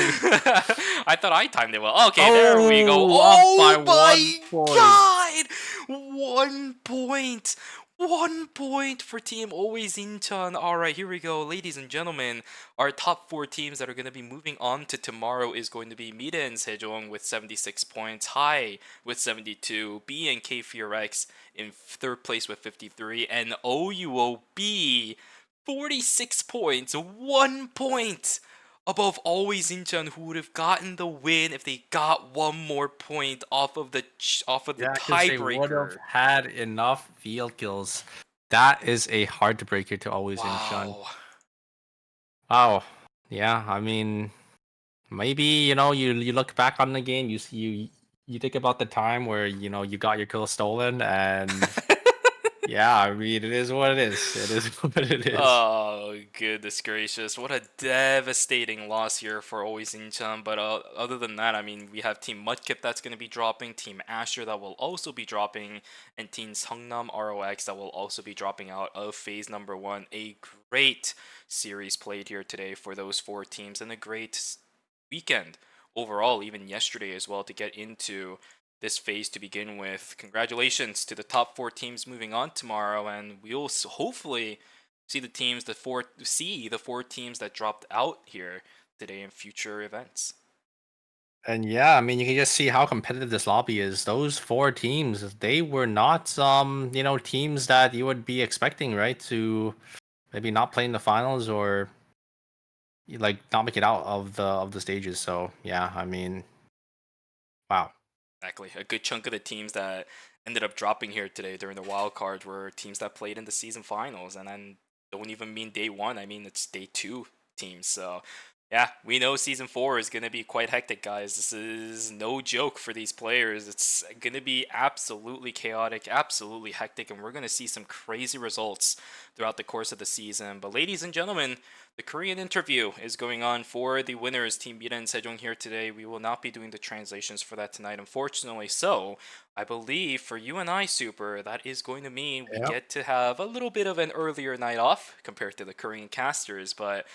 Speaker 13: I thought I timed it well. Okay, there we go.
Speaker 10: Off by
Speaker 13: Oh
Speaker 10: 1
Speaker 13: my
Speaker 10: point.
Speaker 13: god! 1 point. 1 point for Team Always Incheon. Alright, here we go. Ladies and gentlemen, our top 4 teams that are going to be moving on to tomorrow is going to be Mida and Sejong with 76 points, Hai with 72, B and K4X in 3rd place with 53, and OUOB 46 points, 1 point above Always Incheon, who would have gotten the win if they got 1 more point off of the
Speaker 10: Yeah, because they would have
Speaker 13: tiebreaker.
Speaker 10: had enough field kills. That is a hard to breaker to Always Incheon.
Speaker 13: Wow.
Speaker 10: Wow. Yeah, I mean, maybe you look back on the game, you think about the time where you got your kill stolen, and yeah, I mean it is what it is. It is what it is.
Speaker 13: Oh, goodness gracious. What a devastating loss here for Always Incheon. But other than that, I mean, we have Team Mudkip that's going to be dropping, Team Asher that will also be dropping, and Team Seongnam ROX that will also be dropping out of phase number 1. A great series played here today for those 4 teams, and a great weekend overall, even yesterday as well, to get into this phase to begin with. Congratulations to the top 4 teams moving on tomorrow, and we'll hopefully see the the 4 teams that dropped out here today in future events.
Speaker 10: And yeah, I mean you can just see how competitive this lobby is. Those 4 teams, they were not teams that you would be expecting, right? To maybe not play in the finals or like not make it out of the stages. So yeah, I mean, wow.
Speaker 13: Exactly. A good chunk of the teams that ended up dropping here today during the wild cards were teams that played in the season finals, and then don't even mean day 1. I mean it's day 2 teams. So yeah, we know season 4 is going to be quite hectic, guys. This is no joke for these players. It's going to be absolutely chaotic, absolutely hectic, and we're going to see some crazy results throughout the course of the season. But ladies and gentlemen, the Korean interview is going on for the winners, Team Mida and Sejong here today. We will not be doing the translations for that tonight, unfortunately. So I believe for you and I, Super, that is going to mean we get to have a little bit of an earlier night off compared to the Korean casters. But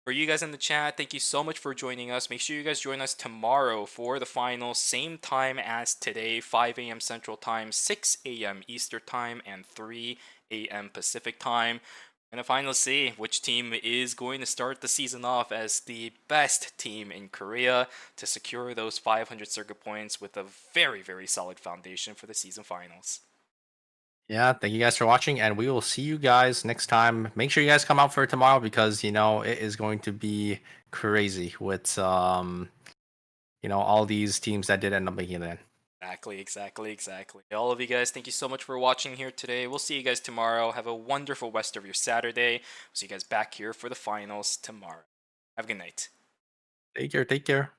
Speaker 13: for you guys in the chat, thank you so much for joining us. Make sure you guys join us tomorrow for the finals, same time as today, 5 a.m. Central Time, 6 a.m. Eastern Time, and 3 a.m. Pacific Time. We're going to finally see which team is going to start the season off as the best team in Korea to secure those 500 circuit points with a very, very solid foundation for the season finals.
Speaker 10: Yeah, thank you guys for watching, and we will see you guys next time. Make sure you guys come out for tomorrow because it is going to be crazy with all these teams that did end up making it in.
Speaker 13: Exactly. All of you guys, thank you so much for watching here today. We'll see you guys tomorrow. Have a wonderful rest of your Saturday. We'll see you guys back here for the finals tomorrow. Have a good night.
Speaker 10: Take care.